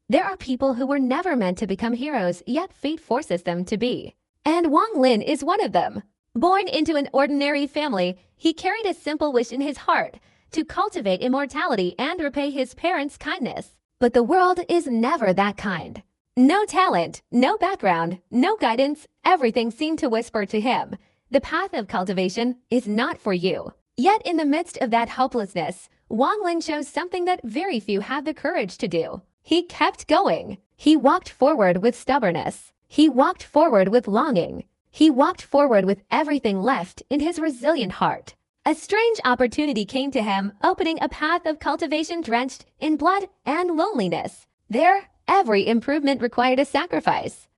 There are people who were never meant to become heroes, yet fate forces them to be. And Wang Lin is one of them. Born into an ordinary family, he carried a simple wish in his heart to cultivate immortality and repay his parents' kindness. But the world is never that kind. No talent, no background, no guidance, everything seemed to whisper to him, the path of cultivation is not for you. Yet in the midst of that hopelessness, Wang Lin chose something that very few have the courage to do. He kept going. He walked forward with stubbornness. He walked forward with longing. He walked forward with everything left in his resilient heart. A strange opportunity came to him, opening a path of cultivation drenched in blood and loneliness. There, every improvement required a sacrifice.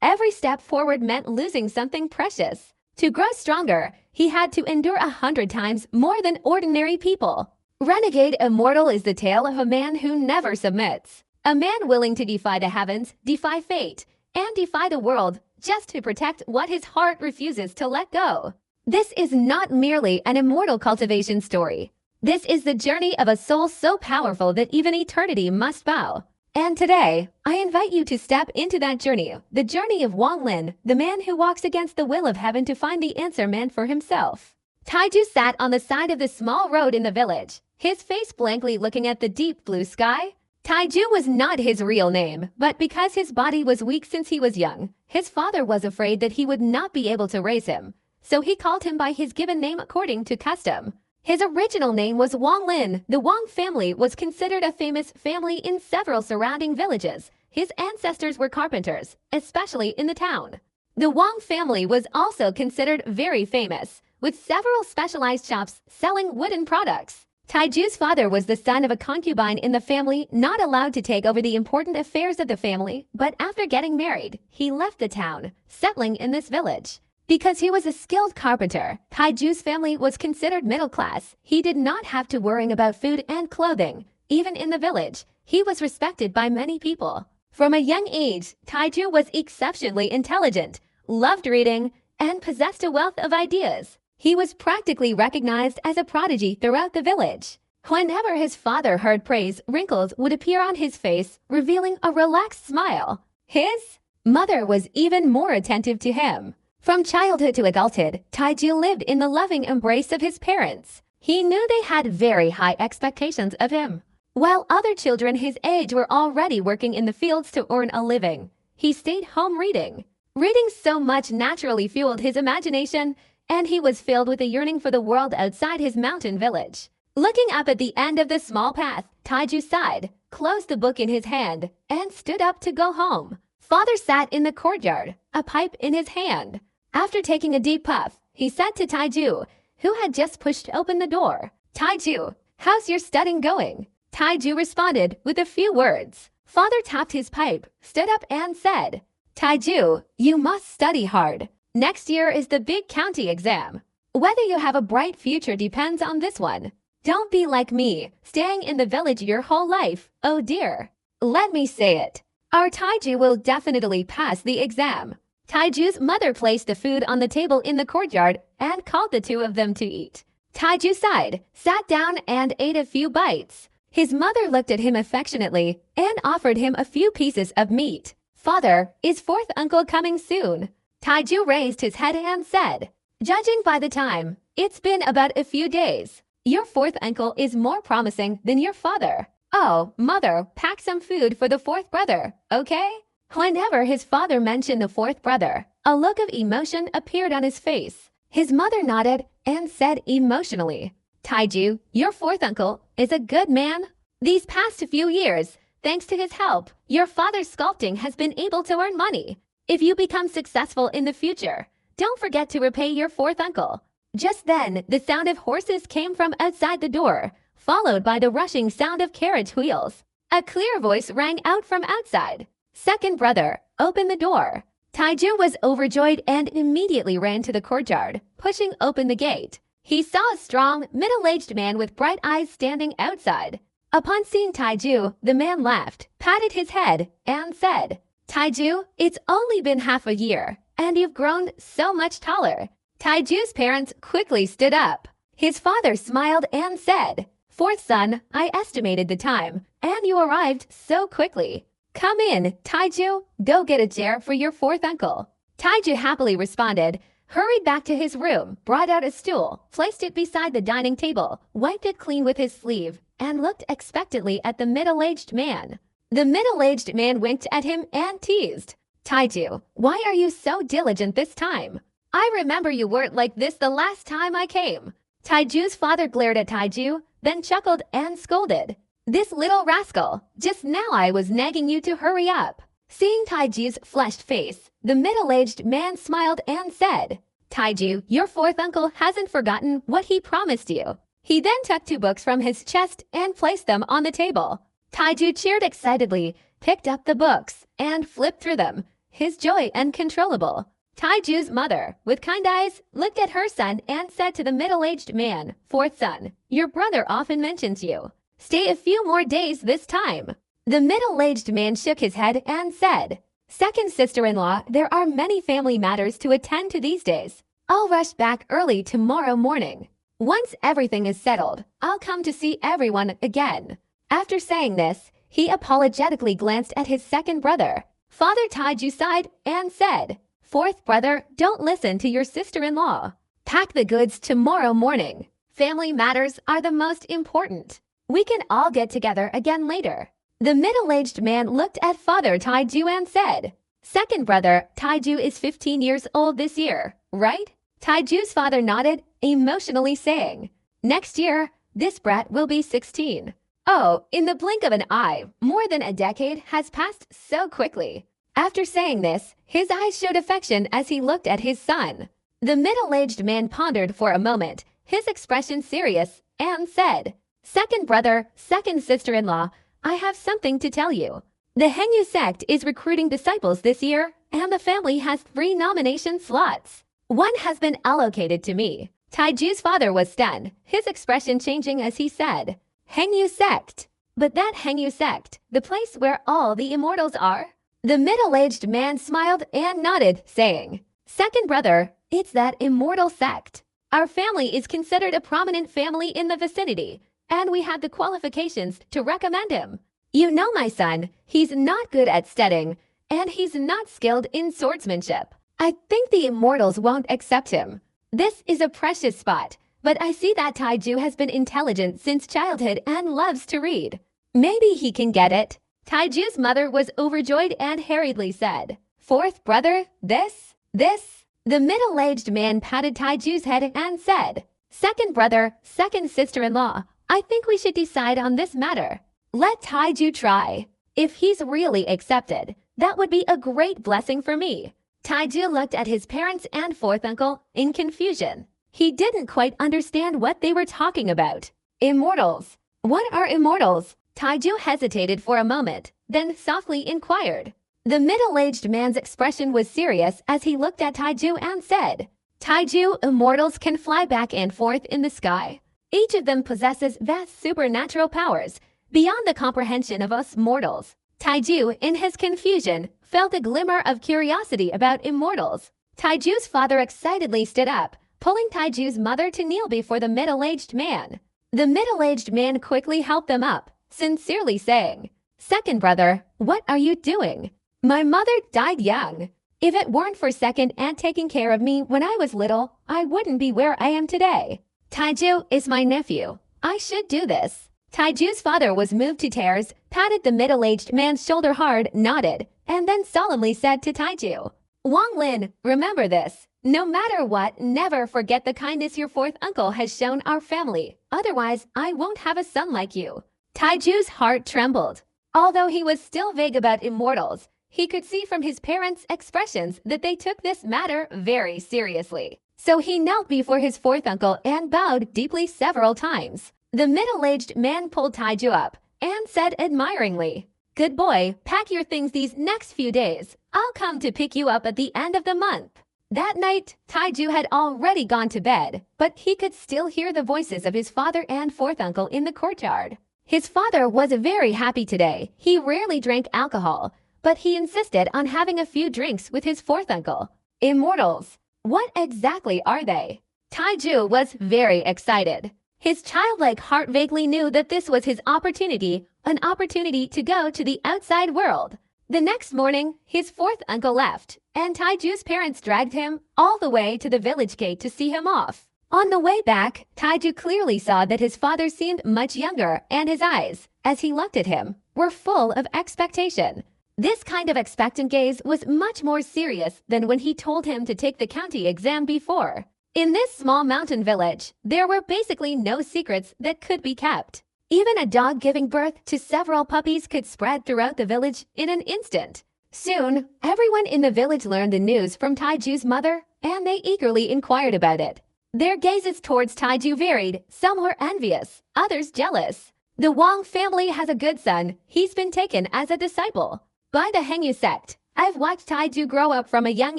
Every step forward meant losing something precious. To grow stronger, he had to endure 100 times more than ordinary people. Renegade Immortal is the tale of a man who never submits. A man willing to defy the heavens, defy fate, and defy the world just to protect what his heart refuses to let go. This is not merely an immortal cultivation story. This is the journey of a soul so powerful that even eternity must bow. And today, I invite you to step into that journey, the journey of Wang Lin, the man who walks against the will of heaven to find the answer meant for himself. Taiju sat on the side of the small road in the village, his face blankly looking at the deep blue sky. Taiju was not his real name, but because his body was weak since he was young, his father was afraid that he would not be able to raise him, so he called him by his given name according to custom. His original name was Wang Lin. The Wang family was considered a famous family in several surrounding villages. His ancestors were carpenters, especially in the town. The Wang family was also considered very famous, with several specialized shops selling wooden products. Taiju's father was the son of a concubine in the family, not allowed to take over the important affairs of the family, but after getting married, he left the town, settling in this village. Because he was a skilled carpenter, Taiju's family was considered middle class. He did not have to worry about food and clothing. Even in the village, he was respected by many people. From a young age, Taiju was exceptionally intelligent, loved reading, and possessed a wealth of ideas. He was practically recognized as a prodigy throughout the village. Whenever his father heard praise, wrinkles would appear on his face, revealing a relaxed smile. His mother was even more attentive to him. From childhood to adulthood, Taiju lived in the loving embrace of his parents. He knew they had very high expectations of him. While other children his age were already working in the fields to earn a living, he stayed home reading. Reading so much naturally fueled his imagination, and he was filled with a yearning for the world outside his mountain village. Looking up at the end of the small path, Taiju sighed, closed the book in his hand, and stood up to go home. Father sat in the courtyard, a pipe in his hand. After taking a deep puff, he said to Taiju, who had just pushed open the door, "Taiju, how's your studying going?" Taiju responded with a few words. Father tapped his pipe, stood up and said, "Taiju, you must study hard. Next year is the big county exam. Whether you have a bright future depends on this one. Don't be like me, staying in the village your whole life. Oh dear. Let me say it. Our Taiju will definitely pass the exam." Taiju's mother placed the food on the table in the courtyard and called the two of them to eat. Taiju sighed, sat down and ate a few bites. His mother looked at him affectionately and offered him a few pieces of meat. "Father, is fourth uncle coming soon?" Taiju raised his head and said, "Judging by the time, it's been about a few days. Your fourth uncle is more promising than your father. Oh, mother, pack some food for the fourth brother, okay?" Whenever his father mentioned the fourth brother, a look of emotion appeared on his face. His mother nodded and said emotionally, "Taiju, your fourth uncle is a good man. These past few years, thanks to his help, your father's sculpting has been able to earn money. If you become successful in the future, don't forget to repay your fourth uncle." Just then, the sound of horses came from outside the door, followed by the rushing sound of carriage wheels. A clear voice rang out from outside. "Second brother, open the door." Taiju was overjoyed and immediately ran to the courtyard, pushing open the gate. He saw a strong, middle-aged man with bright eyes standing outside. Upon seeing Taiju, the man laughed, patted his head, and said, "Taiju, it's only been half a year, and you've grown so much taller." Taiju's parents quickly stood up. His father smiled and said, "Fourth son, I estimated the time, and you arrived so quickly." "Come in, Taiju, go get a chair for your fourth uncle." Taiju happily responded, hurried back to his room, brought out a stool, placed it beside the dining table, wiped it clean with his sleeve, and looked expectantly at the middle-aged man. The middle-aged man winked at him and teased, "Taiju, why are you so diligent this time? I remember you weren't like this the last time I came." Taiju's father glared at Taiju, then chuckled and scolded, "This little rascal, just now I was nagging you to hurry up." Seeing Taiju's flushed face, the middle-aged man smiled and said, "Taiju, your fourth uncle hasn't forgotten what he promised you." He then took 2 books from his chest and placed them on the table. Taiju cheered excitedly, picked up the books, and flipped through them, his joy uncontrollable. Taiju's mother, with kind eyes, looked at her son and said to the middle-aged man, "Fourth son, your brother often mentions you. Stay a few more days this time." The middle-aged man shook his head and said, "Second sister-in-law, there are many family matters to attend to these days. I'll rush back early tomorrow morning. Once everything is settled, I'll come to see everyone again." After saying this, he apologetically glanced at his second brother. Father Taiju sighed and said, "Fourth brother, don't listen to your sister-in-law. Pack the goods tomorrow morning. Family matters are the most important. We can all get together again later." The middle-aged man looked at Father Taiju and said, "Second brother, Taiju is 15 years old this year, right?" Taiju's father nodded, emotionally saying, "Next year, this brat will be 16. Oh, in the blink of an eye, more than a decade has passed so quickly." After saying this, his eyes showed affection as he looked at his son. The middle-aged man pondered for a moment, his expression serious, and said, "Second brother, second sister-in-law, I have something to tell you. The Hengyu sect is recruiting disciples this year, and the family has 3 nomination slots. One has been allocated to me." Taiju's father was stunned, his expression changing as he said, "Hengyu sect? But that Hengyu sect, the place where all the immortals are?" The middle-aged man smiled and nodded, saying, "Second brother, it's that immortal sect. Our family is considered a prominent family in the vicinity, and we had the qualifications to recommend him. You know my son, he's not good at studying, and he's not skilled in swordsmanship. I think the immortals won't accept him. This is a precious spot, but I see that Taiju has been intelligent since childhood and loves to read. Maybe he can get it." Taiju's mother was overjoyed and hurriedly said, "Fourth brother, this. The middle-aged man patted Taiju's head and said, "Second brother, second sister-in-law, I think we should decide on this matter. Let Taiju try. If he's really accepted, that would be a great blessing for me." Taiju looked at his parents and fourth uncle in confusion. He didn't quite understand what they were talking about. Immortals. What are immortals? Taiju hesitated for a moment, then softly inquired. The middle-aged man's expression was serious as he looked at Taiju and said, "Taiju, immortals can fly back and forth in the sky. Each of them possesses vast supernatural powers, beyond the comprehension of us mortals." Taiju, in his confusion, felt a glimmer of curiosity about immortals. Taiju's father excitedly stood up, pulling Taiju's mother to kneel before the middle-aged man. The middle-aged man quickly helped them up, sincerely saying, "Second brother, what are you doing? My mother died young. If it weren't for second aunt taking care of me when I was little, I wouldn't be where I am today. Taiju is my nephew. I should do this." Taiju's father was moved to tears, patted the middle-aged man's shoulder hard, nodded, and then solemnly said to Taiju, "Wang Lin, remember this. No matter what, never forget the kindness your fourth uncle has shown our family. Otherwise, I won't have a son like you." Taiju's heart trembled. Although he was still vague about immortals, he could see from his parents' expressions that they took this matter very seriously. So he knelt before his fourth uncle and bowed deeply several times. The middle-aged man pulled Taiju up and said admiringly, "Good boy, pack your things these next few days. I'll come to pick you up at the end of the month." That night, Taiju had already gone to bed, but he could still hear the voices of his father and fourth uncle in the courtyard. His father was very happy today. He rarely drank alcohol, but he insisted on having a few drinks with his fourth uncle. Immortals. What exactly are they? Taiju was very excited. His childlike heart vaguely knew that this was his opportunity, an opportunity to go to the outside world. The next morning, his fourth uncle left, and Taiju's parents dragged him all the way to the village gate to see him off. On the way back, Taiju clearly saw that his father seemed much younger, and his eyes, as he looked at him, were full of expectation. This kind of expectant gaze was much more serious than when he told him to take the county exam before. In this small mountain village, there were basically no secrets that could be kept. Even a dog giving birth to several puppies could spread throughout the village in an instant. Soon, everyone in the village learned the news from Taiju's mother, and they eagerly inquired about it. Their gazes towards Taiju varied. Some were envious, others jealous. The Wang family has a good son. He's been taken as a disciple by the Hengyu sect. I've watched Taiju grow up from a young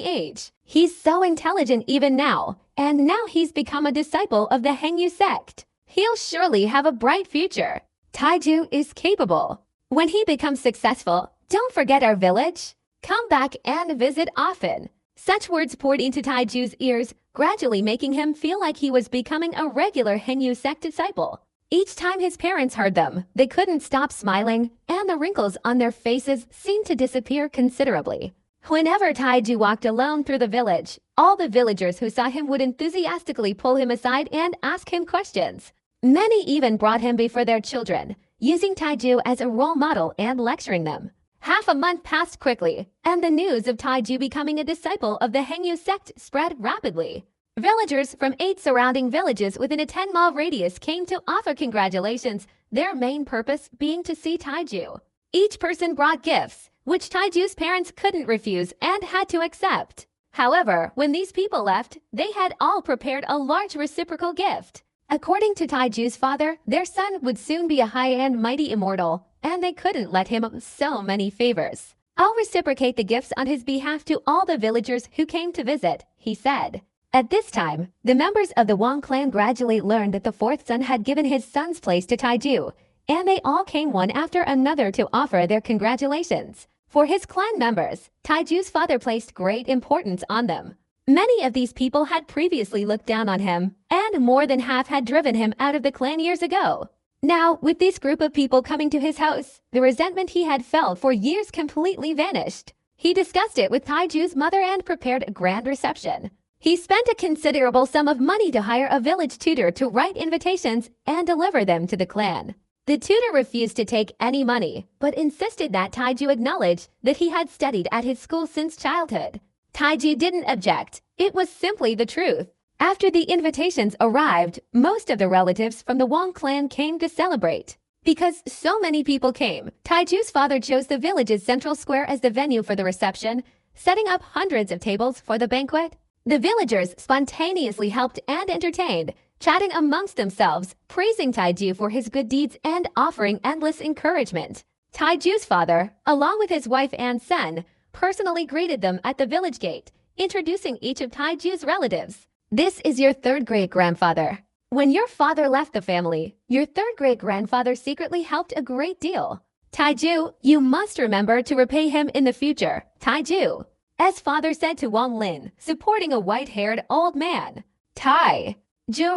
age. He's so intelligent even now, and now he's become a disciple of the Hengyu sect. He'll surely have a bright future. Taiju is capable. When he becomes successful, don't forget our village. Come back and visit often. Such words poured into Taiju's ears, gradually making him feel like he was becoming a regular Hengyu sect disciple. Each time his parents heard them, they couldn't stop smiling, and the wrinkles on their faces seemed to disappear considerably. Whenever Taiju walked alone through the village, all the villagers who saw him would enthusiastically pull him aside and ask him questions. Many even brought him before their children, using Taiju as a role model and lecturing them. Half a month passed quickly, and the news of Taiju becoming a disciple of the Hengyu sect spread rapidly. Villagers from 8 surrounding villages within a 10-mile radius came to offer congratulations, their main purpose being to see Taiju. Each person brought gifts, which Taiju's parents couldn't refuse and had to accept. However, when these people left, they had all prepared a large reciprocal gift. According to Taiju's father, their son would soon be a high-end mighty immortal, and they couldn't let him so many favors. I'll reciprocate the gifts on his behalf to all the villagers who came to visit, he said. At this time, the members of the Wang clan gradually learned that the fourth son had given his son's place to Taiju, and they all came one after another to offer their congratulations. For his clan members, Taiju's father placed great importance on them. Many of these people had previously looked down on him, and more than half had driven him out of the clan years ago. Now, with this group of people coming to his house, the resentment he had felt for years completely vanished. He discussed it with Taiju's mother and prepared a grand reception. He spent a considerable sum of money to hire a village tutor to write invitations and deliver them to the clan. The tutor refused to take any money, but insisted that Taiju acknowledge that he had studied at his school since childhood. Taiju didn't object. It was simply the truth. After the invitations arrived, most of the relatives from the Wang clan came to celebrate. Because so many people came, Taiju's father chose the village's central square as the venue for the reception, setting up hundreds of tables for the banquet. The villagers spontaneously helped and entertained, chatting amongst themselves, praising Taiju for his good deeds and offering endless encouragement. Taiju's father, along with his wife and son, personally greeted them at the village gate, introducing each of Taiju's relatives. This is your third great-grandfather. When your father left the family, your third great-grandfather secretly helped a great deal. Taiju, you must remember to repay him in the future. Taiju, as father said to Wang Lin, supporting a white-haired old man. Taiju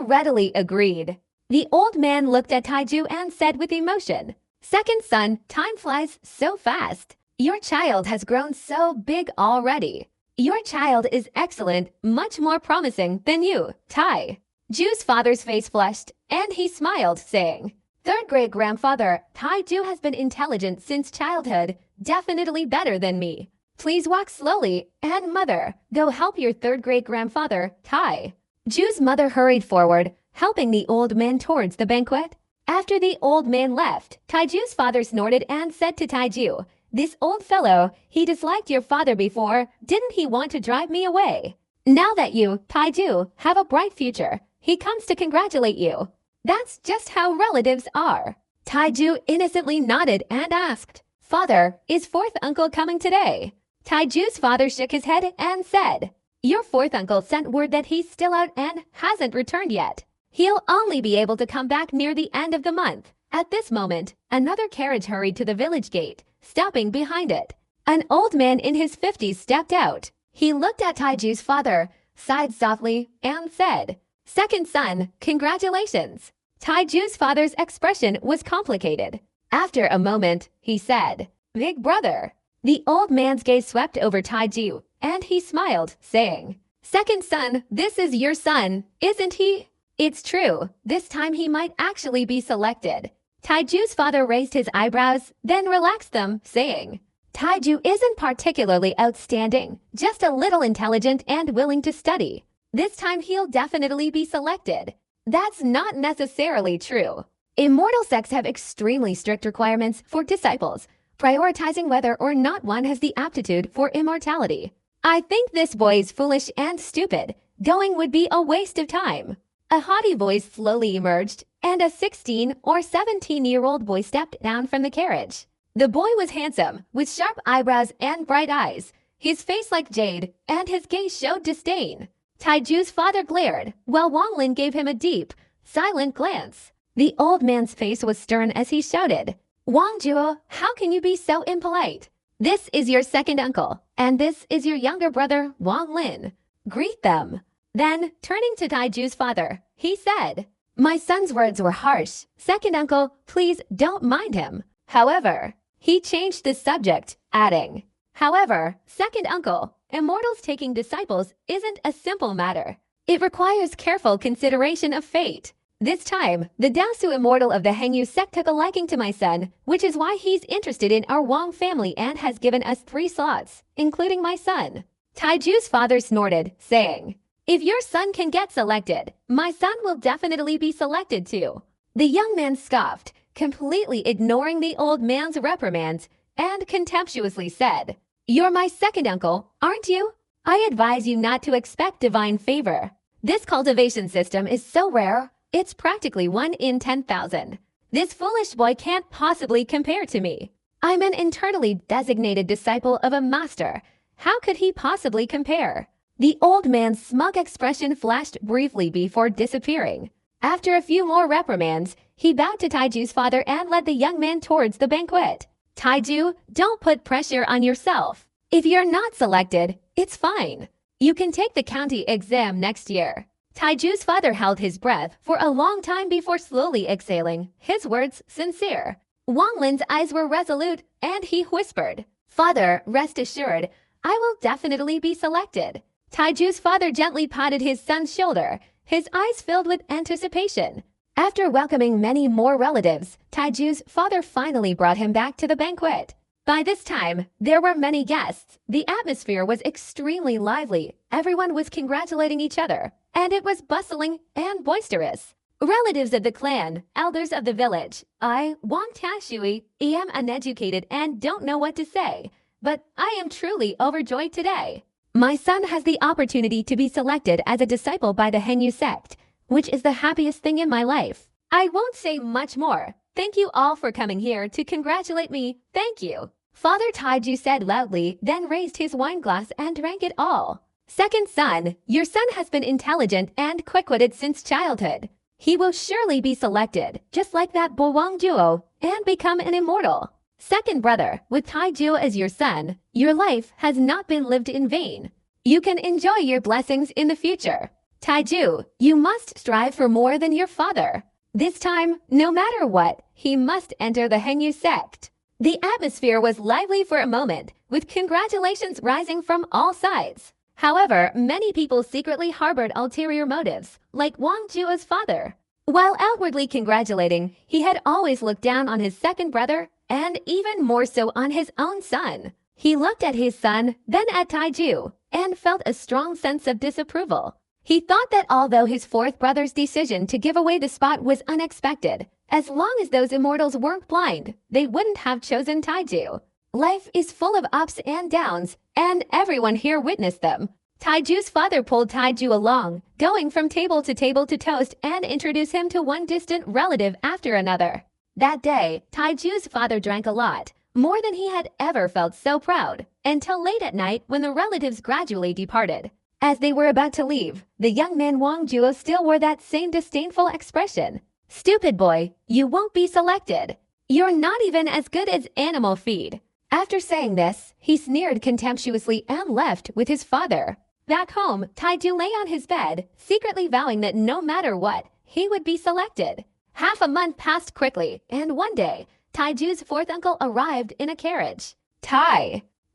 readily agreed. The old man looked at Taiju and said with emotion, "Second son, time flies so fast. Your child has grown so big already. Your child is excellent, much more promising than you, Taiju's father's face flushed, and he smiled, saying, "Third great-grandfather, Taiju has been intelligent since childhood, definitely better than me. Please walk slowly, and mother, go help your third great-grandfather, Taiju's mother hurried forward, helping the old man towards the banquet. After the old man left, Taiju's father snorted and said to Taiju, "This old fellow, he disliked your father before. Didn't he want to drive me away? Now that you, Taiju, have a bright future, he comes to congratulate you. That's just how relatives are." Taiju innocently nodded and asked, "Father, is fourth uncle coming today?" Taiju's father shook his head and said, "Your fourth uncle sent word that he's still out and hasn't returned yet. He'll only be able to come back near the end of the month." At this moment, another carriage hurried to the village gate, stopping behind it. An old man in his 50s stepped out. He looked at Taiju's father, sighed softly, and said, "Second son, congratulations." Taiju's father's expression was complicated. After a moment, he said, "Big brother." The old man's gaze swept over Taiju, and he smiled, saying, "Second son, this is your son, isn't he?" It's true, this time he might actually be selected. Taiju's father raised his eyebrows, then relaxed them, saying, "Taiju isn't particularly outstanding, just a little intelligent and willing to study. This time he'll definitely be selected." That's not necessarily true. Immortal sects have extremely strict requirements for disciples, prioritizing whether or not one has the aptitude for immortality. I think this boy is foolish and stupid. Going would be a waste of time. A haughty voice slowly emerged, and a 16 or 17-year-old boy stepped down from the carriage. The boy was handsome, with sharp eyebrows and bright eyes, his face like jade, and his gaze showed disdain. Taiju's father glared, while Wang Lin gave him a deep, silent glance. The old man's face was stern as he shouted, "Wang Juo, how can you be so impolite? This is your second uncle, and this is your younger brother, Wang Lin. Greet them." Then, turning to Taiju's father, he said, "My son's words were harsh. Second uncle, please don't mind him." However, he changed the subject, adding, "However, second uncle, immortals taking disciples isn't a simple matter. It requires careful consideration of fate. This time, the Daosu immortal of the Hengyu sect took a liking to my son, which is why he's interested in our Wang family and has given us 3 slots, including my son." Taiju's father snorted, saying, "If your son can get selected, my son will definitely be selected too." The young man scoffed, completely ignoring the old man's reprimands, and contemptuously said, "You're my second uncle, aren't you? I advise you not to expect divine favor. This cultivation system is so rare, it's practically 1 in 10,000. This foolish boy can't possibly compare to me. I'm an internally designated disciple of a master. How could he possibly compare?" The old man's smug expression flashed briefly before disappearing. After a few more reprimands, he bowed to Taiju's father and led the young man towards the banquet. "Taiju, don't put pressure on yourself. If you're not selected, it's fine. You can take the county exam next year." Taiju's father held his breath for a long time before slowly exhaling, his words sincere. Wang Lin's eyes were resolute, and he whispered, "Father, rest assured, I will definitely be selected." Taiju's father gently patted his son's shoulder, his eyes filled with anticipation. After welcoming many more relatives, Taiju's father finally brought him back to the banquet. By this time, there were many guests. The atmosphere was extremely lively. Everyone was congratulating each other, and it was bustling and boisterous. Relatives of the clan, elders of the village, I, Wang Tashui, am uneducated and don't know what to say, but I am truly overjoyed today. My son has the opportunity to be selected as a disciple by the Hengyu sect, which is the happiest thing in my life. I won't say much more. Thank you all for coming here to congratulate me. Thank you." Father Taiju said loudly, then raised his wineglass and drank it all. "Second son, your son has been intelligent and quick-witted since childhood. He will surely be selected, just like that Bo Wang Juo, and become an immortal. Second brother, with Taiju as your son, your life has not been lived in vain. You can enjoy your blessings in the future. Taiju, you must strive for more than your father. This time, no matter what, he must enter the Hengyu sect." The atmosphere was lively for a moment, with congratulations rising from all sides. However, many people secretly harbored ulterior motives, like Wang Juo's father. While outwardly congratulating, he had always looked down on his second brother, and even more so on his own son. He looked at his son, then at Taiju, and felt a strong sense of disapproval. He thought that although his fourth brother's decision to give away the spot was unexpected, as long as those immortals weren't blind, they wouldn't have chosen Taiju. Life is full of ups and downs, and everyone here witnessed them. Taiju's father pulled Taiju along, going from table to toast and introduce him to one distant relative after another. That day, Taiju's father drank a lot, more than he had ever felt so proud, until late at night when the relatives gradually departed. As they were about to leave, the young man Wang Juo still wore that same disdainful expression. "Stupid boy, you won't be selected. You're not even as good as animal feed." After saying this, he sneered contemptuously and left with his father. Back home, Taiju lay on his bed, secretly vowing that no matter what, he would be selected. Half a month passed quickly, and one day, Taiju's fourth uncle arrived in a carriage.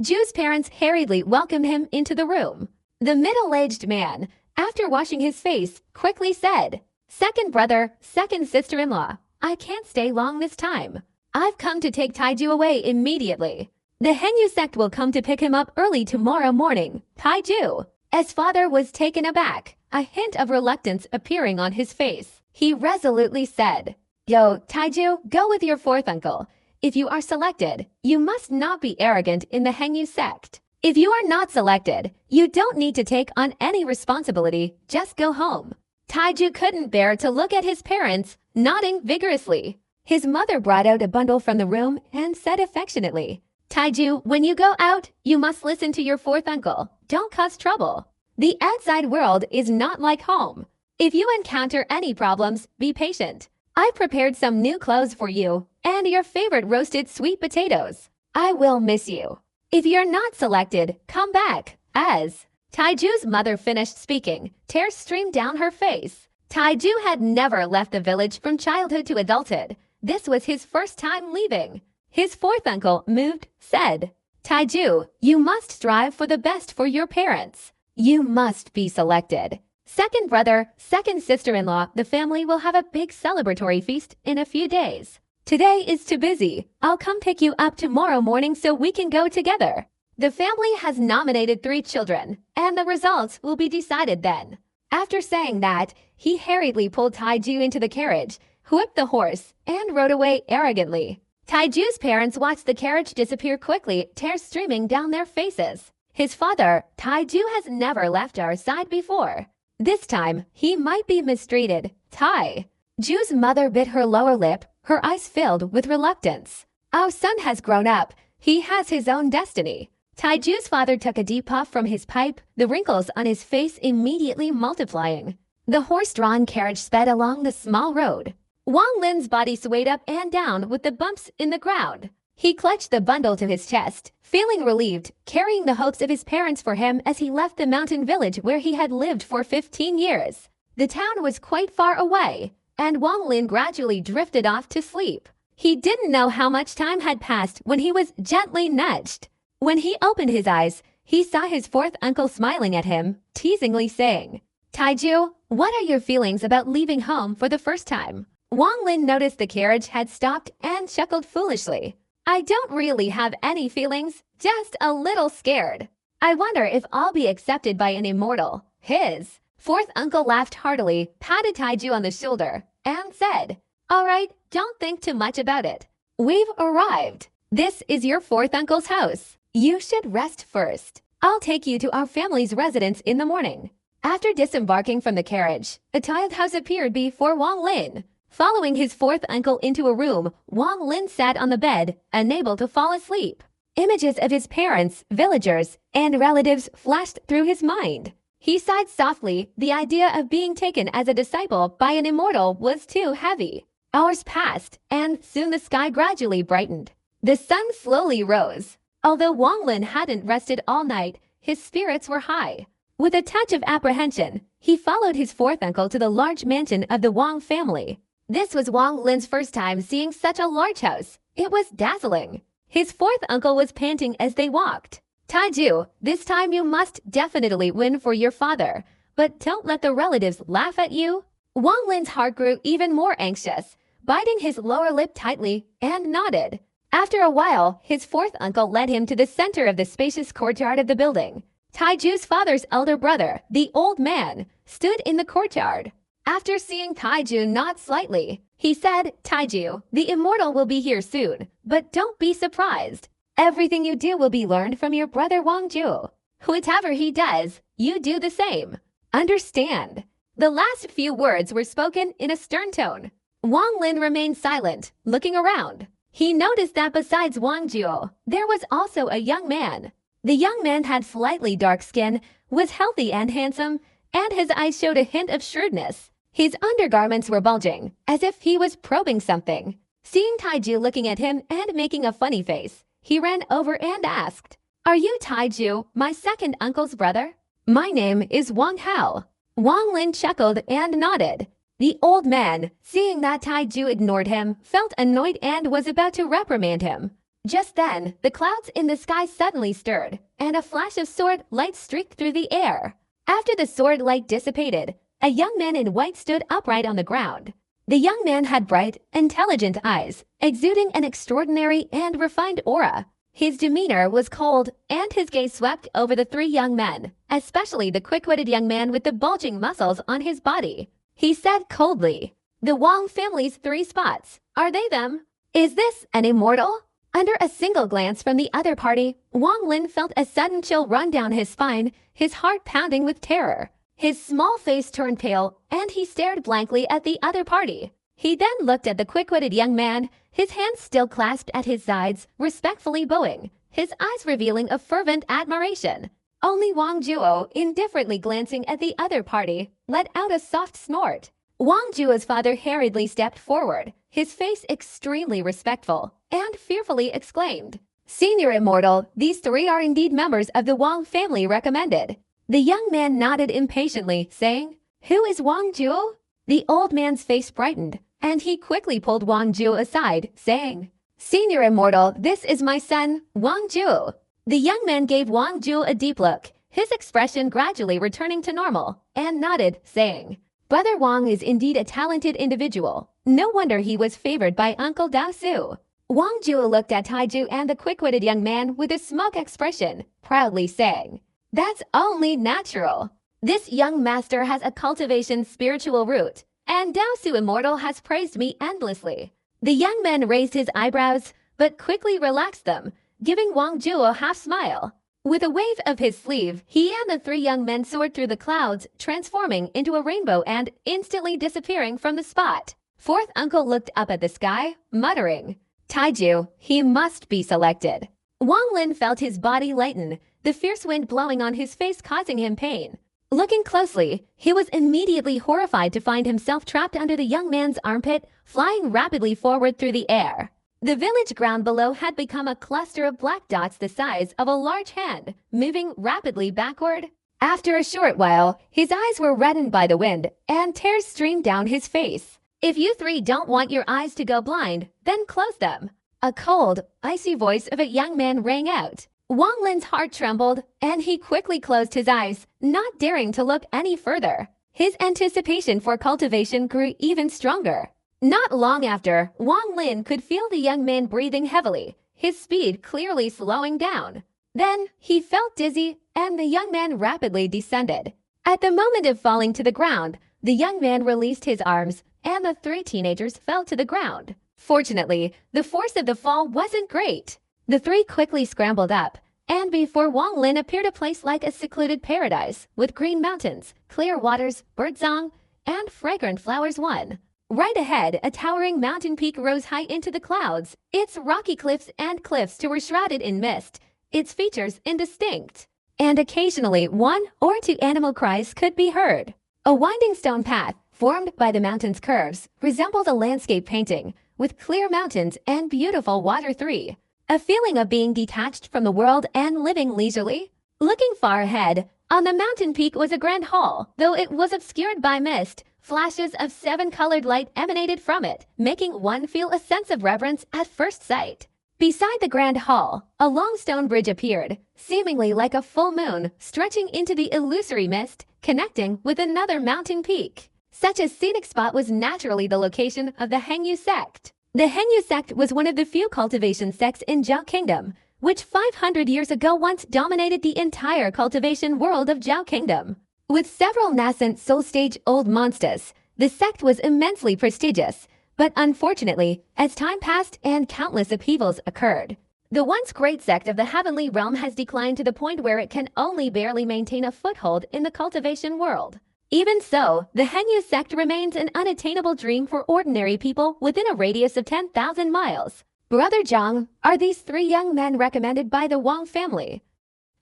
Ju's parents hurriedly welcomed him into the room. The middle-aged man, after washing his face, quickly said, "Second brother, second sister-in-law, I can't stay long this time. I've come to take Taiju away immediately. The Henyu sect will come to pick him up early tomorrow morning." Taiju, as father was taken aback, a hint of reluctance appearing on his face. He resolutely said, "Yo, Taiju, go with your fourth uncle. If you are selected, you must not be arrogant in the Henyu sect. If you are not selected, you don't need to take on any responsibility, just go home." Taiju couldn't bear to look at his parents, nodding vigorously. His mother brought out a bundle from the room and said affectionately, "Taiju, when you go out, you must listen to your fourth uncle. Don't cause trouble. The outside world is not like home. If you encounter any problems, be patient. I prepared some new clothes for you and your favorite roasted sweet potatoes. I will miss you. If you're not selected, come back." As Taiju's mother finished speaking, tears streamed down her face. Taiju had never left the village from childhood to adulthood. This was his first time leaving. His fourth uncle, moved, said, "Taiju, you must strive for the best for your parents. You must be selected. Second brother, second sister-in-law, the family will have a big celebratory feast in a few days. Today is too busy. I'll come pick you up tomorrow morning so we can go together. The family has nominated 3 children, and the results will be decided then." After saying that, he hurriedly pulled Taiju into the carriage, whipped the horse, and rode away arrogantly. Taiju's parents watched the carriage disappear quickly, tears streaming down their faces. His father, Taiju, has never left our side before. This time, he might be mistreated. Ju's mother bit her lower lip, her eyes filled with reluctance. "Our son has grown up. He has his own destiny." Taiju's father took a deep puff from his pipe, the wrinkles on his face immediately multiplying. The horse-drawn carriage sped along the small road. Wang Lin's body swayed up and down with the bumps in the ground. He clutched the bundle to his chest, feeling relieved, carrying the hopes of his parents for him as he left the mountain village where he had lived for 15 years. The town was quite far away, and Wang Lin gradually drifted off to sleep. He didn't know how much time had passed when he was gently nudged. When he opened his eyes, he saw his fourth uncle smiling at him, teasingly saying, "Taiju, what are your feelings about leaving home for the first time?" Wang Lin noticed the carriage had stopped and chuckled foolishly. "I don't really have any feelings, just a little scared. I wonder if I'll be accepted by an immortal." His fourth uncle laughed heartily, patted Taiju on the shoulder, and said, "All right, don't think too much about it. We've arrived. This is your fourth uncle's house. You should rest first. I'll take you to our family's residence in the morning." After disembarking from the carriage, a tiled house appeared before Wang Lin. Following his fourth uncle into a room, Wang Lin sat on the bed, unable to fall asleep. Images of his parents, villagers, and relatives flashed through his mind. He sighed softly. The idea of being taken as a disciple by an immortal was too heavy. Hours passed, and soon the sky gradually brightened. The sun slowly rose. Although Wang Lin hadn't rested all night, his spirits were high. With a touch of apprehension, he followed his fourth uncle to the large mansion of the Wang family. This was Wang Lin's first time seeing such a large house. It was dazzling. His fourth uncle was panting as they walked. "Taiju, this time you must definitely win for your father, but don't let the relatives laugh at you." Wang Lin's heart grew even more anxious, biting his lower lip tightly, and nodded. After a while, his fourth uncle led him to the center of the spacious courtyard of the building. Taiju's father's elder brother, the old man, stood in the courtyard. After seeing Taiju nod slightly, he said, "Taiju, the immortal will be here soon, but don't be surprised. Everything you do will be learned from your brother Wang Ju. Whatever he does, you do the same. Understand?" The last few words were spoken in a stern tone. Wang Lin remained silent, looking around. He noticed that besides Wang Ju, there was also a young man. The young man had slightly dark skin, was healthy and handsome, and his eyes showed a hint of shrewdness. His undergarments were bulging, as if he was probing something. Seeing Taiju looking at him and making a funny face, he ran over and asked, "Are you Taiju, my second uncle's brother?" "My name is Wang Hao." Wang Lin chuckled and nodded. The old man, seeing that Taiju ignored him, felt annoyed and was about to reprimand him. Just then, the clouds in the sky suddenly stirred, and a flash of sword light streaked through the air. After the sword light dissipated, a young man in white stood upright on the ground. The young man had bright, intelligent eyes, exuding an extraordinary and refined aura. His demeanor was cold, and his gaze swept over the three young men, especially the quick-witted young man with the bulging muscles on his body. He said coldly, "The Wang family's 3 spots. Are they them? Is this an immortal?" Under a single glance from the other party, Wang Lin felt a sudden chill run down his spine, his heart pounding with terror. His small face turned pale, and he stared blankly at the other party. He then looked at the quick-witted young man, his hands still clasped at his sides, respectfully bowing, his eyes revealing a fervent admiration. Only Wang Juo, indifferently glancing at the other party, let out a soft snort. Wang Juo's father hurriedly stepped forward, his face extremely respectful, and fearfully exclaimed, "Senior Immortal, these 3 are indeed members of the Wang family recommended." The young man nodded impatiently, saying, "Who is Wang Juo?" The old man's face brightened, and he quickly pulled Wang Juo aside, saying, "Senior Immortal, this is my son, Wang Juo." The young man gave Wang Juo a deep look, his expression gradually returning to normal, and nodded, saying, "Brother Wang is indeed a talented individual. No wonder he was favored by Uncle Dao Su." Wang Juo looked at Taiju and the quick-witted young man with a smug expression, proudly saying, "That's only natural. This young master has a cultivation spiritual root, and Dao Su Immortal has praised me endlessly." The young man raised his eyebrows, but quickly relaxed them, giving Wang Juo a half-smile. With a wave of his sleeve, he and the 3 young men soared through the clouds, transforming into a rainbow and instantly disappearing from the spot. Fourth uncle looked up at the sky, muttering, "Taiju, he must be selected." Wang Lin felt his body lighten, the fierce wind blowing on his face causing him pain. Looking closely, he was immediately horrified to find himself trapped under the young man's armpit, flying rapidly forward through the air. The village ground below had become a cluster of black dots the size of a large hand, moving rapidly backward. After a short while, his eyes were reddened by the wind, and tears streamed down his face. "If you 3 don't want your eyes to go blind, then close them." A cold, icy voice of a young man rang out. Wang Lin's heart trembled, and he quickly closed his eyes, not daring to look any further. His anticipation for cultivation grew even stronger. Not long after, Wang Lin could feel the young man breathing heavily, his speed clearly slowing down. Then, he felt dizzy, and the young man rapidly descended. At the moment of falling to the ground, the young man released his arms, and the 3 teenagers fell to the ground. Fortunately, the force of the fall wasn't great. The 3 quickly scrambled up, and before Wang Lin appeared a place like a secluded paradise, with green mountains, clear waters, birdsong, and fragrant flowers. Right ahead, a towering mountain peak rose high into the clouds, its rocky cliffs and cliffs were shrouded in mist, its features indistinct, and occasionally 1 or 2 animal cries could be heard. A winding stone path, formed by the mountain's curves, resembled a landscape painting, with clear mountains and beautiful water. A feeling of being detached from the world and living leisurely. Looking far ahead, on the mountain peak was a grand hall, though it was obscured by mist. Flashes of 7-colored light emanated from it, making one feel a sense of reverence at first sight. Beside the grand hall, a long stone bridge appeared, seemingly like a full moon, stretching into the illusory mist, connecting with another mountain peak. Such a scenic spot was naturally the location of the Hengyu sect. The Hengyu sect was one of the few cultivation sects in Zhao Kingdom, which 500 years ago once dominated the entire cultivation world of Zhao Kingdom. With several nascent soul-stage-old monsters, the sect was immensely prestigious, but unfortunately, as time passed and countless upheavals occurred, the once great sect of the heavenly realm has declined to the point where it can only barely maintain a foothold in the cultivation world. Even so, the Hengyu sect remains an unattainable dream for ordinary people within a radius of 10,000 miles. "Brother Zhang, are these 3 young men recommended by the Wang family?"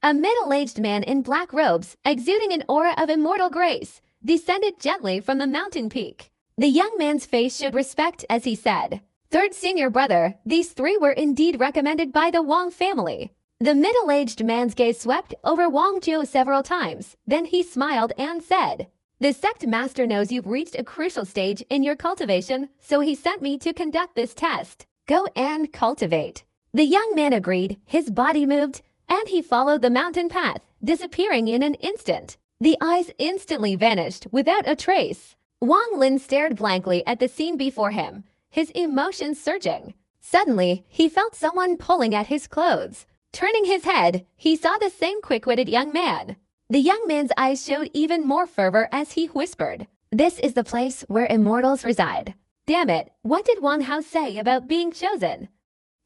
A middle-aged man in black robes, exuding an aura of immortal grace, descended gently from the mountain peak. The young man's face showed respect as he said, "Third senior brother, these 3 were indeed recommended by the Wang family." The middle-aged man's gaze swept over Wang Juo several times, then he smiled and said, The sect master knows you've reached a crucial stage in your cultivation, so he sent me to conduct this test. Go and cultivate." The young man agreed, his body moved, and he followed the mountain path, disappearing in an instant. The eyes instantly vanished without a trace. Wang Lin stared blankly at the scene before him, his emotions surging. Suddenly, he felt someone pulling at his clothes. Turning his head, he saw the same quick-witted young man. The young man's eyes showed even more fervor as he whispered, "This is the place where immortals reside." Damn it, what did Wang Hao say about being chosen?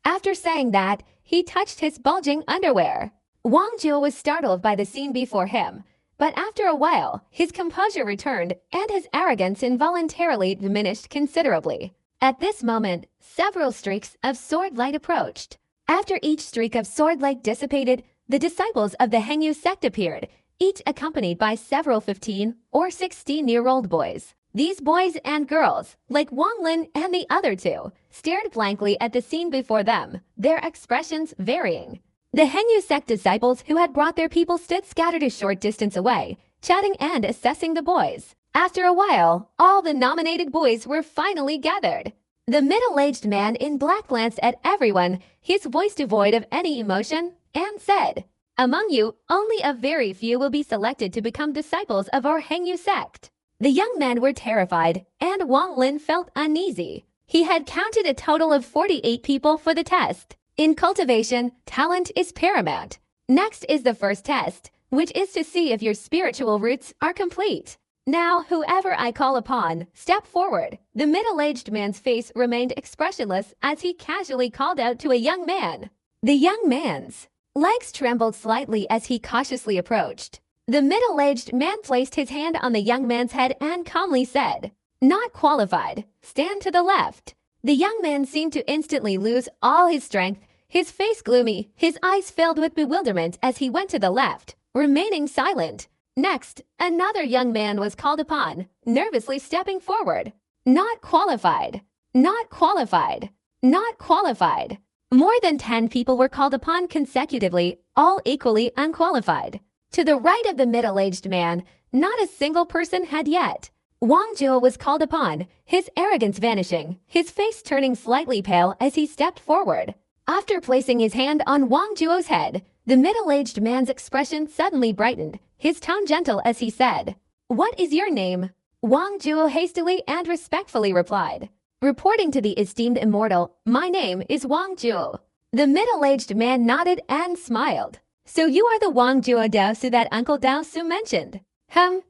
After saying that, he touched his bulging underwear. Wang Zhuo was startled by the scene before him, but after a while, his composure returned and his arrogance involuntarily diminished considerably. At this moment, several streaks of sword light approached. After each streak of sword light dissipated, the disciples of the Hengyu sect appeared, each accompanied by several 15 or 16-year-old boys. These boys and girls, like Wang Lin and the other two, stared blankly at the scene before them, their expressions varying. The Hengyu sect disciples who had brought their people stood scattered a short distance away, chatting and assessing the boys. After a while, all the nominated boys were finally gathered. The middle-aged man in black glanced at everyone, his voice devoid of any emotion, and said, "Among you, only a very few will be selected to become disciples of our Hengyu sect." The young men were terrified, and Wang Lin felt uneasy. He had counted a total of 48 people for the test. In cultivation, talent is paramount. Next is the first test, which is to see if your spiritual roots are complete. "Now, whoever I call upon, step forward." The middle-aged man's face remained expressionless as he casually called out to a young man. The young man's legs trembled slightly as he cautiously approached. The middle-aged man placed his hand on the young man's head and calmly said, "Not qualified. Stand to the left." The young man seemed to instantly lose all his strength, his face gloomy, his eyes filled with bewilderment as he went to the left, remaining silent. Next, another young man was called upon, nervously stepping forward. "Not qualified. Not qualified. Not qualified." More than 10 people were called upon consecutively, all equally unqualified. To the right of the middle-aged man, not a single person had yet. Wang Zhuo was called upon, his arrogance vanishing, his face turning slightly pale as he stepped forward. After placing his hand on Wang Zhuo's head, the middle-aged man's expression suddenly brightened, his tone gentle as he said, "What is your name?" Wang Zhuo hastily and respectfully replied, "Reporting to the esteemed immortal, my name is Wang Zhuo." The middle-aged man nodded and smiled. "So you are the Wang Zhuo Daosu that Uncle Daosu mentioned.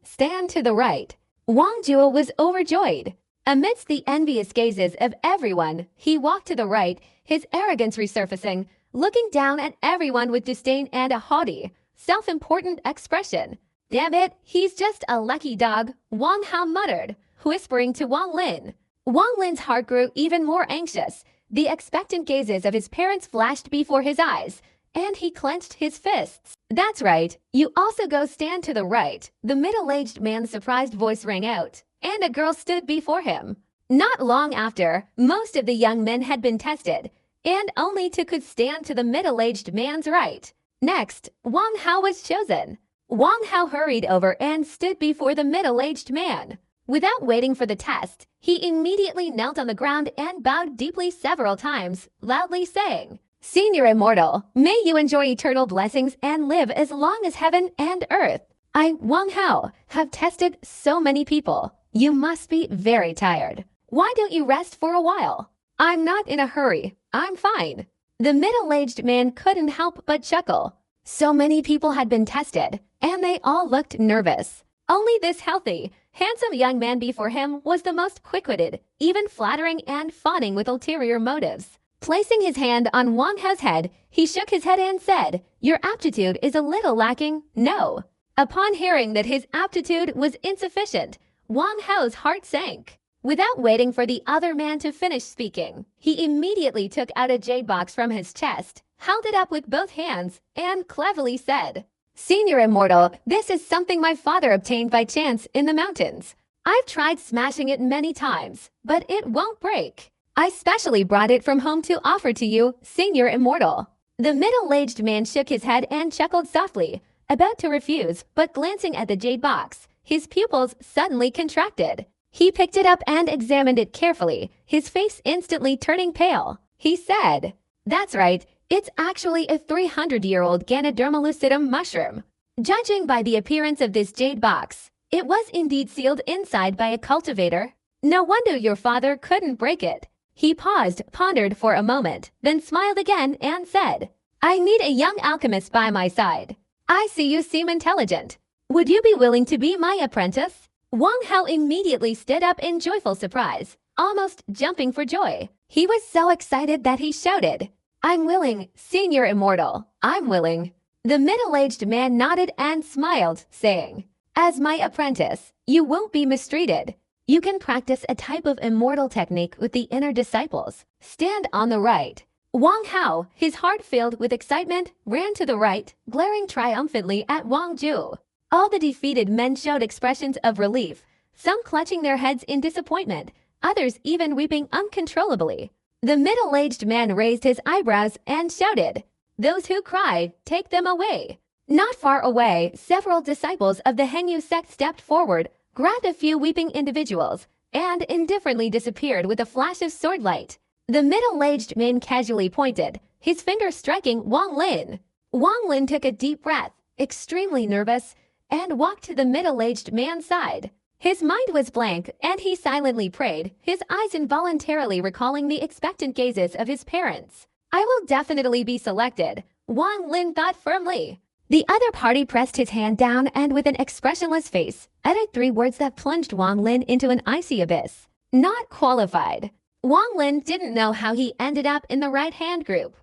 Stand to the right." Wang Zhuo was overjoyed. Amidst the envious gazes of everyone, he walked to the right, his arrogance resurfacing, looking down at everyone with disdain and a haughty, self-important expression. "Damn it, he's just a lucky dog," Wang Hao muttered, whispering to Wang Lin. Wang Lin's heart grew even more anxious. The expectant gazes of his parents flashed before his eyes, and he clenched his fists. "That's right, you also go stand to the right." The middle-aged man's surprised voice rang out, and a girl stood before him. Not long after, most of the young men had been tested, and only two could stand to the middle-aged man's right. Next, Wang Hao was chosen. Wang Hao hurried over and stood before the middle-aged man. Without waiting for the test, he immediately knelt on the ground and bowed deeply several times, loudly saying, "Senior Immortal, may you enjoy eternal blessings and live as long as heaven and earth. I, Wang Hao, have tested so many people. You must be very tired. Why don't you rest for a while?" "I'm not in a hurry. I'm fine." The middle-aged man couldn't help but chuckle. So many people had been tested, and they all looked nervous. Only this healthy, handsome young man before him was the most quick-witted, even flattering and fawning with ulterior motives. Placing his hand on Wang Hao's head, he shook his head and said, "Your aptitude is a little lacking, no." Upon hearing that his aptitude was insufficient, Wang Hao's heart sank. Without waiting for the other man to finish speaking, he immediately took out a jade box from his chest, held it up with both hands, and cleverly said, "Senior Immortal, this is something my father obtained by chance in the mountains. I've tried smashing it many times, but it won't break. I specially brought it from home to offer to you, Senior Immortal." The middle-aged man shook his head and chuckled softly, about to refuse, but glancing at the jade box, his pupils suddenly contracted. He picked it up and examined it carefully, his face instantly turning pale. He said, "That's right, it's actually a 300-year-old Ganoderma lucidum mushroom. Judging by the appearance of this jade box, it was indeed sealed inside by a cultivator. No wonder your father couldn't break it." He paused, pondered for a moment, then smiled again and said, "I need a young alchemist by my side. I see you seem intelligent. Would you be willing to be my apprentice?" Wang Hao immediately stood up in joyful surprise, almost jumping for joy. He was so excited that he shouted, "I'm willing, Senior Immortal, I'm willing." The middle-aged man nodded and smiled, saying, "As my apprentice, you won't be mistreated. You can practice a type of immortal technique with the inner disciples. Stand on the right." Wang Hao, his heart filled with excitement, ran to the right, glaring triumphantly at Wang Ju. All the defeated men showed expressions of relief, some clutching their heads in disappointment, others even weeping uncontrollably. The middle-aged man raised his eyebrows and shouted, "Those who cry, take them away." Not far away, several disciples of the Henyu sect stepped forward, grabbed a few weeping individuals, and indifferently disappeared with a flash of sword light. The middle-aged man casually pointed, his finger striking Wang Lin. Wang Lin took a deep breath, extremely nervous, and walked to the middle-aged man's side. His mind was blank, and he silently prayed, his eyes involuntarily recalling the expectant gazes of his parents. "I will definitely be selected," Wang Lin thought firmly. The other party pressed his hand down and with an expressionless face, uttered 3 words that plunged Wang Lin into an icy abyss. Not qualified. Wang Lin didn't know how he ended up in the right-hand group.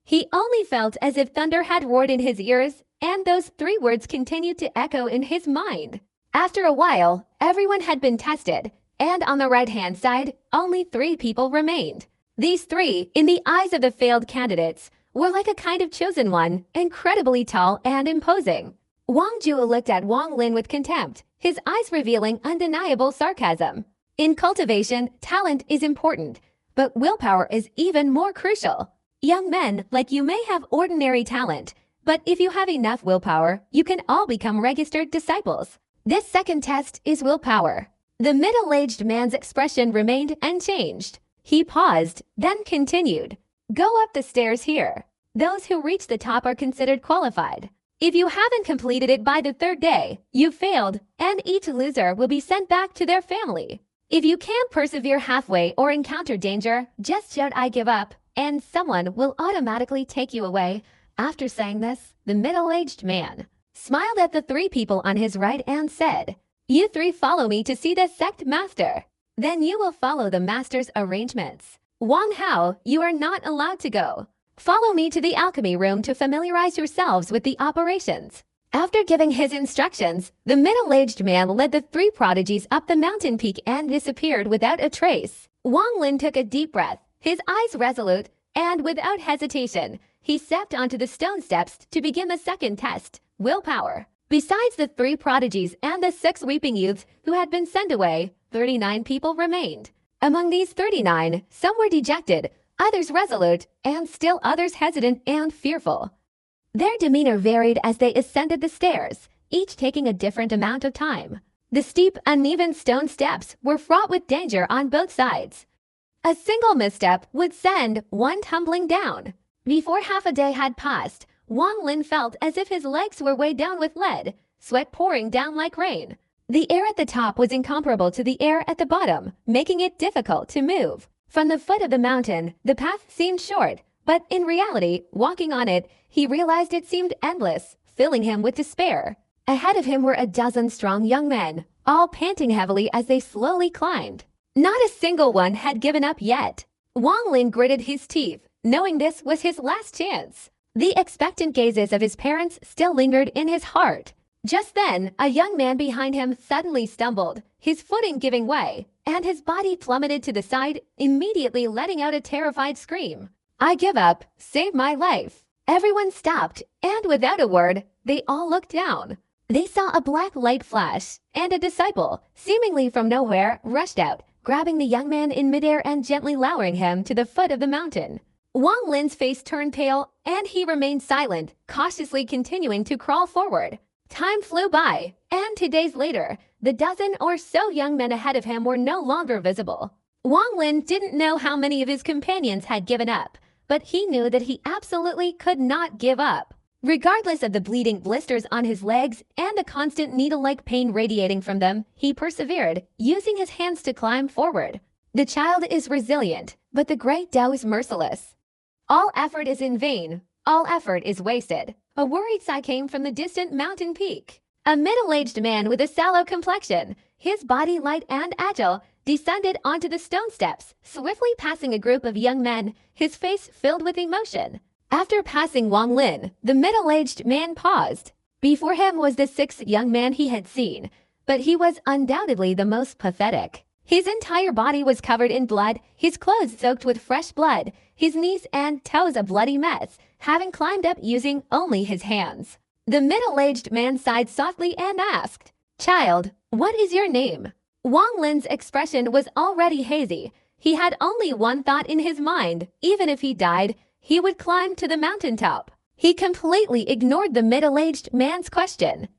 He only felt as if thunder had roared in his ears, and those 3 words continued to echo in his mind. After a while, everyone had been tested, and on the right-hand side, only 3 people remained. These 3, in the eyes of the failed candidates, were like a kind of chosen one, incredibly tall and imposing. Wang Ju looked at Wang Lin with contempt, his eyes revealing undeniable sarcasm. In cultivation, talent is important, but willpower is even more crucial. Young men like you may have ordinary talent, but if you have enough willpower, you can all become registered disciples. This second test is willpower. The middle-aged man's expression remained unchanged. He paused, then continued. "Go up the stairs here. Those who reach the top are considered qualified. If you haven't completed it by the 3rd day, you've failed, and each loser will be sent back to their family. If you can't persevere halfway or encounter danger, just shout 'I give up,' and someone will automatically take you away." After saying this, the middle-aged man smiled at the 3 people on his right and said, "You 3 follow me to see the sect master. Then you will follow the master's arrangements. Wang Hao, you are not allowed to go. Follow me to the alchemy room to familiarize yourselves with the operations." After giving his instructions, the middle-aged man led the 3 prodigies up the mountain peak and disappeared without a trace. Wang Lin took a deep breath, his eyes resolute, and without hesitation, he stepped onto the stone steps to begin the second test, willpower. Besides the 3 prodigies and the 6 weeping youths who had been sent away, 39 people remained. Among these 39, some were dejected, others resolute, and still others hesitant and fearful. Their demeanor varied as they ascended the stairs, each taking a different amount of time. The steep, uneven stone steps were fraught with danger on both sides. A single misstep would send one tumbling down. Before half a day had passed, Wang Lin felt as if his legs were weighed down with lead, sweat pouring down like rain. The air at the top was incomparable to the air at the bottom, making it difficult to move. From the foot of the mountain, the path seemed short, but in reality, walking on it, he realized it seemed endless, filling him with despair. Ahead of him were a dozen strong young men, all panting heavily as they slowly climbed. Not a single one had given up yet. Wang Lin gritted his teeth, knowing this was his last chance. The expectant gazes of his parents still lingered in his heart. Just then, a young man behind him suddenly stumbled, his footing giving way, and his body plummeted to the side, immediately letting out a terrified scream. "I give up. Save my life." Everyone stopped, and without a word, they all looked down. They saw a black light flash, and a disciple, seemingly from nowhere, rushed out, grabbing the young man in midair and gently lowering him to the foot of the mountain. Wang Lin's face turned pale, and he remained silent, cautiously continuing to crawl forward. Time flew by, and 2 days later, the dozen or so young men ahead of him were no longer visible. Wang Lin didn't know how many of his companions had given up, but he knew that he absolutely could not give up. Regardless of the bleeding blisters on his legs and the constant needle-like pain radiating from them, he persevered, using his hands to climb forward. The child is resilient, but the great Tao is merciless. All effort is in vain. All effort is wasted. A worried sigh came from the distant mountain peak. A middle-aged man with a sallow complexion, his body light and agile, descended onto the stone steps, swiftly passing a group of young men, his face filled with emotion. After passing Wang Lin, the middle-aged man paused. Before him was the sixth young man he had seen, but he was undoubtedly the most pathetic. His entire body was covered in blood, his clothes soaked with fresh blood, his knees and toes a bloody mess, having climbed up using only his hands. The middle-aged man sighed softly and asked, "Child, what is your name?" Wang Lin's expression was already hazy. He had only one thought in his mind: even if he died, he would climb to the mountaintop. He completely ignored the middle-aged man's question.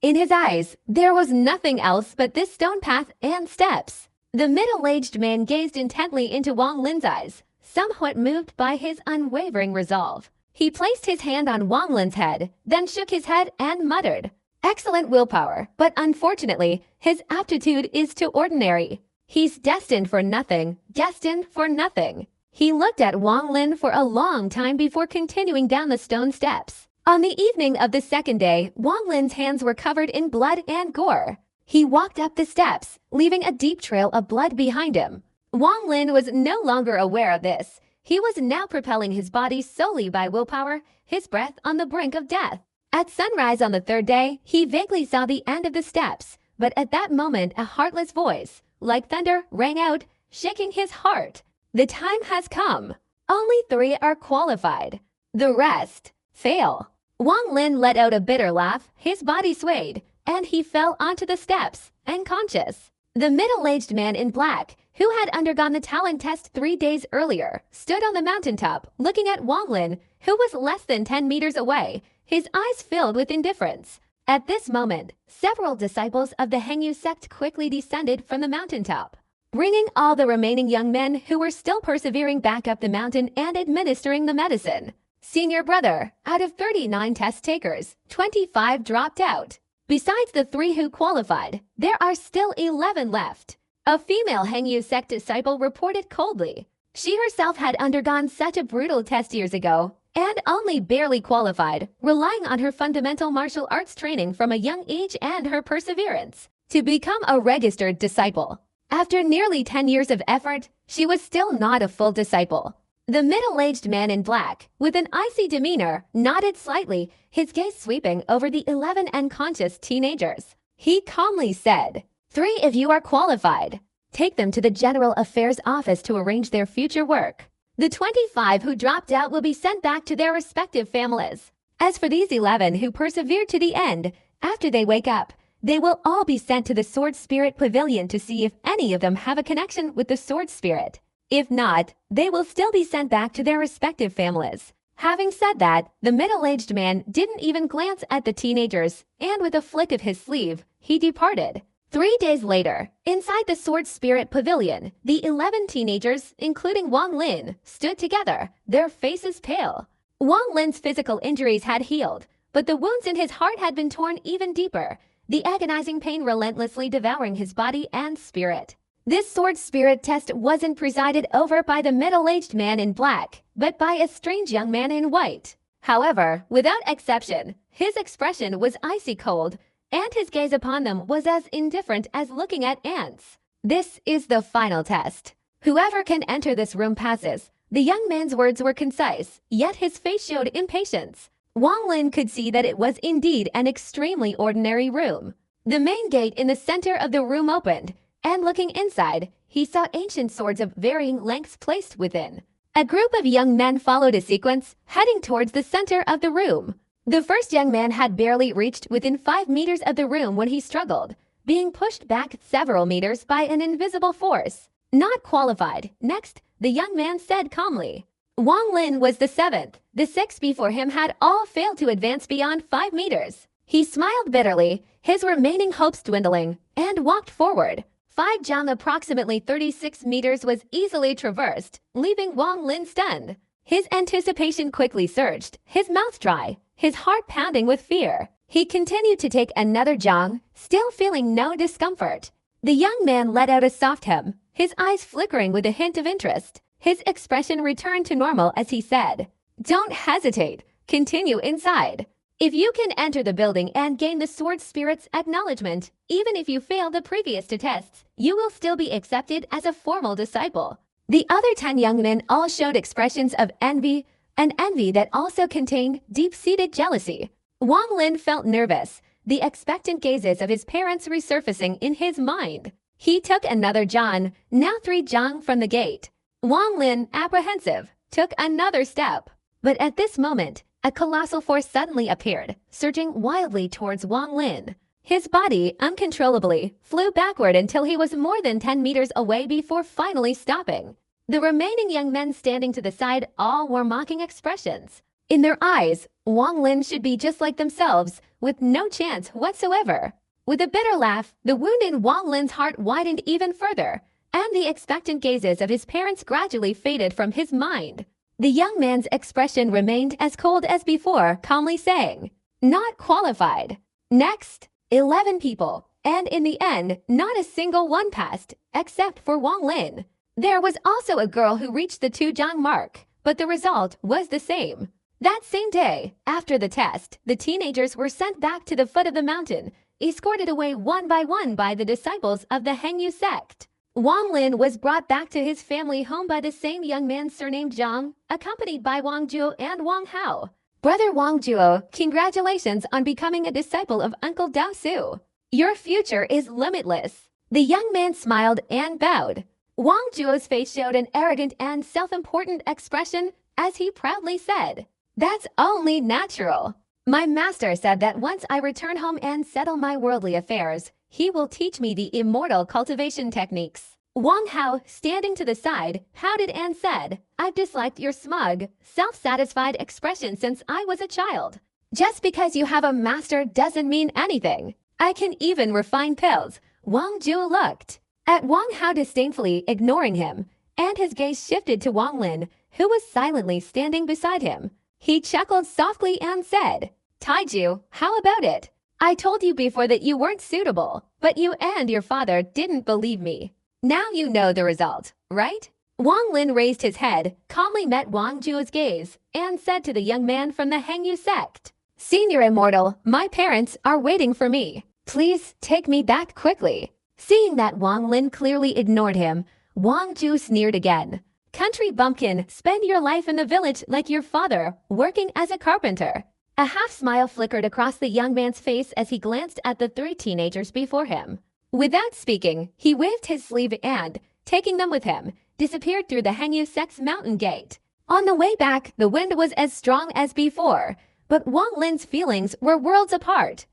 In his eyes, there was nothing else but this stone path and steps. The middle-aged man gazed intently into Wang Lin's eyes, somewhat moved by his unwavering resolve. He placed his hand on Wang Lin's head, then shook his head and muttered, "Excellent willpower, but unfortunately, his aptitude is too ordinary. He's destined for nothing, destined for nothing." He looked at Wang Lin for a long time before continuing down the stone steps. On the evening of the second day, Wang Lin's hands were covered in blood and gore. He walked up the steps, leaving a deep trail of blood behind him. Wang Lin was no longer aware of this. He was now propelling his body solely by willpower, his breath on the brink of death. At sunrise on the third day, he vaguely saw the end of the steps, but at that moment a heartless voice, like thunder, rang out, shaking his heart. The time has come. Only 3 are qualified. The rest fail. Wang Lin let out a bitter laugh, his body swayed, and he fell onto the steps, unconscious. The middle-aged man in black, who had undergone the talent test 3 days earlier, stood on the mountaintop, looking at Wang Lin, who was less than 10 meters away, his eyes filled with indifference. At this moment, several disciples of the Hengyu sect quickly descended from the mountaintop, bringing all the remaining young men who were still persevering back up the mountain and administering the medicine. Senior brother, out of 39 test takers, 25 dropped out. Besides the 3 who qualified, there are still 11 left. A female Hengyu sect disciple reported coldly. She herself had undergone such a brutal test years ago and only barely qualified, relying on her fundamental martial arts training from a young age and her perseverance to become a registered disciple. After nearly 10 years of effort, she was still not a full disciple. The middle-aged man in black, with an icy demeanor, nodded slightly, his gaze sweeping over the 11 unconscious teenagers. He calmly said, "3 of you are qualified. Take them to the General Affairs Office to arrange their future work. The 25 who dropped out will be sent back to their respective families. As for these 11 who persevered to the end, after they wake up, they will all be sent to the Sword Spirit Pavilion to see if any of them have a connection with the Sword Spirit. If not, they will still be sent back to their respective families." Having said that, the middle-aged man didn't even glance at the teenagers, and with a flick of his sleeve, he departed. 3 days later, inside the Sword Spirit Pavilion, the 11 teenagers, including Wang Lin, stood together, their faces pale. Wang Lin's physical injuries had healed, but the wounds in his heart had been torn even deeper, the agonizing pain relentlessly devouring his body and spirit. This sword spirit test wasn't presided over by the middle-aged man in black, but by a strange young man in white. However, without exception, his expression was icy cold, and his gaze upon them was as indifferent as looking at ants. "This is the final test. Whoever can enter this room passes." The young man's words were concise, yet his face showed impatience. Wang Lin could see that it was indeed an extremely ordinary room. The main gate in the center of the room opened, and looking inside, he saw ancient swords of varying lengths placed within. A group of young men followed a sequence, heading towards the center of the room. The first young man had barely reached within 5 meters of the room when he struggled, being pushed back several meters by an invisible force. "Not qualified. Next," the young man said calmly. Wang Lin was the 7th. The 6 before him had all failed to advance beyond 5 meters. He smiled bitterly, his remaining hopes dwindling, and walked forward. 5 jang approximately 36 meters was easily traversed, leaving Wang Lin stunned. His anticipation quickly surged, his mouth dry, his heart pounding with fear. He continued to take another jang, still feeling no discomfort. The young man let out a soft hum, his eyes flickering with a hint of interest. His expression returned to normal as he said, "Don't hesitate. Continue inside. If you can enter the building and gain the Sword Spirit's acknowledgement, even if you fail the previous 2 tests, you will still be accepted as a formal disciple." The other 10 young men all showed expressions of envy, an envy that also contained deep-seated jealousy. Wang Lin felt nervous, the expectant gazes of his parents resurfacing in his mind. He took another jang, now 3 jang from the gate. Wang Lin, apprehensive, took another step. But at this moment, a colossal force suddenly appeared, surging wildly towards Wang Lin. His body, uncontrollably, flew backward until he was more than 10 meters away before finally stopping. The remaining young men standing to the side all wore mocking expressions. In their eyes, Wang Lin should be just like themselves, with no chance whatsoever. With a bitter laugh, the wound in Wang Lin's heart widened even further, and the expectant gazes of his parents gradually faded from his mind. The young man's expression remained as cold as before, calmly saying, "Not qualified." Next, 11 people, and in the end, not a single one passed, except for Wang Lin. There was also a girl who reached the 2 jang mark, but the result was the same. That same day, after the test, the teenagers were sent back to the foot of the mountain, escorted away one by the disciples of the Hengyu sect. Wang Lin was brought back to his family home by the same young man surnamed Zhang, accompanied by Wang Zhuo and Wang Hao. "Brother Wang Zhuo, congratulations on becoming a disciple of Uncle Dao Su. Your future is limitless." The young man smiled and bowed. Wang Zhuo's face showed an arrogant and self-important expression as he proudly said, "That's only natural. My master said that once I return home and settle my worldly affairs, he will teach me the immortal cultivation techniques." Wang Hao, standing to the side, pouted and said, "I've disliked your smug, self-satisfied expression since I was a child. Just because you have a master doesn't mean anything. I can even refine pills." Wang Zhuo looked at Wang Hao disdainfully, ignoring him, and his gaze shifted to Wang Lin, who was silently standing beside him. He chuckled softly and said, "Taiju, how about it? I told you before that you weren't suitable, but you and your father didn't believe me. Now you know the result, right?" Wang Lin raised his head, calmly met Wang Zhuo's gaze, and said to the young man from the Hengyu sect, "Senior Immortal, my parents are waiting for me. Please take me back quickly." Seeing that Wang Lin clearly ignored him, Wang Zhuo sneered again. "Country bumpkin, spend your life in the village like your father, working as a carpenter." A half-smile flickered across the young man's face as he glanced at the 3 teenagers before him. Without speaking, he waved his sleeve and, taking them with him, disappeared through the Hengyu sect's mountain gate. On the way back, the wind was as strong as before, but Wang Lin's feelings were worlds apart.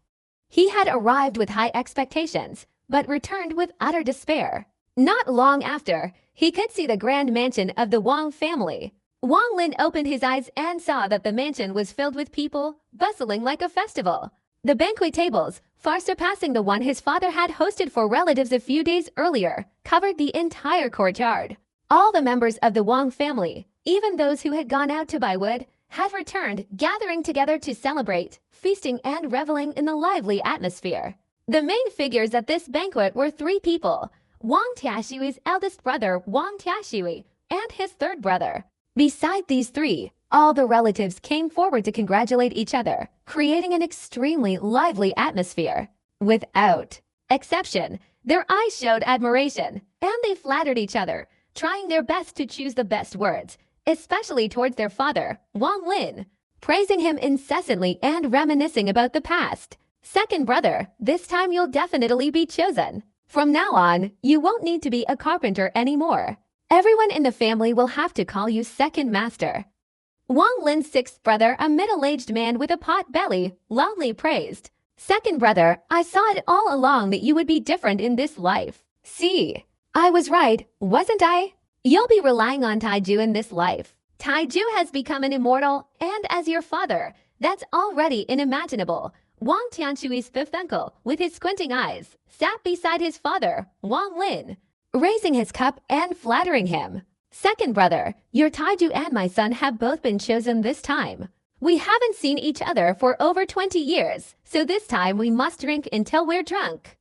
He had arrived with high expectations, but returned with utter despair. Not long after, he could see the grand mansion of the Wang family. Wang Lin opened his eyes and saw that the mansion was filled with people, bustling like a festival. The banquet tables, far surpassing the one his father had hosted for relatives a few days earlier, covered the entire courtyard. All the members of the Wang family, even those who had gone out to buy wood, had returned, gathering together to celebrate, feasting and reveling in the lively atmosphere. The main figures at this banquet were 3 people: Wang Tiaxui's eldest brother Wang Tiaxui and his 3rd brother. Beside these 3, all the relatives came forward to congratulate each other, creating an extremely lively atmosphere. Without exception, their eyes showed admiration, and they flattered each other, trying their best to choose the best words, especially towards their father, Wang Lin, praising him incessantly and reminiscing about the past. "Second brother, this time you'll definitely be chosen. From now on, you won't need to be a carpenter anymore. Everyone in the family will have to call you second master." Wang Lin's 6th brother, a middle-aged man with a pot belly, loudly praised, "Second brother, I saw it all along that you would be different in this life. See, I was right, wasn't I? You'll be relying on Taiju in this life. Taiju has become an immortal, and as your father, that's already unimaginable. Wang Tianqui's fifth uncle, with his squinting eyes, sat beside his father, Wang Lin, raising his cup and flattering him. Second brother, your Taiju and my son have both been chosen this time. We haven't seen each other for over 20 years, so this time we must drink until we're drunk.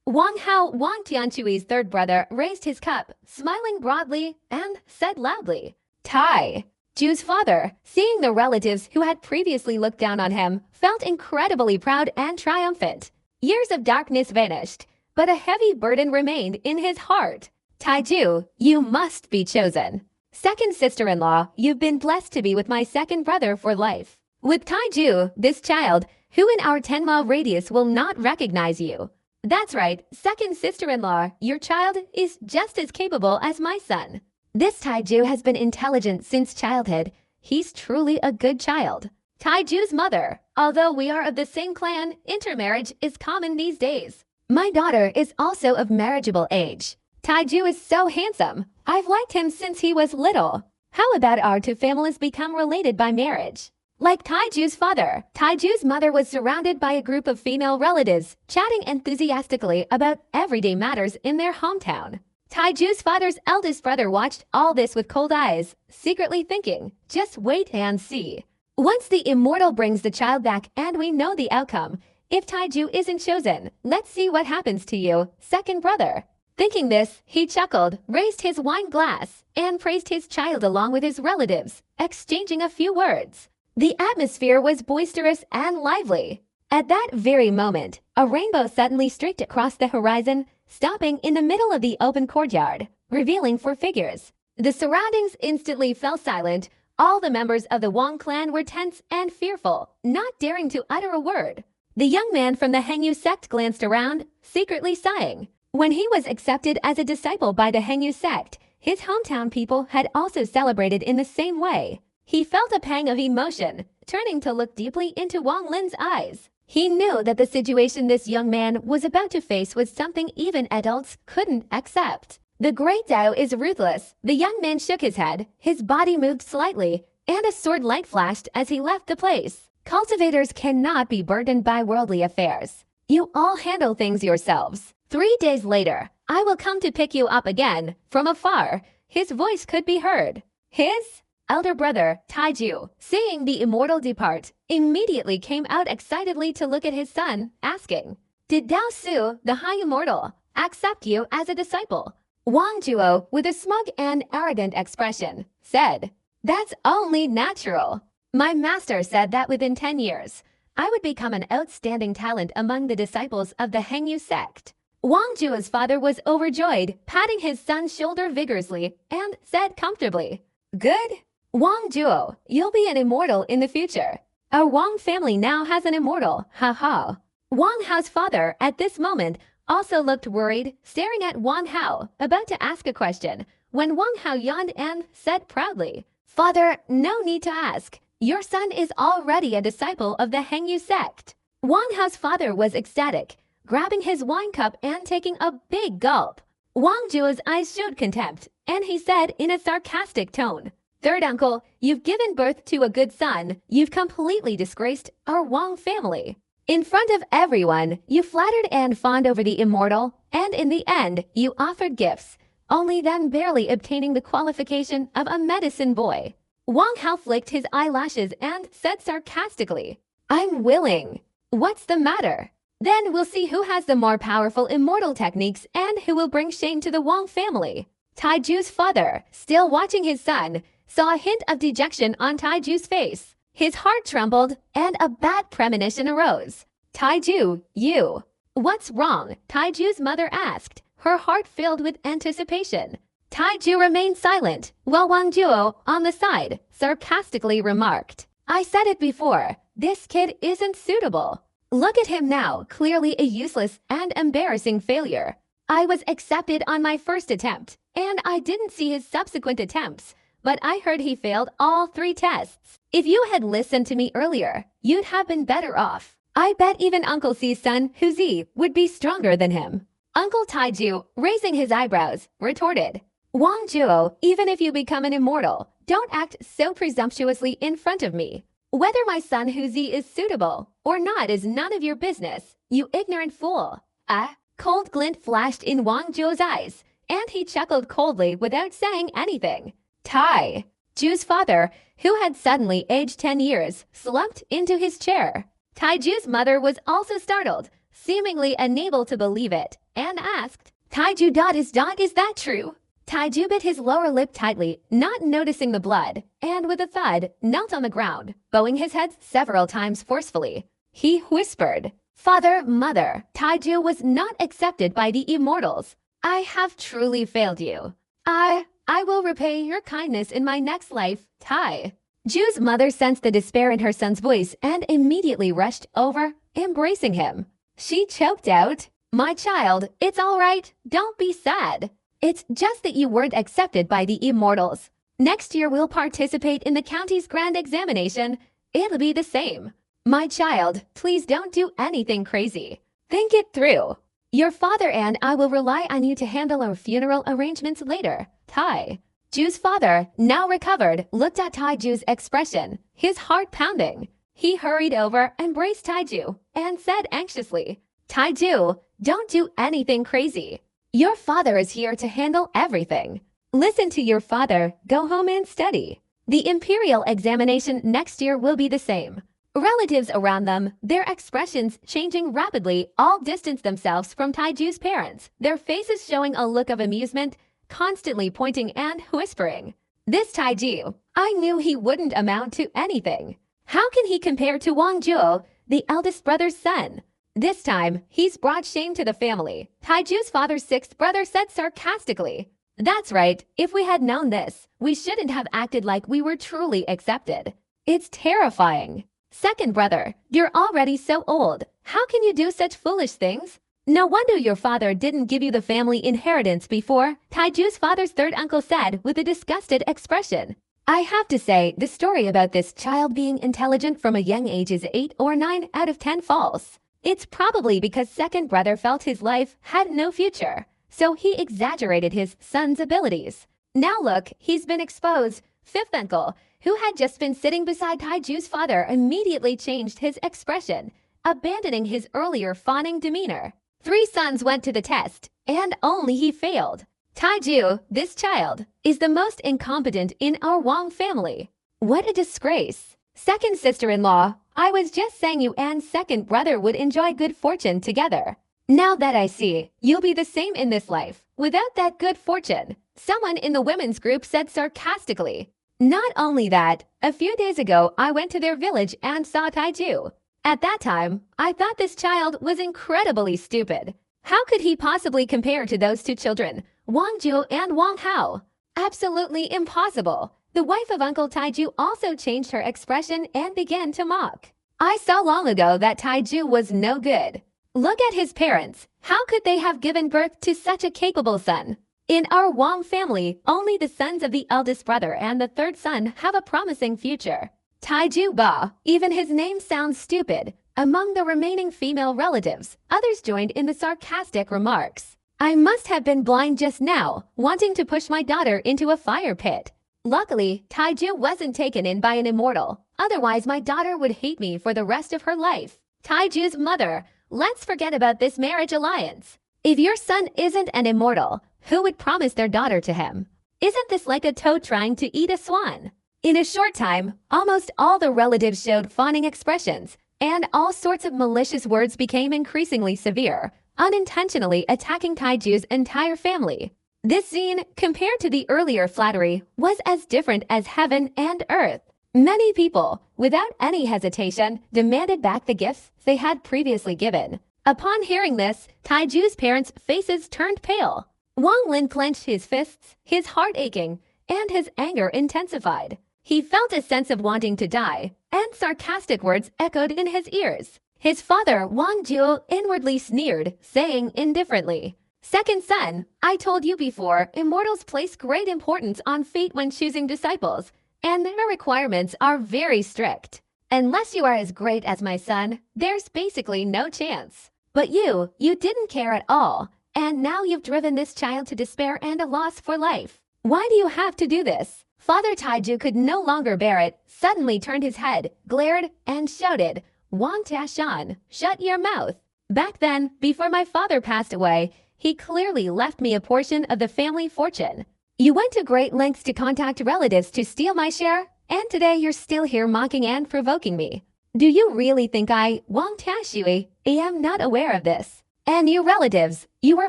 Wang Hao, Wang Tianqui's third brother, raised his cup, smiling broadly, and said loudly, Tai. Ju's father, seeing the relatives who had previously looked down on him, felt incredibly proud and triumphant. Years of darkness vanished, but a heavy burden remained in his heart. Taiju, you must be chosen. Second sister-in-law, you've been blessed to be with my second brother for life. With Taiju, this child, who in our 10-mile radius will not recognize you. That's right, second sister-in-law, your child is just as capable as my son. This Taiju has been intelligent since childhood. He's truly a good child. Taiju's mother, although we are of the same clan, intermarriage is common these days. My daughter is also of marriageable age. Taiju is so handsome. I've liked him since he was little. How about our two families become related by marriage? Like Taiju's father, Taiju's mother was surrounded by a group of female relatives, chatting enthusiastically about everyday matters in their hometown. Taiju's father's eldest brother watched all this with cold eyes, secretly thinking, just wait and see. Once the immortal brings the child back and we know the outcome, if Taiju isn't chosen, let's see what happens to you, second brother. Thinking this, he chuckled, raised his wine glass, and praised his child along with his relatives, exchanging a few words. The atmosphere was boisterous and lively. At that very moment, a rainbow suddenly streaked across the horizon, stopping in the middle of the open courtyard, revealing four figures. The surroundings instantly fell silent. All the members of the Wang clan were tense and fearful, not daring to utter a word. The young man from the Hengyu sect glanced around, secretly sighing. When he was accepted as a disciple by the Hengyu sect, his hometown people had also celebrated in the same way. He felt a pang of emotion, turning to look deeply into Wang Lin's eyes. He knew that the situation this young man was about to face was something even adults couldn't accept. The great Tao is ruthless. The young man shook his head, his body moved slightly, and a sword light flashed as he left the place. Cultivators cannot be burdened by worldly affairs. You all handle things yourselves. 3 days later, I will come to pick you up again. From afar, his voice could be heard. His elder brother, Taiju, seeing the immortal depart, immediately came out excitedly to look at his son, asking, Did Dao Su, the High Immortal, accept you as a disciple? Wang Juo, with a smug and arrogant expression, said, That's only natural. My master said that within 10 years, I would become an outstanding talent among the disciples of the Hengyu sect. Wang Juo's father was overjoyed, patting his son's shoulder vigorously, and said comfortably, Good. Wang Juo, you'll be an immortal in the future. Our Wang family now has an immortal, ha. Wang Hao's father, at this moment, also looked worried, staring at Wang Hao, about to ask a question, when Wang Hao yawned and said proudly, Father, no need to ask. Your son is already a disciple of the Hengyu sect. Wang Hao's father was ecstatic, grabbing his wine cup and taking a big gulp. Wang Juo's eyes showed contempt, and he said in a sarcastic tone, Third uncle, you've given birth to a good son. You've completely disgraced our Wang family. In front of everyone, you flattered and fawned over the immortal, and in the end, you offered gifts, only then barely obtaining the qualification of a medicine boy. Wang Hao flicked his eyelashes and said sarcastically, I'm willing. What's the matter? Then we'll see who has the more powerful immortal techniques and who will bring shame to the Wang family. Taiju's father, still watching his son, saw a hint of dejection on Taiju's face. His heart trembled, and a bad premonition arose. Taiju, you. What's wrong? Taiju's mother asked, her heart filled with anticipation. Taiju remained silent, while Wang Juo, on the side, sarcastically remarked, I said it before, this kid isn't suitable. Look at him now, clearly a useless and embarrassing failure. I was accepted on my first attempt, and I didn't see his subsequent attempts, but I heard he failed all 3 tests. If you had listened to me earlier, you'd have been better off. I bet even Uncle C's son, Huzi, would be stronger than him. Uncle Taiju, raising his eyebrows, retorted, Wang Juo, even if you become an immortal, don't act so presumptuously in front of me. Whether my son Huzi is suitable or not is none of your business, you ignorant fool. A cold glint flashed in Wang Zhuo's eyes, and he chuckled coldly without saying anything. Tai Ju's father, who had suddenly aged 10 years, slumped into his chair. Tai Ju's mother was also startled, seemingly unable to believe it, and asked, Tai Ju is that true? Tai Ju bit his lower lip tightly, not noticing the blood, and with a thud, knelt on the ground, bowing his head several times forcefully. He whispered, Father, Mother, Tai Ju was not accepted by the immortals. I have truly failed you. I will repay your kindness in my next life, Tai. Ju's mother sensed the despair in her son's voice and immediately rushed over, embracing him. She choked out, My child, it's all right, don't be sad. It's just that you weren't accepted by the immortals. Next year we'll participate in the county's grand examination. It'll be the same. My child, please don't do anything crazy. Think it through. Your father and I will rely on you to handle our funeral arrangements later, Tai. Ju's father, now recovered, looked at Tai Ju's expression, his heart pounding. He hurried over, embraced Tai Ju, and said anxiously, Tai Ju, don't do anything crazy. Your father is here to handle everything. Listen to your father, go home and study. The imperial examination next year will be the same. Relatives around them, their expressions changing rapidly, all distanced themselves from Tai Ju's parents, their faces showing a look of amusement, constantly pointing and whispering. This Tai Ju, I knew he wouldn't amount to anything. How can he compare to Wang Zhuo, the eldest brother's son? This time, he's brought shame to the family, Tai Ju's father's sixth brother said sarcastically. That's right, if we had known this, we shouldn't have acted like we were truly accepted. It's terrifying. Second brother, you're already so old. How can you do such foolish things? No wonder your father didn't give you the family inheritance before, Tai Ju's father's third uncle said with a disgusted expression. I have to say, the story about this child being intelligent from a young age is 8 or 9 out of 10 false. It's probably because second brother felt his life had no future, so he exaggerated his son's abilities. Now look, he's been exposed. Fifth uncle, who had just been sitting beside Tai Ju's father, immediately changed his expression, abandoning his earlier fawning demeanor. 3 sons went to the test, and only he failed. Tai Ju, this child, is the most incompetent in our Wang family. What a disgrace. Second sister-in-law, I was just saying you and second brother would enjoy good fortune together. Now that I see, you'll be the same in this life, without that good fortune, someone in the women's group said sarcastically. Not only that, a few days ago I went to their village and saw Tai Ju. At that time, I thought this child was incredibly stupid. How could he possibly compare to those 2 children, Wang Zhu and Wang Hao? Absolutely impossible. The wife of Uncle Tai Ju also changed her expression and began to mock. I saw long ago that Tai Ju was no good. Look at his parents. How could they have given birth to such a capable son? In our Wang family, only the sons of the eldest brother and the third son have a promising future. Tai Ju Ba, even his name sounds stupid. Among the remaining female relatives, others joined in the sarcastic remarks. I must have been blind just now, wanting to push my daughter into a fire pit. Luckily, Tai Ju wasn't taken in by an immortal. Otherwise, my daughter would hate me for the rest of her life. Tai Ju's mother, let's forget about this marriage alliance. If your son isn't an immortal, who would promise their daughter to him? Isn't this like a toad trying to eat a swan? In a short time, almost all the relatives showed fawning expressions, and all sorts of malicious words became increasingly severe, unintentionally attacking Tai Ju's entire family. This scene, compared to the earlier flattery, was as different as heaven and earth. Many people, without any hesitation, demanded back the gifts they had previously given. Upon hearing this, Tai Ju's parents' faces turned pale. Wang Lin clenched his fists, his heart aching, and his anger intensified. He felt a sense of wanting to die, and sarcastic words echoed in his ears. His father, Wang Zhu, inwardly sneered, saying indifferently, Second son, I told you before, immortals place great importance on fate when choosing disciples, and their requirements are very strict. Unless you are as great as my son, there's basically no chance. But you didn't care at all, and now you've driven this child to despair and a loss for life. Why do you have to do this? Father Taiju could no longer bear it, suddenly turned his head, glared, and shouted, Wang Tiashan, shut your mouth. Back then, before my father passed away, he clearly left me a portion of the family fortune. You went to great lengths to contact relatives to steal my share, and today you're still here mocking and provoking me. Do you really think I, Wang Tiashui, am not aware of this? And you relatives, you were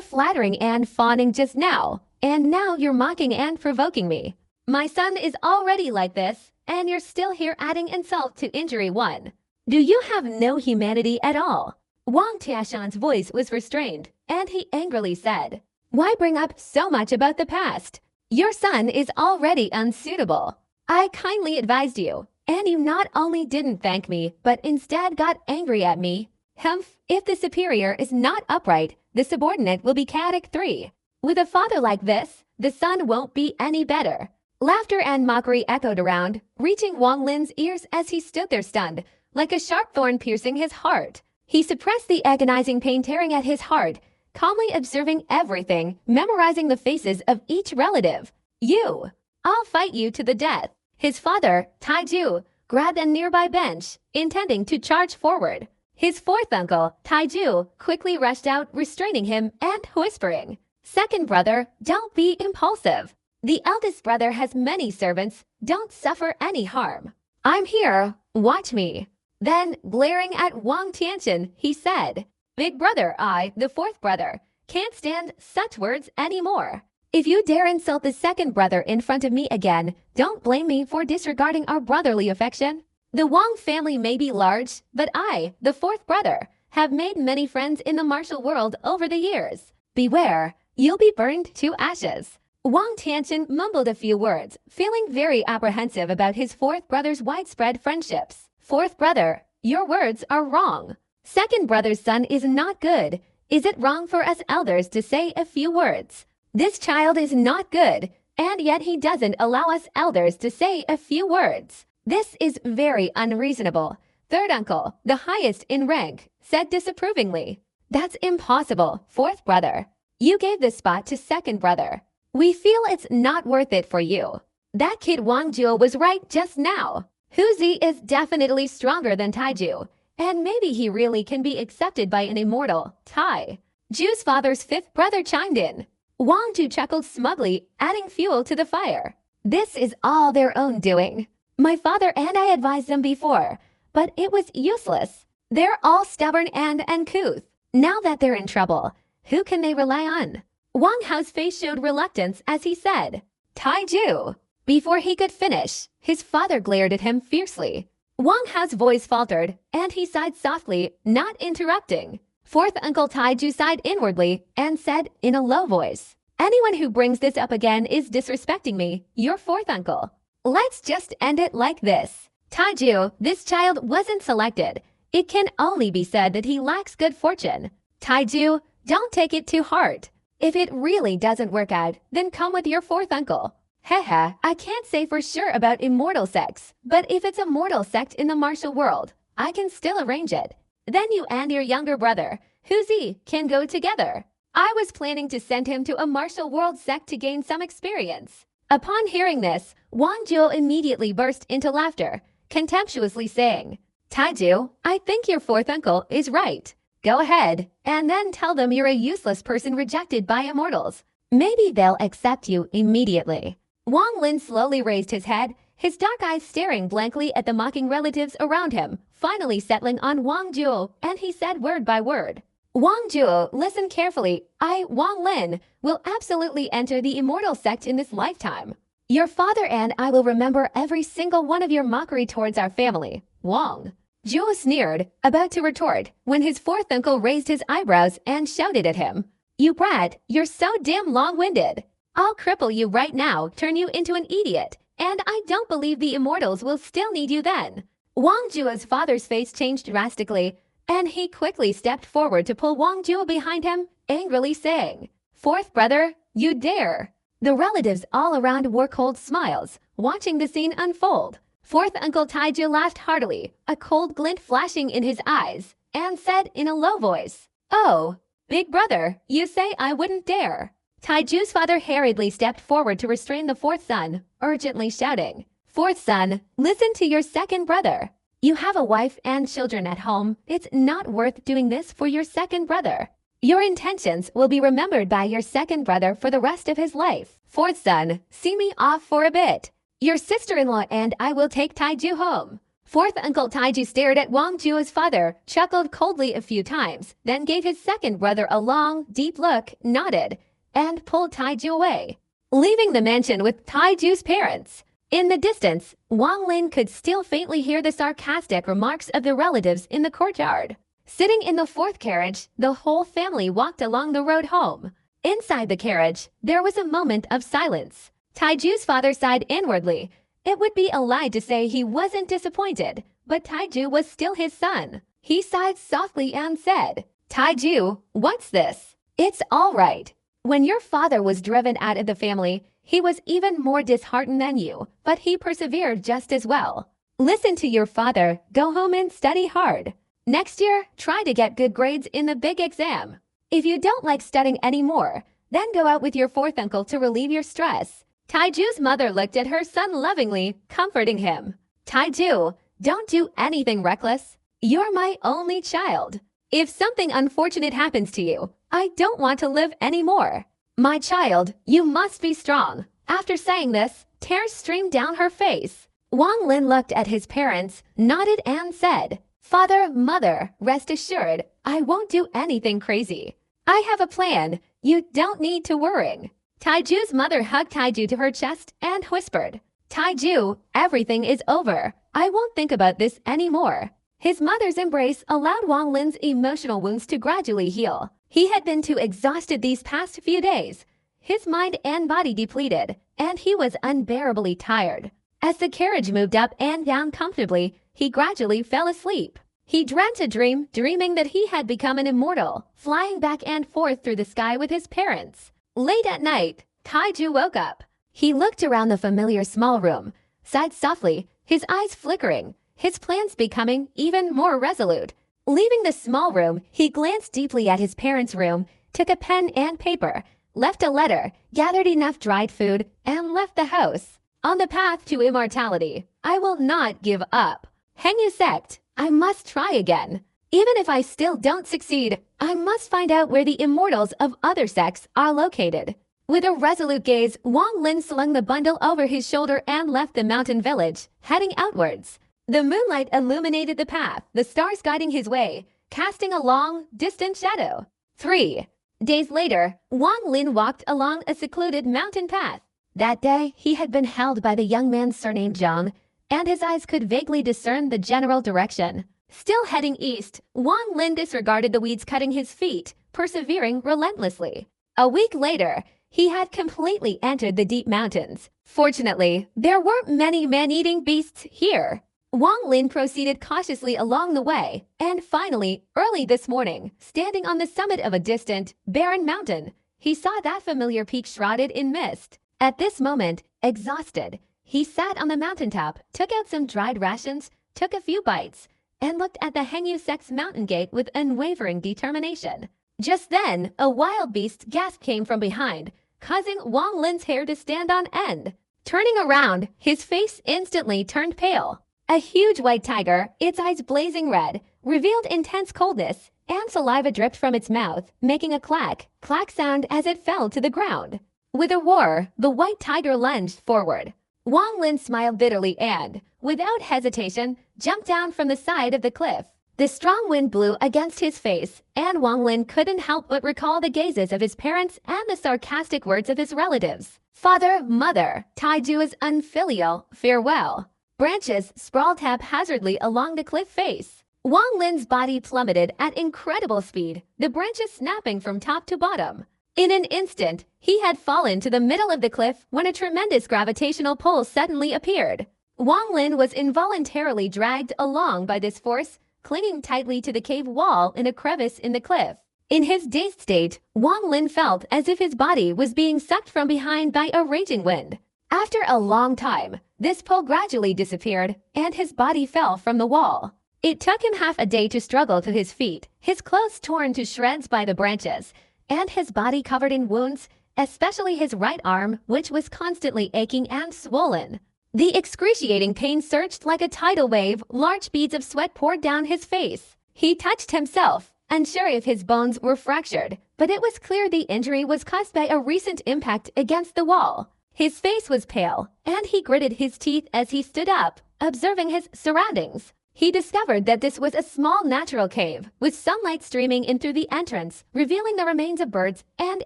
flattering and fawning just now, and now you're mocking and provoking me. My son is already like this, and you're still here adding insult to injury one. Do you have no humanity at all? Wang Tiashan's voice was restrained, and he angrily said, Why bring up so much about the past? Your son is already unsuitable. I kindly advised you, and you not only didn't thank me, but instead got angry at me. Humph, if the superior is not upright, the subordinate will be chaotic 3. With a father like this, the son won't be any better. Laughter and mockery echoed around, reaching Wang Lin's ears as he stood there stunned, like a sharp thorn piercing his heart. He suppressed the agonizing pain tearing at his heart, calmly observing everything, memorizing the faces of each relative. You! I'll fight you to the death. His father, Taiju, grabbed a nearby bench, intending to charge forward. His fourth uncle, Taiju, quickly rushed out, restraining him and whispering, Second brother, don't be impulsive. The eldest brother has many servants, don't suffer any harm. I'm here, watch me. Then, glaring at Wang Tianchen, he said, Big brother, I, the fourth brother, can't stand such words anymore. If you dare insult the second brother in front of me again, don't blame me for disregarding our brotherly affection. The Wang family may be large, but I, the fourth brother, have made many friends in the martial world over the years. Beware, you'll be burned to ashes. Wang Tianchen mumbled a few words, feeling very apprehensive about his fourth brother's widespread friendships. Fourth brother, your words are wrong. Second brother's son is not good. Is it wrong for us elders to say a few words? This child is not good, and yet he doesn't allow us elders to say a few words. This is very unreasonable. Third uncle, the highest in rank, said disapprovingly. That's impossible, fourth brother. You gave this spot to second brother. We feel it's not worth it for you. That kid Wang Jiu was right just now. Huzi is definitely stronger than Taiju, and maybe he really can be accepted by an immortal, Tai. Ju's father's fifth brother chimed in. Wang Ju chuckled smugly, adding fuel to the fire. This is all their own doing. My father and I advised them before, but it was useless. They're all stubborn and uncouth. Now that they're in trouble, who can they rely on? Wang Hao's face showed reluctance as he said, Taiju. Before he could finish, his father glared at him fiercely. Wang Hao's voice faltered, and he sighed softly, not interrupting. Fourth Uncle Taiju sighed inwardly and said in a low voice, Anyone who brings this up again is disrespecting me, your fourth uncle. Let's just end it like this. Taiju, this child wasn't selected. It can only be said that he lacks good fortune. Taiju, don't take it too hard. If it really doesn't work out, then come with your fourth uncle. Haha, I can't say for sure about immortal sects, but if it's a mortal sect in the martial world, I can still arrange it. Then you and your younger brother, Huzi, can go together. I was planning to send him to a martial world sect to gain some experience. Upon hearing this, Wang Jiu immediately burst into laughter, contemptuously saying, Taiju, I think your fourth uncle is right. Go ahead, and then tell them you're a useless person rejected by immortals. Maybe they'll accept you immediately. Wang Lin slowly raised his head, his dark eyes staring blankly at the mocking relatives around him, finally settling on Wang Jiu, and he said word by word. Wang Jiu, listen carefully. I, Wang Lin, will absolutely enter the immortal sect in this lifetime. Your father and I will remember every single one of your mockery towards our family. Wang. Jiu sneered, about to retort, when his fourth uncle raised his eyebrows and shouted at him. You brat, you're so damn long-winded. I'll cripple you right now, turn you into an idiot, and I don't believe the immortals will still need you then. Wang Jiu's father's face changed drastically, and he quickly stepped forward to pull Wang Jiu behind him, angrily saying, Fourth brother, you dare. The relatives all around wore cold smiles, watching the scene unfold. Fourth Uncle Taiju laughed heartily, a cold glint flashing in his eyes, and said in a low voice, Oh, big brother, you say I wouldn't dare. Taiju's father hurriedly stepped forward to restrain the fourth son, urgently shouting, "Fourth son, listen to your second brother. You have a wife and children at home. It's not worth doing this for your second brother. Your intentions will be remembered by your second brother for the rest of his life. Fourth son, see me off for a bit. Your sister-in-law and I will take Taiju home." Fourth Uncle Taiju stared at Wang Juo's father, chuckled coldly a few times, then gave his second brother a long, deep look, nodded, and pulled Taiju away, leaving the mansion with Taiju's parents. In the distance, Wang Lin could still faintly hear the sarcastic remarks of the relatives in the courtyard. Sitting in the fourth carriage, the whole family walked along the road home. Inside the carriage, there was a moment of silence. Taiju's father sighed inwardly. It would be a lie to say he wasn't disappointed, but Taiju was still his son. He sighed softly and said, "Taiju, what's this? It's all right. When your father was driven out of the family, he was even more disheartened than you, but he persevered just as well. Listen to your father, go home and study hard. Next year, try to get good grades in the big exam. If you don't like studying anymore, then go out with your fourth uncle to relieve your stress." Taiju's mother looked at her son lovingly, comforting him. "Taiju, don't do anything reckless. You're my only child. If something unfortunate happens to you, I don't want to live anymore. My child, you must be strong." After saying this, tears streamed down her face. Wang Lin looked at his parents, nodded and said, "Father, mother, rest assured, I won't do anything crazy. I have a plan. You don't need to worry." Taiju's mother hugged Taiju to her chest and whispered, "Taiju, everything is over. I won't think about this anymore." His mother's embrace allowed Wang Lin's emotional wounds to gradually heal. He had been too exhausted these past few days. His mind and body depleted, and he was unbearably tired. As the carriage moved up and down comfortably, he gradually fell asleep. He dreamt a dream, dreaming that he had become an immortal, flying back and forth through the sky with his parents. Late at night, Taiju woke up. He looked around the familiar small room, sighed softly, his eyes flickering, his plans becoming even more resolute. Leaving the small room, he glanced deeply at his parents' room, took a pen and paper, left a letter, gathered enough dried food, and left the house. On the path to immortality, I will not give up. Hengyu sect, I must try again. Even if I still don't succeed, I must find out where the immortals of other sects are located. With a resolute gaze, Wang Lin slung the bundle over his shoulder and left the mountain village, heading outwards. The moonlight illuminated the path, the stars guiding his way, casting a long, distant shadow. 3 days later, Wang Lin walked along a secluded mountain path. That day, he had been held by the young man's surname Zhang, and his eyes could vaguely discern the general direction. Still heading east, Wang Lin disregarded the weeds cutting his feet, persevering relentlessly. A week later, he had completely entered the deep mountains. Fortunately, there weren't many man-eating beasts here. Wang Lin proceeded cautiously along the way, and finally, early this morning, standing on the summit of a distant, barren mountain, he saw that familiar peak shrouded in mist. At this moment, exhausted, he sat on the mountaintop, took out some dried rations, took a few bites, and looked at the Hengyu sect's mountain gate with unwavering determination. Just then, a wild beast's gasp came from behind, causing Wang Lin's hair to stand on end. Turning around, his face instantly turned pale. A huge white tiger, its eyes blazing red, revealed intense coldness, and saliva dripped from its mouth, making a clack sound as it fell to the ground. With a roar, the white tiger lunged forward. Wang Lin smiled bitterly and, without hesitation, jumped down from the side of the cliff. The strong wind blew against his face, and Wang Lin couldn't help but recall the gazes of his parents and the sarcastic words of his relatives. "Father, mother, Taiju is unfilial, farewell." Branches sprawled haphazardly along the cliff face. Wang Lin's body plummeted at incredible speed, the branches snapping from top to bottom. In an instant, he had fallen to the middle of the cliff when a tremendous gravitational pull suddenly appeared. Wang Lin was involuntarily dragged along by this force, clinging tightly to the cave wall in a crevice in the cliff. In his dazed state, Wang Lin felt as if his body was being sucked from behind by a raging wind. After a long time, this pull gradually disappeared, and his body fell from the wall. It took him half a day to struggle to his feet, his clothes torn to shreds by the branches, and his body covered in wounds especially his right arm, which was constantly aching and swollen. The excruciating pain surged like a tidal wave, large beads of sweat poured down his face. He touched himself, unsure if his bones were fractured, but it was clear the injury was caused by a recent impact against the wall. His face was pale, and he gritted his teeth as he stood up, observing his surroundings. He discovered that this was a small natural cave, with sunlight streaming in through the entrance, revealing the remains of birds and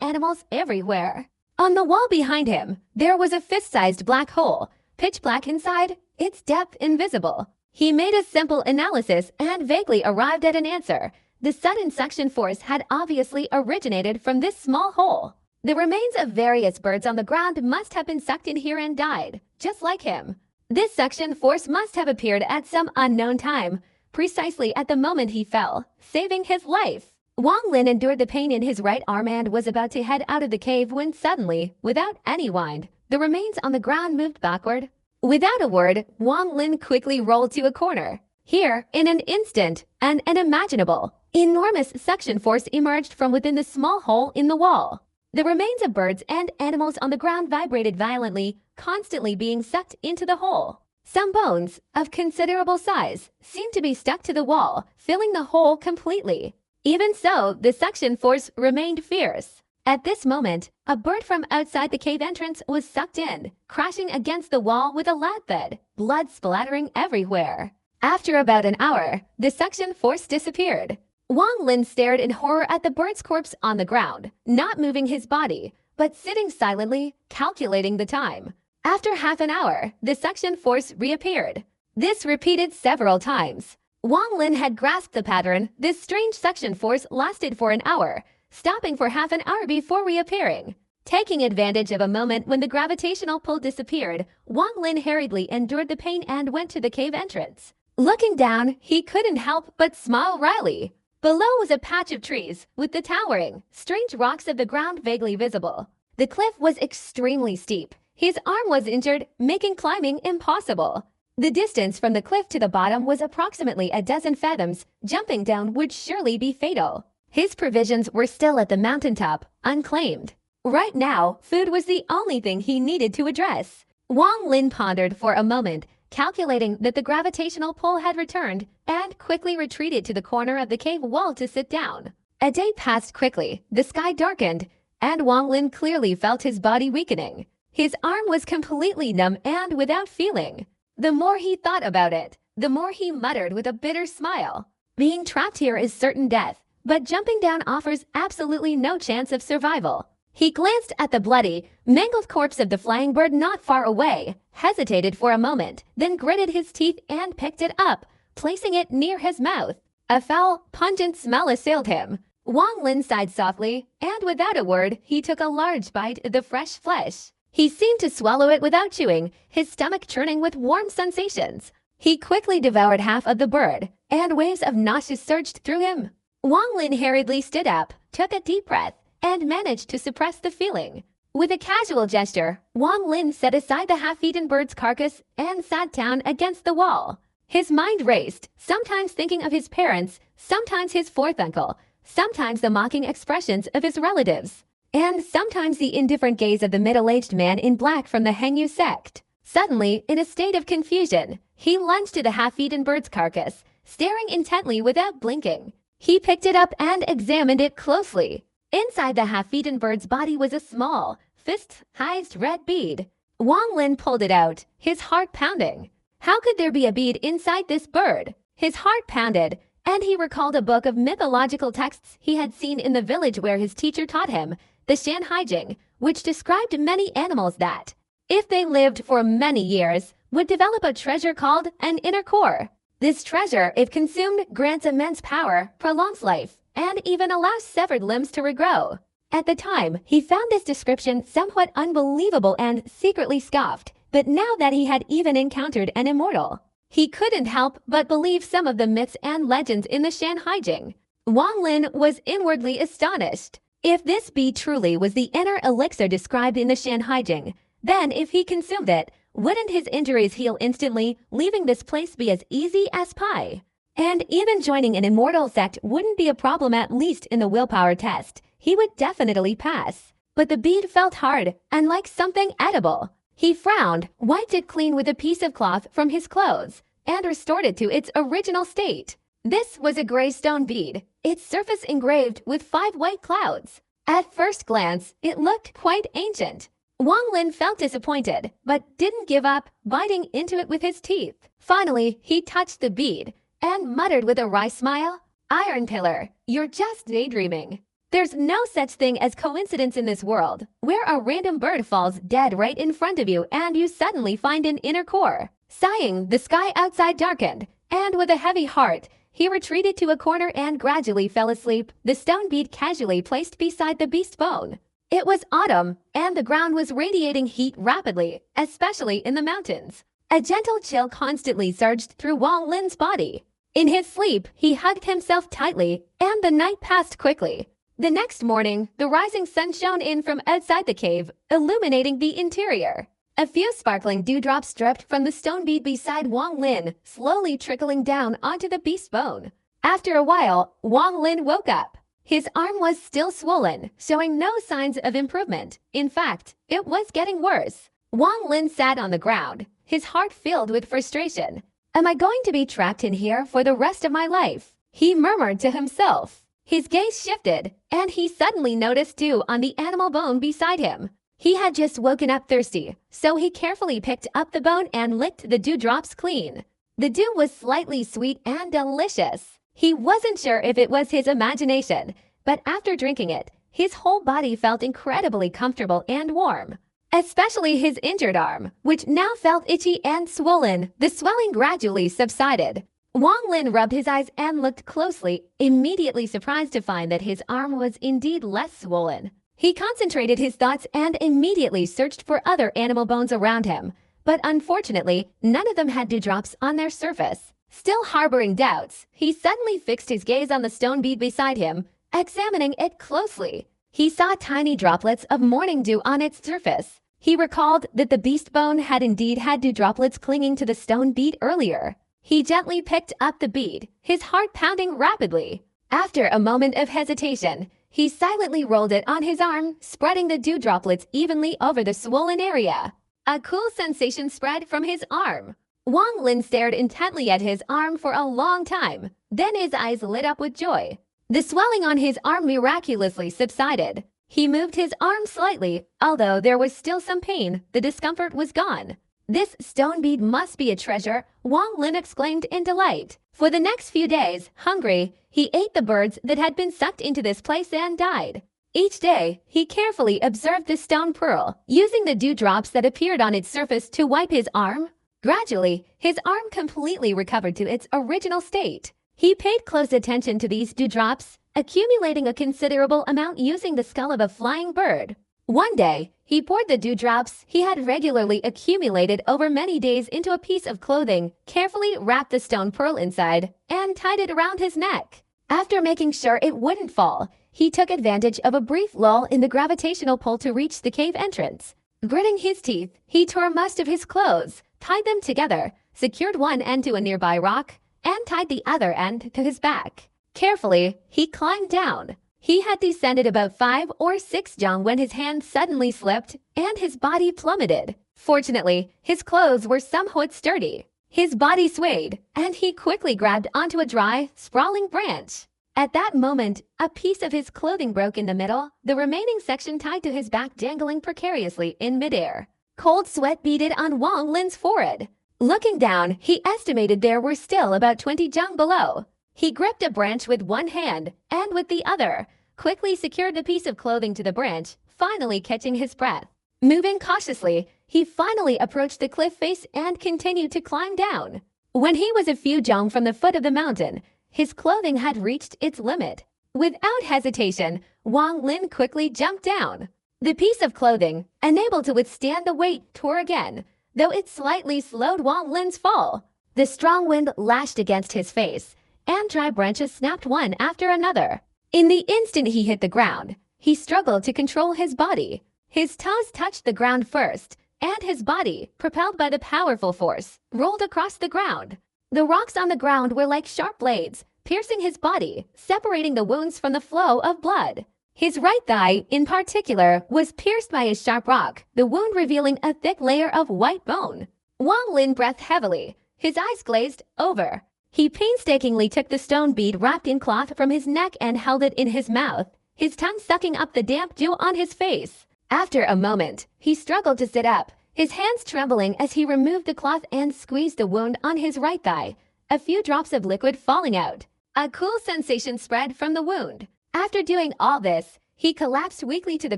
animals everywhere. On the wall behind him, there was a fist-sized black hole, pitch black inside, its depth invisible. He made a simple analysis and vaguely arrived at an answer. The sudden suction force had obviously originated from this small hole. The remains of various birds on the ground must have been sucked in here and died, just like him. This suction force must have appeared at some unknown time, precisely at the moment he fell, saving his life. Wang Lin endured the pain in his right arm and was about to head out of the cave when suddenly, without any wind, the remains on the ground moved backward. Without a word, Wang Lin quickly rolled to a corner. Here, in an instant, an unimaginable, enormous suction force emerged from within the small hole in the wall. The remains of birds and animals on the ground vibrated violently, constantly being sucked into the hole. Some bones, of considerable size, seemed to be stuck to the wall, filling the hole completely. Even so, the suction force remained fierce. At this moment, a bird from outside the cave entrance was sucked in, crashing against the wall with a loud thud, blood splattering everywhere. After about an hour, the suction force disappeared. Wang Lin stared in horror at the bird's corpse on the ground, not moving his body, but sitting silently, calculating the time. After half an hour, the suction force reappeared. This repeated several times. Wang Lin had grasped the pattern. This strange suction force lasted for an hour, stopping for half an hour before reappearing. Taking advantage of a moment when the gravitational pull disappeared, Wang Lin hurriedly endured the pain and went to the cave entrance. Looking down, he couldn't help but smile wryly. Below was a patch of trees, with the towering, strange rocks of the ground vaguely visible. The cliff was extremely steep. His arm was injured, making climbing impossible. The distance from the cliff to the bottom was approximately a dozen fathoms. Jumping down would surely be fatal. His provisions were still at the mountaintop, unclaimed. Right now, food was the only thing he needed to address. Wang Lin pondered for a moment, calculating that the gravitational pull had returned, and quickly retreated to the corner of the cave wall to sit down. A day passed quickly, the sky darkened, and Wang Lin clearly felt his body weakening. His arm was completely numb and without feeling. The more he thought about it, the more he muttered with a bitter smile. Being trapped here is certain death, but jumping down offers absolutely no chance of survival. He glanced at the bloody, mangled corpse of the flying bird not far away, hesitated for a moment, then gritted his teeth and picked it up, placing it near his mouth. A foul, pungent smell assailed him. Wang Lin sighed softly, and without a word, he took a large bite of the fresh flesh. He seemed to swallow it without chewing, his stomach churning with warm sensations. He quickly devoured half of the bird, and waves of nausea surged through him. Wang Lin hurriedly stood up, took a deep breath, and managed to suppress the feeling. With a casual gesture, Wang Lin set aside the half-eaten bird's carcass and sat down against the wall. His mind raced, sometimes thinking of his parents, sometimes his fourth uncle, sometimes the mocking expressions of his relatives, and sometimes the indifferent gaze of the middle-aged man in black from the Hengyu sect. Suddenly, in a state of confusion, he lunged to the half-eaten bird's carcass, staring intently without blinking. He picked it up and examined it closely. Inside the half-eaten bird's body was a small, fist-sized red bead. Wang Lin pulled it out, his heart pounding. How could there be a bead inside this bird? His heart pounded, and he recalled a book of mythological texts he had seen in the village where his teacher taught him, the Shanhaijing, which described many animals that, if they lived for many years, would develop a treasure called an inner core. This treasure, if consumed, grants immense power, prolongs life, and even allows severed limbs to regrow. At the time, he found this description somewhat unbelievable and secretly scoffed, but now that he had even encountered an immortal, he couldn't help but believe some of the myths and legends in the Shanhaijing. Wang Lin was inwardly astonished. If this bead truly was the inner elixir described in the Shanhaijing, then if he consumed it, wouldn't his injuries heal instantly, leaving this place be as easy as pie? And even joining an immortal sect wouldn't be a problem, at least in the willpower test. He would definitely pass. but the bead felt hard and like something edible. He frowned, wiped it clean with a piece of cloth from his clothes, and restored it to its original state. This was a gray stone bead, its surface engraved with 5 white clouds. At first glance, it looked quite ancient. Wang Lin felt disappointed, but didn't give up, biting into it with his teeth. Finally, he touched the bead and muttered with a wry smile, "Iron Pillar, you're just daydreaming." There's no such thing as coincidence in this world, where a random bird falls dead right in front of you and you suddenly find an inner core. Sighing, the sky outside darkened, and with a heavy heart, he retreated to a corner and gradually fell asleep, the stone bead casually placed beside the beast bone. It was autumn, and the ground was radiating heat rapidly, especially in the mountains. A gentle chill constantly surged through Wang Lin's body. In his sleep, he hugged himself tightly, and the night passed quickly. The next morning, the rising sun shone in from outside the cave, illuminating the interior. A few sparkling dewdrops dripped from the stone bead beside Wang Lin, slowly trickling down onto the beast bone. After a while, Wang Lin woke up. His arm was still swollen, showing no signs of improvement. In fact, it was getting worse. Wang Lin sat on the ground, his heart filled with frustration. "Am I going to be trapped in here for the rest of my life?" he murmured to himself. His gaze shifted, and he suddenly noticed dew on the animal bone beside him. He had just woken up thirsty, so he carefully picked up the bone and licked the dewdrops clean. The dew was slightly sweet and delicious. He wasn't sure if it was his imagination, but after drinking it, his whole body felt incredibly comfortable and warm. Especially his injured arm, which now felt itchy and swollen. The swelling gradually subsided. Wang Lin rubbed his eyes and looked closely, immediately surprised to find that his arm was indeed less swollen. He concentrated his thoughts and immediately searched for other animal bones around him, but unfortunately, none of them had dewdrops on their surface. Still harboring doubts, he suddenly fixed his gaze on the stone bead beside him, examining it closely. He saw tiny droplets of morning dew on its surface. He recalled that the beast bone had indeed had dew droplets clinging to the stone bead earlier. He gently picked up the bead, his heart pounding rapidly. After a moment of hesitation, he silently rolled it on his arm, spreading the dew droplets evenly over the swollen area. A cool sensation spread from his arm. Wang Lin stared intently at his arm for a long time. Then his eyes lit up with joy. The swelling on his arm miraculously subsided. He moved his arm slightly, although there was still some pain, the discomfort was gone. "This stone bead must be a treasure," Wang Lin exclaimed in delight. For the next few days, hungry, he ate the birds that had been sucked into this place and died. Each day, he carefully observed the stone pearl, using the dewdrops that appeared on its surface to wipe his arm. Gradually, his arm completely recovered to its original state. He paid close attention to these dewdrops, accumulating a considerable amount using the skull of a flying bird. One day, he poured the dewdrops he had regularly accumulated over many days into a piece of clothing, carefully wrapped the stone pearl inside, and tied it around his neck. After making sure it wouldn't fall, he took advantage of a brief lull in the gravitational pull to reach the cave entrance. Gritting his teeth, he tore most of his clothes, tied them together, secured one end to a nearby rock, and tied the other end to his back. Carefully, he climbed down. He had descended about 5 or 6 jang when his hand suddenly slipped and his body plummeted. Fortunately, his clothes were somewhat sturdy. His body swayed, and he quickly grabbed onto a dry, sprawling branch. At that moment, a piece of his clothing broke in the middle, the remaining section tied to his back dangling precariously in midair. Cold sweat beaded on Wang Lin's forehead. Looking down, he estimated there were still about 20 jang below. He gripped a branch with one hand and with the other, quickly secured the piece of clothing to the branch, finally catching his breath. Moving cautiously, he finally approached the cliff face and continued to climb down. When he was a few jang from the foot of the mountain, his clothing had reached its limit. Without hesitation, Wang Lin quickly jumped down. The piece of clothing, unable to withstand the weight, tore again, though it slightly slowed Wang Lin's fall. The strong wind lashed against his face, and dry branches snapped one after another. In the instant he hit the ground, he struggled to control his body. His toes touched the ground first, and his body, propelled by the powerful force, rolled across the ground. The rocks on the ground were like sharp blades, piercing his body, separating the wounds from the flow of blood. His right thigh, in particular, was pierced by a sharp rock, the wound revealing a thick layer of white bone. Wang Lin breathed heavily, his eyes glazed over. He painstakingly took the stone bead wrapped in cloth from his neck and held it in his mouth, his tongue sucking up the damp dew on his face. After a moment, he struggled to sit up, his hands trembling as he removed the cloth and squeezed the wound on his right thigh, a few drops of liquid falling out. A cool sensation spread from the wound. After doing all this, he collapsed weakly to the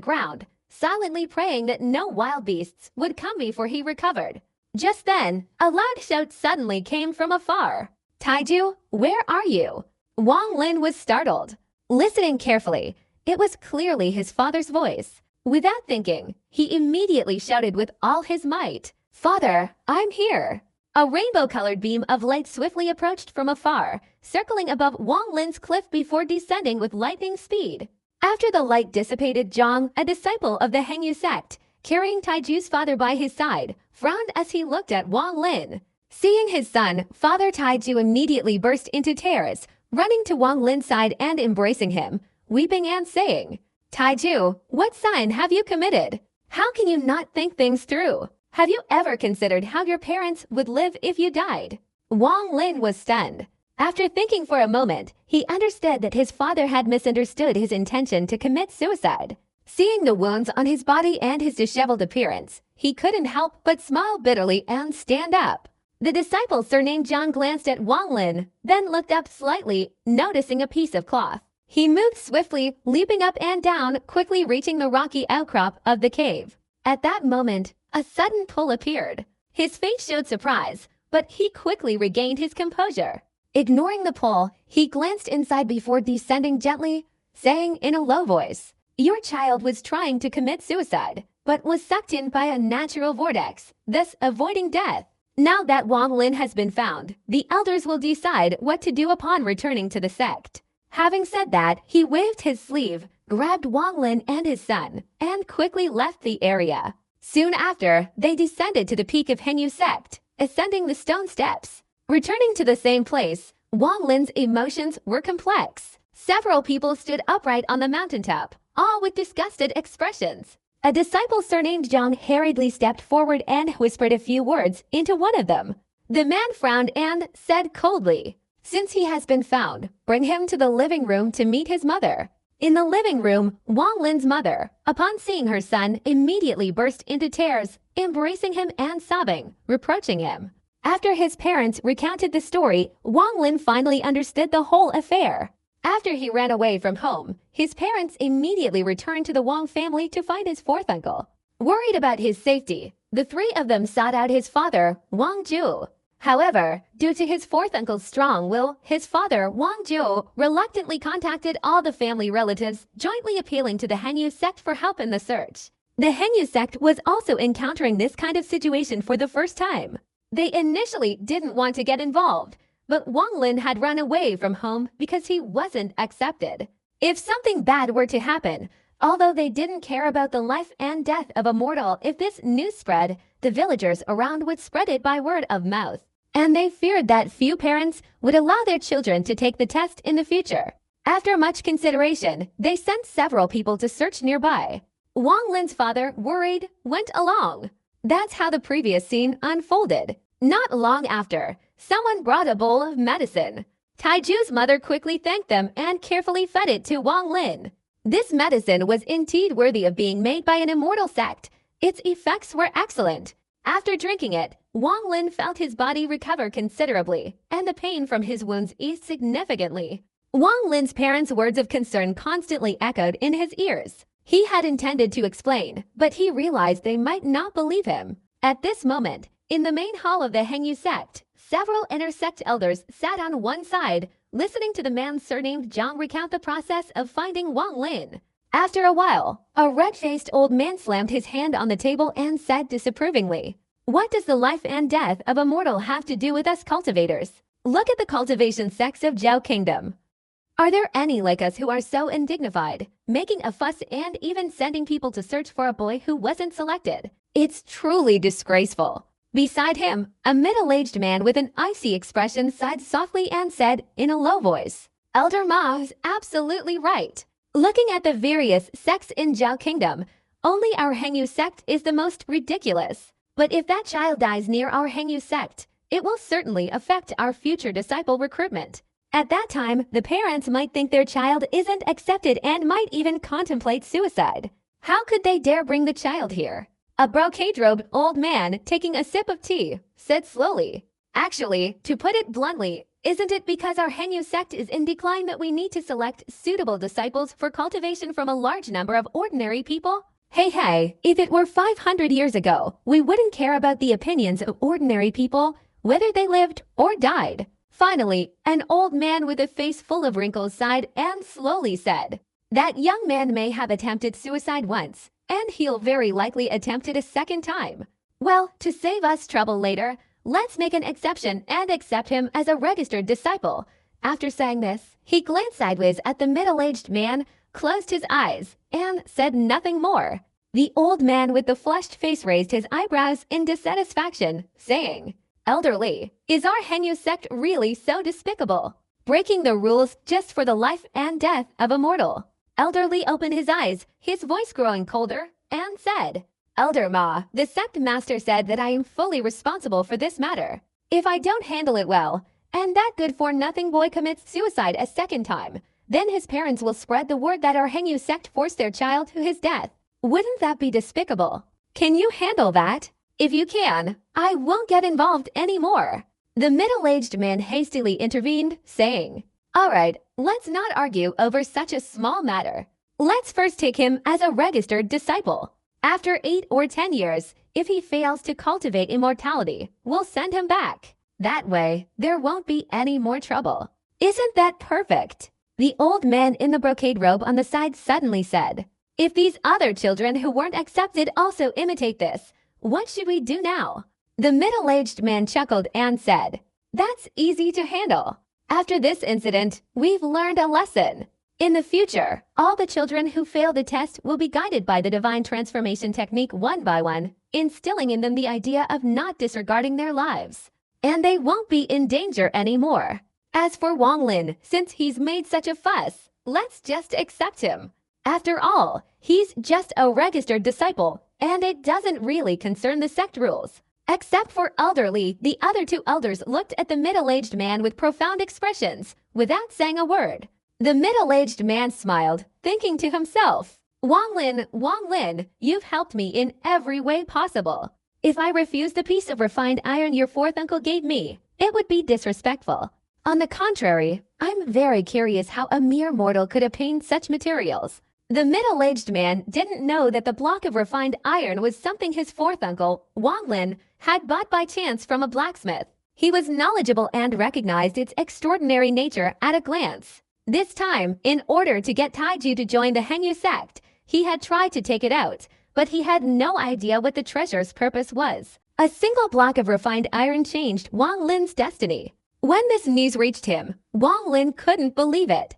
ground, silently praying that no wild beasts would come before he recovered. Just then, a loud shout suddenly came from afar. "Taiju, where are you?" Wang Lin was startled. Listening carefully, it was clearly his father's voice. Without thinking, he immediately shouted with all his might, "Father, I'm here!" A rainbow-colored beam of light swiftly approached from afar, circling above Wang Lin's cliff before descending with lightning speed. After the light dissipated, Zhang, a disciple of the Hengyu sect, carrying Taiju's father by his side, frowned as he looked at Wang Lin. Seeing his son, Father Taiju immediately burst into tears, running to Wang Lin's side and embracing him, weeping and saying, "Taiju, what sin have you committed? How can you not think things through? Have you ever considered how your parents would live if you died?" Wang Lin was stunned. After thinking for a moment, he understood that his father had misunderstood his intention to commit suicide. Seeing the wounds on his body and his disheveled appearance, he couldn't help but smile bitterly and stand up. The disciple surnamed Zhang glanced at Wang Lin, then looked up slightly, noticing a piece of cloth. He moved swiftly, leaping up and down, quickly reaching the rocky outcrop of the cave. At that moment, a sudden pull appeared. His face showed surprise, but he quickly regained his composure. Ignoring the pull, he glanced inside before descending gently, saying in a low voice, "Your child was trying to commit suicide, but was sucked in by a natural vortex, thus avoiding death. Now that Wang Lin has been found, the elders will decide what to do upon returning to the sect." Having said that, he waved his sleeve, grabbed Wang Lin and his son, and quickly left the area. Soon after, they descended to the peak of Hengyu sect, ascending the stone steps. Returning to the same place, Wang Lin's emotions were complex. Several people stood upright on the mountaintop, all with disgusted expressions. A disciple surnamed Zhang hurriedly stepped forward and whispered a few words into one of them. The man frowned and said coldly, "Since he has been found, bring him to the living room to meet his mother." In the living room, Wang Lin's mother, upon seeing her son, immediately burst into tears, embracing him and sobbing, reproaching him. After his parents recounted the story, Wang Lin finally understood the whole affair. After he ran away from home, his parents immediately returned to the Wang family to find his fourth uncle. Worried about his safety, the three of them sought out his father, Wang Ju. However, due to his fourth uncle's strong will, his father, Wang Ju, reluctantly contacted all the family relatives, jointly appealing to the Hengyu sect for help in the search. The Hengyu sect was also encountering this kind of situation for the first time. They initially didn't want to get involved, but Wang Lin had run away from home because he wasn't accepted. If something bad were to happen, although they didn't care about the life and death of a mortal, if this news spread, the villagers around would spread it by word of mouth. And they feared that few parents would allow their children to take the test in the future. After much consideration, they sent several people to search nearby. Wang Lin's father, worried, went along. That's how the previous scene unfolded. Not long after, someone brought a bowl of medicine. Taiju's mother quickly thanked them and carefully fed it to Wang Lin. This medicine was indeed worthy of being made by an immortal sect. Its effects were excellent. After drinking it, Wang Lin felt his body recover considerably, and the pain from his wounds eased significantly. Wang Lin's parents' words of concern constantly echoed in his ears. He had intended to explain, but he realized they might not believe him. At this moment, in the main hall of the Hengyu sect, several inter-sect elders sat on one side, listening to the man surnamed Zhang recount the process of finding Wang Lin. After a while, a red-faced old man slammed his hand on the table and said disapprovingly, "What does the life and death of a mortal have to do with us cultivators? Look at the cultivation sects of Zhao Kingdom. Are there any like us who are so undignified, making a fuss and even sending people to search for a boy who wasn't selected? It's truly disgraceful." Beside him, a middle-aged man with an icy expression sighed softly and said in a low voice, "Elder Ma is absolutely right. Looking at the various sects in Zhao Kingdom, only our Hengyu sect is the most ridiculous. But if that child dies near our Hengyu sect, it will certainly affect our future disciple recruitment. At that time, the parents might think their child isn't accepted and might even contemplate suicide. How could they dare bring the child here? A brocade-robed old man, taking a sip of tea, said slowly. Actually, to put it bluntly, isn't it because our Hengyu sect is in decline that we need to select suitable disciples for cultivation from a large number of ordinary people? Hey, if it were 500 years ago, we wouldn't care about the opinions of ordinary people, whether they lived or died. Finally, an old man with a face full of wrinkles sighed and slowly said, "That young man may have attempted suicide once, and he'll very likely attempt it a second time. Well, to save us trouble later, let's make an exception and accept him as a registered disciple." After saying this, he glanced sideways at the middle-aged man, closed his eyes, and said nothing more. The old man with the flushed face raised his eyebrows in dissatisfaction, saying, "Elderly, is our Hengyu sect really so despicable? Breaking the rules just for the life and death of a mortal?" Elderly opened his eyes, his voice growing colder, and said, "Elder Ma, the sect master said that I am fully responsible for this matter. If I don't handle it well, and that good-for-nothing boy commits suicide a second time, then his parents will spread the word that our Hengyu sect forced their child to his death. Wouldn't that be despicable? Can you handle that? If you can, I won't get involved anymore." The middle-aged man hastily intervened, saying, "All right, let's not argue over such a small matter. Let's first take him as a registered disciple. After 8 or 10 years, if he fails to cultivate immortality, we'll send him back. That way, there won't be any more trouble. Isn't that perfect?" The old man in the brocade robe on the side suddenly said, "If these other children who weren't accepted also imitate this, what should we do now?" The middle-aged man chuckled and said, "That's easy to handle. After this incident, we've learned a lesson. In the future, all the children who fail the test will be guided by the divine transformation technique one by one, instilling in them the idea of not disregarding their lives. And they won't be in danger anymore. As for Wang Lin, since he's made such a fuss, let's just accept him. After all, he's just a registered disciple, and it doesn't really concern the sect rules." Except for Elderly, the other two elders looked at the middle-aged man with profound expressions, without saying a word. The middle-aged man smiled, thinking to himself, Wang Lin, you've helped me in every way possible. If I refused the piece of refined iron your fourth uncle gave me, it would be disrespectful. On the contrary, I'm very curious how a mere mortal could obtain such materials." The middle-aged man didn't know that the block of refined iron was something his fourth uncle, Wang Lin, had bought by chance from a blacksmith. He was knowledgeable and recognized its extraordinary nature at a glance. This time, in order to get Taiju to join the Hengyu sect, he had tried to take it out, but he had no idea what the treasure's purpose was. A single block of refined iron changed Wang Lin's destiny. When this news reached him, Wang Lin couldn't believe it.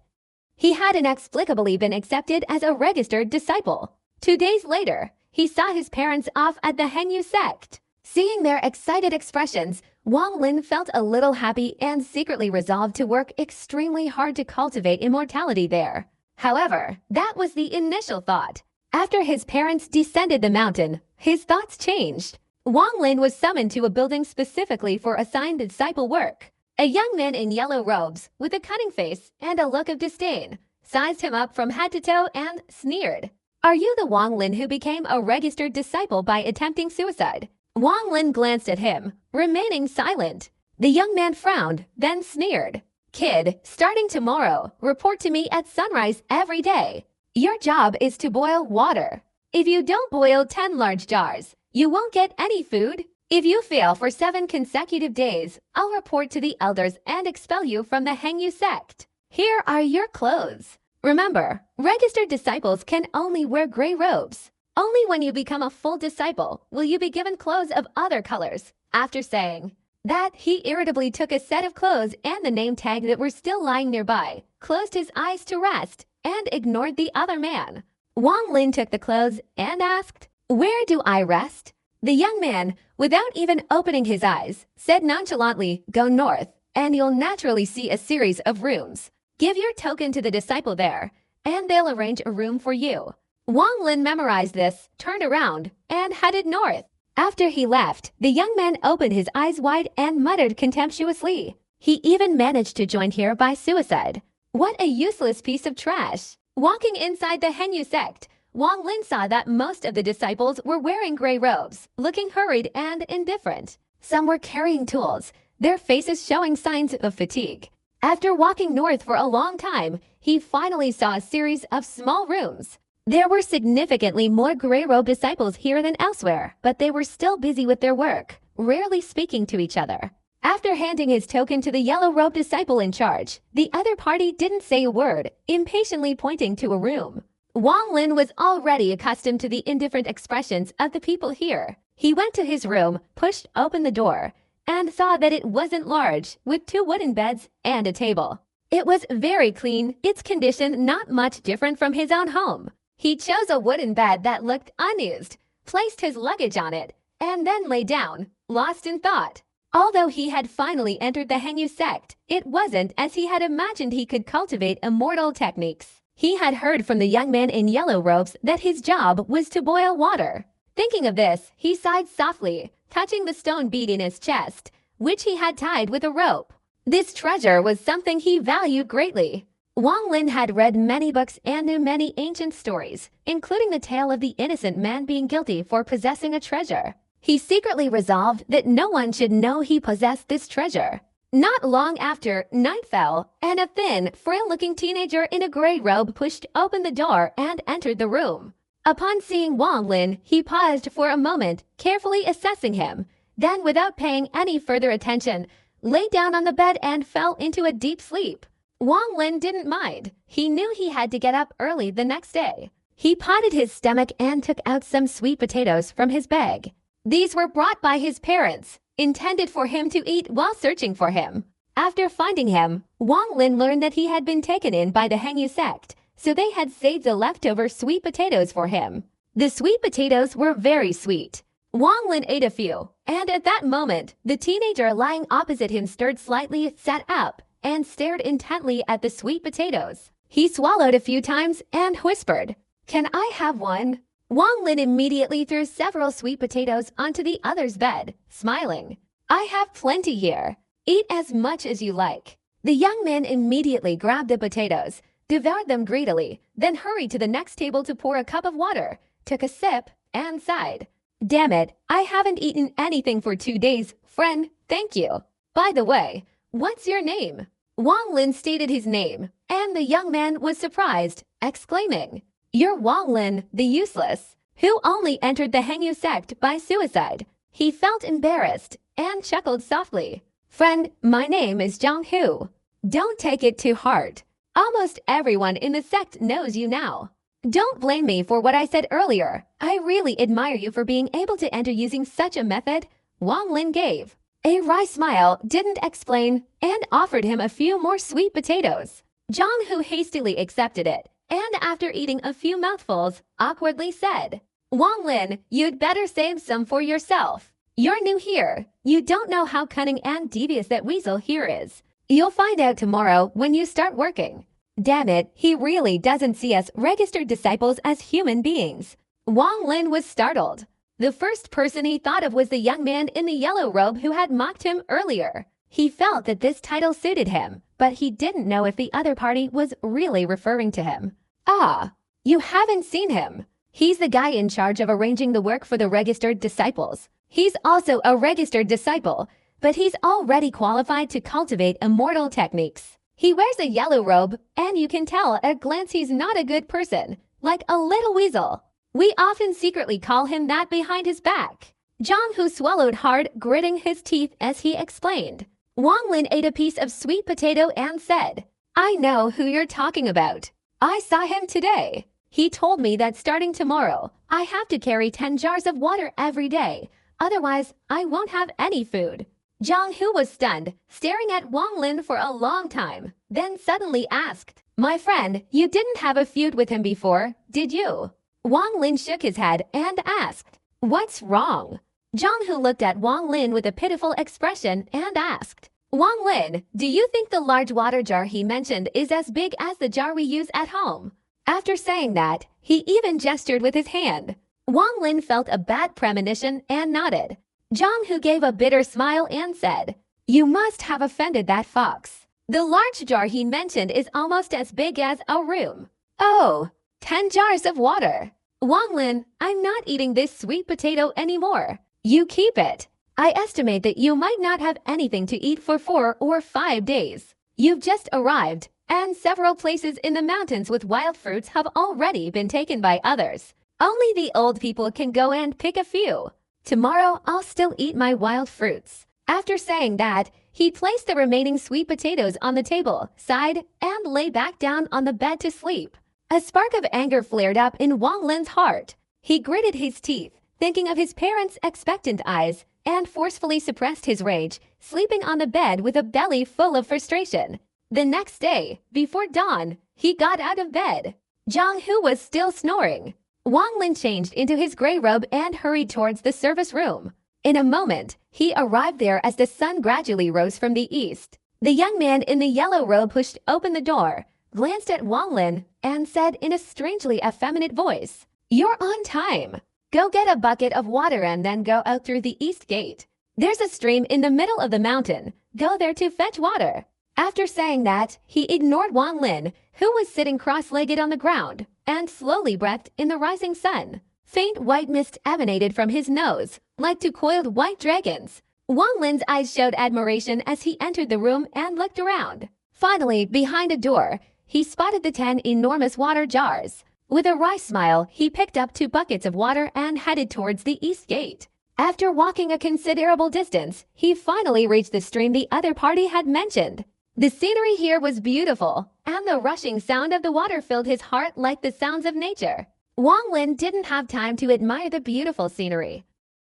He had inexplicably been accepted as a registered disciple. 2 days later, he saw his parents off at the Hengyu sect. Seeing their excited expressions, Wang Lin felt a little happy and secretly resolved to work extremely hard to cultivate immortality there. However, that was the initial thought. After his parents descended the mountain, his thoughts changed. Wang Lin was summoned to a building specifically for assigned disciple work. A young man in yellow robes, with a cunning face and a look of disdain, sized him up from head to toe and sneered. "Are you the Wang Lin who became a registered disciple by attempting suicide?" Wang Lin glanced at him, remaining silent. The young man frowned, then sneered. "Kid, starting tomorrow, report to me at sunrise every day. Your job is to boil water. If you don't boil 10 large jars, you won't get any food. If you fail for 7 consecutive days, I'll report to the elders and expel you from the Hengyu sect. Here are your clothes. Remember, registered disciples can only wear gray robes. Only when you become a full disciple will you be given clothes of other colors." After saying that, he irritably took a set of clothes and the name tag that were still lying nearby, closed his eyes to rest, and ignored the other man. Wang Lin took the clothes and asked, "Where do I rest?" The young man, without even opening his eyes, said nonchalantly, "Go north, and you'll naturally see a series of rooms. Give your token to the disciple there, and they'll arrange a room for you." Wang Lin memorized this, turned around, and headed north. After he left, the young man opened his eyes wide and muttered contemptuously. He even managed to join here by suicide. What a useless piece of trash. Walking inside the Henyu sect, Wang Lin saw that most of the disciples were wearing gray robes, looking hurried and indifferent. Some were carrying tools, their faces showing signs of fatigue. After walking north for a long time, he finally saw a series of small rooms. There were significantly more gray-robed disciples here than elsewhere, but they were still busy with their work, rarely speaking to each other. After handing his token to the yellow-robed disciple in charge, the other party didn't say a word, impatiently pointing to a room. Wang Lin was already accustomed to the indifferent expressions of the people here. He went to his room, pushed open the door, and saw that it wasn't large, with 2 wooden beds and a table. It was very clean, its condition not much different from his own home. He chose a wooden bed that looked unused, placed his luggage on it, and then lay down, lost in thought. Although he had finally entered the Henyu sect, it wasn't as he had imagined he could cultivate immortal techniques. He had heard from the young man in yellow robes that his job was to boil water. Thinking of this, he sighed softly, touching the stone bead in his chest, which he had tied with a rope. This treasure was something he valued greatly. Wang Lin had read many books and knew many ancient stories, including the tale of the innocent man being guilty for possessing a treasure. He secretly resolved that no one should know he possessed this treasure. Not long after, night fell, and a thin, frail-looking teenager in a gray robe pushed open the door and entered the room. Upon seeing Wang Lin, he paused for a moment, carefully assessing him. Then, without paying any further attention, lay down on the bed and fell into a deep sleep. Wang Lin didn't mind. He knew he had to get up early the next day. He patted his stomach and took out some sweet potatoes from his bag. These were brought by his parents, intended for him to eat while searching for him. After finding him, Wang Lin learned that he had been taken in by the Henyu sect, so they had saved the leftover sweet potatoes for him. The sweet potatoes were very sweet. Wang Lin ate a few, and at that moment, the teenager lying opposite him stirred slightly, sat up, and stared intently at the sweet potatoes. He swallowed a few times and whispered, "Can I have one?" Wang Lin immediately threw several sweet potatoes onto the other's bed, smiling. "I have plenty here. Eat as much as you like." The young man immediately grabbed the potatoes, devoured them greedily, then hurried to the next table to pour a cup of water, took a sip, and sighed. "Damn it, I haven't eaten anything for 2 days, friend, thank you. By the way, what's your name?" Wang Lin stated his name, and the young man was surprised, exclaiming, "You're Wang Lin, the useless, who only entered the Henyu sect by suicide." He felt embarrassed and chuckled softly. "Friend, my name is Zhang Hu. Don't take it too hard. Almost everyone in the sect knows you now. Don't blame me for what I said earlier. I really admire you for being able to enter using such a method." Wang Lin gave a wry smile, didn't explain, and offered him a few more sweet potatoes. Zhang Hu hastily accepted it, and after eating a few mouthfuls, awkwardly said, "Wang Lin, you'd better save some for yourself. You're new here. You don't know how cunning and devious that weasel here is. You'll find out tomorrow when you start working. Damn it, he really doesn't see us registered disciples as human beings." Wang Lin was startled. The first person he thought of was the young man in the yellow robe who had mocked him earlier. He felt that this title suited him, but he didn't know if the other party was really referring to him. "Ah, you haven't seen him. He's the guy in charge of arranging the work for the registered disciples. He's also a registered disciple, but he's already qualified to cultivate immortal techniques. He wears a yellow robe, and you can tell at a glance he's not a good person, like a little weasel. We often secretly call him that behind his back." Zhang Hu swallowed hard, gritting his teeth as he explained. Wang Lin ate a piece of sweet potato and said, "I know who you're talking about. I saw him today. He told me that starting tomorrow, I have to carry 10 jars of water every day. Otherwise, I won't have any food." Zhang Hu was stunned, staring at Wang Lin for a long time, then suddenly asked, "My friend, you didn't have a feud with him before, did you?" Wang Lin shook his head and asked, "What's wrong?" Zhang Hu looked at Wang Lin with a pitiful expression and asked, "Wang Lin, do you think the large water jar he mentioned is as big as the jar we use at home?" After saying that, he even gestured with his hand. Wang Lin felt a bad premonition and nodded. Zhang Hu gave a bitter smile and said, "You must have offended that fox. The large jar he mentioned is almost as big as a room." "Oh, 10 jars of water. Wang Lin, I'm not eating this sweet potato anymore. You keep it. I estimate that you might not have anything to eat for 4 or 5 days. You've just arrived, and several places in the mountains with wild fruits have already been taken by others. Only the old people can go and pick a few. Tomorrow I'll still eat my wild fruits." After saying that, he placed the remaining sweet potatoes on the table, sighed, and lay back down on the bed to sleep. A spark of anger flared up in Wang Lin's heart. He gritted his teeth, thinking of his parents' expectant eyes, and forcefully suppressed his rage, sleeping on the bed with a belly full of frustration. The next day, before dawn, he got out of bed. Zhang Hu was still snoring. Wang Lin changed into his gray robe and hurried towards the service room. In a moment, he arrived there as the sun gradually rose from the east. The young man in the yellow robe pushed open the door, glanced at Wang Lin, and said in a strangely effeminate voice, "You're on time. Go get a bucket of water and then go out through the east gate. There's a stream in the middle of the mountain. Go there to fetch water." After saying that, he ignored Wang Lin, who was sitting cross-legged on the ground, and slowly breathed in the rising sun. Faint white mist emanated from his nose, like two coiled white dragons. Wang Lin's eyes showed admiration as he entered the room and looked around. Finally, behind a door, he spotted the 10 enormous water jars. With a wry smile, he picked up 2 buckets of water and headed towards the east gate. After walking a considerable distance, he finally reached the stream the other party had mentioned. The scenery here was beautiful, and the rushing sound of the water filled his heart like the sounds of nature. Wang Lin didn't have time to admire the beautiful scenery.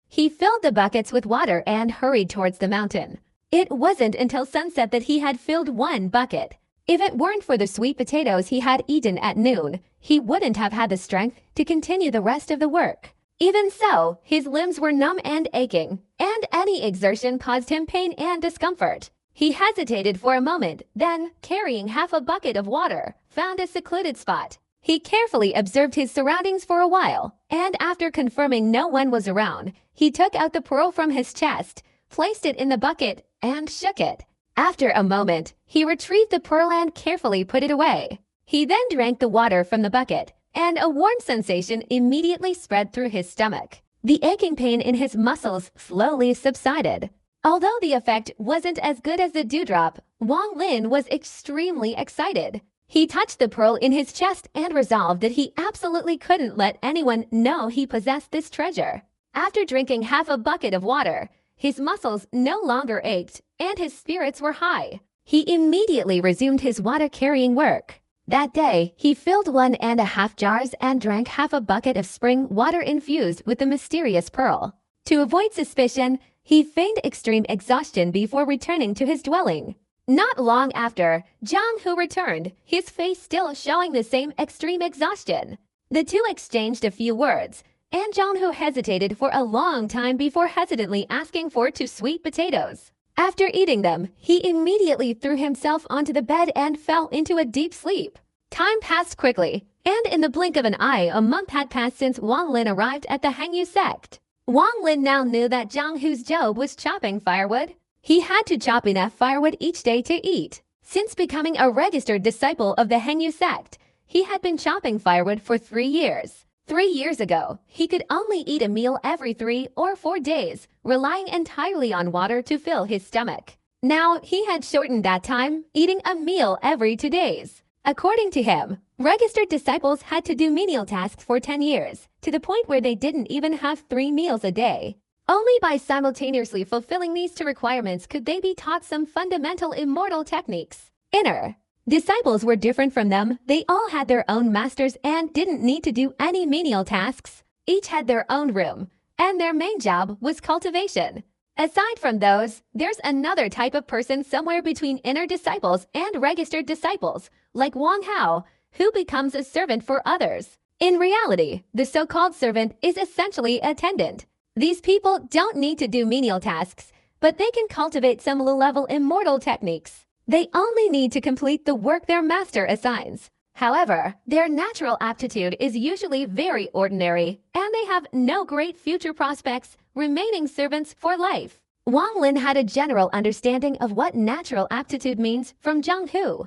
He filled the buckets with water and hurried towards the mountain. It wasn't until sunset that he had filled 1 bucket. If it weren't for the sweet potatoes he had eaten at noon, he wouldn't have had the strength to continue the rest of the work. Even so, his limbs were numb and aching, and any exertion caused him pain and discomfort. He hesitated for a moment, then, carrying half a bucket of water, found a secluded spot. He carefully observed his surroundings for a while, and after confirming no one was around, he took out the pearl from his chest, placed it in the bucket, and shook it. After a moment, he retrieved the pearl and carefully put it away. He then drank the water from the bucket, and a warm sensation immediately spread through his stomach. The aching pain in his muscles slowly subsided. Although the effect wasn't as good as the dewdrop, Wang Lin was extremely excited. He touched the pearl in his chest and resolved that he absolutely couldn't let anyone know he possessed this treasure. After drinking half a bucket of water, his muscles no longer ached and his spirits were high. He immediately resumed his water-carrying work. That day, he filled 1.5 jars and drank half a bucket of spring water infused with the mysterious pearl. To avoid suspicion, he feigned extreme exhaustion before returning to his dwelling. Not long after, Zhang Hu returned, his face still showing the same extreme exhaustion. The two exchanged a few words, and Zhang Hu hesitated for a long time before hesitantly asking for 2 sweet potatoes. After eating them, he immediately threw himself onto the bed and fell into a deep sleep. Time passed quickly, and in the blink of an eye, a month had passed since Wang Lin arrived at the Hengyu sect. Wang Lin now knew that Zhang Hu's job was chopping firewood. He had to chop enough firewood each day to eat. Since becoming a registered disciple of the Hengyu sect, he had been chopping firewood for 3 years. 3 years ago, he could only eat a meal every 3 or 4 days, relying entirely on water to fill his stomach. Now, he had shortened that time, eating a meal every 2 days. According to him, registered disciples had to do menial tasks for 10 years, to the point where they didn't even have 3 meals a day. Only by simultaneously fulfilling these 2 requirements could they be taught some fundamental immortal techniques. Inner disciples were different from them. They all had their own masters and didn't need to do any menial tasks. Each had their own room, and their main job was cultivation. Aside from those, there's another type of person somewhere between inner disciples and registered disciples, like Wang Hao, who becomes a servant for others. In reality, the so-called servant is essentially a attendant. These people don't need to do menial tasks, but they can cultivate some low-level immortal techniques. They only need to complete the work their master assigns. However, their natural aptitude is usually very ordinary, and they have no great future prospects, remaining servants for life. Wang Lin had a general understanding of what natural aptitude means from Zhang Hu.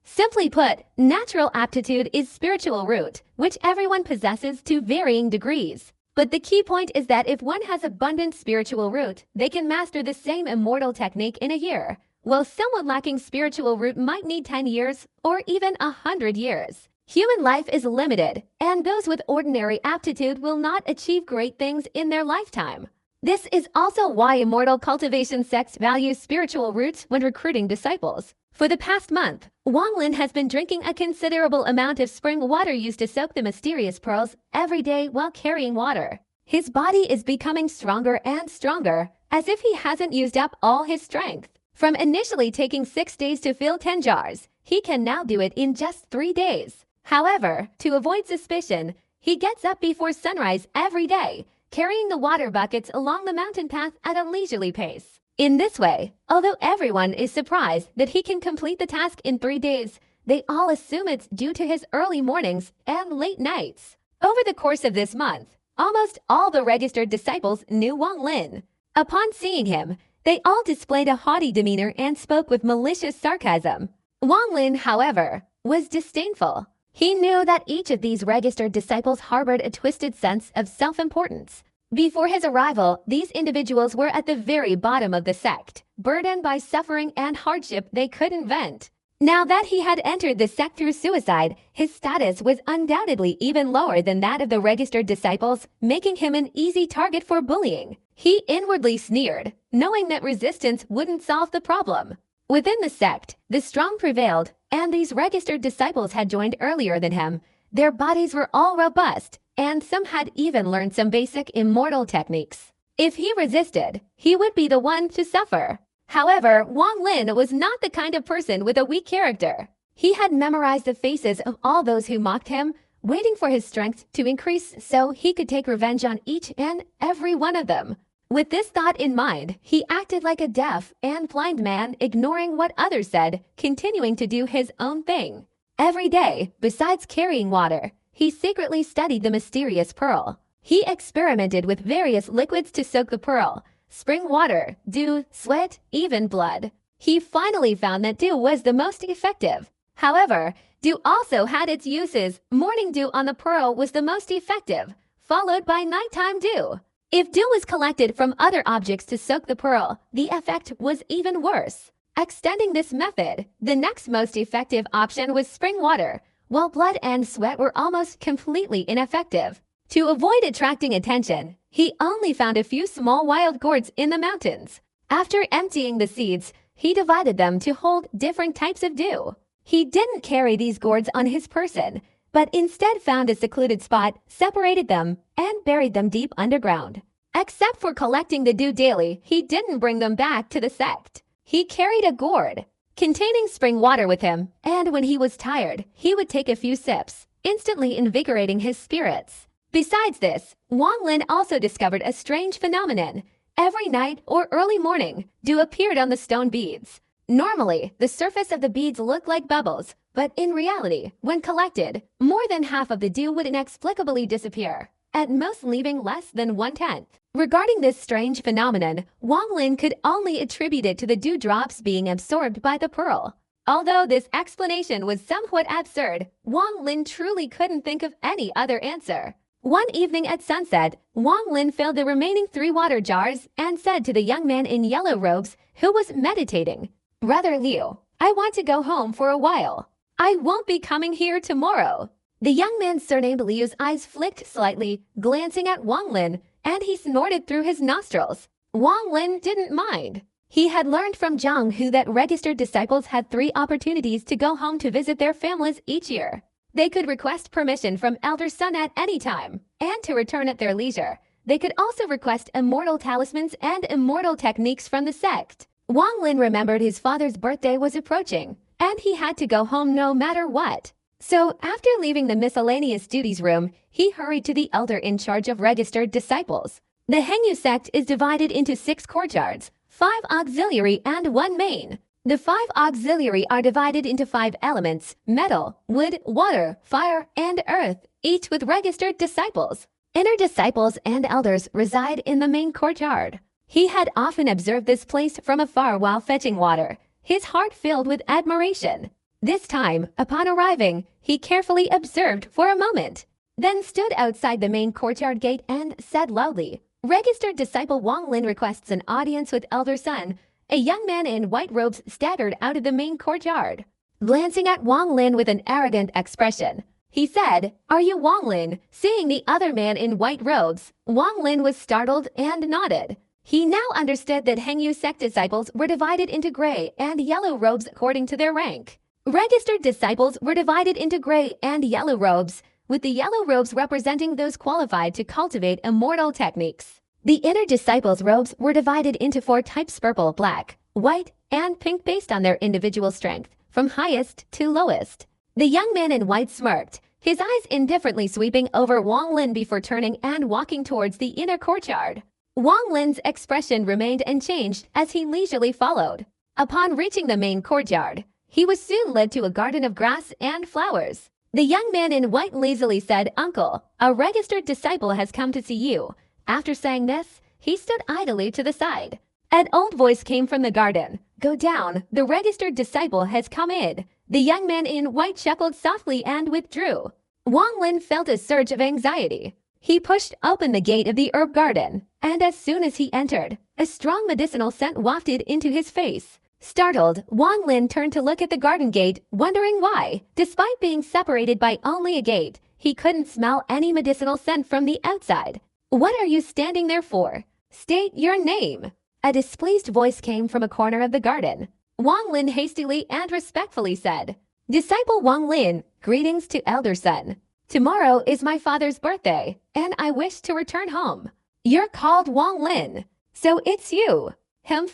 Simply put, natural aptitude is spiritual root, which everyone possesses to varying degrees. But the key point is that if one has abundant spiritual root, they can master the same immortal technique in a year, while someone lacking spiritual root might need 10 years or even 100 years. Human life is limited, and those with ordinary aptitude will not achieve great things in their lifetime. This is also why Immortal Cultivation sects value spiritual roots when recruiting disciples. For the past month, Wang Lin has been drinking a considerable amount of spring water used to soak the mysterious pearls every day while carrying water. His body is becoming stronger and stronger, as if he hasn't used up all his strength. From initially taking 6 days to fill 10 jars, he can now do it in just 3 days. However, to avoid suspicion, he gets up before sunrise every day, carrying the water buckets along the mountain path at a leisurely pace. In this way, although everyone is surprised that he can complete the task in 3 days, they all assume it's due to his early mornings and late nights. Over the course of this month, almost all the registered disciples knew Wang Lin. Upon seeing him, they all displayed a haughty demeanor and spoke with malicious sarcasm. Wang Lin, however, was disdainful. He knew that each of these registered disciples harbored a twisted sense of self-importance. Before his arrival, these individuals were at the very bottom of the sect, burdened by suffering and hardship they couldn't vent. Now that he had entered the sect through suicide, his status was undoubtedly even lower than that of the registered disciples, making him an easy target for bullying. He inwardly sneered, knowing that resistance wouldn't solve the problem. Within the sect, the strong prevailed, and these registered disciples had joined earlier than him. Their bodies were all robust, and some had even learned some basic immortal techniques. If he resisted, he would be the one to suffer. However, Wang Lin was not the kind of person with a weak character. He had memorized the faces of all those who mocked him, waiting for his strength to increase so he could take revenge on each and every one of them. With this thought in mind, he acted like a deaf and blind man, ignoring what others said, continuing to do his own thing. Every day, besides carrying water, he secretly studied the mysterious pearl. He experimented with various liquids to soak the pearl: spring water, dew, sweat, even blood. He finally found that dew was the most effective. However, dew also had its uses. Morning dew on the pearl was the most effective, followed by nighttime dew. If dew was collected from other objects to soak the pearl, the effect was even worse. Extending this method, the next most effective option was spring water, while blood and sweat were almost completely ineffective. To avoid attracting attention, he only found a few small wild gourds in the mountains. After emptying the seeds, he divided them to hold different types of dew. He didn't carry these gourds on his person, but instead found a secluded spot, separated them, and buried them deep underground. Except for collecting the dew daily, he didn't bring them back to the sect. He carried a gourd containing spring water with him, and when he was tired, he would take a few sips, instantly invigorating his spirits. Besides this, Wang Lin also discovered a strange phenomenon. Every night or early morning, dew appeared on the stone beads. Normally, the surface of the beads looked like bubbles, but in reality, when collected, more than half of the dew would inexplicably disappear, at most leaving less than 1/10. Regarding this strange phenomenon, Wang Lin could only attribute it to the dewdrops being absorbed by the pearl. Although this explanation was somewhat absurd, Wang Lin truly couldn't think of any other answer. One evening at sunset, Wang Lin filled the remaining 3 water jars and said to the young man in yellow robes who was meditating, "Brother Liu, I want to go home for a while. I won't be coming here tomorrow." The young man surnamed Liu's eyes flicked slightly, glancing at Wang Lin, and he snorted through his nostrils. Wang Lin didn't mind. He had learned from Zhang Hu that registered disciples had 3 opportunities to go home to visit their families each year. They could request permission from Elder Sun at any time, and to return at their leisure. They could also request immortal talismans and immortal techniques from the sect. Wang Lin remembered his father's birthday was approaching, and he had to go home no matter what. So, after leaving the miscellaneous duties room, he hurried to the elder in charge of registered disciples. The Hengyu sect is divided into 6 courtyards, 5 auxiliary and 1 main. The 5 auxiliary are divided into 5 elements: metal, wood, water, fire, and earth, each with registered disciples. Inner disciples and elders reside in the main courtyard. He had often observed this place from afar while fetching water, his heart filled with admiration. This time, upon arriving, he carefully observed for a moment, then stood outside the main courtyard gate and said loudly, "Registered disciple Wang Lin requests an audience with elder son." A young man in white robes staggered out of the main courtyard. Glancing at Wang Lin with an arrogant expression, he said, "Are you Wang Lin?" Seeing the other man in white robes, Wang Lin was startled and nodded. He now understood that Hengyu sect disciples were divided into gray and yellow robes according to their rank. Registered disciples were divided into gray and yellow robes, with the yellow robes representing those qualified to cultivate immortal techniques. The inner disciples' robes were divided into 4 types: purple, black, white, and pink based on their individual strength, from highest to lowest. The young man in white smirked, his eyes indifferently sweeping over Wang Lin before turning and walking towards the inner courtyard. Wang Lin's expression remained unchanged as he leisurely followed. Upon reaching the main courtyard, he was soon led to a garden of grass and flowers. The young man in white lazily said, "Uncle, a registered disciple has come to see you." After saying this, he stood idly to the side. An old voice came from the garden. "Go down, the registered disciple has come in." The young man in white chuckled softly and withdrew. Wang Lin felt a surge of anxiety. He pushed open the gate of the herb garden, and as soon as he entered, a strong medicinal scent wafted into his face. Startled, Wang Lin turned to look at the garden gate, wondering why, despite being separated by only a gate, he couldn't smell any medicinal scent from the outside. "What are you standing there for? State your name." A displeased voice came from a corner of the garden. Wang Lin hastily and respectfully said, "Disciple Wang Lin, greetings to elder son. Tomorrow is my father's birthday, and I wish to return home." "You're called Wang Lin, so it's you."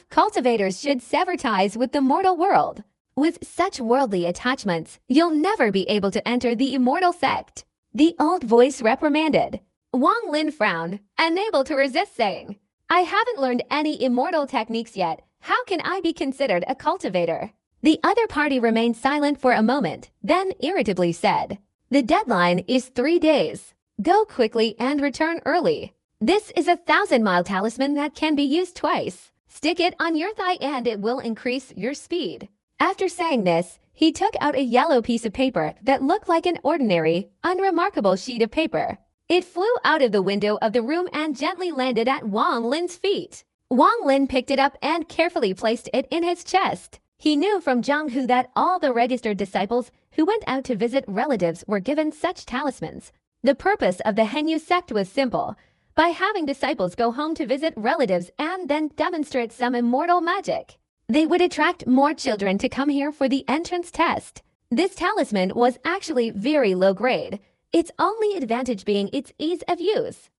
Cultivators should sever ties with the mortal world. With such worldly attachments, you'll never be able to enter the immortal sect, the old voice reprimanded. Wang Lin frowned, unable to resist saying, "I haven't learned any immortal techniques yet. How can I be considered a cultivator?" The other party remained silent for a moment, then irritably said, "The deadline is 3 days. Go quickly and return early. This is a 1,000-mile talisman that can be used twice. Stick it on your thigh and it will increase your speed." After saying this, he took out a yellow piece of paper that looked like an ordinary, unremarkable sheet of paper. It flew out of the window of the room and gently landed at Wang Lin's feet. Wang Lin picked it up and carefully placed it in his chest. He knew from Zhang Hu that all the registered disciples who went out to visit relatives were given such talismans. The purpose of the Hengyu sect was simple. By having disciples go home to visit relatives and then demonstrate some immortal magic, they would attract more children to come here for the entrance test. This talisman was actually very low grade, its only advantage being its ease of use.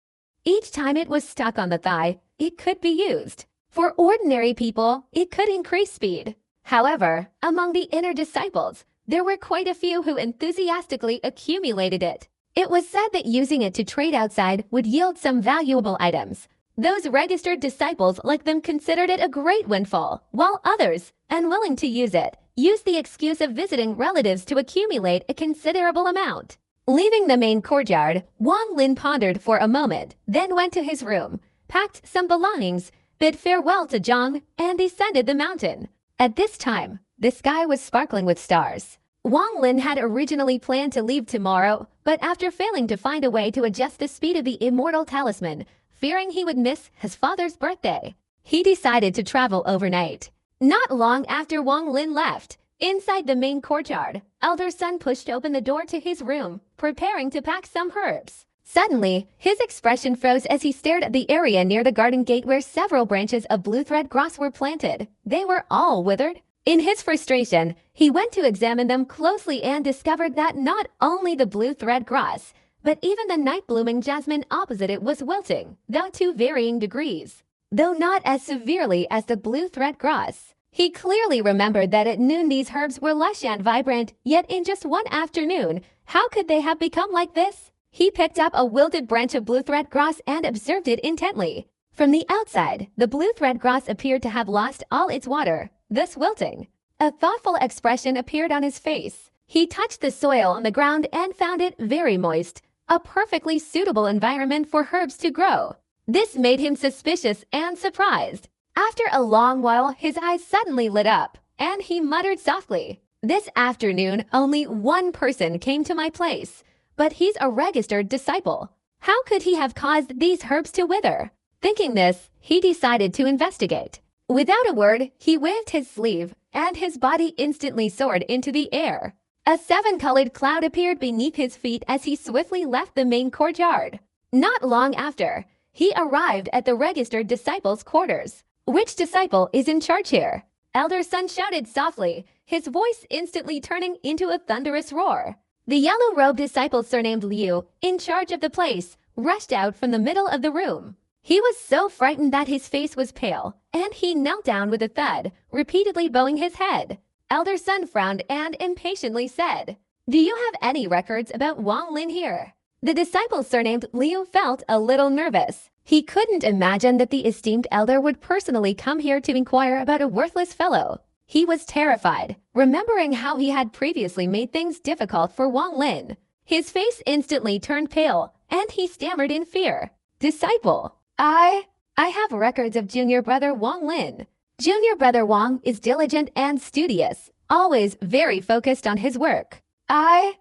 Each time it was stuck on the thigh, it could be used. For ordinary people, it could increase speed. However, among the inner disciples, there were quite a few who enthusiastically accumulated it. It was said that using it to trade outside would yield some valuable items. Those registered disciples like them considered it a great windfall, while others, unwilling to use it, used the excuse of visiting relatives to accumulate a considerable amount. Leaving the main courtyard, Wang Lin pondered for a moment, then went to his room, packed some belongings, bid farewell to Zhang, and descended the mountain. At this time, the sky was sparkling with stars. Wang Lin had originally planned to leave tomorrow, but after failing to find a way to adjust the speed of the immortal talisman, fearing he would miss his father's birthday, he decided to travel overnight. Not long after Wang Lin left, inside the main courtyard, elder son pushed open the door to his room, preparing to pack some herbs. Suddenly, his expression froze as he stared at the area near the garden gate where several branches of blue thread grass were planted. They were all withered. In his frustration, he went to examine them closely and discovered that not only the blue thread grass, but even the night-blooming jasmine opposite it was wilting, though to varying degrees. Though not as severely as the blue thread grass. He clearly remembered that at noon these herbs were lush and vibrant, yet in just one afternoon, how could they have become like this? He picked up a wilted branch of blue thread grass and observed it intently. From the outside, the blue thread grass appeared to have lost all its water, thus wilting. A thoughtful expression appeared on his face. He touched the soil on the ground and found it very moist, a perfectly suitable environment for herbs to grow. This made him suspicious and surprised. After a long while, his eyes suddenly lit up, and he muttered softly, "This afternoon, only one person came to my place, but he's a registered disciple. How could he have caused these herbs to wither?" Thinking this, he decided to investigate. Without a word, he waved his sleeve, and his body instantly soared into the air. A seven-colored cloud appeared beneath his feet as he swiftly left the main courtyard. Not long after, he arrived at the registered disciples' quarters. "Which disciple is in charge here?" Elder Sun shouted softly, his voice instantly turning into a thunderous roar. The yellow-robed disciple surnamed Liu, in charge of the place, rushed out from the middle of the room. He was so frightened that his face was pale, and he knelt down with a thud, repeatedly bowing his head. Elder Sun frowned and impatiently said, "Do you have any records about Wang Lin here?" The disciple surnamed Liu felt a little nervous. He couldn't imagine that the esteemed elder would personally come here to inquire about a worthless fellow. He was terrified, remembering how he had previously made things difficult for Wang Lin. His face instantly turned pale, and he stammered in fear. "Disciple, I have records of junior brother Wang Lin. Junior brother Wang is diligent and studious, always very focused on his work. I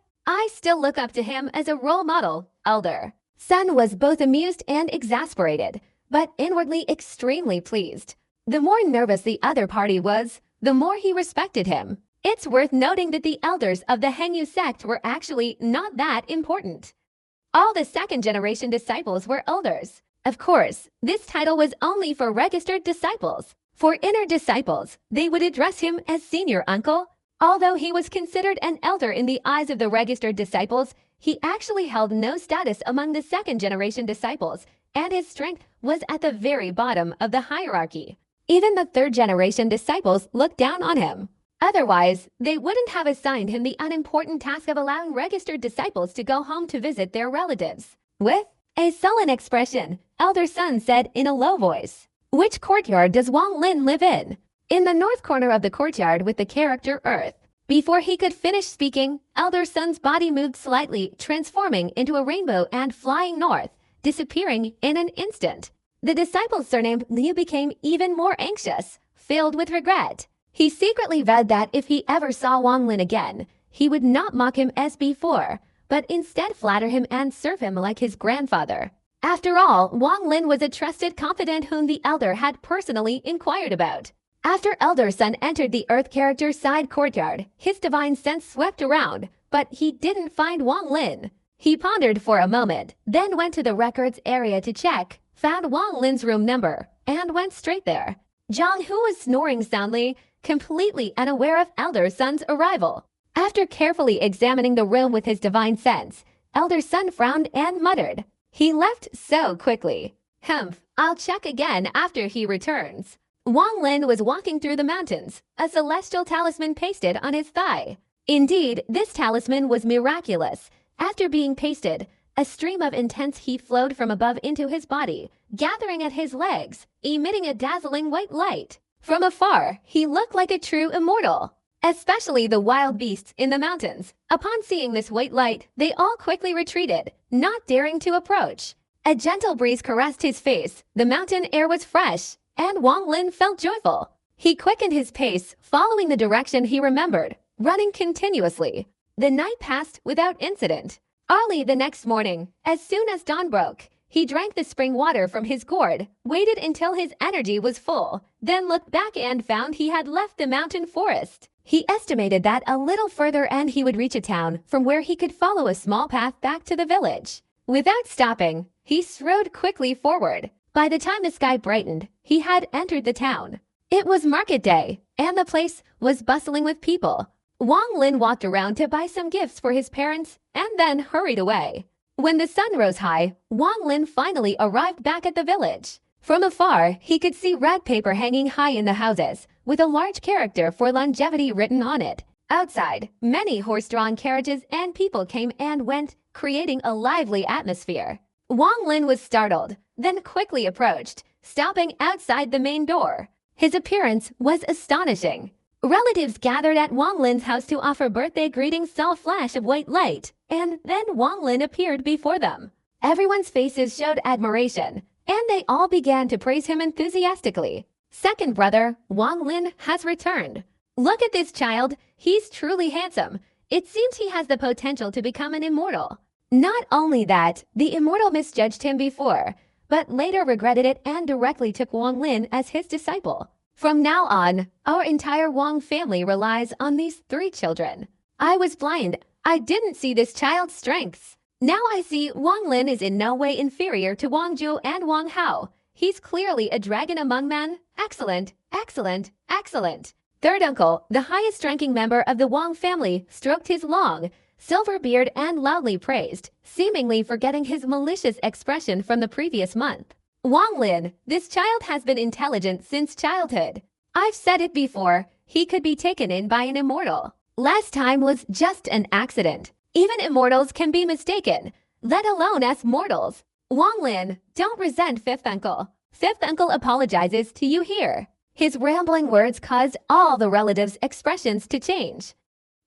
still look up to him as a role model, elder." Sun was both amused and exasperated, but inwardly extremely pleased. The more nervous the other party was, the more he respected him. It's worth noting that the elders of the Hengyu sect were actually not that important. All the second-generation disciples were elders. Of course, this title was only for registered disciples. For inner disciples, they would address him as senior uncle. Although he was considered an elder in the eyes of the registered disciples, he actually held no status among the second-generation disciples, and his strength was at the very bottom of the hierarchy. Even the third-generation disciples looked down on him. Otherwise, they wouldn't have assigned him the unimportant task of allowing registered disciples to go home to visit their relatives. With a sullen expression, Elder Sun said in a low voice, "Which courtyard does Wang Lin live in?" "In the north corner of the courtyard with the character Earth." Before he could finish speaking, Elder Sun's body moved slightly, transforming into a rainbow and flying north, disappearing in an instant. The disciple's surnamed Liu became even more anxious, filled with regret. He secretly vowed that if he ever saw Wang Lin again, he would not mock him as before, but instead flatter him and serve him like his grandfather. After all, Wang Lin was a trusted confidant whom the elder had personally inquired about. After Elder Sun entered the Earth character's side courtyard, his divine sense swept around, but he didn't find Wang Lin. He pondered for a moment, then went to the records area to check, found Wang Lin's room number, and went straight there. Zhang Hu was snoring soundly, completely unaware of Elder Sun's arrival. After carefully examining the room with his divine sense, Elder Sun frowned and muttered, "He left so quickly. Humph, I'll check again after he returns." Wang Lin was walking through the mountains, a celestial talisman pasted on his thigh. Indeed, this talisman was miraculous. After being pasted, a stream of intense heat flowed from above into his body, gathering at his legs, emitting a dazzling white light. From afar, he looked like a true immortal. Especially the wild beasts in the mountains. Upon seeing this white light, they all quickly retreated, not daring to approach. A gentle breeze caressed his face, the mountain air was fresh, and Wang Lin felt joyful. He quickened his pace, following the direction he remembered, running continuously. The night passed without incident. Early the next morning, as soon as dawn broke, he drank the spring water from his gourd, waited until his energy was full, then looked back and found he had left the mountain forest. He estimated that a little further and he would reach a town from where he could follow a small path back to the village. Without stopping, he strode quickly forward. By the time the sky brightened, he had entered the town. It was market day, and the place was bustling with people. Wang Lin walked around to buy some gifts for his parents and then hurried away. When the sun rose high, Wang Lin finally arrived back at the village. From afar, he could see red paper hanging high in the houses, with a large character for longevity written on it. Outside, many horse-drawn carriages and people came and went, creating a lively atmosphere. Wang Lin was startled, then quickly approached, stopping outside the main door. His appearance was astonishing. Relatives gathered at Wang Lin's house to offer birthday greetings saw a flash of white light, and then Wang Lin appeared before them. Everyone's faces showed admiration, and they all began to praise him enthusiastically. Second brother, Wang Lin, has returned. Look at this child, he's truly handsome. It seems he has the potential to become an immortal. Not only that, the immortal misjudged him before, but later regretted it and directly took Wang Lin as his disciple. From now on, our entire Wang family relies on these 3 children. I was blind. I didn't see this child's strengths. Now I see Wang Lin is in no way inferior to Wang Zhu and Wang Hao. He's clearly a dragon among men. Excellent, excellent, excellent. Third uncle, the highest-ranking member of the Wang family, stroked his long, silver beard and loudly praised, seemingly forgetting his malicious expression from the previous month. Wang Lin, this child has been intelligent since childhood. I've said it before, he could be taken in by an immortal. Last time was just an accident. Even immortals can be mistaken, let alone us mortals. Wang Lin, don't resent fifth uncle. Fifth uncle apologizes to you here. His rambling words caused all the relatives' expressions to change.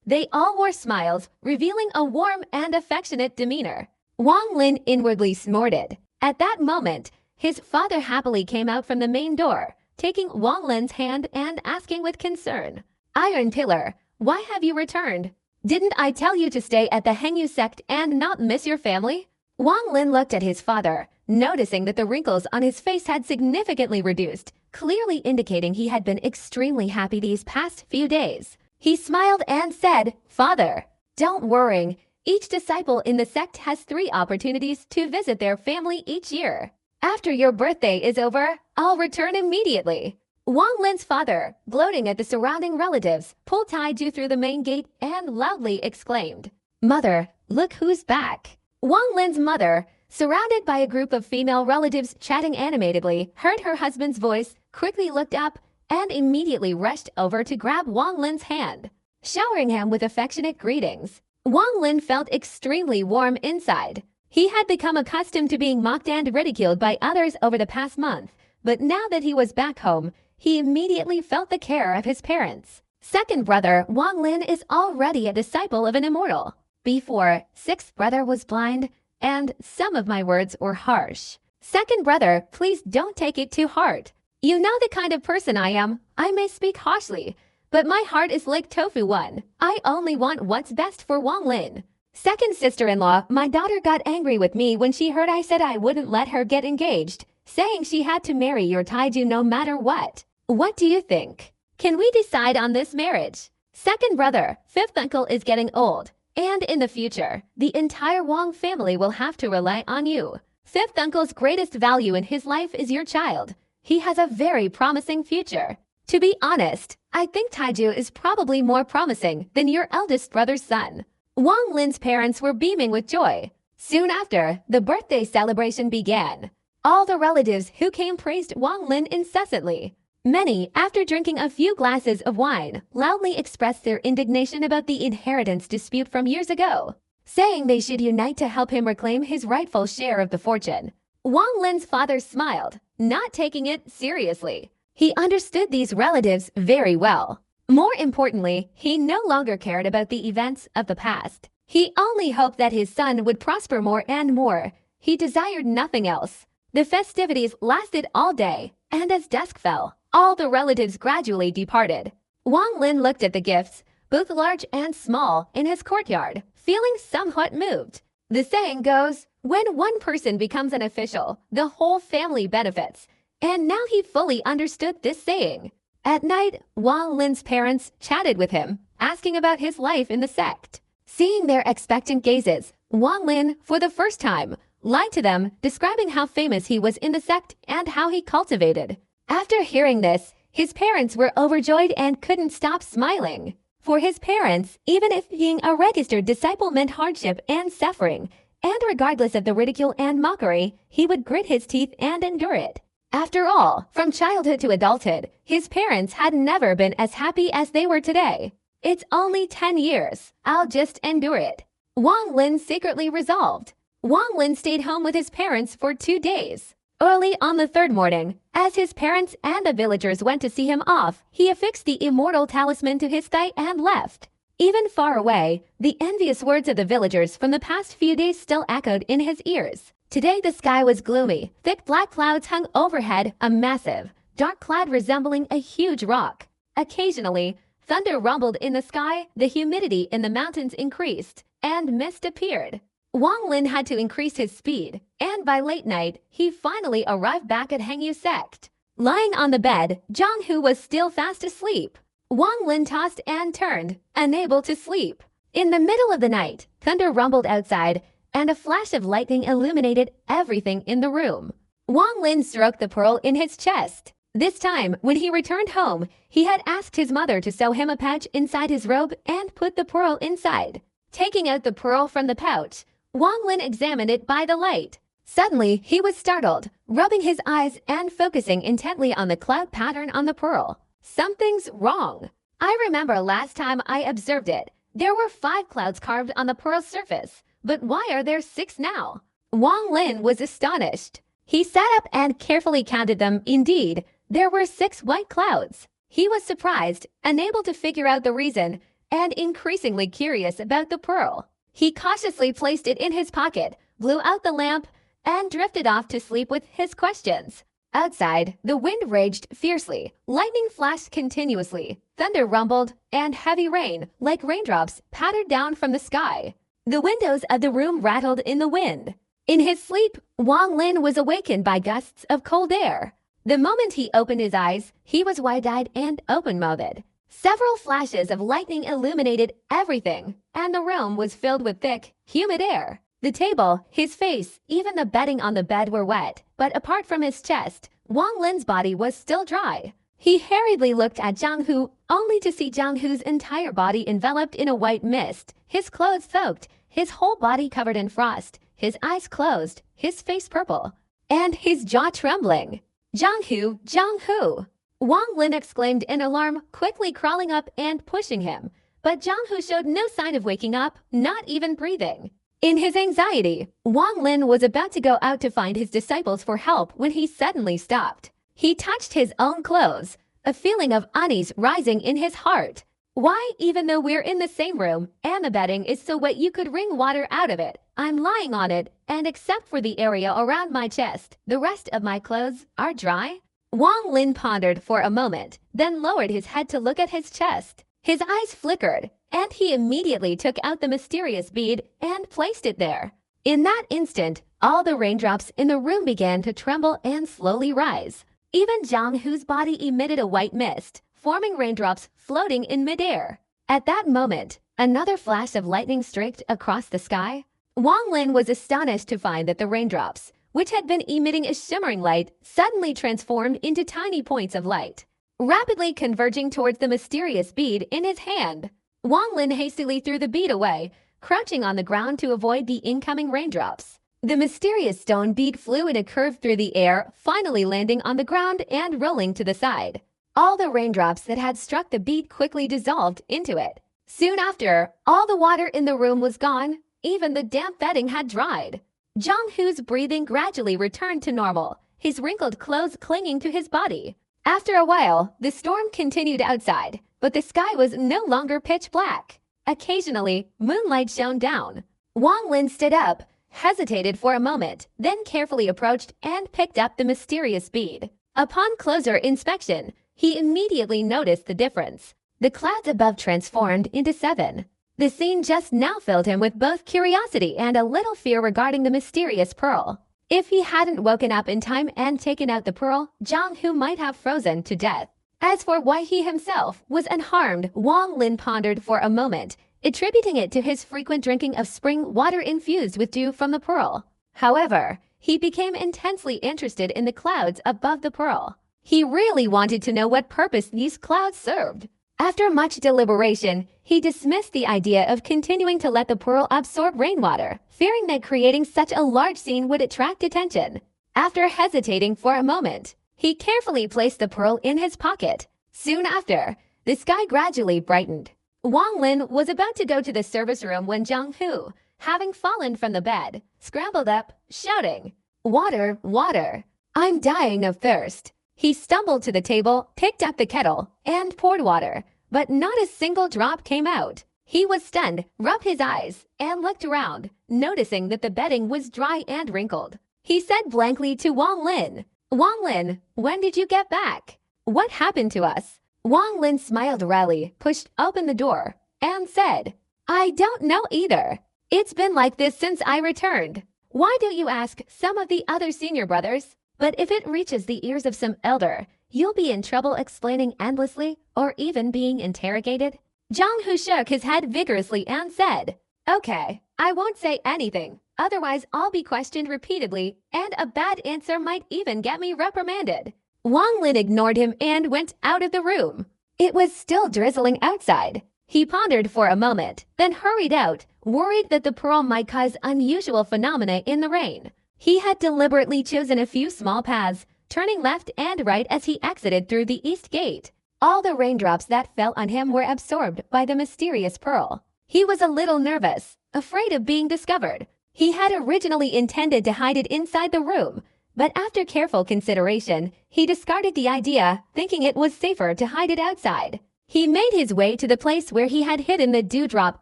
They all wore smiles, revealing a warm and affectionate demeanor. Wang Lin inwardly snorted. At that moment, his father happily came out from the main door, taking Wang Lin's hand and asking with concern, "Iron Pillar, why have you returned? Didn't I tell you to stay at the Hengyu sect and not miss your family?" Wang Lin looked at his father, noticing that the wrinkles on his face had significantly reduced, clearly indicating he had been extremely happy these past few days. He smiled and said, "Father, don't worry. Each disciple in the sect has 3 opportunities to visit their family each year. After your birthday is over, I'll return immediately." Wang Lin's father, gloating at the surrounding relatives, pulled Taiju through the main gate and loudly exclaimed, "Mother, look who's back." Wang Lin's mother, surrounded by a group of female relatives chatting animatedly, heard her husband's voice, quickly looked up, and immediately rushed over to grab Wang Lin's hand, showering him with affectionate greetings. Wang Lin felt extremely warm inside. He had become accustomed to being mocked and ridiculed by others over the past month, but now that he was back home, he immediately felt the care of his parents. Second brother, Wang Lin, is already a disciple of an immortal. Before, sixth brother was blind, and some of my words were harsh. Second brother, please don't take it to heart. You know the kind of person I am. I may speak harshly, but my heart is like tofu one. I only want what's best for Wang Lin. Second sister-in-law, my daughter got angry with me when she heard I said I wouldn't let her get engaged, saying she had to marry your Taiju no matter what. What do you think? Can we decide on this marriage? Second brother, fifth uncle is getting old, and in the future, the entire Wang family will have to rely on you. Fifth uncle's greatest value in his life is your child. He has a very promising future. To be honest, I think Taiju is probably more promising than your eldest brother's son. Wang Lin's parents were beaming with joy. Soon after, the birthday celebration began. All the relatives who came praised Wang Lin incessantly. Many, after drinking a few glasses of wine, loudly expressed their indignation about the inheritance dispute from years ago, saying they should unite to help him reclaim his rightful share of the fortune. Wang Lin's father smiled, not taking it seriously. He understood these relatives very well. More importantly, he no longer cared about the events of the past. He only hoped that his son would prosper more and more. He desired nothing else. The festivities lasted all day, and as dusk fell, all the relatives gradually departed. Wang Lin looked at the gifts, both large and small, in his courtyard, feeling somewhat moved. The saying goes, when one person becomes an official, the whole family benefits. And now he fully understood this saying. At night, Wang Lin's parents chatted with him, asking about his life in the sect. Seeing their expectant gazes, Wang Lin, for the first time, lied to them, describing how famous he was in the sect and how he cultivated. After hearing this, his parents were overjoyed and couldn't stop smiling. For his parents, even if being a registered disciple meant hardship and suffering, and regardless of the ridicule and mockery, he would grit his teeth and endure it. After all, from childhood to adulthood, his parents had never been as happy as they were today. It's only 10 years. I'll just endure it. Wang Lin secretly resolved. Wang Lin stayed home with his parents for 2 days. Early on the third morning, as his parents and the villagers went to see him off, he affixed the immortal talisman to his thigh and left. Even far away, the envious words of the villagers from the past few days still echoed in his ears. Today the sky was gloomy. Thick black clouds hung overhead, a massive, dark cloud resembling a huge rock. Occasionally, thunder rumbled in the sky, the humidity in the mountains increased, and mist appeared. Wang Lin had to increase his speed, and by late night, he finally arrived back at Hengyu sect. Lying on the bed, Zhang Hu was still fast asleep. Wang Lin tossed and turned, unable to sleep. In the middle of the night, thunder rumbled outside, and a flash of lightning illuminated everything in the room. Wang Lin stroked the pearl in his chest. This time, when he returned home, he had asked his mother to sew him a pouch inside his robe and put the pearl inside. Taking out the pearl from the pouch, Wang Lin examined it by the light. Suddenly, he was startled, rubbing his eyes and focusing intently on the cloud pattern on the pearl. Something's wrong. I remember last time I observed it, there were 5 clouds carved on the pearl's surface, but why are there 6 now? Wang Lin was astonished. He sat up and carefully counted them. Indeed, there were 6 white clouds. He was surprised, unable to figure out the reason, and increasingly curious about the pearl. He cautiously placed it in his pocket, blew out the lamp, and drifted off to sleep with his questions. Outside, the wind raged fiercely, lightning flashed continuously, thunder rumbled, and heavy rain, like raindrops, pattered down from the sky. The windows of the room rattled in the wind. In his sleep, Wang Lin was awakened by gusts of cold air. The moment he opened his eyes, he was wide-eyed and open-mouthed. Several flashes of lightning illuminated everything, and the room was filled with thick, humid air. The table, his face, even the bedding on the bed were wet, but apart from his chest, Wang Lin's body was still dry. He hurriedly looked at Zhang Hu, only to see Zhang Hu's entire body enveloped in a white mist, his clothes soaked, his whole body covered in frost, his eyes closed, his face purple, and his jaw trembling. "Zhang Hu, Zhang Hu!" Wang Lin exclaimed in alarm, quickly crawling up and pushing him. But Zhang Hu showed no sign of waking up, not even breathing. In his anxiety, Wang Lin was about to go out to find his disciples for help when he suddenly stopped. He touched his own clothes, a feeling of unease rising in his heart. Why, even though we're in the same room, and the bedding is so wet you could wring water out of it, I'm lying on it, and except for the area around my chest, the rest of my clothes are dry? Wang Lin pondered for a moment, then lowered his head to look at his chest. His eyes flickered, and he immediately took out the mysterious bead and placed it there. In that instant, all the raindrops in the room began to tremble and slowly rise. Even Zhang Hu's body emitted a white mist, forming raindrops floating in midair. At that moment, another flash of lightning streaked across the sky. Wang Lin was astonished to find that the raindrops, which had been emitting a shimmering light, suddenly transformed into tiny points of light, rapidly converging towards the mysterious bead in his hand. Wang Lin hastily threw the bead away, crouching on the ground to avoid the incoming raindrops. The mysterious stone bead flew in a curve through the air, finally landing on the ground and rolling to the side. All the raindrops that had struck the bead quickly dissolved into it. Soon after, all the water in the room was gone, even the damp bedding had dried. Zhang Hu's breathing gradually returned to normal, his wrinkled clothes clinging to his body. After a while, the storm continued outside, but the sky was no longer pitch black. Occasionally, moonlight shone down. Wang Lin stood up, hesitated for a moment, then carefully approached and picked up the mysterious bead. Upon closer inspection, he immediately noticed the difference. The clouds above transformed into 7. The scene just now filled him with both curiosity and a little fear regarding the mysterious pearl. If he hadn't woken up in time and taken out the pearl, Zhang Hu might have frozen to death. As for why he himself was unharmed, Wang Lin pondered for a moment, attributing it to his frequent drinking of spring water infused with dew from the pearl. However, he became intensely interested in the clouds above the pearl. He really wanted to know what purpose these clouds served. After much deliberation, he dismissed the idea of continuing to let the pearl absorb rainwater, fearing that creating such a large scene would attract attention. After hesitating for a moment, he carefully placed the pearl in his pocket. Soon after, the sky gradually brightened. Wang Lin was about to go to the service room when Zhang Hu, having fallen from the bed, scrambled up, shouting, "Water, water! I'm dying of thirst." He stumbled to the table, picked up the kettle, and poured water, but not a single drop came out. He was stunned, rubbed his eyes, and looked around, noticing that the bedding was dry and wrinkled. He said blankly to Wang Lin, "Wang Lin, when did you get back? What happened to us?" Wang Lin smiled wryly, pushed open the door, and said, "I don't know either. It's been like this since I returned. Why don't you ask some of the other senior brothers? But if it reaches the ears of some elder, you'll be in trouble explaining endlessly or even being interrogated." Zhang Hu shook his head vigorously and said, "Okay, I won't say anything. Otherwise, I'll be questioned repeatedly, and a bad answer might even get me reprimanded." Wang Lin ignored him and went out of the room. It was still drizzling outside. He pondered for a moment, then hurried out, worried that the pearl might cause unusual phenomena in the rain. He had deliberately chosen a few small paths, turning left and right as he exited through the east gate. All the raindrops that fell on him were absorbed by the mysterious pearl. He was a little nervous, afraid of being discovered. He had originally intended to hide it inside the room, but after careful consideration, he discarded the idea, thinking it was safer to hide it outside. He made his way to the place where he had hidden the dewdrop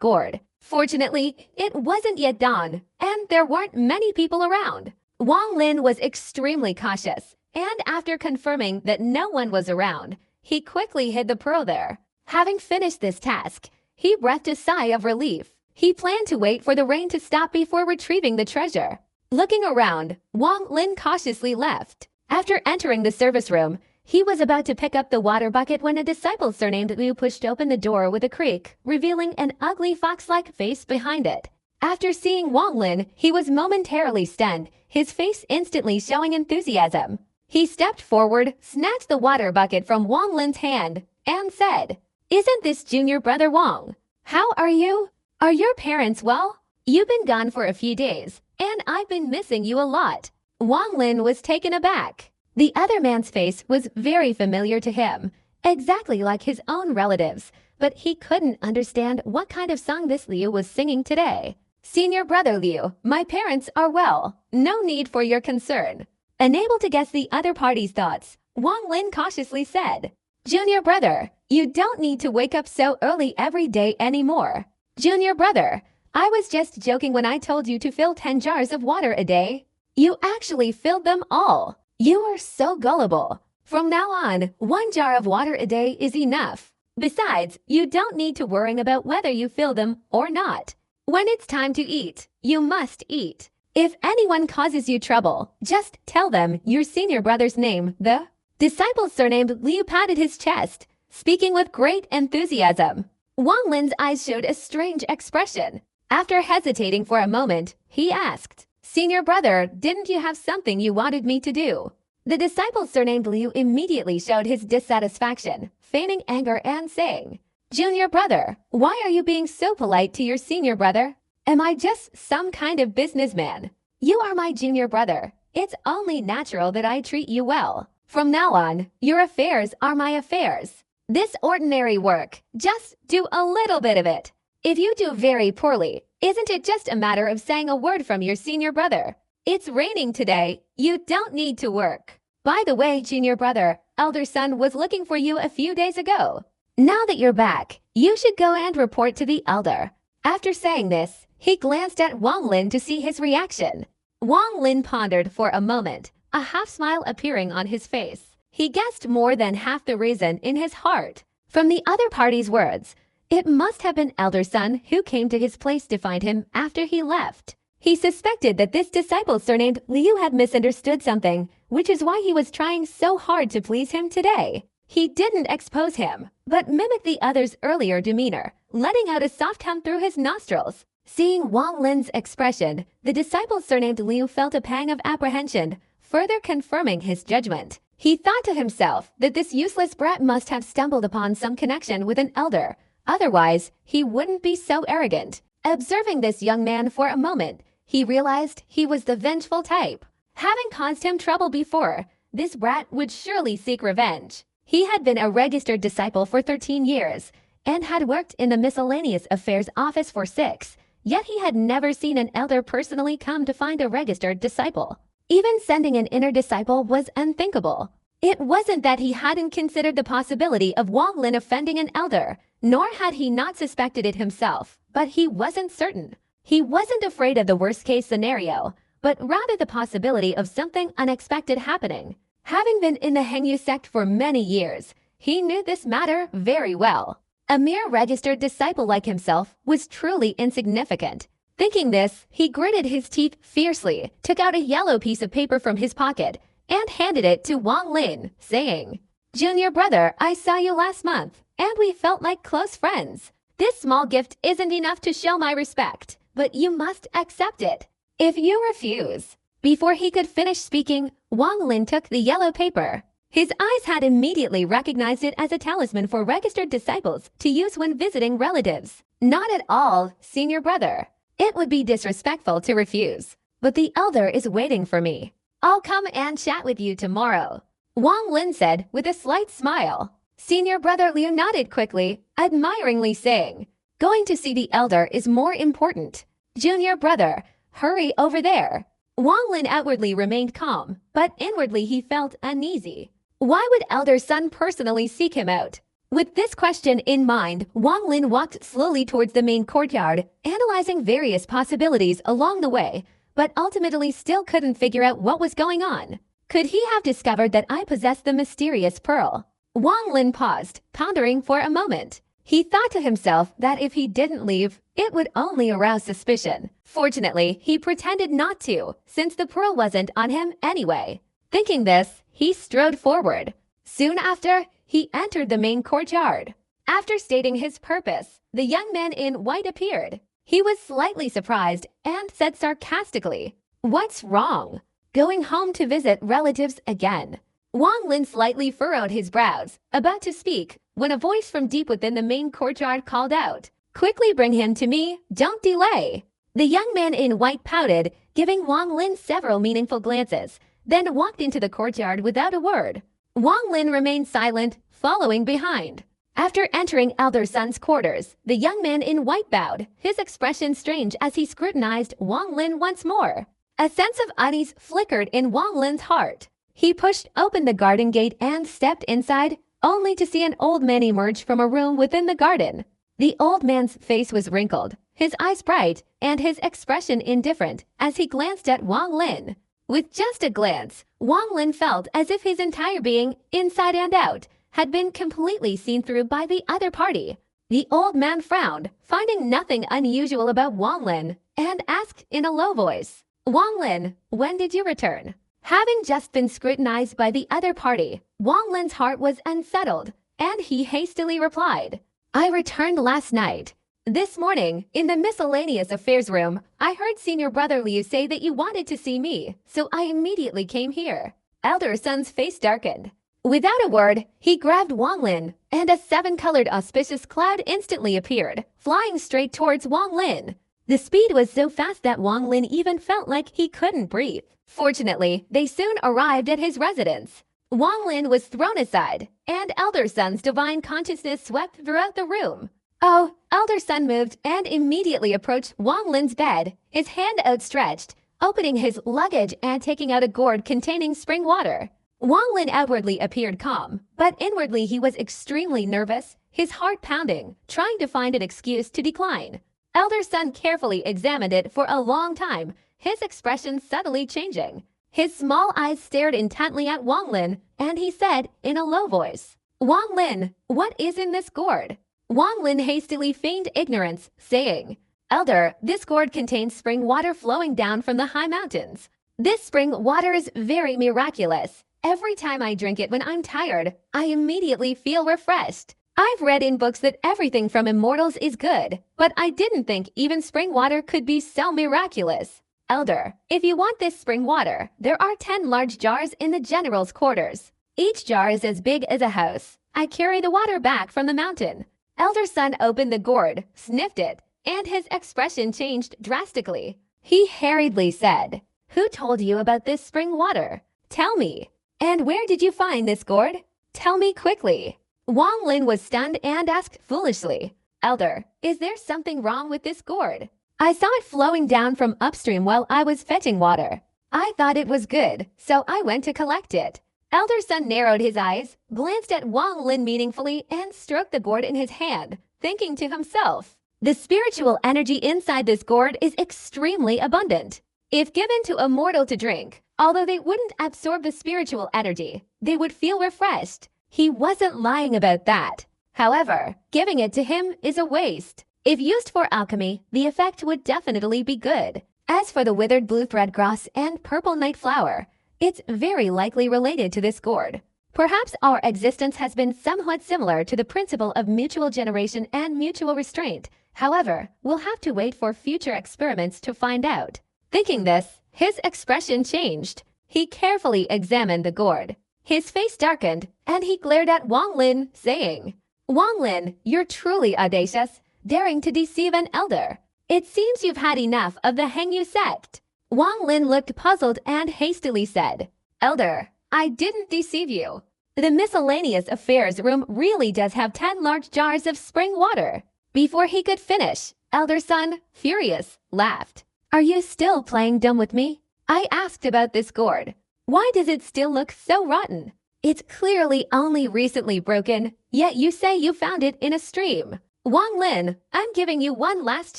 gourd. Fortunately, it wasn't yet dawn, and there weren't many people around. Wang Lin was extremely cautious, and after confirming that no one was around, he quickly hid the pearl there. Having finished this task, he breathed a sigh of relief. He planned to wait for the rain to stop before retrieving the treasure. Looking around, Wang Lin cautiously left. After entering the service room, he was about to pick up the water bucket when a disciple surnamed Liu pushed open the door with a creak, revealing an ugly fox-like face behind it. After seeing Wang Lin, he was momentarily stunned, his face instantly showing enthusiasm. He stepped forward, snatched the water bucket from Wang Lin's hand, and said, "Isn't this junior brother Wang? How are you? Are your parents well? You've been gone for a few days, and I've been missing you a lot." Wang Lin was taken aback. The other man's face was very familiar to him, exactly like his own relatives, but he couldn't understand what kind of song this Liu was singing today. "Senior brother Liu, my parents are well. No need for your concern." Unable to guess the other party's thoughts, Wang Lin cautiously said, "Junior brother, you don't need to wake up so early every day anymore. Junior brother, I was just joking when I told you to fill 10 jars of water a day. You actually filled them all. You are so gullible. From now on, 1 jar of water a day is enough. Besides, you don't need to worry about whether you fill them or not. When it's time to eat, you must eat. If anyone causes you trouble, just tell them your senior brother's name." The disciple surnamed Liu patted his chest, speaking with great enthusiasm. Wang Lin's eyes showed a strange expression. After hesitating for a moment, he asked, "Senior brother, didn't you have something you wanted me to do?" The disciple surnamed Liu immediately showed his dissatisfaction, feigning anger and saying, "Junior brother, why are you being so polite to your senior brother? Am I just some kind of businessman? You are my junior brother. It's only natural that I treat you well. From now on, your affairs are my affairs. This ordinary work, just do a little bit of it. If you do very poorly, isn't it just a matter of saying a word from your senior brother? It's raining today. You don't need to work. By the way, junior brother, elder son was looking for you a few days ago. Now that you're back, you should go and report to the elder." After saying this, he glanced at Wang Lin to see his reaction. Wang Lin pondered for a moment, a half-smile appearing on his face. He guessed more than half the reason in his heart. From the other party's words, it must have been elder son who came to his place to find him after he left. He suspected that this disciple surnamed Liu had misunderstood something, which is why he was trying so hard to please him today. He didn't expose him, but mimicked the other's earlier demeanor, letting out a soft hum through his nostrils. Seeing Wang Lin's expression, the disciple surnamed Liu felt a pang of apprehension, further confirming his judgment. He thought to himself that this useless brat must have stumbled upon some connection with an elder. Otherwise, he wouldn't be so arrogant. Observing this young man for a moment, he realized he was the vengeful type. Having caused him trouble before, this brat would surely seek revenge. He had been a registered disciple for 13 years and had worked in the miscellaneous affairs office for 6, yet he had never seen an elder personally come to find a registered disciple. Even sending an inner disciple was unthinkable. It wasn't that he hadn't considered the possibility of Wang Lin offending an elder, nor had he not suspected it himself, but he wasn't certain. He wasn't afraid of the worst-case scenario, but rather the possibility of something unexpected happening. Having been in the Hengyu sect for many years, he knew this matter very well. A mere registered disciple like himself was truly insignificant. Thinking this, he gritted his teeth fiercely, took out a yellow piece of paper from his pocket, and handed it to Wang Lin, saying, "Junior brother, I saw you last month, and we felt like close friends. This small gift isn't enough to show my respect, but you must accept it. If you refuse..." Before he could finish speaking, Wang Lin took the yellow paper. His eyes had immediately recognized it as a talisman for registered disciples to use when visiting relatives. "Not at all, senior brother. It would be disrespectful to refuse, but the elder is waiting for me. I'll come and chat with you tomorrow," Wang Lin said with a slight smile. Senior brother Liu nodded quickly, admiringly saying, "Going to see the elder is more important. Junior brother, hurry over there." Wang Lin outwardly remained calm, but inwardly he felt uneasy. Why would elder son personally seek him out? With this question in mind, Wang Lin walked slowly towards the main courtyard, analyzing various possibilities along the way, but ultimately still couldn't figure out what was going on. Could he have discovered that I possessed the mysterious pearl? Wang Lin paused, pondering for a moment. He thought to himself that if he didn't leave, it would only arouse suspicion. Fortunately, he pretended not to, since the pearl wasn't on him anyway. Thinking this, he strode forward. Soon after, he entered the main courtyard. After stating his purpose, the young man in white appeared. He was slightly surprised and said sarcastically, "What's wrong? Going home to visit relatives again?" Wang Lin slightly furrowed his brows, about to speak, when a voice from deep within the main courtyard called out, "Quickly bring him to me, don't delay." The young man in white pouted, giving Wang Lin several meaningful glances, then walked into the courtyard without a word. Wang Lin remained silent, following behind. After entering elder son's quarters, the young man in white bowed, his expression strange as he scrutinized Wang Lin once more. A sense of unease flickered in Wang Lin's heart. He pushed open the garden gate and stepped inside, only to see an old man emerge from a room within the garden. The old man's face was wrinkled, his eyes bright, and his expression indifferent as he glanced at Wang Lin. With just a glance, Wang Lin felt as if his entire being, inside and out, had been completely seen through by the other party. The old man frowned, finding nothing unusual about Wang Lin, and asked in a low voice, "Wang Lin, when did you return?" Having just been scrutinized by the other party, Wang Lin's heart was unsettled, and he hastily replied, "I returned last night. This morning, in the miscellaneous affairs room, I heard senior brother Liu say that you wanted to see me, so I immediately came here." Elder son's face darkened. Without a word, he grabbed Wang Lin, and a seven-colored auspicious cloud instantly appeared, flying straight towards Wang Lin. The speed was so fast that Wang Lin even felt like he couldn't breathe. Fortunately, they soon arrived at his residence. Wang Lin was thrown aside, and elder son's divine consciousness swept throughout the room. Oh, elder son moved and immediately approached Wang Lin's bed, his hand outstretched, opening his luggage and taking out a gourd containing spring water. Wang Lin outwardly appeared calm, but inwardly he was extremely nervous, his heart pounding, trying to find an excuse to decline. Elder son carefully examined it for a long time, his expression subtly changing. His small eyes stared intently at Wang Lin, and he said in a low voice, "Wang Lin, what is in this gourd?" Wang Lin hastily feigned ignorance, saying, "Elder, this gourd contains spring water flowing down from the high mountains. This spring water is very miraculous. Every time I drink it when I'm tired, I immediately feel refreshed. I've read in books that everything from immortals is good, but I didn't think even spring water could be so miraculous. Elder, if you want this spring water, there are 10 large jars in the general's quarters. Each jar is as big as a house. I carry the water back from the mountain." Elder son opened the gourd, sniffed it, and his expression changed drastically. He hurriedly said, "Who told you about this spring water? Tell me. And where did you find this gourd? Tell me quickly." Wang Lin was stunned and asked foolishly, "Elder, is there something wrong with this gourd? I saw it flowing down from upstream while I was fetching water. I thought it was good, so I went to collect it. Elder son narrowed his eyes, glanced at Wang Lin meaningfully, and stroked the gourd in his hand, thinking to himself, the spiritual energy inside this gourd is extremely abundant. If given to a mortal to drink, although they wouldn't absorb the spiritual energy, they would feel refreshed. He wasn't lying about that. However, giving it to him is a waste. If used for alchemy, the effect would definitely be good. As for the withered blue thread grass and purple night flower, it's very likely related to this gourd. Perhaps our existence has been somewhat similar to the principle of mutual generation and mutual restraint. However, we'll have to wait for future experiments to find out. Thinking this, his expression changed. He carefully examined the gourd. His face darkened, and he glared at Wang Lin, saying, Wang Lin, you're truly audacious, daring to deceive an elder. It seems you've had enough of the Hengyu sect. Wang Lin looked puzzled and hastily said, Elder, I didn't deceive you. The miscellaneous affairs room really does have 10 large jars of spring water. Before he could finish, Elder Son, furious, laughed. Are you still playing dumb with me? I asked about this gourd. Why does it still look so rotten? It's clearly only recently broken, yet you say you found it in a stream. Wang Lin, I'm giving you one last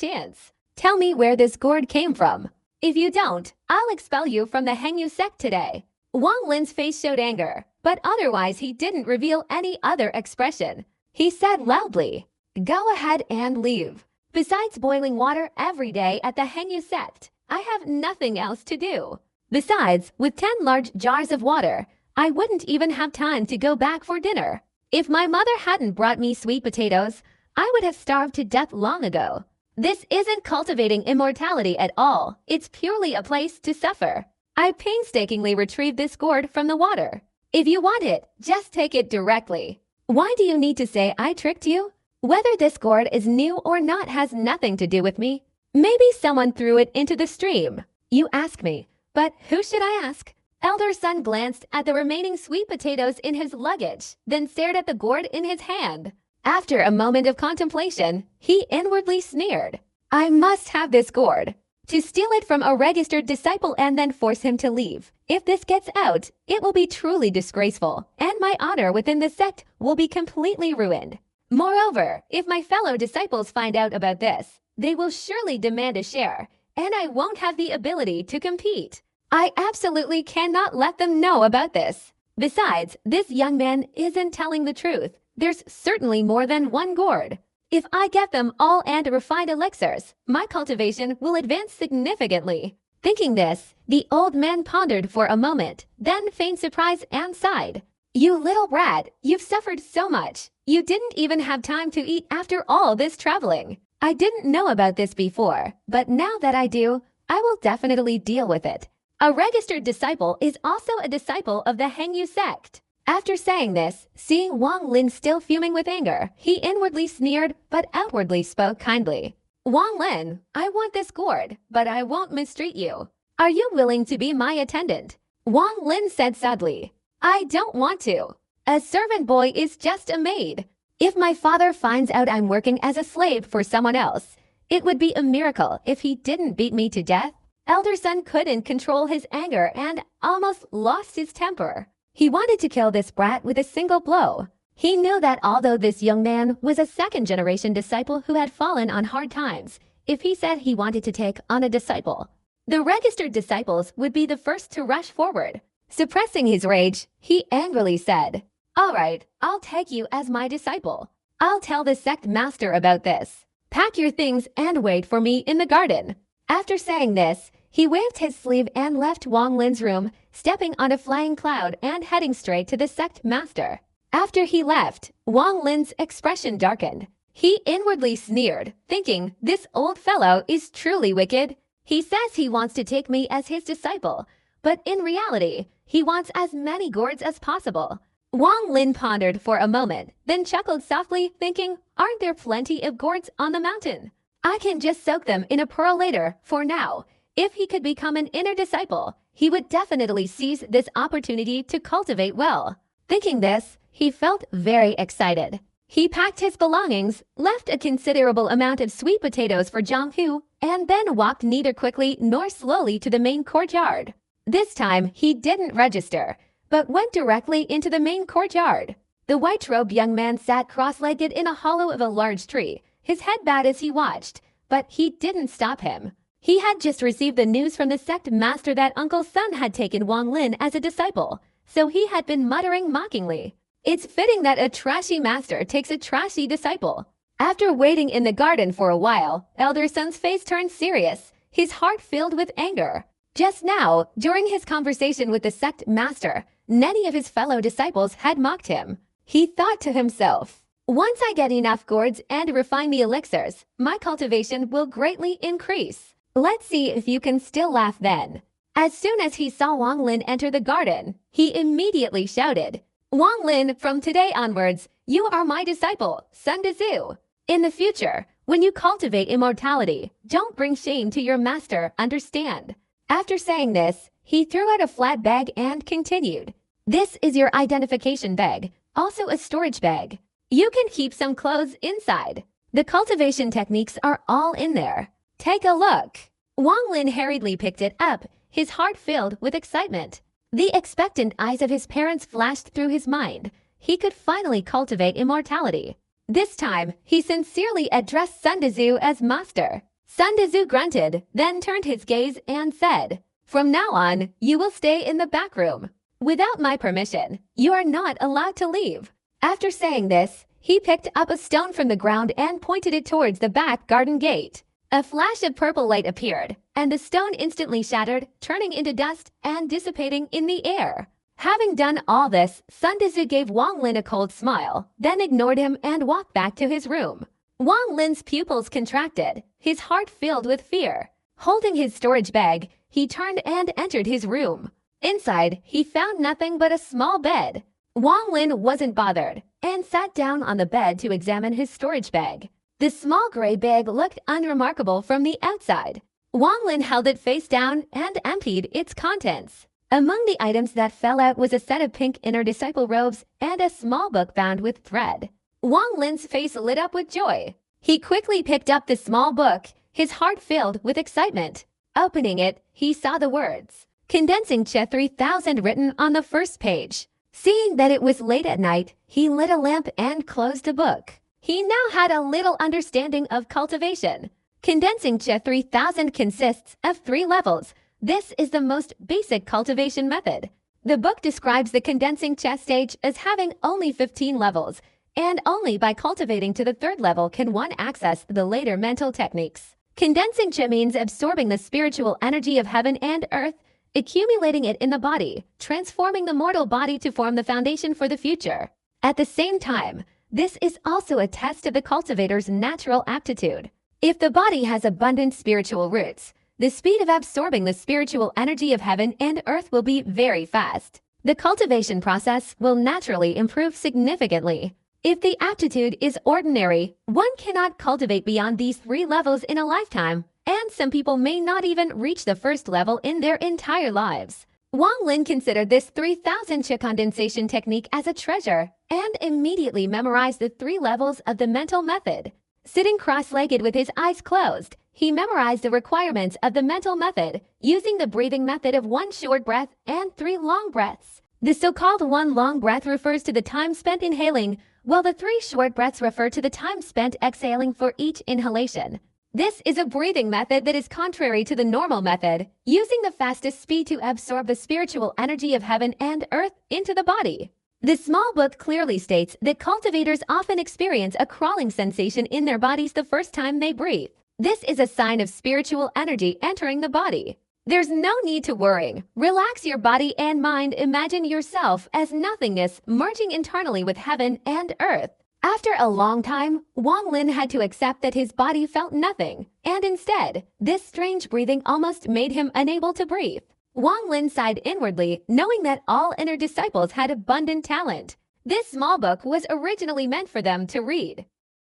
chance. Tell me where this gourd came from. If you don't, I'll expel you from the Hengyu sect today. Wang Lin's face showed anger, but otherwise he didn't reveal any other expression. He said loudly, Go ahead and leave. Besides boiling water every day at the Hengyu sect, I have nothing else to do. Besides, with 10 large jars of water, I wouldn't even have time to go back for dinner. If my mother hadn't brought me sweet potatoes, I would have starved to death long ago. This isn't cultivating immortality at all. It's purely a place to suffer. I painstakingly retrieved this gourd from the water. If you want it, just take it directly. Why do you need to say I tricked you? Whether this gourd is new or not has nothing to do with me. Maybe someone threw it into the stream. You ask me, but who should I ask? Elder Son glanced at the remaining sweet potatoes in his luggage, then stared at the gourd in his hand. After a moment of contemplation, he inwardly sneered. I must have this gourd. To steal it from a registered disciple and then force him to leave. If this gets out, it will be truly disgraceful, and my honor within the sect will be completely ruined. Moreover, if my fellow disciples find out about this, they will surely demand a share, and I won't have the ability to compete. I absolutely cannot let them know about this. Besides, this young man isn't telling the truth. There's certainly more than one gourd. If I get them all and refined elixirs, my cultivation will advance significantly. Thinking this, the old man pondered for a moment, then feigned surprise and sighed. You little brat, you've suffered so much. You didn't even have time to eat after all this traveling. I didn't know about this before, but now that I do, I will definitely deal with it. A registered disciple is also a disciple of the Hengyu sect. After saying this, seeing Wang Lin still fuming with anger, he inwardly sneered but outwardly spoke kindly. Wang Lin, I want this gourd, but I won't mistreat you. Are you willing to be my attendant? Wang Lin said sadly. I don't want to. A servant boy is just a maid. If my father finds out I'm working as a slave for someone else, it would be a miracle if he didn't beat me to death. Elder Son couldn't control his anger and almost lost his temper. He wanted to kill this brat with a single blow. He knew that although this young man was a second-generation disciple who had fallen on hard times, if he said he wanted to take on a disciple, the registered disciples would be the first to rush forward. Suppressing his rage, he angrily said, All right, I'll take you as my disciple. I'll tell the sect master about this. Pack your things and wait for me in the garden. After saying this, he waved his sleeve and left Wang Lin's room, stepping on a flying cloud and heading straight to the sect master. After he left, Wang Lin's expression darkened. He inwardly sneered, thinking, this old fellow is truly wicked. He says he wants to take me as his disciple, but in reality, he wants as many gourds as possible. Wang Lin pondered for a moment, then chuckled softly, thinking, aren't there plenty of gourds on the mountain? I can just soak them in a pearl later, for now. If he could become an inner disciple, he would definitely seize this opportunity to cultivate well. Thinking this, he felt very excited. He packed his belongings, left a considerable amount of sweet potatoes for Zhang Hu, and then walked neither quickly nor slowly to the main courtyard. This time, he didn't register, but went directly into the main courtyard. The white-robed young man sat cross-legged in a hollow of a large tree, his head bowed as he watched, but he didn't stop him. He had just received the news from the sect master that Uncle Sun had taken Wang Lin as a disciple, so he had been muttering mockingly, "It's fitting that a trashy master takes a trashy disciple." After waiting in the garden for a while, Elder Sun's face turned serious, his heart filled with anger. Just now, during his conversation with the sect master, many of his fellow disciples had mocked him. He thought to himself, "Once I get enough gourds and refine the elixirs, my cultivation will greatly increase. Let's see if you can still laugh then." As soon as he saw Wang Lin enter the garden, he immediately shouted, "Wang Lin, from today onwards, you are my disciple, Sun Dezu. In the future, when you cultivate immortality, don't bring shame to your master, understand?" After saying this, he threw out a flat bag and continued, "This is your identification bag, also a storage bag. You can keep some clothes inside. The cultivation techniques are all in there. Take a look." Wang Lin hurriedly picked it up, his heart filled with excitement. The expectant eyes of his parents flashed through his mind. He could finally cultivate immortality. This time, he sincerely addressed Sun Dezu as master. Sun Dezu grunted, then turned his gaze and said, "From now on, you will stay in the back room. Without my permission, you are not allowed to leave." After saying this, he picked up a stone from the ground and pointed it towards the back garden gate. A flash of purple light appeared, and the stone instantly shattered, turning into dust and dissipating in the air. Having done all this, Sun Dezu gave Wang Lin a cold smile, then ignored him and walked back to his room. Wang Lin's pupils contracted, his heart filled with fear. Holding his storage bag, he turned and entered his room. Inside, he found nothing but a small bed. Wang Lin wasn't bothered, and sat down on the bed to examine his storage bag. The small gray bag looked unremarkable from the outside. Wang Lin held it face down and emptied its contents. Among the items that fell out was a set of pink inner disciple robes and a small book bound with thread. Wang Lin's face lit up with joy. He quickly picked up the small book, his heart filled with excitement. Opening it, he saw the words, "Condensing Cha 3000" written on the first page. Seeing that it was late at night, he lit a lamp and closed the book. He now had a little understanding of cultivation. Condensing Cha 3000 consists of 3 levels. This is the most basic cultivation method. The book describes the condensing Cha stage as having only 15 levels, and only by cultivating to the 3rd level can one access the later mental techniques. Condensing Cha means absorbing the spiritual energy of heaven and earth, accumulating it in the body, transforming the mortal body to form the foundation for the future. At the same time, this is also a test of the cultivator's natural aptitude. If the body has abundant spiritual roots, the speed of absorbing the spiritual energy of heaven and earth will be very fast. The cultivation process will naturally improve significantly. If the aptitude is ordinary, one cannot cultivate beyond these 3 levels in a lifetime, and some people may not even reach the 1st level in their entire lives. Wang Lin considered this 3000 Cha condensation technique as a treasure and immediately memorized the 3 levels of the mental method. Sitting cross-legged with his eyes closed, he memorized the requirements of the mental method using the breathing method of 1 short breath and 3 long breaths. The so-called 1 long breath refers to the time spent inhaling, while the 3 short breaths refer to the time spent exhaling for each inhalation. This is a breathing method that is contrary to the normal method, using the fastest speed to absorb the spiritual energy of heaven and earth into the body. The small book clearly states that cultivators often experience a crawling sensation in their bodies the first time they breathe. This is a sign of spiritual energy entering the body. There's no need to worry. Relax your body and mind. Imagine yourself as nothingness merging internally with heaven and earth. After a long time, Wang Lin had to accept that his body felt nothing, and instead, this strange breathing almost made him unable to breathe. Wang Lin sighed inwardly, knowing that all inner disciples had abundant talent. This small book was originally meant for them to read.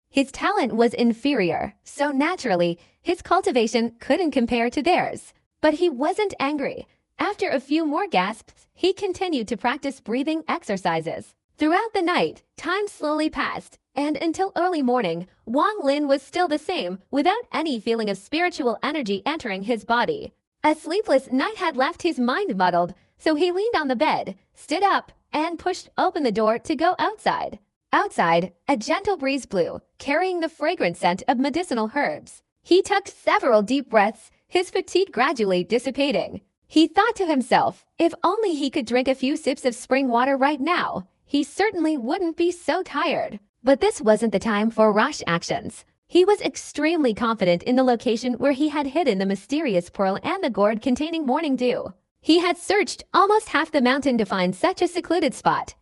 His talent was inferior, so naturally, his cultivation couldn't compare to theirs. But he wasn't angry. After a few more gasps, he continued to practice breathing exercises. Throughout the night, time slowly passed, and until early morning, Wang Lin was still the same, without any feeling of spiritual energy entering his body. A sleepless night had left his mind muddled, so he leaned on the bed, stood up, and pushed open the door to go outside. Outside, a gentle breeze blew, carrying the fragrant scent of medicinal herbs. He took several deep breaths, his fatigue gradually dissipating. He thought to himself, if only he could drink a few sips of spring water right now, he certainly wouldn't be so tired. But this wasn't the time for rash actions. He was extremely confident in the location where he had hidden the mysterious pearl and the gourd containing morning dew. He had searched almost half the mountain to find such a secluded spot.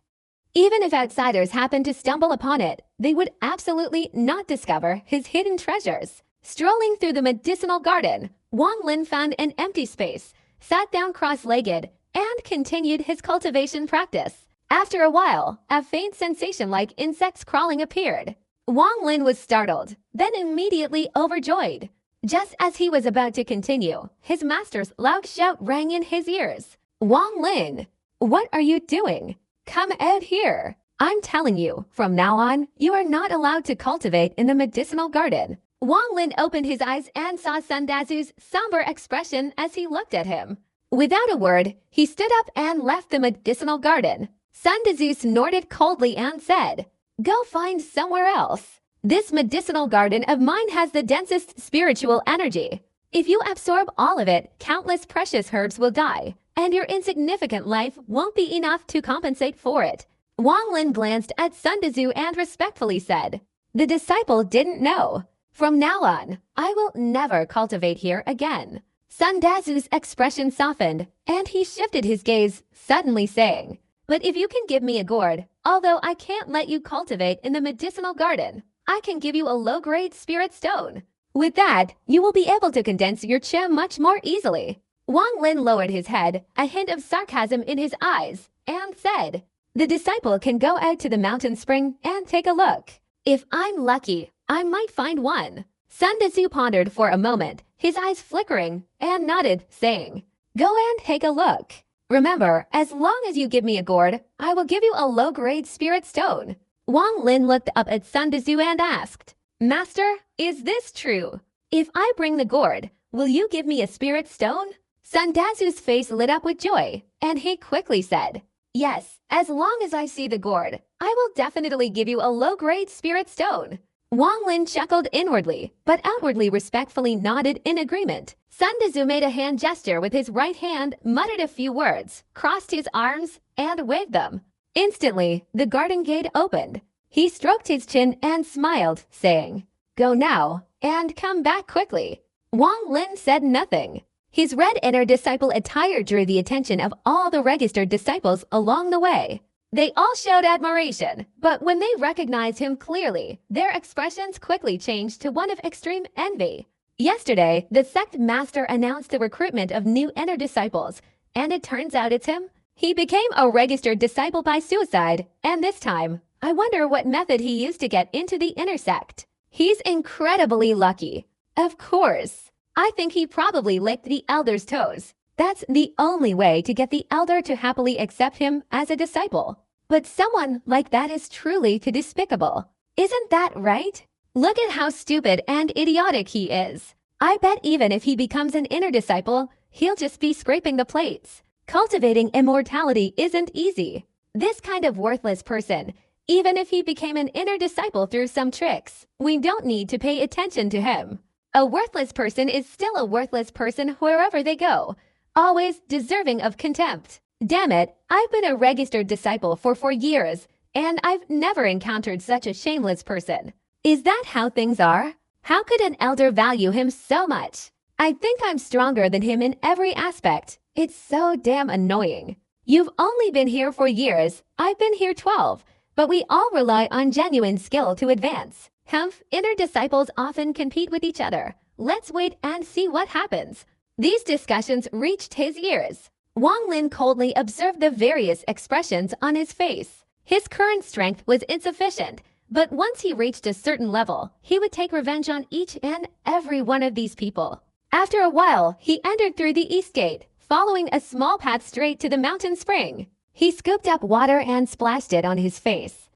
Even if outsiders happened to stumble upon it, they would absolutely not discover his hidden treasures. Strolling through the medicinal garden, Wang Lin found an empty space, sat down cross-legged, and continued his cultivation practice. After a while, a faint sensation like insects crawling appeared. Wang Lin was startled, then immediately overjoyed. Just as he was about to continue, his master's loud shout rang in his ears. "Wang Lin, what are you doing? Come out here. I'm telling you, from now on, you are not allowed to cultivate in the medicinal garden." Wang Lin opened his eyes and saw Sun Dazu's somber expression as he looked at him. Without a word, he stood up and left the medicinal garden. Sun Dazu snorted coldly and said, "Go find somewhere else. This medicinal garden of mine has the densest spiritual energy. If you absorb all of it, countless precious herbs will die, and your insignificant life won't be enough to compensate for it." Wang Lin glanced at Sun Dazu and respectfully said, "The disciple didn't know. From now on, I will never cultivate here again." Sun Dazu's expression softened, and he shifted his gaze, suddenly saying, "But if you can give me a gourd, although I can't let you cultivate in the medicinal garden, I can give you a low-grade spirit stone. With that, you will be able to condense your chi much more easily." Wang Lin lowered his head, a hint of sarcasm in his eyes, and said, "The disciple can go out to the mountain spring and take a look. If I'm lucky, I might find one." Sun Dazu pondered for a moment, his eyes flickering, and nodded, saying, "Go and take a look. Remember, as long as you give me a gourd, I will give you a low-grade spirit stone." Wang Lin looked up at Sun Dazu and asked, "Master, is this true? If I bring the gourd, will you give me a spirit stone?" Sun Dazu's face lit up with joy, and he quickly said, "Yes, as long as I see the gourd, I will definitely give you a low-grade spirit stone." Wang Lin chuckled inwardly, but outwardly respectfully nodded in agreement. Sun Dazu made a hand gesture with his right hand, muttered a few words, crossed his arms, and waved them. Instantly, the garden gate opened. He stroked his chin and smiled, saying, "Go now, and come back quickly." Wang Lin said nothing. His red inner disciple attire drew the attention of all the registered disciples along the way. They all showed admiration, but when they recognized him clearly, their expressions quickly changed to one of extreme envy. Yesterday, the sect master announced the recruitment of new inner disciples, and it turns out it's him. He became a registered disciple by suicide, and this time, I wonder what method he used to get into the inner sect. He's incredibly lucky. Of course, I think he probably licked the elder's toes. That's the only way to get the elder to happily accept him as a disciple. But someone like that is truly too despicable. Isn't that right? Look at how stupid and idiotic he is. I bet even if he becomes an inner disciple, he'll just be scraping the plates. Cultivating immortality isn't easy. This kind of worthless person, even if he became an inner disciple through some tricks, we don't need to pay attention to him. A worthless person is still a worthless person wherever they go, always deserving of contempt. Damn it, I've been a registered disciple for 4 years, and I've never encountered such a shameless person. Is that how things are? How could an elder value him so much? I think I'm stronger than him in every aspect. It's so damn annoying. You've only been here for years, I've been here 12, but we all rely on genuine skill to advance. Humph, inner disciples often compete with each other. Let's wait and see what happens. These discussions reached his ears. Wang Lin coldly observed the various expressions on his face. His current strength was insufficient, but once he reached a certain level, he would take revenge on each and every one of these people. After a while, he entered through the east gate, following a small path straight to the mountain spring. He scooped up water and splashed it on his face.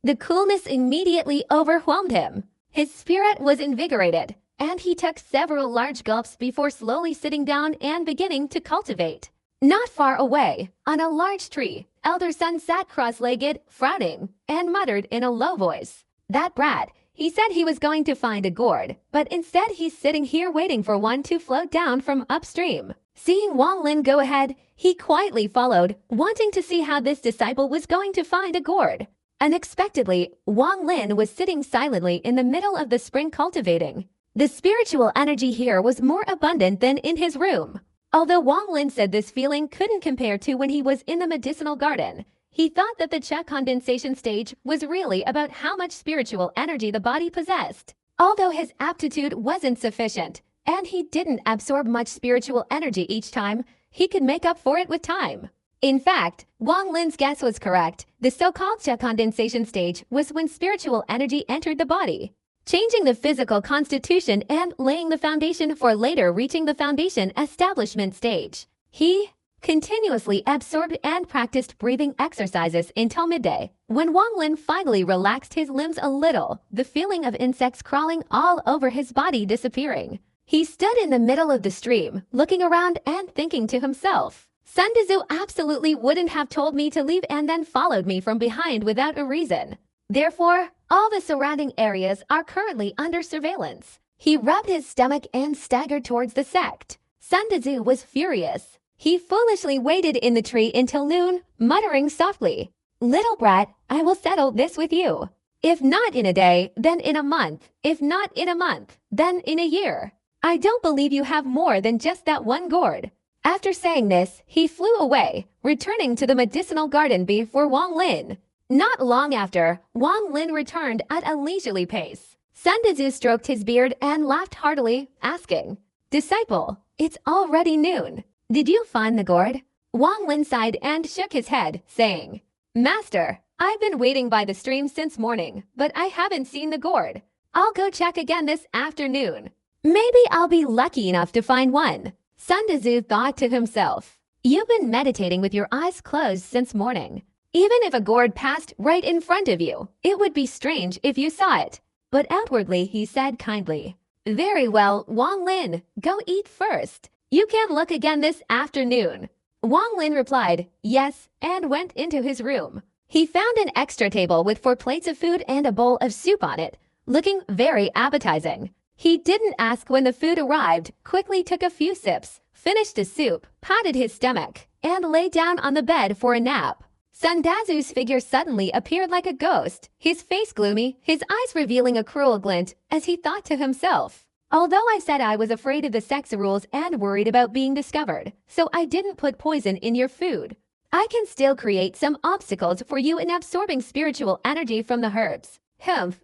The coolness immediately overwhelmed him. His spirit was invigorated, and he took several large gulps before slowly sitting down and beginning to cultivate. Not far away, on a large tree, elder son sat cross-legged, frowning, and muttered in a low voice, "That brat, he said he was going to find a gourd, but instead he's sitting here waiting for one to float down from upstream." Seeing Wang Lin go ahead, he quietly followed, wanting to see how this disciple was going to find a gourd. Unexpectedly, Wang Lin was sitting silently in the middle of the spring cultivating. The spiritual energy here was more abundant than in his room. Although Wang Lin said this feeling couldn't compare to when he was in the medicinal garden, he thought that the Qi condensation stage was really about how much spiritual energy the body possessed. Although his aptitude wasn't sufficient, and he didn't absorb much spiritual energy each time, he could make up for it with time. In fact, Wang Lin's guess was correct. The so-called Qi condensation stage was when spiritual energy entered the body, changing the physical constitution and laying the foundation for later reaching the foundation establishment stage. He continuously absorbed and practiced breathing exercises until midday. When Wang Lin finally relaxed his limbs a little, the feeling of insects crawling all over his body disappearing. He stood in the middle of the stream, looking around and thinking to himself, Sun Tzu absolutely wouldn't have told me to leave and then followed me from behind without a reason. Therefore, all the surrounding areas are currently under surveillance. He rubbed his stomach and staggered towards the sect. Sun Tzu was furious. He foolishly waited in the tree until noon, muttering softly, "Little brat, I will settle this with you. If not in a day, then in a month. If not in a month, then in a year. I don't believe you have more than just that one gourd." After saying this, he flew away, returning to the medicinal garden before Wang Lin. Not long after, Wang Lin returned at a leisurely pace. Sun Tzu stroked his beard and laughed heartily, asking, "Disciple, it's already noon. Did you find the gourd?" Wang Lin sighed and shook his head, saying, "Master, I've been waiting by the stream since morning, but I haven't seen the gourd. I'll go check again this afternoon. Maybe I'll be lucky enough to find one." Sun Tzu thought to himself, "You've been meditating with your eyes closed since morning. Even if a gourd passed right in front of you, it would be strange if you saw it." But outwardly he said kindly, "Very well, Wang Lin, go eat first. You can look again this afternoon." Wang Lin replied, "Yes," and went into his room. He found an extra table with 4 plates of food and a bowl of soup on it, looking very appetizing. He didn't ask when the food arrived, quickly took a few sips, finished the soup, patted his stomach, and lay down on the bed for a nap. Sun Tzu's figure suddenly appeared like a ghost, his face gloomy, his eyes revealing a cruel glint, as he thought to himself, "Although I said I was afraid of the sex rules and worried about being discovered, so I didn't put poison in your food. I can still create some obstacles for you in absorbing spiritual energy from the herbs.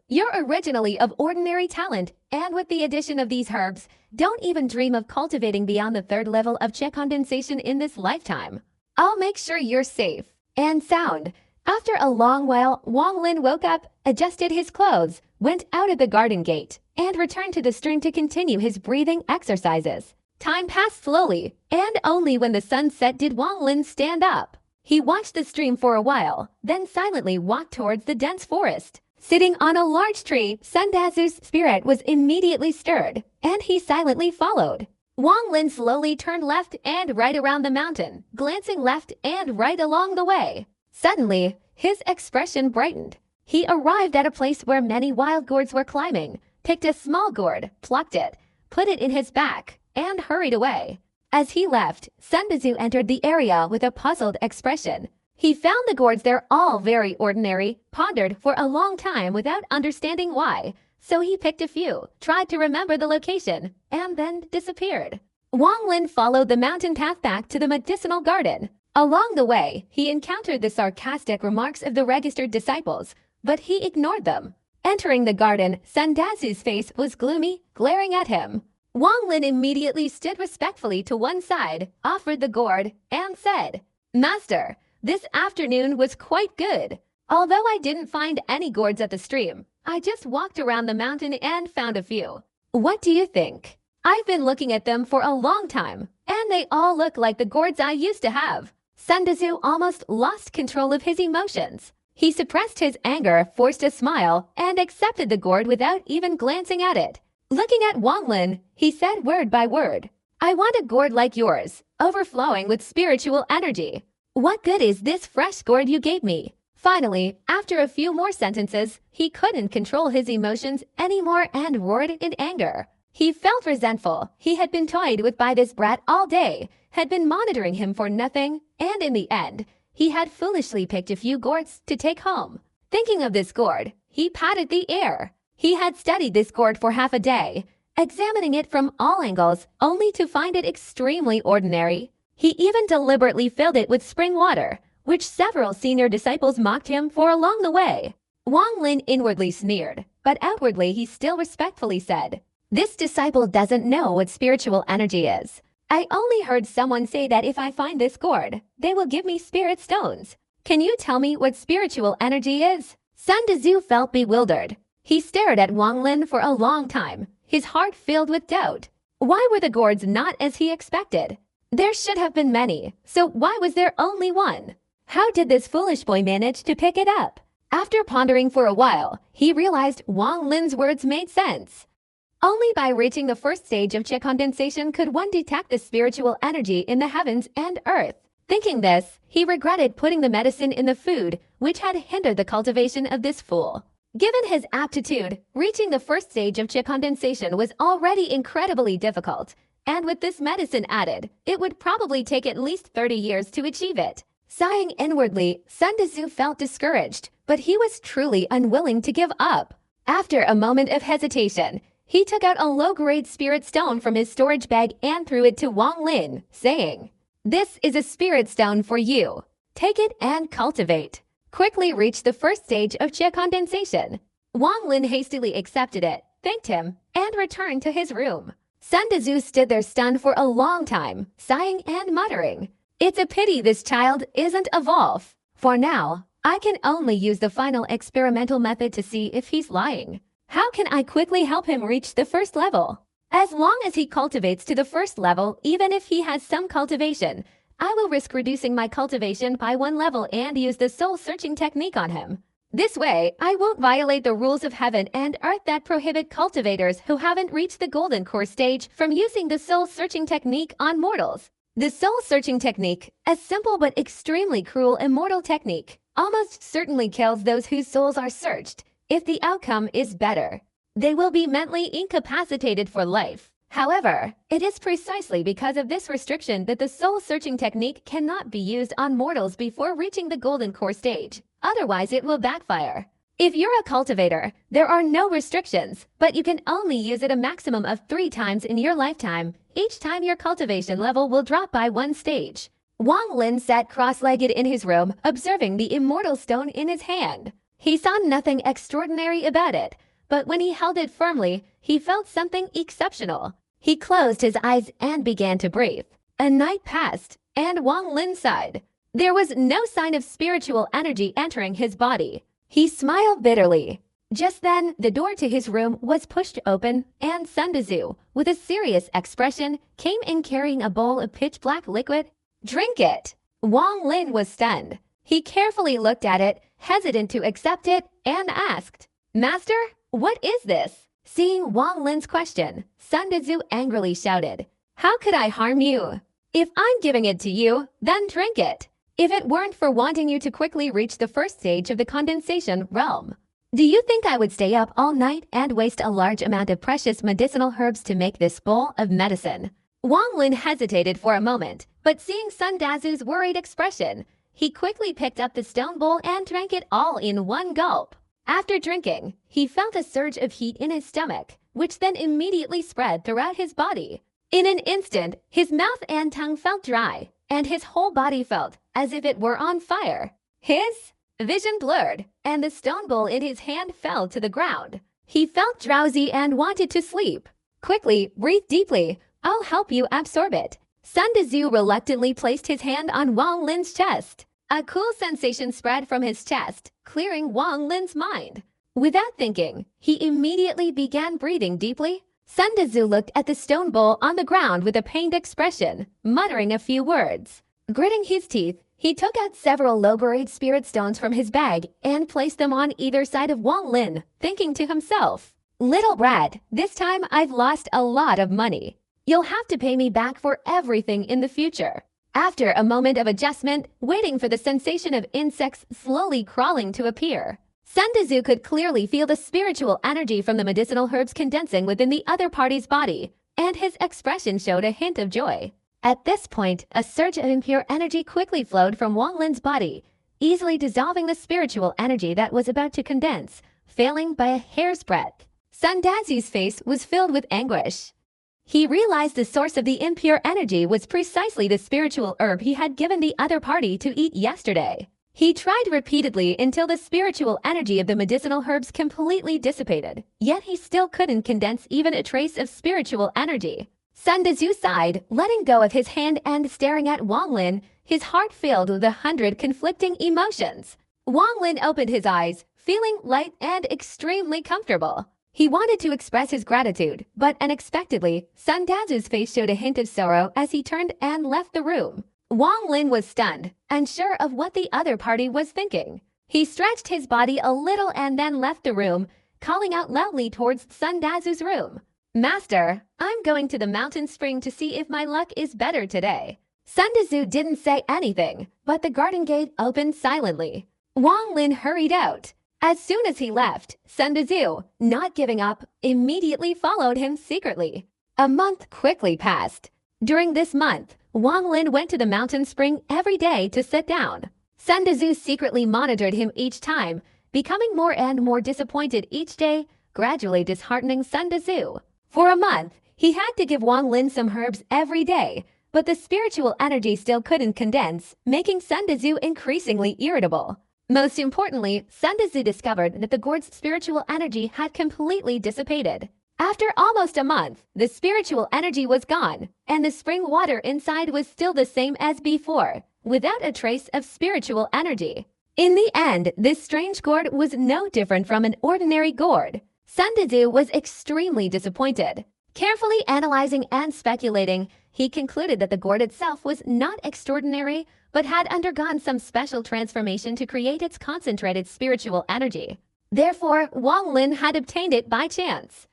You're originally of ordinary talent, and with the addition of these herbs, don't even dream of cultivating beyond the 3rd level of Qi condensation in this lifetime. I'll make sure you're safe and sound." After a long while, Wang Lin woke up, adjusted his clothes, went out of the garden gate, and returned to the stream to continue his breathing exercises. Time passed slowly, and only when the sun set did Wang Lin stand up. He watched the stream for a while, then silently walked towards the dense forest. Sitting on a large tree, Sun Tzu's spirit was immediately stirred, and he silently followed. Wang Lin slowly turned left and right around the mountain, glancing left and right along the way. Suddenly, his expression brightened. He arrived at a place where many wild gourds were climbing, picked a small gourd, plucked it, put it in his back, and hurried away. As he left, Sun Tzu entered the area with a puzzled expression. He found the gourds there all very ordinary, pondered for a long time without understanding why, so he picked a few, tried to remember the location, and then disappeared. Wang Lin followed the mountain path back to the medicinal garden. Along the way, he encountered the sarcastic remarks of the registered disciples, but he ignored them. Entering the garden, Sun Tzu's face was gloomy, glaring at him. Wang Lin immediately stood respectfully to one side, offered the gourd, and said, "Master, this afternoon was quite good. Although I didn't find any gourds at the stream, I just walked around the mountain and found a few. What do you think? I've been looking at them for a long time, and they all look like the gourds I used to have." Sun Tzu almost lost control of his emotions. He suppressed his anger, forced a smile, and accepted the gourd without even glancing at it. Looking at Wang Lin, he said word by word, "I want a gourd like yours, overflowing with spiritual energy. What good is this fresh gourd you gave me?" Finally, after a few more sentences, he couldn't control his emotions anymore and roared in anger. He felt resentful. He had been toyed with by this brat all day, had been monitoring him for nothing, and in the end, he had foolishly picked a few gourds to take home. Thinking of this gourd, he patted the air. He had studied this gourd for half a day, examining it from all angles, only to find it extremely ordinary. He even deliberately filled it with spring water, which several senior disciples mocked him for along the way. Wang Lin inwardly sneered, but outwardly he still respectfully said, "This disciple doesn't know what spiritual energy is. I only heard someone say that if I find this gourd, they will give me spirit stones. Can you tell me what spiritual energy is?" Sun Tzu felt bewildered. He stared at Wang Lin for a long time, his heart filled with doubt. Why were the gourds not as he expected? There should have been many, so why was there only one? How did this foolish boy manage to pick it up? After pondering for a while, he realized Wang Lin's words made sense. Only by reaching the first stage of Qi condensation could one detect the spiritual energy in the heavens and earth. Thinking this, he regretted putting the medicine in the food, which had hindered the cultivation of this fool. Given his aptitude, reaching the first stage of Qi condensation was already incredibly difficult, and with this medicine added, it would probably take at least 30 years to achieve it. Sighing inwardly, Sun Tzu felt discouraged, but he was truly unwilling to give up. After a moment of hesitation, he took out a low-grade spirit stone from his storage bag and threw it to Wang Lin, saying, "This is a spirit stone for you. Take it and cultivate." Quickly reached the first stage of Qi condensation. Wang Lin hastily accepted it, thanked him, and returned to his room. Sun Tzu stood there stunned for a long time, sighing and muttering, "It's a pity this child isn't evolved. For now, I can only use the final experimental method to see if he's lying. How can I quickly help him reach the first level? As long as he cultivates to the first level, even if he has some cultivation, I will risk reducing my cultivation by one level and use the soul-searching technique on him. This way, I won't violate the rules of heaven and earth that prohibit cultivators who haven't reached the golden core stage from using the soul-searching technique on mortals. The soul-searching technique, a simple but extremely cruel immortal technique, almost certainly kills those whose souls are searched. If the outcome is better, they will be mentally incapacitated for life. However, it is precisely because of this restriction that the soul-searching technique cannot be used on mortals before reaching the golden core stage. Otherwise, it will backfire. If you're a cultivator, there are no restrictions, but you can only use it a maximum of 3 times in your lifetime. Each time your cultivation level will drop by 1 stage. Wang Lin sat cross-legged in his room, observing the immortal stone in his hand. He saw nothing extraordinary about it, but when he held it firmly, he felt something exceptional. He closed his eyes and began to breathe. A night passed, and Wang Lin sighed. There was no sign of spiritual energy entering his body. He smiled bitterly. Just then, the door to his room was pushed open, and Sun Tzu, with a serious expression, came in carrying a bowl of pitch-black liquid. "Drink it!" Wang Lin was stunned. He carefully looked at it, hesitant to accept it, and asked, "Master, what is this?" Seeing Wang Lin's question, Sun Tzu angrily shouted, "How could I harm you? If I'm giving it to you, then drink it. If it weren't for wanting you to quickly reach the first stage of the condensation realm, do you think I would stay up all night and waste a large amount of precious medicinal herbs to make this bowl of medicine?" Wang Lin hesitated for a moment, but seeing Sun Tzu's worried expression, he quickly picked up the stone bowl and drank it all in one gulp. After drinking, he felt a surge of heat in his stomach, which then immediately spread throughout his body. In an instant, his mouth and tongue felt dry, and his whole body felt as if it were on fire. His vision blurred, and the stone bowl in his hand fell to the ground. He felt drowsy and wanted to sleep. "Quickly, breathe deeply. I'll help you absorb it." Sun Tzu reluctantly placed his hand on Wang Lin's chest. A cool sensation spread from his chest, clearing Wang Lin's mind. Without thinking, he immediately began breathing deeply. Sun Tzu looked at the stone bowl on the ground with a pained expression, muttering a few words. Gritting his teeth, he took out several low-grade spirit stones from his bag and placed them on either side of Wang Lin, thinking to himself, Little brat, this time I've lost a lot of money. You'll have to pay me back for everything in the future. After a moment of adjustment, waiting for the sensation of insects slowly crawling to appear, Sundazu could clearly feel the spiritual energy from the medicinal herbs condensing within the other party's body, and his expression showed a hint of joy. At this point, a surge of impure energy quickly flowed from Wang Lin's body, easily dissolving the spiritual energy that was about to condense, failing by a hair's breadth. Sundazu's face was filled with anguish. He realized the source of the impure energy was precisely the spiritual herb he had given the other party to eat yesterday. He tried repeatedly until the spiritual energy of the medicinal herbs completely dissipated, yet he still couldn't condense even a trace of spiritual energy. Sundazu sighed, letting go of his hand and staring at Wang Lin, his heart filled with 100 conflicting emotions. Wang Lin opened his eyes, feeling light and extremely comfortable. He wanted to express his gratitude, but unexpectedly, Sundazu's face showed a hint of sorrow as he turned and left the room. Wang Lin was stunned, unsure of what the other party was thinking. He stretched his body a little and then left the room, calling out loudly towards Sundazu's room. "Master, I'm going to the mountain spring to see if my luck is better today." Sundazu didn't say anything, but the garden gate opened silently. Wang Lin hurried out. As soon as he left, Sundazu, not giving up, immediately followed him secretly. A month quickly passed. During this month, Wang Lin went to the mountain spring every day to sit down. Sundazu secretly monitored him each time, becoming more and more disappointed each day, gradually disheartening Sundazu. For a month, he had to give Wang Lin some herbs every day, but the spiritual energy still couldn't condense, making Sundazu increasingly irritable. Most importantly, Sundazu discovered that the gourd's spiritual energy had completely dissipated. After almost a month, the spiritual energy was gone, and the spring water inside was still the same as before, without a trace of spiritual energy. In the end, this strange gourd was no different from an ordinary gourd. Sundazu was extremely disappointed. Carefully analyzing and speculating, he concluded that the gourd itself was not extraordinary, but had undergone some special transformation to create its concentrated spiritual energy. Therefore, Wang Lin had obtained it by chance.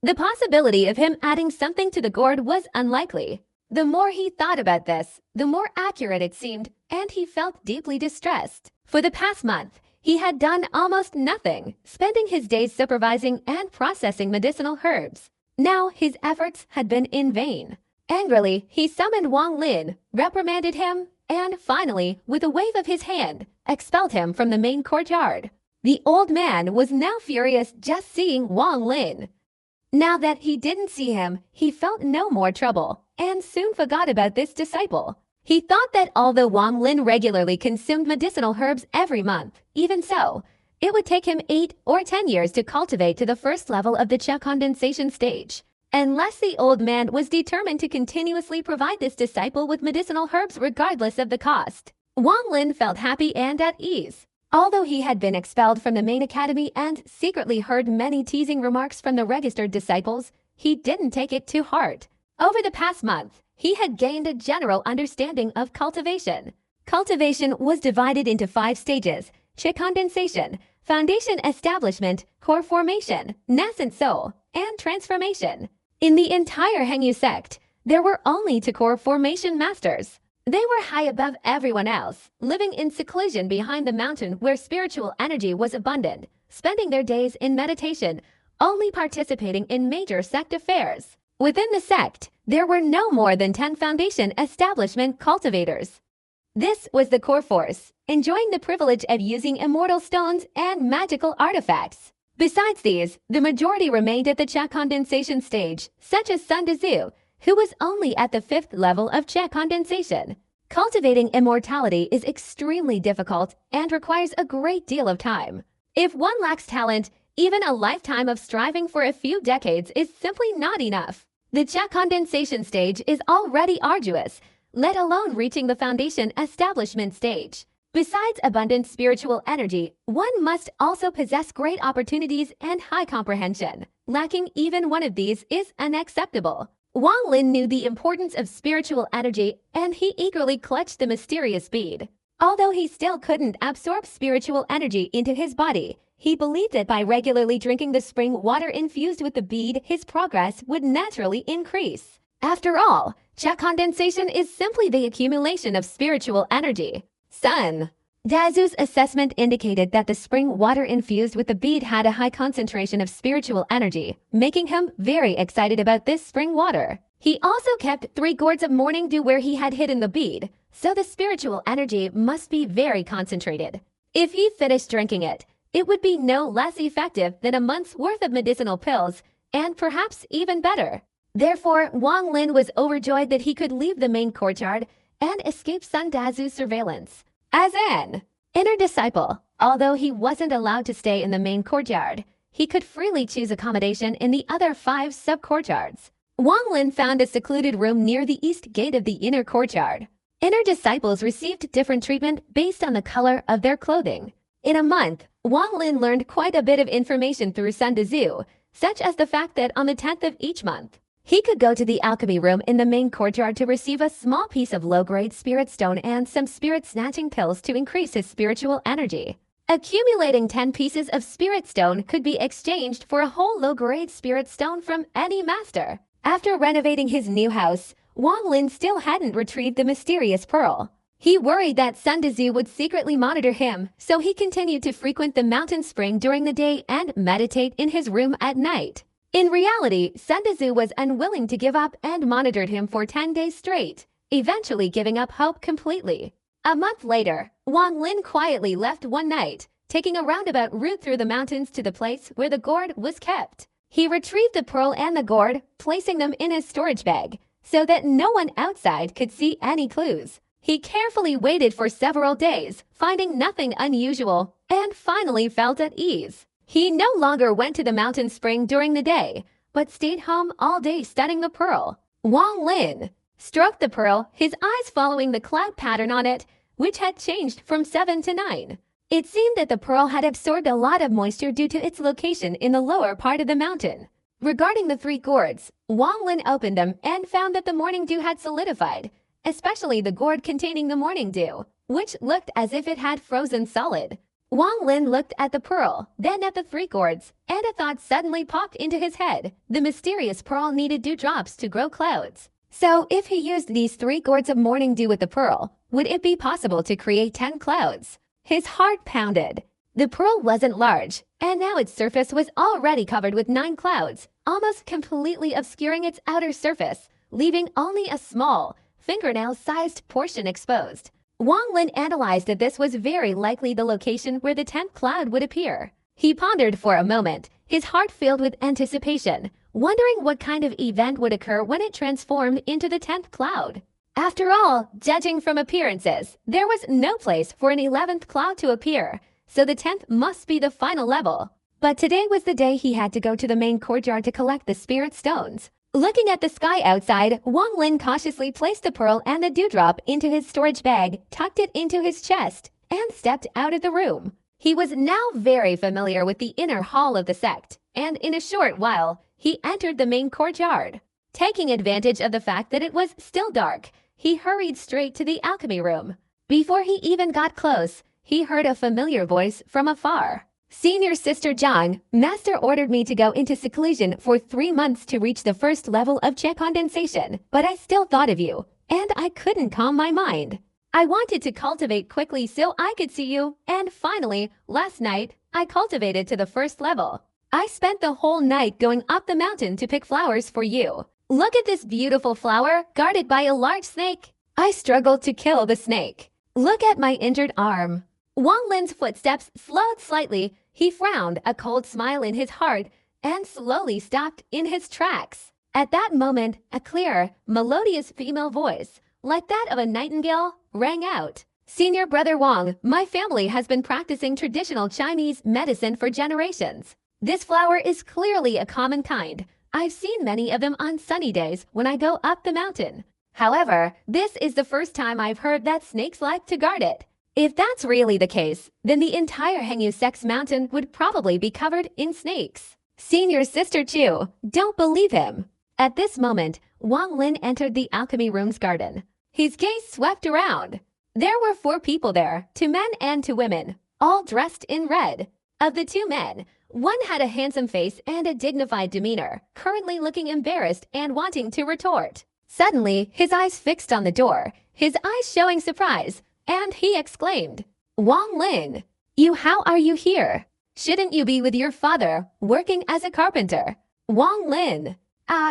The possibility of him adding something to the gourd was unlikely. The more he thought about this, the more accurate it seemed, and he felt deeply distressed. For the past month, he had done almost nothing, spending his days supervising and processing medicinal herbs. Now his efforts had been in vain. Angrily, he summoned Wang Lin, reprimanded him, and finally, with a wave of his hand, expelled him from the main courtyard. The old man was now furious just seeing Wang Lin. Now that he didn't see him, he felt no more trouble, and soon forgot about this disciple. He thought that although Wang Lin regularly consumed medicinal herbs every month, even so, it would take him 8 or 10 years to cultivate to the first level of the Qia condensation stage. Unless the old man was determined to continuously provide this disciple with medicinal herbs regardless of the cost. Wang Lin felt happy and at ease. Although he had been expelled from the main academy and secretly heard many teasing remarks from the registered disciples, he didn't take it to heart. Over the past month, he had gained a general understanding of cultivation. Cultivation was divided into 5 stages: Qia condensation, foundation establishment, core formation, nascent soul, and transformation. In the entire Hengyu sect, there were only 2 core formation masters. They were high above everyone else, living in seclusion behind the mountain where spiritual energy was abundant, spending their days in meditation, only participating in major sect affairs. Within the sect, there were no more than 10 foundation establishment cultivators. This was the core force, enjoying the privilege of using immortal stones and magical artifacts. Besides these, the majority remained at the Qia condensation stage, such as Sundazu, who was only at the 5th level of Qia condensation. Cultivating immortality is extremely difficult and requires a great deal of time. If one lacks talent, even a lifetime of striving for a few decades is simply not enough. The Qia condensation stage is already arduous, let alone reaching the foundation establishment stage. Besides abundant spiritual energy, one must also possess great opportunities and high comprehension. Lacking even one of these is unacceptable. Wang Lin knew the importance of spiritual energy, and he eagerly clutched the mysterious bead. Although he still couldn't absorb spiritual energy into his body, He believed that by regularly drinking the spring water infused with the bead, his progress would naturally increase. After all, Cha condensation is simply the accumulation of spiritual energy. Sun. Dazu's assessment indicated that the spring water infused with the bead had a high concentration of spiritual energy, making him very excited about this spring water. He also kept 3 gourds of morning dew where he had hidden the bead, so the spiritual energy must be very concentrated. If he finished drinking it, it would be no less effective than a month's worth of medicinal pills, and perhaps even better. Therefore, Wang Lin was overjoyed that he could leave the main courtyard and escape Sun Dazu's surveillance. As an inner disciple, although he wasn't allowed to stay in the main courtyard, he could freely choose accommodation in the other 5 sub-courtyards. Wang Lin found a secluded room near the east gate of the inner courtyard. Inner disciples received different treatment based on the color of their clothing. In a month, Wang Lin learned quite a bit of information through Sun Dazu, such as the fact that on the 10th of each month, he could go to the alchemy room in the main courtyard to receive a small piece of low-grade spirit stone and some spirit-snatching pills to increase his spiritual energy. Accumulating 10 pieces of spirit stone could be exchanged for a whole low-grade spirit stone from any master. After renovating his new house, Wang Lin still hadn't retrieved the mysterious pearl. He worried that Sun Dazu would secretly monitor him, so he continued to frequent the mountain spring during the day and meditate in his room at night. In reality, Sun Dazu was unwilling to give up and monitored him for 10 days straight, eventually giving up hope completely. A month later, Wang Lin quietly left one night, taking a roundabout route through the mountains to the place where the gourd was kept. He retrieved the pearl and the gourd, placing them in his storage bag, so that no one outside could see any clues. He carefully waited for several days, finding nothing unusual, and finally felt at ease. He no longer went to the mountain spring during the day, but stayed home all day studying the pearl. Wang Lin stroked the pearl, his eyes following the cloud pattern on it, which had changed from 7 to 9. It seemed that the pearl had absorbed a lot of moisture due to its location in the lower part of the mountain. Regarding the 3 gourds, Wang Lin opened them and found that the morning dew had solidified, especially the gourd containing the morning dew, which looked as if it had frozen solid. Wang Lin looked at the pearl, then at the 3 gourds, and a thought suddenly popped into his head. The mysterious pearl needed dewdrops to grow clouds. So if he used these 3 gourds of morning dew with the pearl, would it be possible to create 10 clouds? His heart pounded. The pearl wasn't large, and now its surface was already covered with 9 clouds, almost completely obscuring its outer surface, leaving only a small, fingernail-sized portion exposed. Wang Lin analyzed that this was very likely the location where the 10th cloud would appear. He pondered for a moment, his heart filled with anticipation, wondering what kind of event would occur when it transformed into the 10th cloud. After all, judging from appearances, there was no place for an 11th cloud to appear, so the 10th must be the final level. But today was the day he had to go to the main courtyard to collect the spirit stones. Looking at the sky outside, Wang Lin cautiously placed the pearl and the dewdrop into his storage bag, tucked it into his chest, and stepped out of the room. He was now very familiar with the inner hall of the sect, and in a short while, he entered the main courtyard. Taking advantage of the fact that it was still dark, he hurried straight to the alchemy room. Before he even got close, he heard a familiar voice from afar. "Senior Sister Zhang, Master ordered me to go into seclusion for 3 months to reach the first level of Cha condensation, but I still thought of you, and I couldn't calm my mind. I wanted to cultivate quickly so I could see you, and finally, last night, I cultivated to the first level. I spent the whole night going up the mountain to pick flowers for you. Look at this beautiful flower, guarded by a large snake. I struggled to kill the snake. Look at my injured arm." Wang Lin's footsteps slowed slightly. He frowned, a cold smile in his heart, and slowly stopped in his tracks. At that moment, a clear, melodious female voice, like that of a nightingale, rang out. "Senior Brother Wang, my family has been practicing traditional Chinese medicine for generations. This flower is clearly a common kind. I've seen many of them on sunny days when I go up the mountain. However, this is the first time I've heard that snakes like to guard it. If that's really the case, then the entire Hengyu Sect's mountain would probably be covered in snakes. Senior Sister Chu, don't believe him." At this moment, Wang Lin entered the alchemy room's garden. His gaze swept around. There were 4 people there, 2 men and 2 women, all dressed in red. Of the two men, one had a handsome face and a dignified demeanor, currently looking embarrassed and wanting to retort. Suddenly, his eyes fixed on the door, his eyes showing surprise, and he exclaimed, "Wang Lin, how are you here? Shouldn't you be with your father, working as a carpenter?" Wang Lin.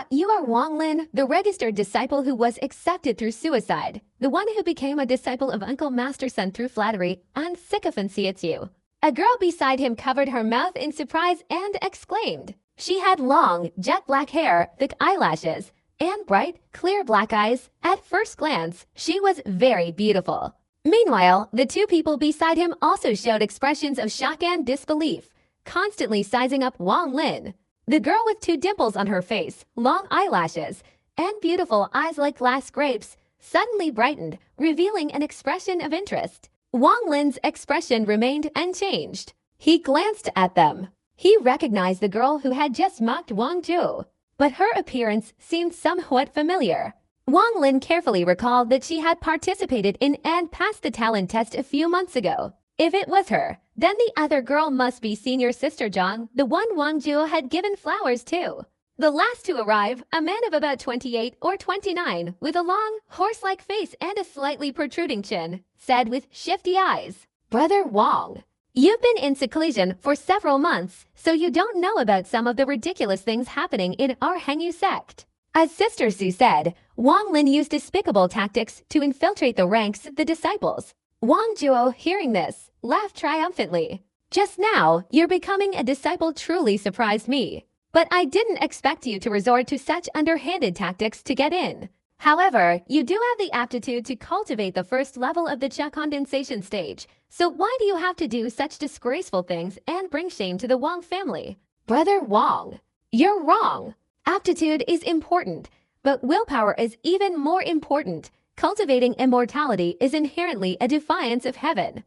You are Wang Lin, the registered disciple who was accepted through suicide, the one who became a disciple of Uncle Masterson through flattery and sycophancy. It's you. A girl beside him covered her mouth in surprise and exclaimed. She had long, jet black hair, thick eyelashes, and bright, clear black eyes. At first glance, she was very beautiful. Meanwhile, the two people beside him also showed expressions of shock and disbelief, constantly sizing up Wang Lin. The girl with two dimples on her face, long eyelashes, and beautiful eyes like glass grapes suddenly brightened, revealing an expression of interest. Wang Lin's expression remained unchanged. He glanced at them. He recognized the girl who had just mocked Wang Zhu, but her appearance seemed somewhat familiar. Wang Lin carefully recalled that she had participated in and passed the talent test a few months ago. If it was her, then the other girl must be senior sister Zhang, the one Wang Zhu had given flowers to. The last to arrive, a man of about 28 or 29, with a long, horse-like face and a slightly protruding chin, said with shifty eyes, "Brother Wang, you've been in seclusion for several months, so you don't know about some of the ridiculous things happening in our Hengyu sect." As Sister Su said, Wang Lin used despicable tactics to infiltrate the ranks of the disciples. Wang Zhuo, hearing this, laughed triumphantly. "Just now, your becoming a disciple truly surprised me. But I didn't expect you to resort to such underhanded tactics to get in. However, you do have the aptitude to cultivate the first level of the Cha condensation stage, so why do you have to do such disgraceful things and bring shame to the Wang family?" "Brother Wang, you're wrong. Aptitude is important, but willpower is even more important. Cultivating immortality is inherently a defiance of heaven.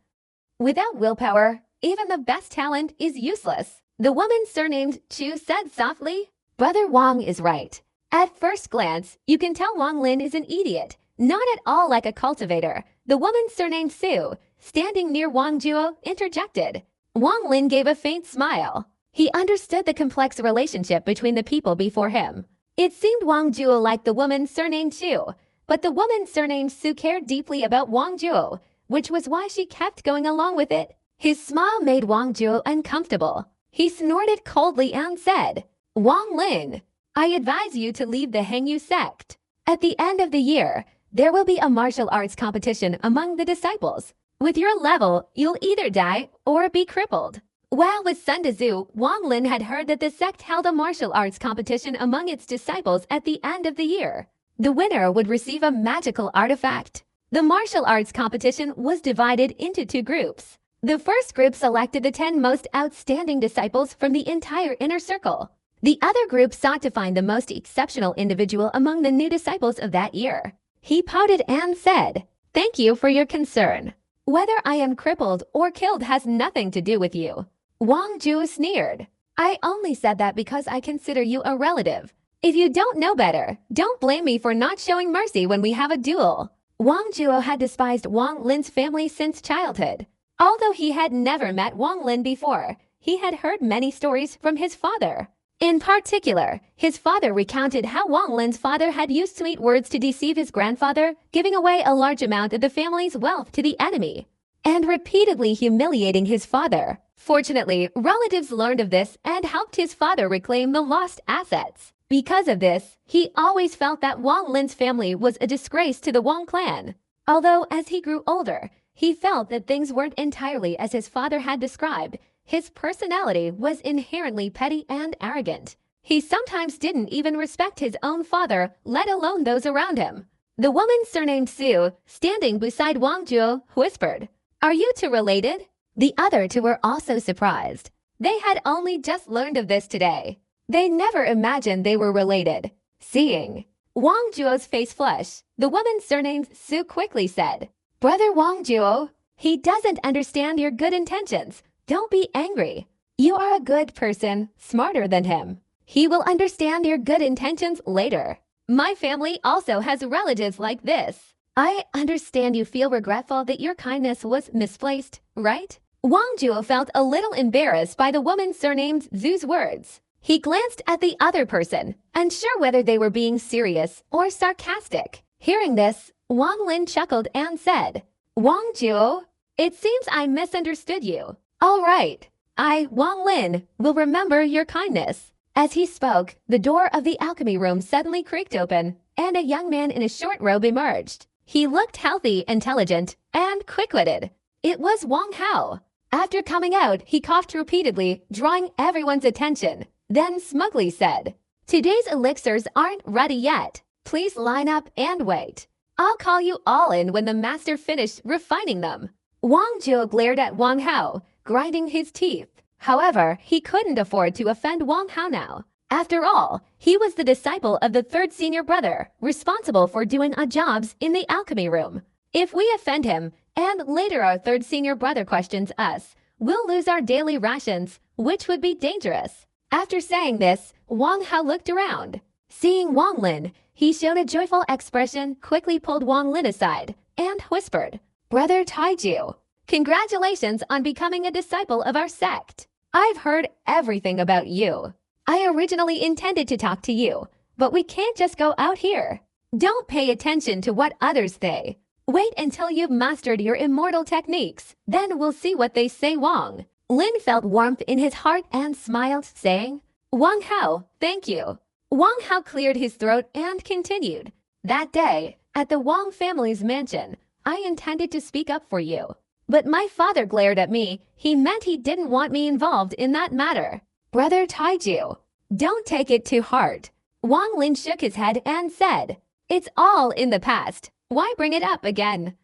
Without willpower, even the best talent is useless," the woman surnamed Chu said softly. "Brother Wang is right. At first glance, you can tell Wang Lin is an idiot, not at all like a cultivator," the woman surnamed Su, standing near Wang Zhuo, interjected. Wang Lin gave a faint smile. He understood the complex relationship between the people before him. It seemed Wang Zhuo liked the woman surnamed Chu, but the woman surnamed Su cared deeply about Wang Zhuo, which was why she kept going along with it. His smile made Wang Zhuo uncomfortable. He snorted coldly and said, "Wang Lin, I advise you to leave the Hengyu sect. At the end of the year, there will be a martial arts competition among the disciples. With your level, you'll either die or be crippled." While with Sun Tzu, Wang Lin had heard that the sect held a martial arts competition among its disciples at the end of the year. The winner would receive a magical artifact. The martial arts competition was divided into two groups. The first group selected the 10 most outstanding disciples from the entire inner circle. The other group sought to find the most exceptional individual among the new disciples of that year. He pouted and said, "Thank you for your concern. Whether I am crippled or killed has nothing to do with you." Wang Zhu sneered. "I only said that because I consider you a relative. If you don't know better, don't blame me for not showing mercy when we have a duel." Wang Zhuo had despised Wang Lin's family since childhood. Although he had never met Wang Lin before, he had heard many stories from his father. In particular, his father recounted how Wang Lin's father had used sweet words to deceive his grandfather, giving away a large amount of the family's wealth to the enemy, and repeatedly humiliating his father. Fortunately, relatives learned of this and helped his father reclaim the lost assets. Because of this, he always felt that Wang Lin's family was a disgrace to the Wang clan. Although, as he grew older, he felt that things weren't entirely as his father had described. His personality was inherently petty and arrogant. He sometimes didn't even respect his own father, let alone those around him. The woman surnamed Su, standing beside Wang Zhuo, whispered, "Are you two related?" The other two were also surprised. They had only just learned of this today. They never imagined they were related. Seeing Wang Zhuo's face flush, the woman surnamed Su quickly said, "Brother Wang Zhuo, he doesn't understand your good intentions. Don't be angry. You are a good person, smarter than him. He will understand your good intentions later. My family also has relatives like this. I understand you feel regretful that your kindness was misplaced, right?" Wang Juo felt a little embarrassed by the woman surnamed Zhu's words. He glanced at the other person, unsure whether they were being serious or sarcastic. Hearing this, Wang Lin chuckled and said, "Wang Juo, it seems I misunderstood you. All right, I, Wang Lin, will remember your kindness." As he spoke, the door of the alchemy room suddenly creaked open, and a young man in a short robe emerged. He looked healthy, intelligent, and quick-witted. It was Wang Hao. After coming out, he coughed repeatedly, drawing everyone's attention, then smugly said, "Today's elixirs aren't ready yet. Please line up and wait. I'll call you all in when the master finished refining them." Wang Zhuo glared at Wang Hao, grinding his teeth. However, he couldn't afford to offend Wang Hao now. After all, he was the disciple of the third senior brother, responsible for doing odd jobs in the alchemy room. If we offend him, and later our third senior brother questions us, we'll lose our daily rations, which would be dangerous. After saying this, Wang Hao looked around. Seeing Wang Lin, he showed a joyful expression, quickly pulled Wang Lin aside, and whispered, "Brother Taiju, congratulations on becoming a disciple of our sect. I've heard everything about you. I originally intended to talk to you, but we can't just go out here. Don't pay attention to what others say. Wait until you've mastered your immortal techniques, then we'll see what they say." Wang Lin felt warmth in his heart and smiled, saying, "Wang Hao, thank you." Wang Hao cleared his throat and continued, "That day, at the Wang family's mansion, I intended to speak up for you. But my father glared at me. He meant he didn't want me involved in that matter. Brother Taiju, don't take it to heart." Wang Lin shook his head and said, "It's all in the past. Why bring it up again?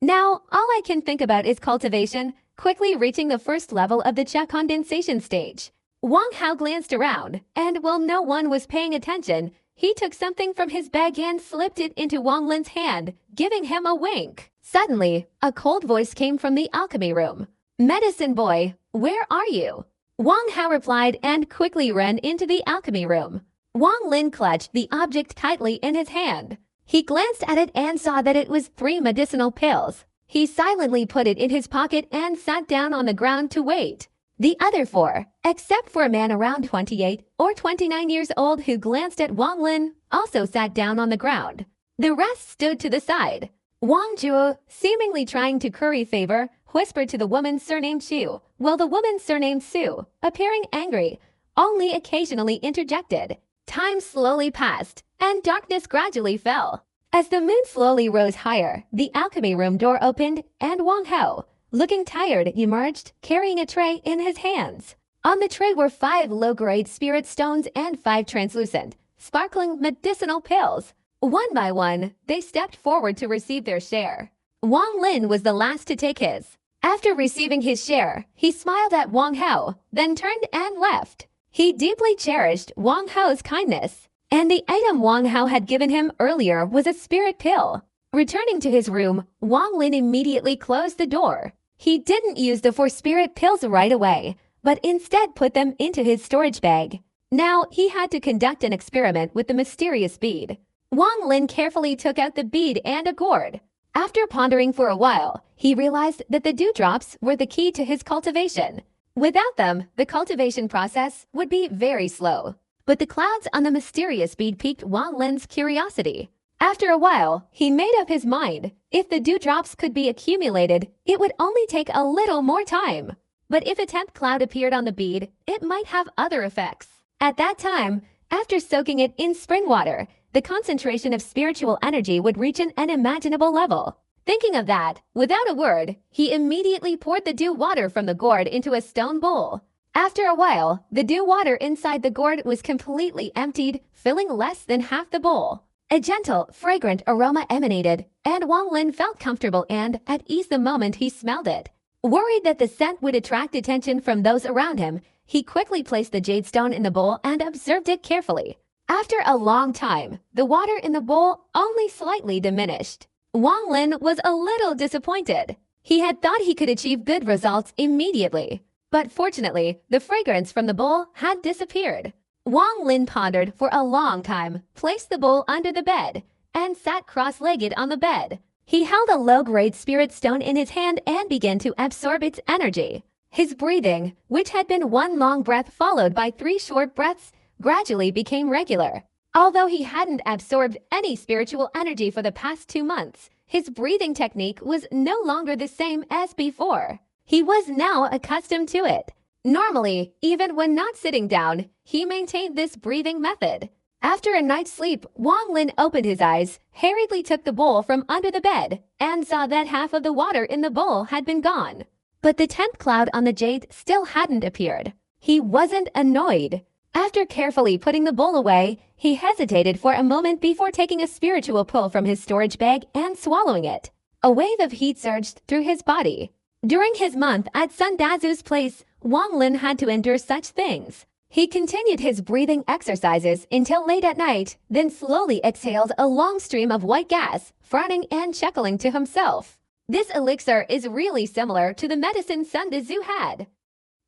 Now, all I can think about is cultivation, quickly reaching the first level of the Cha condensation stage." Wang Hao glanced around, and while no one was paying attention, he took something from his bag and slipped it into Wang Lin's hand, giving him a wink. Suddenly, a cold voice came from the alchemy room. "Medicine boy, where are you?" Wang Hao replied and quickly ran into the alchemy room. Wang Lin clutched the object tightly in his hand. He glanced at it and saw that it was 3 medicinal pills. He silently put it in his pocket and sat down on the ground to wait. The other 4, except for a man around 28 or 29 years old who glanced at Wang Lin, also sat down on the ground. The rest stood to the side. Wang Zhuo, seemingly trying to curry favor, whispered to the woman surnamed Xu, while the woman surnamed Su, appearing angry, only occasionally interjected. Time slowly passed, and darkness gradually fell. As the moon slowly rose higher, the alchemy room door opened, and Wang Hao, looking tired, emerged, carrying a tray in his hands. On the tray were 5 low-grade spirit stones and 5 translucent, sparkling medicinal pills. One by one, they stepped forward to receive their share. Wang Lin was the last to take his. After receiving his share, he smiled at Wang Hao, then turned and left. He deeply cherished Wang Hao's kindness, and the item Wang Hao had given him earlier was a spirit pill. Returning to his room, Wang Lin immediately closed the door. He didn't use the 4 spirit pills right away, but instead put them into his storage bag. Now he had to conduct an experiment with the mysterious bead. Wang Lin carefully took out the bead and a gourd. After pondering for a while, he realized that the dewdrops were the key to his cultivation. Without them, the cultivation process would be very slow. But the clouds on the mysterious bead piqued Wang Lin's curiosity. After a while, he made up his mind. If the dewdrops could be accumulated, it would only take a little more time. But if a 10th cloud appeared on the bead, it might have other effects. At that time, after soaking it in spring water, the concentration of spiritual energy would reach an unimaginable level. Thinking of that, without a word, he immediately poured the dew water from the gourd into a stone bowl. After a while, the dew water inside the gourd was completely emptied, filling less than half the bowl. A gentle, fragrant aroma emanated, and Wang Lin felt comfortable and at ease the moment he smelled it. Worried that the scent would attract attention from those around him, he quickly placed the jade stone in the bowl and observed it carefully. After a long time, the water in the bowl only slightly diminished. Wang Lin was a little disappointed. He had thought he could achieve good results immediately. But fortunately, the fragrance from the bowl had disappeared. Wang Lin pondered for a long time, placed the bowl under the bed, and sat cross-legged on the bed. He held a low-grade spirit stone in his hand and began to absorb its energy. His breathing, which had been one long breath followed by 3 short breaths, gradually became regular. Although he hadn't absorbed any spiritual energy for the past 2 months, his breathing technique was no longer the same as before. He was now accustomed to it. Normally, even when not sitting down, he maintained this breathing method. After a night's sleep, Wang Lin opened his eyes, hurriedly took the bowl from under the bed, and saw that half of the water in the bowl had been gone. But the 10th cloud on the jade still hadn't appeared. He wasn't annoyed. After carefully putting the bowl away, he hesitated for a moment before taking a spiritual pull from his storage bag and swallowing it. A wave of heat surged through his body. During his month at Sun Dazu's place, Wang Lin had to endure such things. He continued his breathing exercises until late at night, then slowly exhaled a long stream of white gas, frowning and chuckling to himself. This elixir is really similar to the medicine Sun Dazu had.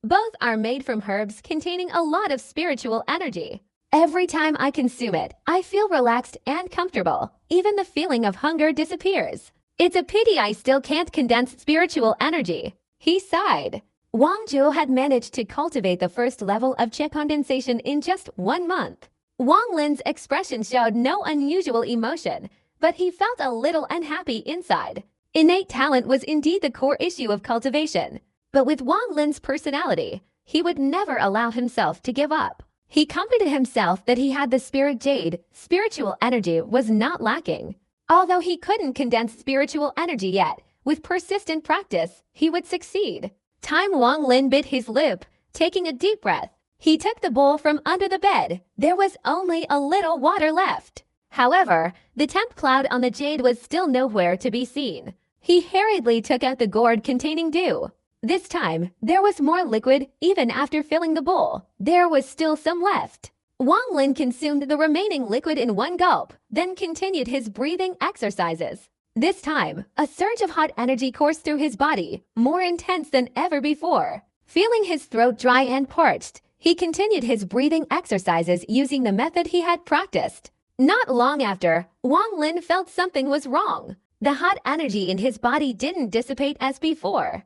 Both are made from herbs containing a lot of spiritual energy. Every time I consume it, I feel relaxed and comfortable. Even the feeling of hunger disappears. It's a pity I still can't condense spiritual energy. He sighed. Wang Zhou had managed to cultivate the first level of qi condensation in just 1 month. Wang Lin's expression showed no unusual emotion, but he felt a little unhappy inside. Innate talent was indeed the core issue of cultivation. But with Wang Lin's personality, he would never allow himself to give up. He comforted himself that he had the spirit jade. Spiritual energy was not lacking. Although he couldn't condense spiritual energy yet, with persistent practice, he would succeed. Wang Lin bit his lip, taking a deep breath. He took the bowl from under the bed. There was only a little water left. However, the 10th cloud on the jade was still nowhere to be seen. He hurriedly took out the gourd containing dew. This time, there was more liquid even after filling the bowl. There was still some left. Wang Lin consumed the remaining liquid in 1 gulp, then continued his breathing exercises. This time, a surge of hot energy coursed through his body, more intense than ever before. Feeling his throat dry and parched, he continued his breathing exercises using the method he had practiced. Not long after, Wang Lin felt something was wrong. The hot energy in his body didn't dissipate as before.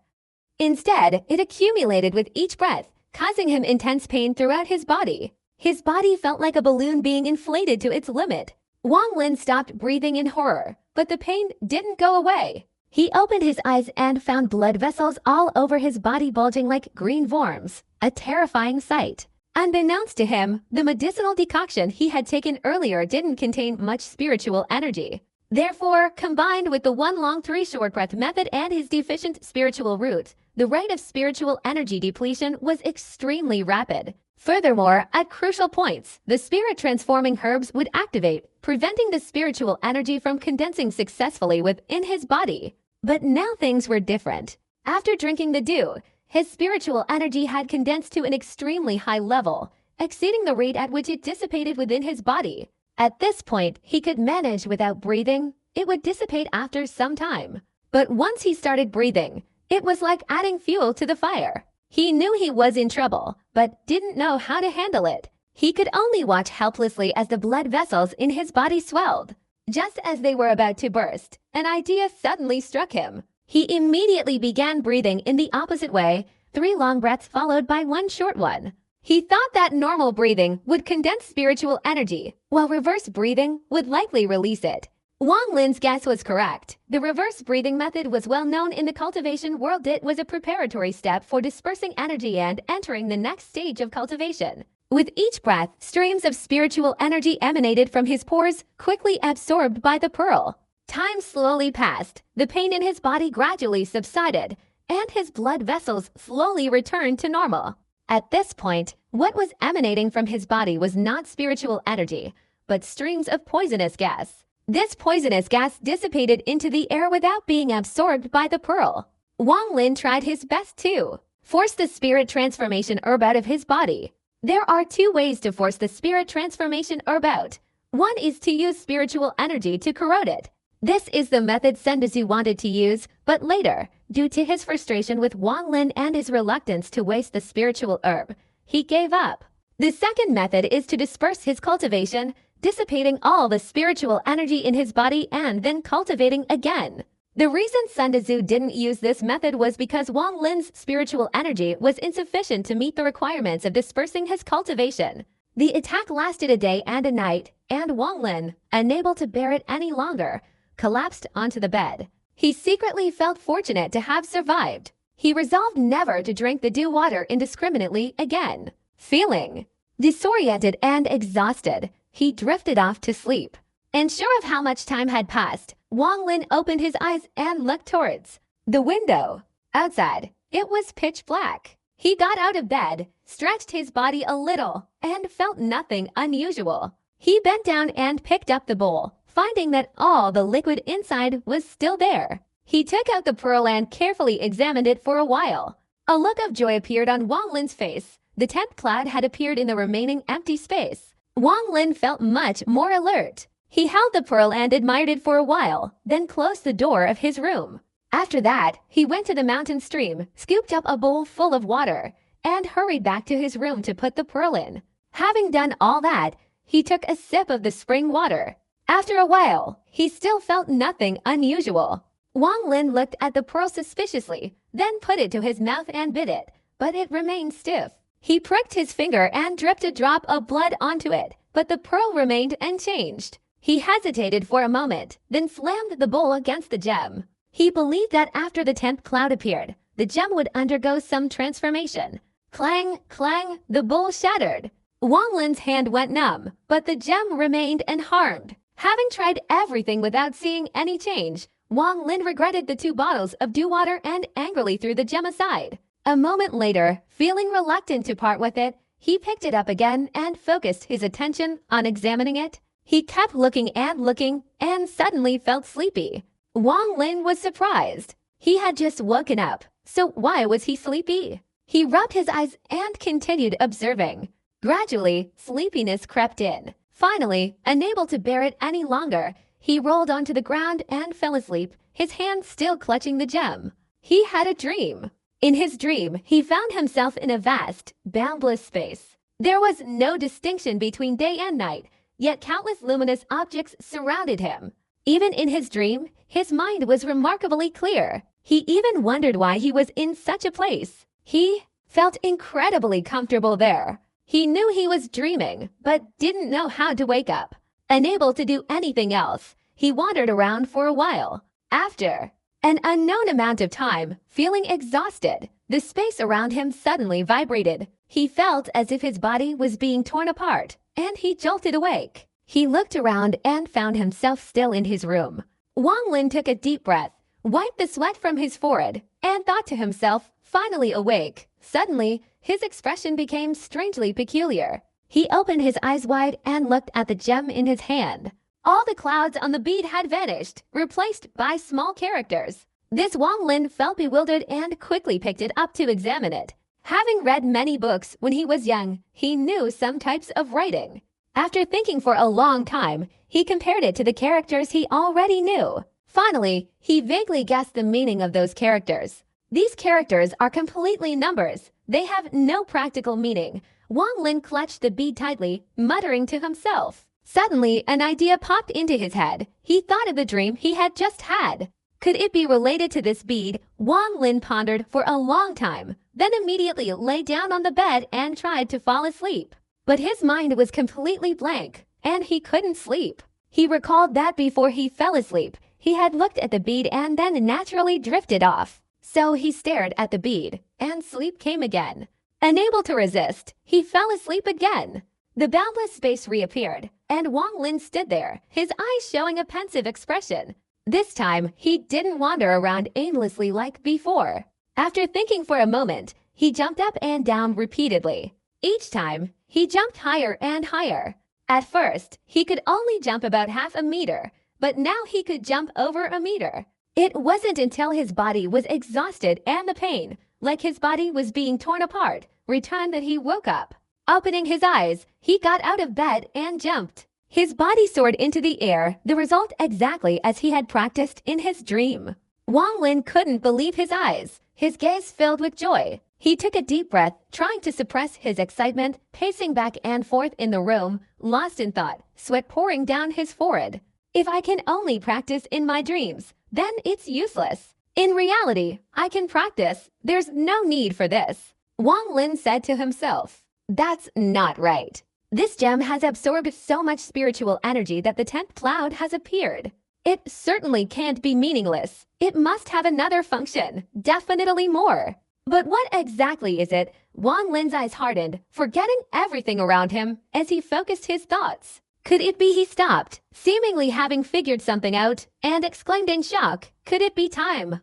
Instead, it accumulated with each breath, causing him intense pain throughout his body. His body felt like a balloon being inflated to its limit. Wang Lin stopped breathing in horror, but the pain didn't go away. He opened his eyes and found blood vessels all over his body bulging like green worms, a terrifying sight. Unbeknownst to him, the medicinal decoction he had taken earlier didn't contain much spiritual energy. Therefore, combined with the 1 long 3 short breath method and his deficient spiritual root, the rate of spiritual energy depletion was extremely rapid. Furthermore, at crucial points, the spirit-transforming herbs would activate, preventing the spiritual energy from condensing successfully within his body. But now things were different. After drinking the dew, his spiritual energy had condensed to an extremely high level, exceeding the rate at which it dissipated within his body. At this point, he could manage without breathing. It would dissipate after some time. But once he started breathing, it was like adding fuel to the fire. He knew he was in trouble, but didn't know how to handle it. He could only watch helplessly as the blood vessels in his body swelled. Just as they were about to burst, an idea suddenly struck him. He immediately began breathing in the opposite way, 3 long breaths followed by 1 short one. He thought that normal breathing would condense spiritual energy, while reverse breathing would likely release it. Wang Lin's guess was correct. The reverse breathing method was well known in the cultivation world. It was a preparatory step for dispersing energy and entering the next stage of cultivation. With each breath, streams of spiritual energy emanated from his pores, quickly absorbed by the pearl. Time slowly passed. The pain in his body gradually subsided, and his blood vessels slowly returned to normal. At this point, what was emanating from his body was not spiritual energy, but streams of poisonous gas. This poisonous gas dissipated into the air without being absorbed by the pearl. Wang Lin tried his best to force the spirit transformation herb out of his body. There are 2 ways to force the spirit transformation herb out. One is to use spiritual energy to corrode it. This is the method Sun Dazu wanted to use, but later, due to his frustration with Wang Lin and his reluctance to waste the spiritual herb, he gave up. The second method is to disperse his cultivation. dissipating all the spiritual energy in his body and then cultivating again. The reason Sun Tzu didn't use this method was because Wang Lin's spiritual energy was insufficient to meet the requirements of dispersing his cultivation. The attack lasted a day and a night, and Wang Lin, unable to bear it any longer, collapsed onto the bed. He secretly felt fortunate to have survived. He resolved never to drink the dew water indiscriminately again. Feeling disoriented and exhausted, he drifted off to sleep. Unsure of how much time had passed, Wang Lin opened his eyes and looked towards the window. Outside, it was pitch black. He got out of bed, stretched his body a little, and felt nothing unusual. He bent down and picked up the bowl, finding that all the liquid inside was still there. He took out the pearl and carefully examined it for a while. A look of joy appeared on Wang Lin's face. The 10th cloud had appeared in the remaining empty space. Wang Lin felt much more alert. He held the pearl and admired it for a while, then closed the door of his room. After that, he went to the mountain stream, scooped up a bowl full of water, and hurried back to his room to put the pearl in. Having done all that, he took a sip of the spring water. After a while, he still felt nothing unusual. Wang Lin looked at the pearl suspiciously, then put it to his mouth and bit it, but it remained stiff. He pricked his finger and dripped a drop of blood onto it, but the pearl remained unchanged. He hesitated for a moment, then slammed the bowl against the gem. He believed that after the 10th cloud appeared, the gem would undergo some transformation. Clang, clang, the bowl shattered. Wang Lin's hand went numb, but the gem remained unharmed. Having tried everything without seeing any change, Wang Lin regretted the 2 bottles of dew water and angrily threw the gem aside. A moment later, feeling reluctant to part with it, he picked it up again and focused his attention on examining it. He kept looking and suddenly felt sleepy. Wang Lin was surprised. He had just woken up, so why was he sleepy? He rubbed his eyes and continued observing. Gradually, sleepiness crept in. Finally, unable to bear it any longer, he rolled onto the ground and fell asleep, his hand still clutching the gem. He had a dream. In his dream, he found himself in a vast, boundless space. There was no distinction between day and night, yet countless luminous objects surrounded him. Even in his dream, his mind was remarkably clear. He even wondered why he was in such a place. He felt incredibly comfortable there. He knew he was dreaming, but didn't know how to wake up. Unable to do anything else, he wandered around for a while. After an unknown amount of time, feeling exhausted, the space around him suddenly vibrated. He felt as if his body was being torn apart, and he jolted awake. He looked around and found himself still in his room. Wang Lin took a deep breath, wiped the sweat from his forehead, and thought to himself, finally awake. Suddenly, his expression became strangely peculiar. He opened his eyes wide and looked at the gem in his hand. All the clouds on the bead had vanished, replaced by small characters. This Wang Lin felt bewildered and quickly picked it up to examine it. Having read many books when he was young, he knew some types of writing. After thinking for a long time, he compared it to the characters he already knew. Finally, he vaguely guessed the meaning of those characters. These characters are completely numbers. They have no practical meaning. Wang Lin clutched the bead tightly, muttering to himself. Suddenly, an idea popped into his head. He thought of the dream he had just had. Could it be related to this bead? Wang Lin pondered for a long time, then immediately lay down on the bed and tried to fall asleep. But his mind was completely blank, and he couldn't sleep. He recalled that before he fell asleep, he had looked at the bead and then naturally drifted off. So he stared at the bead, and sleep came again. Unable to resist, he fell asleep again. The boundless space reappeared, and Wang Lin stood there, his eyes showing a pensive expression. This time, he didn't wander around aimlessly like before. After thinking for a moment, he jumped up and down repeatedly. Each time, he jumped higher and higher. At first, he could only jump about half a meter, but now he could jump over a meter. It wasn't until his body was exhausted and the pain, like his body was being torn apart, returned that he woke up. Opening his eyes, he got out of bed and jumped. His body soared into the air, the result exactly as he had practiced in his dream. Wang Lin couldn't believe his eyes. His gaze filled with joy. He took a deep breath, trying to suppress his excitement, pacing back and forth in the room, lost in thought, sweat pouring down his forehead. If I can only practice in my dreams, then it's useless. In reality, I can practice. There's no need for this. Wang Lin said to himself. That's not right. This gem has absorbed so much spiritual energy that the 10th cloud has appeared. It certainly can't be meaningless. It must have another function, definitely more. But what exactly is it? Wang Lin's eyes hardened, forgetting everything around him as he focused his thoughts. Could it be he stopped, seemingly having figured something out, and exclaimed in shock, could it be time?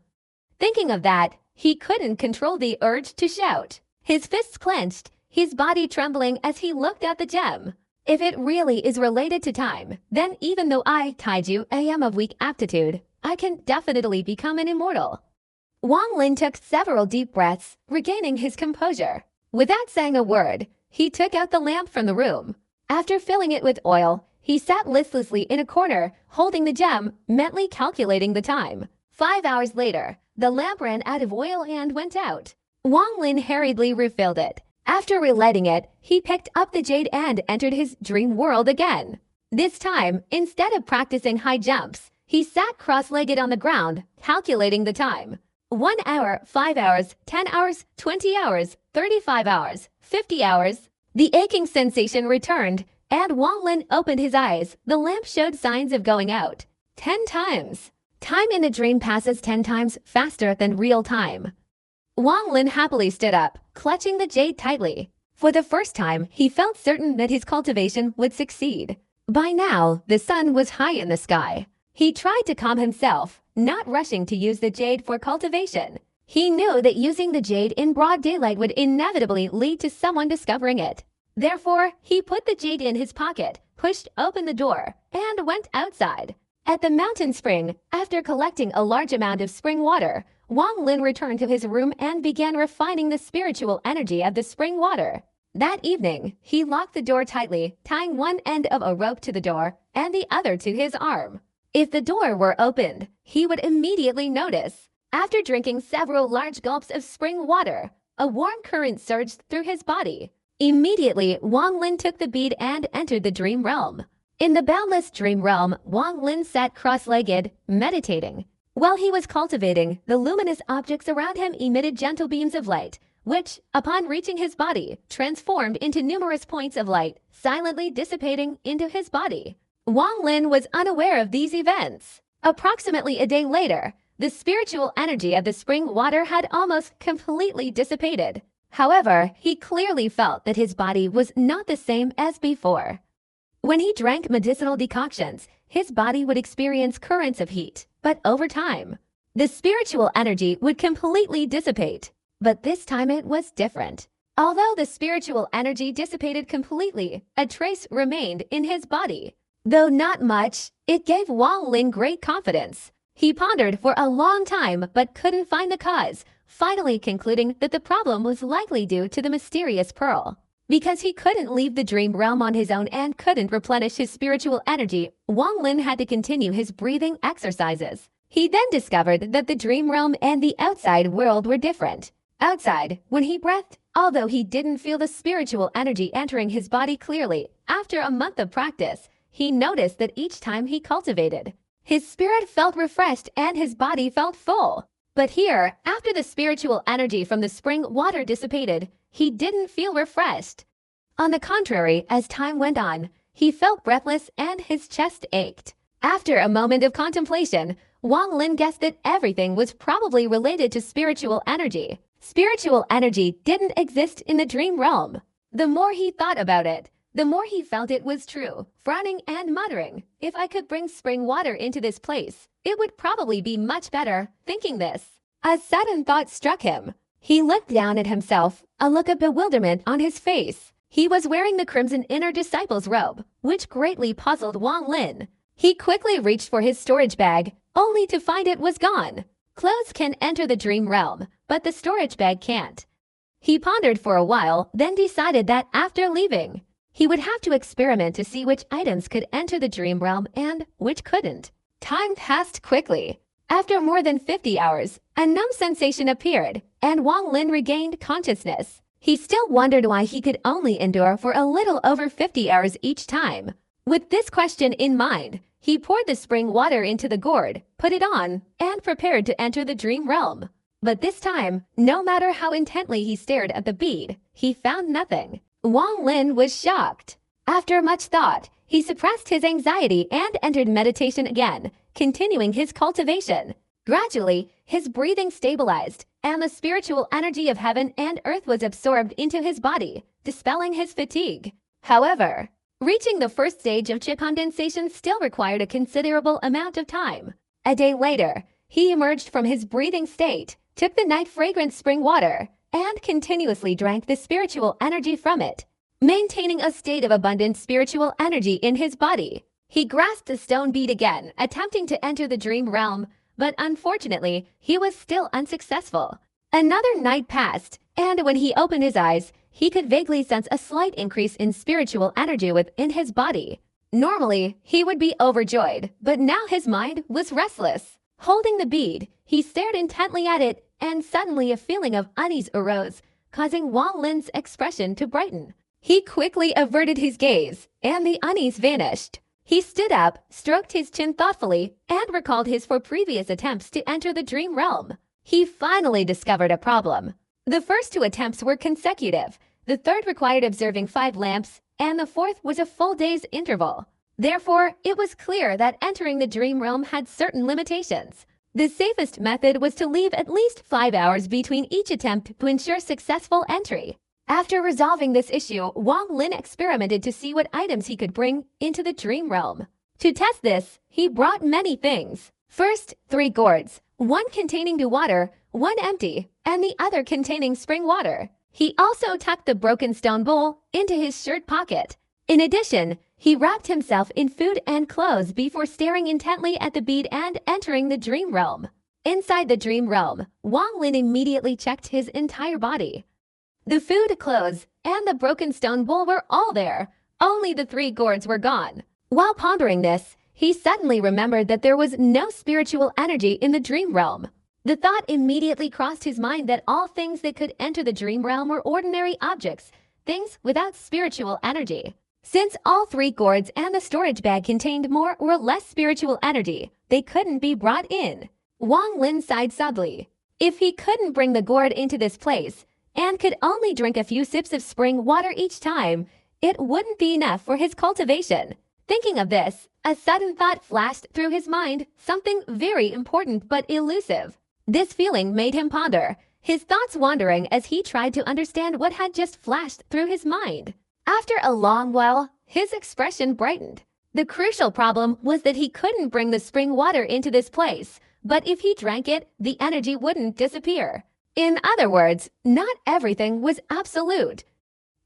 Thinking of that, he couldn't control the urge to shout. His fists clenched, his body trembling as he looked at the gem. If it really is related to time, then even though I am of weak aptitude, I can definitely become an immortal. Wang Lin took several deep breaths, regaining his composure. Without saying a word, he took out the lamp from the room. After filling it with oil, he sat listlessly in a corner, holding the gem, mentally calculating the time. 5 hours later, the lamp ran out of oil and went out. Wang Lin hurriedly refilled it. After relighting it, he picked up the jade and entered his dream world again. This time, instead of practicing high jumps, he sat cross-legged on the ground, calculating the time. 1 hour, 5 hours, 10 hours, 20 hours, 35 hours, 50 hours. The aching sensation returned, and Wang Lin opened his eyes. The lamp showed signs of going out. 10 times. Time in the dream passes 10 times faster than real time. Wang Lin happily stood up, clutching the jade tightly. For the first time, he felt certain that his cultivation would succeed. By now, the sun was high in the sky. He tried to calm himself, not rushing to use the jade for cultivation. He knew that using the jade in broad daylight would inevitably lead to someone discovering it. Therefore, he put the jade in his pocket, pushed open the door, and went outside. At the mountain spring, after collecting a large amount of spring water, Wang Lin returned to his room and began refining the spiritual energy of the spring water. That evening, he locked the door tightly, tying one end of a rope to the door and the other to his arm. If the door were opened, he would immediately notice. After drinking several large gulps of spring water, a warm current surged through his body. Immediately, Wang Lin took the bead and entered the dream realm. In the boundless dream realm, Wang Lin sat cross-legged, meditating. While he was cultivating, the luminous objects around him emitted gentle beams of light, which, upon reaching his body, transformed into numerous points of light, silently dissipating into his body. Wang Lin was unaware of these events. Approximately a day later, the spiritual energy of the spring water had almost completely dissipated. However, he clearly felt that his body was not the same as before. When he drank medicinal decoctions, his body would experience currents of heat, but over time, the spiritual energy would completely dissipate. But this time it was different. Although the spiritual energy dissipated completely, a trace remained in his body. Though not much, it gave Wang Lin great confidence. He pondered for a long time but couldn't find the cause, finally concluding that the problem was likely due to the mysterious pearl. Because he couldn't leave the dream realm on his own and couldn't replenish his spiritual energy, Wang Lin had to continue his breathing exercises. He then discovered that the dream realm and the outside world were different. Outside, when he breathed, although he didn't feel the spiritual energy entering his body clearly, after a month of practice, he noticed that each time he cultivated, his spirit felt refreshed and his body felt full. But here, after the spiritual energy from the spring water dissipated, he didn't feel refreshed. On the contrary, as time went on, he felt breathless and his chest ached. After a moment of contemplation, Wang Lin guessed that everything was probably related to spiritual energy. Spiritual energy didn't exist in the dream realm. The more he thought about it, the more he felt it was true, frowning and muttering, if I could bring spring water into this place, it would probably be much better. Thinking this, a sudden thought struck him. He looked down at himself, a look of bewilderment on his face. He was wearing the crimson inner disciple's robe, which greatly puzzled Wang Lin. He quickly reached for his storage bag, only to find it was gone. Clothes can enter the dream realm, but the storage bag can't. He pondered for a while, then decided that after leaving, he would have to experiment to see which items could enter the dream realm and which couldn't. Time passed quickly. After more than 50 hours, a numb sensation appeared, and Wang Lin regained consciousness. He still wondered why he could only endure for a little over 50 hours each time. With this question in mind, he poured the spring water into the gourd, put it on, and prepared to enter the dream realm. But this time, no matter how intently he stared at the bead, he found nothing. Wang Lin was shocked. After much thought, he suppressed his anxiety and entered meditation again, continuing his cultivation. Gradually, his breathing stabilized, and the spiritual energy of heaven and earth was absorbed into his body, dispelling his fatigue. However, reaching the first stage of Qi condensation still required a considerable amount of time. A day later, he emerged from his breathing state, took the night fragrant spring water, and continuously drank the spiritual energy from it, maintaining a state of abundant spiritual energy in his body. He grasped the stone bead again, attempting to enter the dream realm, but unfortunately, he was still unsuccessful. Another night passed, and when he opened his eyes, he could vaguely sense a slight increase in spiritual energy within his body. Normally, he would be overjoyed, but now his mind was restless. Holding the bead, he stared intently at it, and suddenly a feeling of unease arose, causing Wang Lin's expression to brighten. He quickly averted his gaze, and the unease vanished. He stood up, stroked his chin thoughtfully, and recalled his four previous attempts to enter the dream realm. He finally discovered a problem. The first two attempts were consecutive, the third required observing 5 lamps, and the fourth was a full day's interval. Therefore, it was clear that entering the dream realm had certain limitations. The safest method was to leave at least 5 hours between each attempt to ensure successful entry. After resolving this issue, Wang Lin experimented to see what items he could bring into the dream realm. To test this, he brought many things. First, 3 gourds, one containing the water, one empty, and the other containing spring water. He also tucked the broken stone bowl into his shirt pocket. In addition, he wrapped himself in food and clothes before staring intently at the bead and entering the dream realm. Inside the dream realm, Wang Lin immediately checked his entire body. The food, clothes, and the broken stone bowl were all there. Only the 3 gourds were gone. While pondering this, he suddenly remembered that there was no spiritual energy in the dream realm. The thought immediately crossed his mind that all things that could enter the dream realm were ordinary objects, things without spiritual energy. Since all 3 gourds and the storage bag contained more or less spiritual energy, they couldn't be brought in. Wang Lin sighed sadly. If he couldn't bring the gourd into this place, and could only drink a few sips of spring water each time, it wouldn't be enough for his cultivation. Thinking of this, a sudden thought flashed through his mind, something very important but elusive. This feeling made him ponder, his thoughts wandering as he tried to understand what had just flashed through his mind. After a long while, his expression brightened. The crucial problem was that he couldn't bring the spring water into this place, but if he drank it, the energy wouldn't disappear. In other words, not everything was absolute.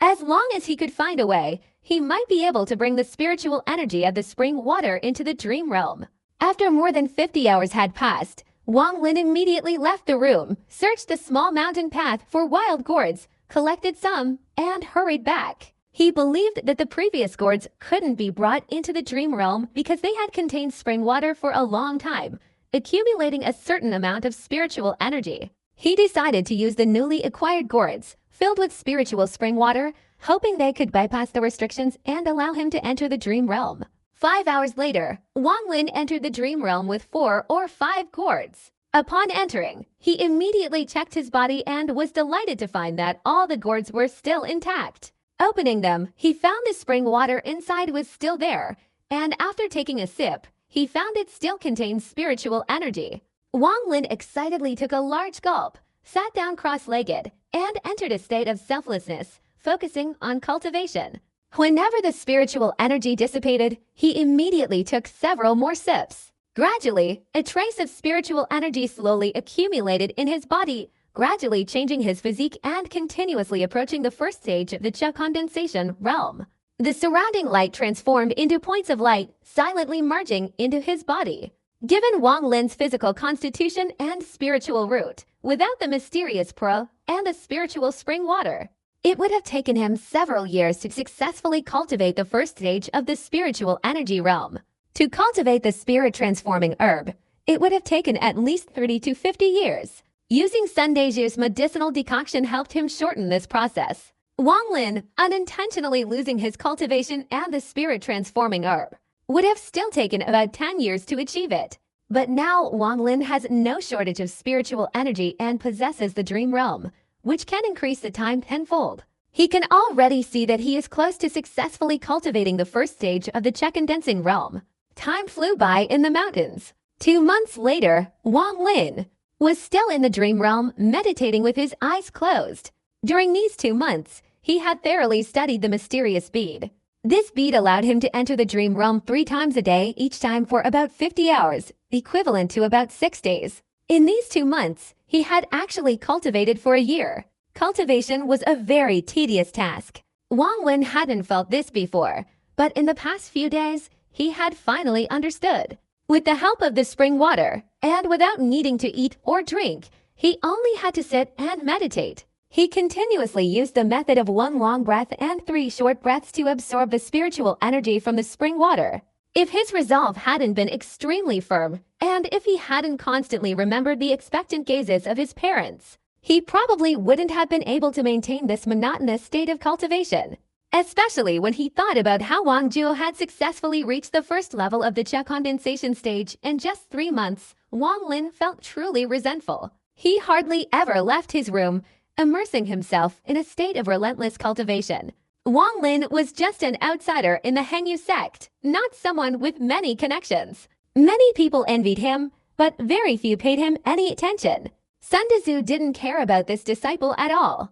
As long as he could find a way, he might be able to bring the spiritual energy of the spring water into the dream realm. After more than 50 hours had passed, Wang Lin immediately left the room, searched the small mountain path for wild gourds, collected some, and hurried back. He believed that the previous gourds couldn't be brought into the dream realm because they had contained spring water for a long time, accumulating a certain amount of spiritual energy. He decided to use the newly acquired gourds, filled with spiritual spring water, hoping they could bypass the restrictions and allow him to enter the dream realm. 5 hours later, Wang Lin entered the dream realm with 4 or 5 gourds. Upon entering, he immediately checked his body and was delighted to find that all the gourds were still intact. Opening them, he found the spring water inside was still there, and after taking a sip, he found it still contained spiritual energy. Wang Lin excitedly took a large gulp, sat down cross-legged, and entered a state of selflessness, focusing on cultivation. Whenever the spiritual energy dissipated, he immediately took several more sips. Gradually, a trace of spiritual energy slowly accumulated in his body, gradually changing his physique and continuously approaching the first stage of the Qi condensation realm. The surrounding light transformed into points of light, silently merging into his body. Given Wang Lin's physical constitution and spiritual root, without the mysterious pearl and the spiritual spring water, it would have taken him several years to successfully cultivate the first stage of the spiritual energy realm. To cultivate the spirit-transforming herb, it would have taken at least 30 to 50 years. Using Sundeju's medicinal decoction helped him shorten this process. Wang Lin, unintentionally losing his cultivation and the spirit-transforming herb, would have still taken about 10 years to achieve it. But now Wang Lin has no shortage of spiritual energy and possesses the dream realm, which can increase the time tenfold. He can already see that he is close to successfully cultivating the first stage of the Chekondensing realm. Time flew by in the mountains. 2 months later, Wang Lin was still in the dream realm, meditating with his eyes closed. During these 2 months, he had thoroughly studied the mysterious bead. This bead allowed him to enter the dream realm 3 times a day, each time for about 50 hours, equivalent to about 6 days. In these 2 months, he had actually cultivated for a year. Cultivation was a very tedious task. Wang Lin hadn't felt this before, but in the past few days, he had finally understood. With the help of the spring water, and without needing to eat or drink, he only had to sit and meditate. He continuously used the method of 1 long breath and 3 short breaths to absorb the spiritual energy from the spring water. If his resolve hadn't been extremely firm, and if he hadn't constantly remembered the expectant gazes of his parents, he probably wouldn't have been able to maintain this monotonous state of cultivation. Especially when he thought about how Wang Zhuo had successfully reached the first level of the Chekondensation stage in just 3 months, Wang Lin felt truly resentful. He hardly ever left his room, immersing himself in a state of relentless cultivation. Wang Lin was just an outsider in the Hengyu sect, not someone with many connections. Many people envied him, but very few paid him any attention. Sun Dezu didn't care about this disciple at all.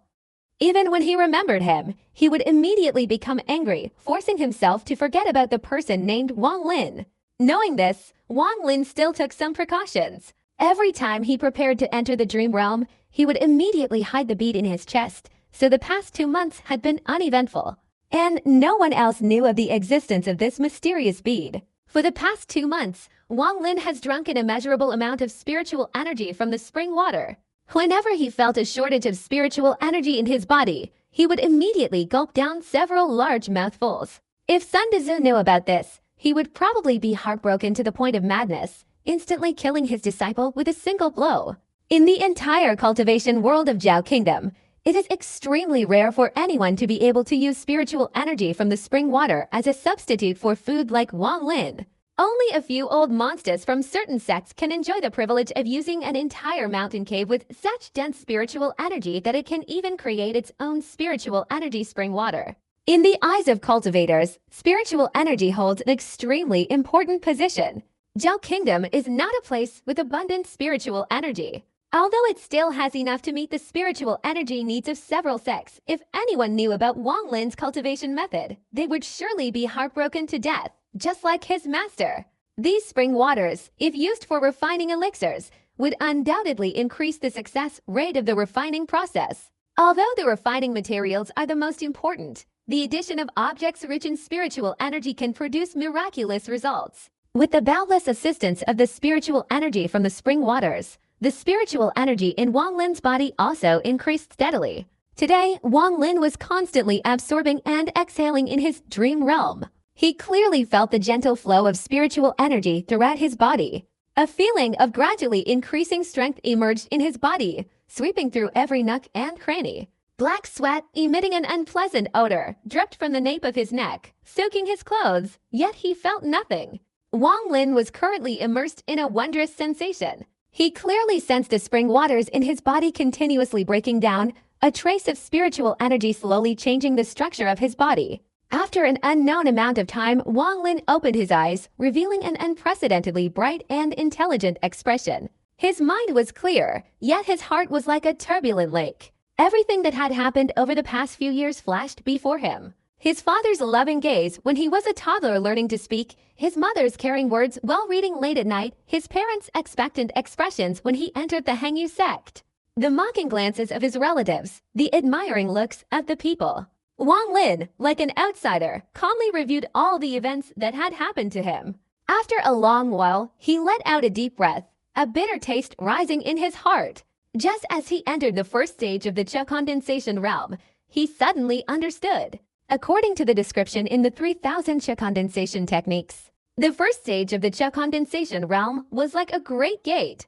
Even when he remembered him, he would immediately become angry, forcing himself to forget about the person named Wang Lin. Knowing this, Wang Lin still took some precautions. Every time he prepared to enter the dream realm, he would immediately hide the bead in his chest, so the past 2 months had been uneventful. And no one else knew of the existence of this mysterious bead. For the past 2 months, Wang Lin has drunk an immeasurable amount of spiritual energy from the spring water. Whenever he felt a shortage of spiritual energy in his body, he would immediately gulp down several large mouthfuls. If Sun Dezu knew about this, he would probably be heartbroken to the point of madness, instantly killing his disciple with a single blow. In the entire cultivation world of Zhao Kingdom, it is extremely rare for anyone to be able to use spiritual energy from the spring water as a substitute for food like Wang Lin. Only a few old monsters from certain sects can enjoy the privilege of using an entire mountain cave with such dense spiritual energy that it can even create its own spiritual energy spring water. In the eyes of cultivators, spiritual energy holds an extremely important position. Zhao Kingdom is not a place with abundant spiritual energy. Although it still has enough to meet the spiritual energy needs of several sects, if anyone knew about Wang Lin's cultivation method, they would surely be heartbroken to death, just like his master. These spring waters, if used for refining elixirs, would undoubtedly increase the success rate of the refining process. Although the refining materials are the most important, the addition of objects rich in spiritual energy can produce miraculous results. With the boundless assistance of the spiritual energy from the spring waters, the spiritual energy in Wang Lin's body also increased steadily. Today, Wang Lin was constantly absorbing and exhaling in his dream realm. He clearly felt the gentle flow of spiritual energy throughout his body. A feeling of gradually increasing strength emerged in his body, sweeping through every nook and cranny. Black sweat, emitting an unpleasant odor, dripped from the nape of his neck, soaking his clothes, yet he felt nothing. Wang Lin was currently immersed in a wondrous sensation. He clearly sensed the spring waters in his body continuously breaking down, a trace of spiritual energy slowly changing the structure of his body. After an unknown amount of time, Wang Lin opened his eyes, revealing an unprecedentedly bright and intelligent expression. His mind was clear, yet his heart was like a turbulent lake. Everything that had happened over the past few years flashed before him. His father's loving gaze when he was a toddler learning to speak, his mother's caring words while reading late at night, his parents' expectant expressions when he entered the Hengyu sect, the mocking glances of his relatives, the admiring looks of the people. Wang Lin, like an outsider, calmly reviewed all the events that had happened to him. After a long while, he let out a deep breath, a bitter taste rising in his heart. Just as he entered the first stage of the Chekondensation realm, he suddenly understood. According to the description in the 3000 Chekondensation techniques, The first stage of the Cha condensation realm was like a great gate.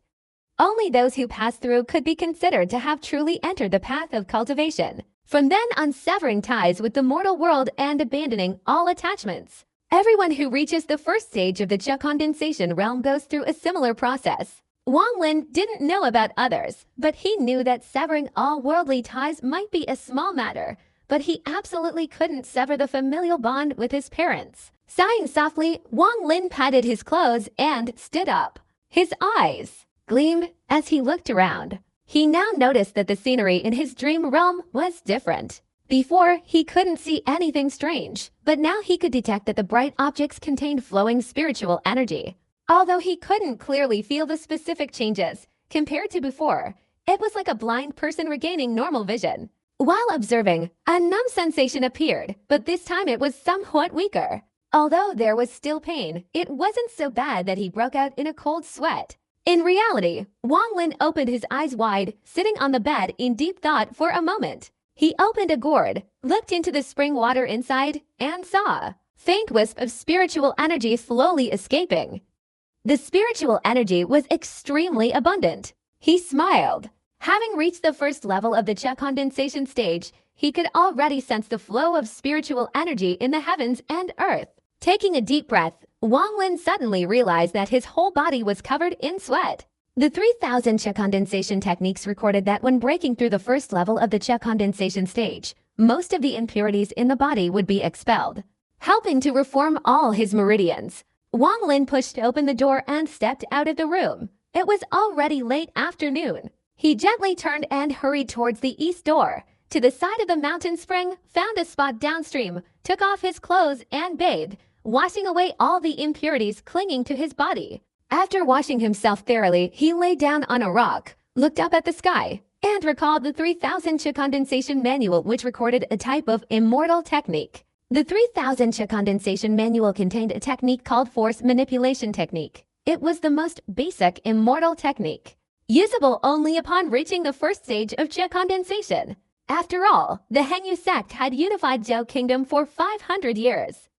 Only those who passed through could be considered to have truly entered the path of cultivation. From then on, severing ties with the mortal world and abandoning all attachments. Everyone who reaches the first stage of the Cha condensation realm goes through a similar process. Wang Lin didn't know about others, but he knew that severing all worldly ties might be a small matter, but he absolutely couldn't sever the familial bond with his parents. Sighing softly, Wang Lin patted his clothes and stood up. His eyes gleamed as he looked around. He now noticed that the scenery in his dream realm was different. Before, he couldn't see anything strange, but now he could detect that the bright objects contained flowing spiritual energy. Although he couldn't clearly feel the specific changes compared to before, it was like a blind person regaining normal vision. While observing, a numb sensation appeared, but this time it was somewhat weaker. Although there was still pain, it wasn't so bad that he broke out in a cold sweat. In reality, Wang Lin opened his eyes wide, sitting on the bed in deep thought for a moment. He opened a gourd, looked into the spring water inside, and saw a faint wisp of spiritual energy slowly escaping. The spiritual energy was extremely abundant. He smiled. Having reached the first level of the Cha condensation stage, he could already sense the flow of spiritual energy in the heavens and earth. Taking a deep breath, Wang Lin suddenly realized that his whole body was covered in sweat. The 3000 Cha condensation techniques recorded that when breaking through the first level of the Cha condensation stage, most of the impurities in the body would be expelled, helping to reform all his meridians. Wang Lin pushed open the door and stepped out of the room. It was already late afternoon. He gently turned and hurried towards the east door, to the side of the mountain spring, found a spot downstream, took off his clothes and bathed, washing away all the impurities clinging to his body. After washing himself thoroughly, he lay down on a rock, looked up at the sky, and recalled the 3000 Cha condensation manual, which recorded a type of immortal technique. The 3000 Cha condensation manual contained a technique called force manipulation technique. It was the most basic immortal technique, usable only upon reaching the first stage of Cha condensation. After all, the Hengyu sect had unified Zhou Kingdom for 500 years.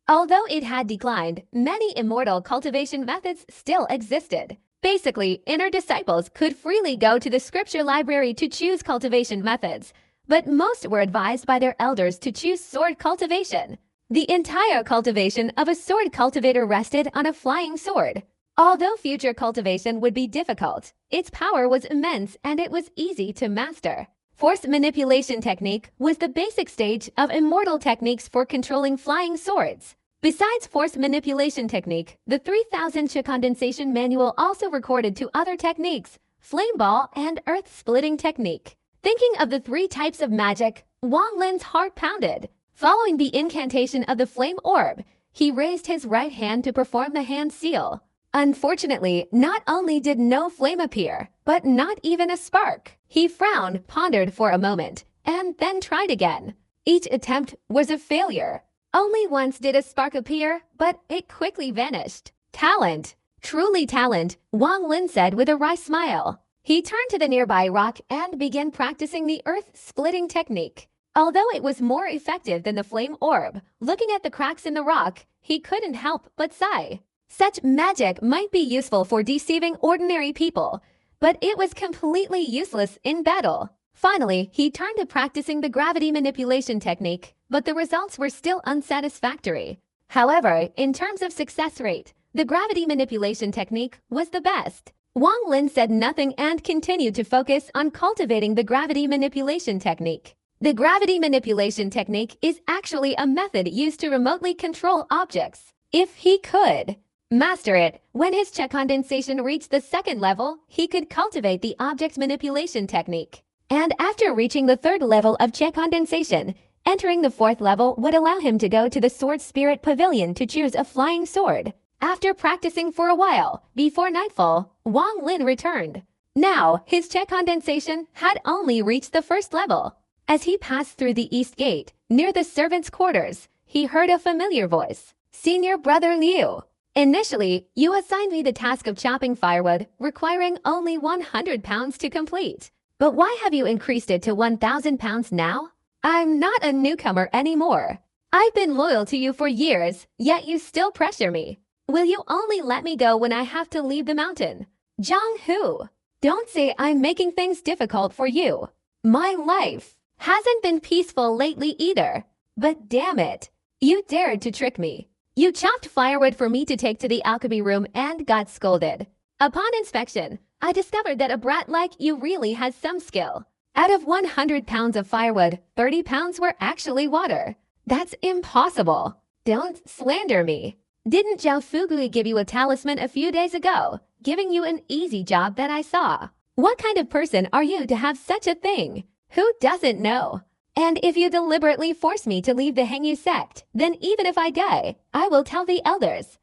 Although it had declined, many immortal cultivation methods still existed. Basically, inner disciples could freely go to the scripture library to choose cultivation methods, but most were advised by their elders to choose sword cultivation. The entire cultivation of a sword cultivator rested on a flying sword. Although future cultivation would be difficult, its power was immense and it was easy to master. Force manipulation technique was the basic stage of immortal techniques for controlling flying swords. Besides force manipulation technique, the 3000 Cha condensation manual also recorded two other techniques, flame ball and earth splitting technique. Thinking of the three types of magic, Wang Lin's heart pounded. Following the incantation of the flame orb, he raised his right hand to perform the hand seal. Unfortunately, not only did no flame appear, but not even a spark. He frowned, pondered for a moment, and then tried again. Each attempt was a failure. Only once did a spark appear, but it quickly vanished. Talent. Truly talent, Wang Lin said with a wry smile. He turned to the nearby rock and began practicing the earth-splitting technique. Although it was more effective than the flame orb, looking at the cracks in the rock, he couldn't help but sigh. Such magic might be useful for deceiving ordinary people, but it was completely useless in battle. Finally, he turned to practicing the gravity manipulation technique, but the results were still unsatisfactory. However, in terms of success rate, the gravity manipulation technique was the best. Wang Lin said nothing and continued to focus on cultivating the gravity manipulation technique. The gravity manipulation technique is actually a method used to remotely control objects. If he could master it, when his Cha condensation reached the second level, he could cultivate the object manipulation technique. And after reaching the third level of Cha condensation, entering the fourth level would allow him to go to the Sword Spirit Pavilion to choose a flying sword. After practicing for a while, before nightfall, Wang Lin returned. Now, his Cha condensation had only reached the first level. As he passed through the east gate, near the servants' quarters, he heard a familiar voice. Senior Brother Liu. Initially, you assigned me the task of chopping firewood, requiring only 100 pounds to complete. But why have you increased it to 1,000 pounds now? I'm not a newcomer anymore. I've been loyal to you for years, yet you still pressure me. Will you only let me go when I have to leave the mountain? Jong-hoo, don't say I'm making things difficult for you. My life hasn't been peaceful lately either. But damn it, you dared to trick me. You chopped firewood for me to take to the alchemy room and got scolded. Upon inspection, I discovered that a brat like you really has some skill. Out of 100 pounds of firewood, 30 pounds were actually water. That's impossible. Don't slander me. Didn't Zhao Fugui give you a talisman a few days ago, giving you an easy job that I saw? What kind of person are you to have such a thing? Who doesn't know? And if you deliberately force me to leave the Hengyu sect, then even if I die, I will tell the elders.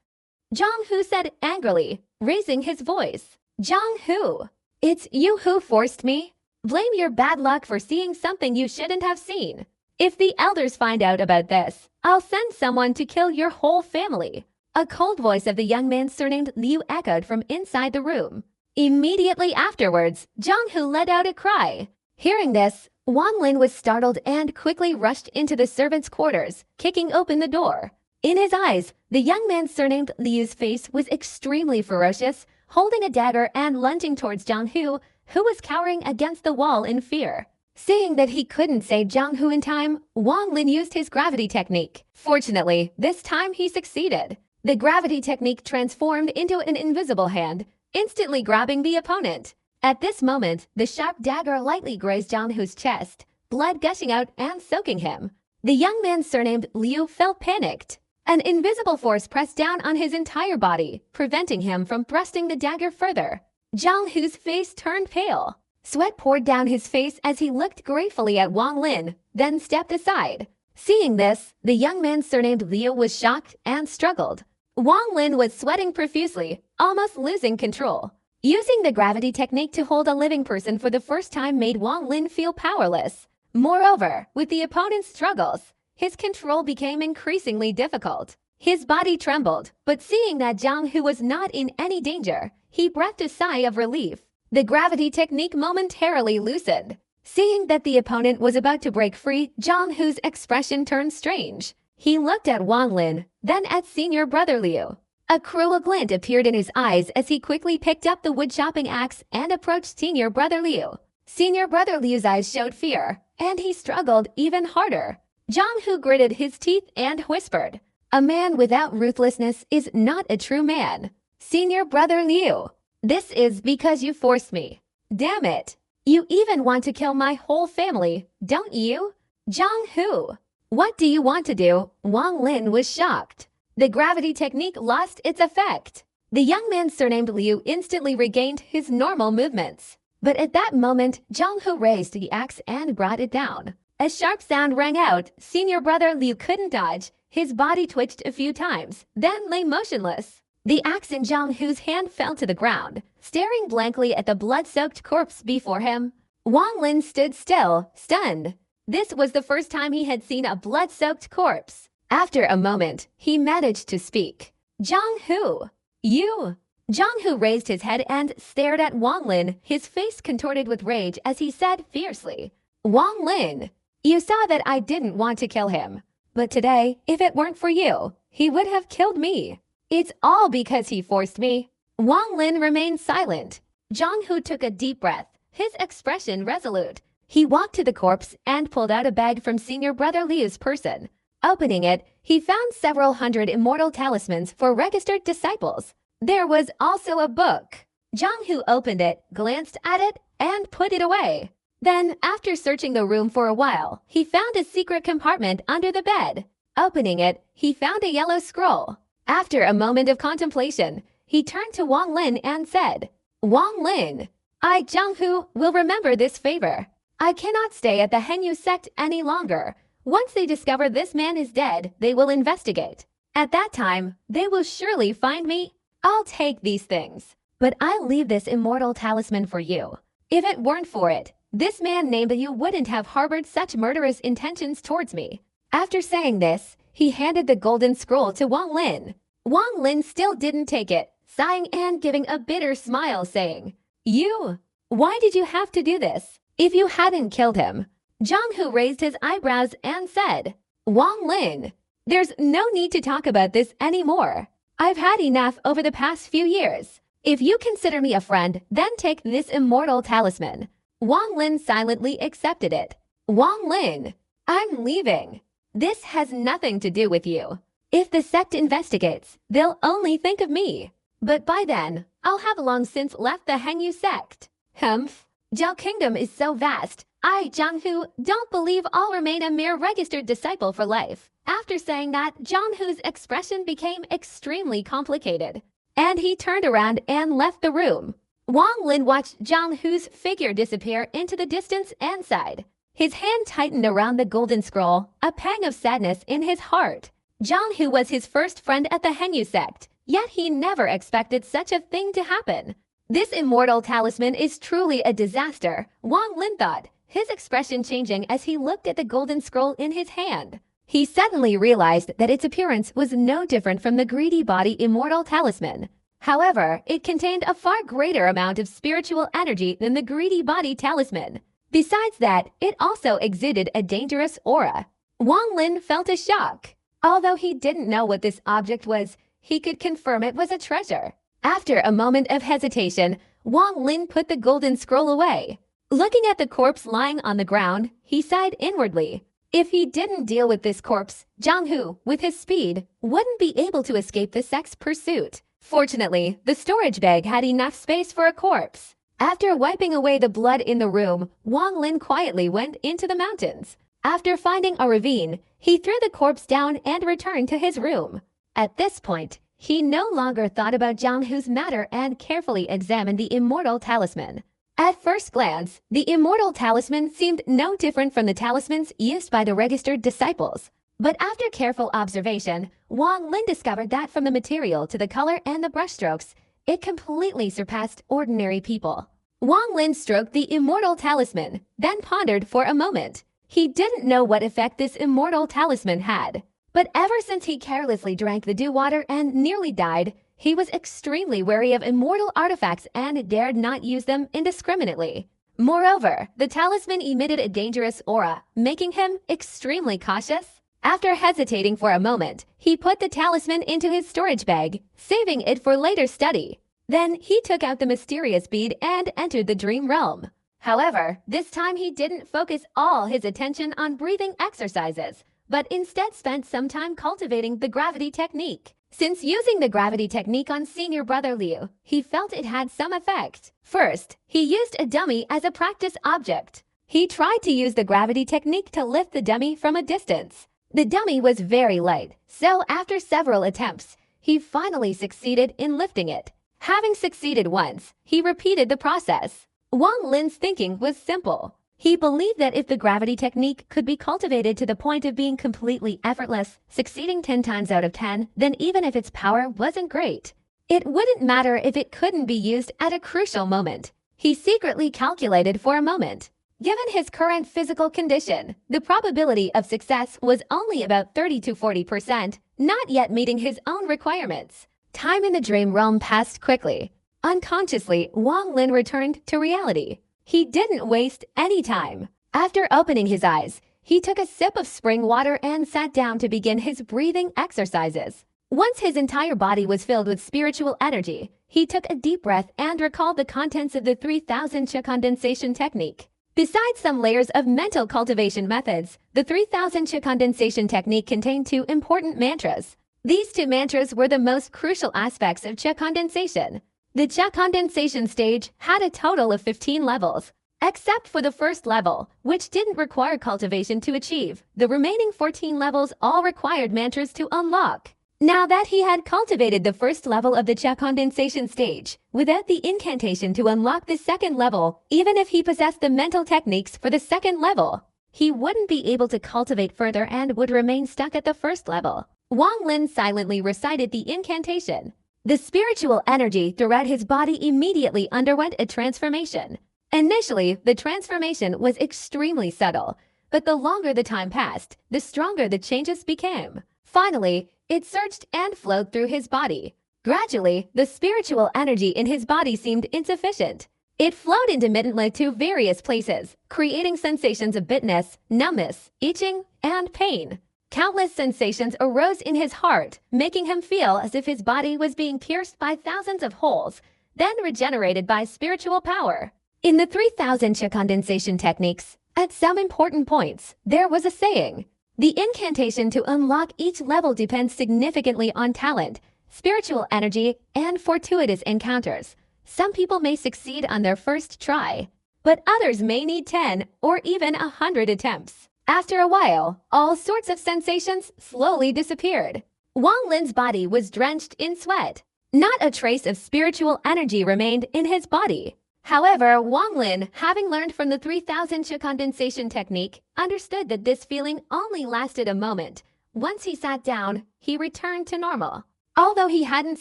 Jong-hoo said angrily, raising his voice. Jong-hoo, it's you who forced me? Blame your bad luck for seeing something you shouldn't have seen. If the elders find out about this, I'll send someone to kill your whole family. A cold voice of the young man surnamed Liu echoed from inside the room. Immediately afterwards, Jong-hoo let out a cry. Hearing this, Wang Lin was startled and quickly rushed into the servants' quarters, kicking open the door. In his eyes, the young man surnamed Liu's face was extremely ferocious, holding a dagger and lunging towards Jong-hoo, who was cowering against the wall in fear. Seeing that he couldn't save Jong-hoo in time, Wang Lin used his gravity technique. Fortunately, this time he succeeded. The gravity technique transformed into an invisible hand, instantly grabbing the opponent. At this moment, the sharp dagger lightly grazed Jong-hoo's chest, blood gushing out and soaking him. The young man surnamed Liu felt panicked. An invisible force pressed down on his entire body, preventing him from thrusting the dagger further. Jong-hoo's face turned pale. Sweat poured down his face as he looked gratefully at Wang Lin, then stepped aside. Seeing this, the young man surnamed Liu was shocked and struggled. Wang Lin was sweating profusely, almost losing control. Using the gravity technique to hold a living person for the first time made Wang Lin feel powerless. Moreover, with the opponent's struggles, his control became increasingly difficult. His body trembled, but seeing that Jong-hoo was not in any danger, he breathed a sigh of relief. The gravity technique momentarily loosened. Seeing that the opponent was about to break free, Jong-hoo's expression turned strange. He looked at Wang Lin, then at senior brother Liu. A cruel glint appeared in his eyes as he quickly picked up the wood-chopping axe and approached senior brother Liu. Senior brother Liu's eyes showed fear, and he struggled even harder. Jong-hoo gritted his teeth and whispered, "A man without ruthlessness is not a true man. Senior brother Liu, this is because you forced me. Damn it. You even want to kill my whole family, don't you? Jong-hoo, what do you want to do?" Wang Lin was shocked. The gravity technique lost its effect. The young man surnamed Liu instantly regained his normal movements. But at that moment, Jong-hoo raised the axe and brought it down. A sharp sound rang out. Senior brother Liu couldn't dodge. His body twitched a few times, then lay motionless. The axe in Jong-hoo's hand fell to the ground, staring blankly at the blood-soaked corpse before him. Wang Lin stood still, stunned. This was the first time he had seen a blood-soaked corpse. After a moment, he managed to speak. "Jong-hoo, you." Jong-hoo raised his head and stared at Wang Lin, his face contorted with rage as he said fiercely, "Wang Lin, you saw that I didn't want to kill him. But today, if it weren't for you, he would have killed me. It's all because he forced me." Wang Lin remained silent. Jong-hoo took a deep breath, his expression resolute. He walked to the corpse and pulled out a bag from senior brother Liu's person. Opening it, he found several hundred immortal talismans for registered disciples. There was also a book. Jong-hoo opened it, glanced at it, and put it away. Then, after searching the room for a while, he found a secret compartment under the bed. Opening it, he found a yellow scroll. After a moment of contemplation, he turned to Wang Lin and said, "Wang Lin, I, Jong-hoo, will remember this favor. I cannot stay at the Hengyu sect any longer. Once they discover this man is dead, they will investigate. At that time, they will surely find me. I'll take these things, but I'll leave this immortal talisman for you. If it weren't for it, this man named you wouldn't have harbored such murderous intentions towards me." After saying this, he handed the golden scroll to Wang Lin. Wang Lin still didn't take it, sighing and giving a bitter smile, saying, "You, why did you have to do this? If you hadn't killed him." Jong-hoo raised his eyebrows and said, "Wang Lin, there's no need to talk about this anymore. I've had enough over the past few years. If you consider me a friend, then take this immortal talisman. Wang Lin silently accepted it. Wang Lin, I'm leaving. This has nothing to do with you. If the sect investigates, they'll only think of me. But by then, I'll have long since left the Hengyu sect. Humph. Zhao Kingdom is so vast. I, Zhang Hu, don't believe I'll remain a mere registered disciple for life. After saying that, Zhang Hu's expression became extremely complicated, and he turned around and left the room. Wang Lin watched Zhang Hu's figure disappear into the distance and sighed. His hand tightened around the golden scroll, a pang of sadness in his heart. Zhang Hu was his first friend at the Hengyu sect, yet he never expected such a thing to happen. This immortal talisman is truly a disaster, Wang Lin thought, his expression changing as he looked at the golden scroll in his hand. He suddenly realized that its appearance was no different from the greedy body immortal talisman. However, it contained a far greater amount of spiritual energy than the greedy body talisman. Besides that, it also exuded a dangerous aura. Wang Lin felt a shock. Although he didn't know what this object was, he could confirm it was a treasure. After a moment of hesitation, Wang Lin put the golden scroll away. Looking at the corpse lying on the ground, he sighed inwardly. If he didn't deal with this corpse, Zhang Hu, with his speed, wouldn't be able to escape the sect's pursuit. Fortunately, the storage bag had enough space for a corpse. After wiping away the blood in the room, Wang Lin quietly went into the mountains. After finding a ravine, he threw the corpse down and returned to his room. At this point, he no longer thought about Zhang Hu's matter and carefully examined the immortal talisman. At first glance, the immortal talisman seemed no different from the talismans used by the registered disciples. But after careful observation, Wang Lin discovered that from the material to the color and the brushstrokes, it completely surpassed ordinary people. Wang Lin stroked the immortal talisman, then pondered for a moment. He didn't know what effect this immortal talisman had. But ever since he carelessly drank the dew water and nearly died, he was extremely wary of immortal artifacts and dared not use them indiscriminately. Moreover, the talisman emitted a dangerous aura, making him extremely cautious. After hesitating for a moment, he put the talisman into his storage bag, saving it for later study. Then he took out the mysterious bead and entered the dream realm. However, this time he didn't focus all his attention on breathing exercises, but instead spent some time cultivating the gravity technique. Since using the gravity technique on senior brother Liu, he felt it had some effect. First, he used a dummy as a practice object. He tried to use the gravity technique to lift the dummy from a distance. The dummy was very light, so after several attempts, he finally succeeded in lifting it. Having succeeded once, he repeated the process. Wang Lin's thinking was simple. He believed that if the gravity technique could be cultivated to the point of being completely effortless, succeeding 10 times out of 10, then even if its power wasn't great, it wouldn't matter if it couldn't be used at a crucial moment. He secretly calculated for a moment. Given his current physical condition, the probability of success was only about 30 to 40%, not yet meeting his own requirements. Time in the dream realm passed quickly. Unconsciously, Wang Lin returned to reality. He didn't waste any time. After opening his eyes, he took a sip of spring water and sat down to begin his breathing exercises. Once his entire body was filled with spiritual energy, he took a deep breath and recalled the contents of the 3000 Cha condensation technique. Besides some layers of mental cultivation methods, the 3000 Cha condensation technique contained 2 important mantras. These 2 mantras were the most crucial aspects of Cha condensation. The Cha condensation stage had a total of 15 levels, except for the first level, which didn't require cultivation to achieve. The remaining 14 levels all required mantras to unlock. Now that he had cultivated the first level of the Cha condensation stage, without the incantation to unlock the second level, even if he possessed the mental techniques for the second level, he wouldn't be able to cultivate further and would remain stuck at the first level. Wang Lin silently recited the incantation. The spiritual energy throughout his body immediately underwent a transformation. Initially, the transformation was extremely subtle, but the longer the time passed, the stronger the changes became. Finally, it surged and flowed through his body. Gradually, the spiritual energy in his body seemed insufficient. It flowed intermittently to various places, creating sensations of bitterness, numbness, itching, and pain. Countless sensations arose in his heart, making him feel as if his body was being pierced by thousands of holes, then regenerated by spiritual power. In the 3000 Cha condensation techniques, at some important points, there was a saying. The incantation to unlock each level depends significantly on talent, spiritual energy, and fortuitous encounters. Some people may succeed on their first try, but others may need 10 or even 100 attempts. After a while, all sorts of sensations slowly disappeared. Wang Lin's body was drenched in sweat. Not a trace of spiritual energy remained in his body. However, Wang Lin, having learned from the 3000 Cha condensation technique, understood that this feeling only lasted a moment. Once he sat down, he returned to normal. Although he hadn't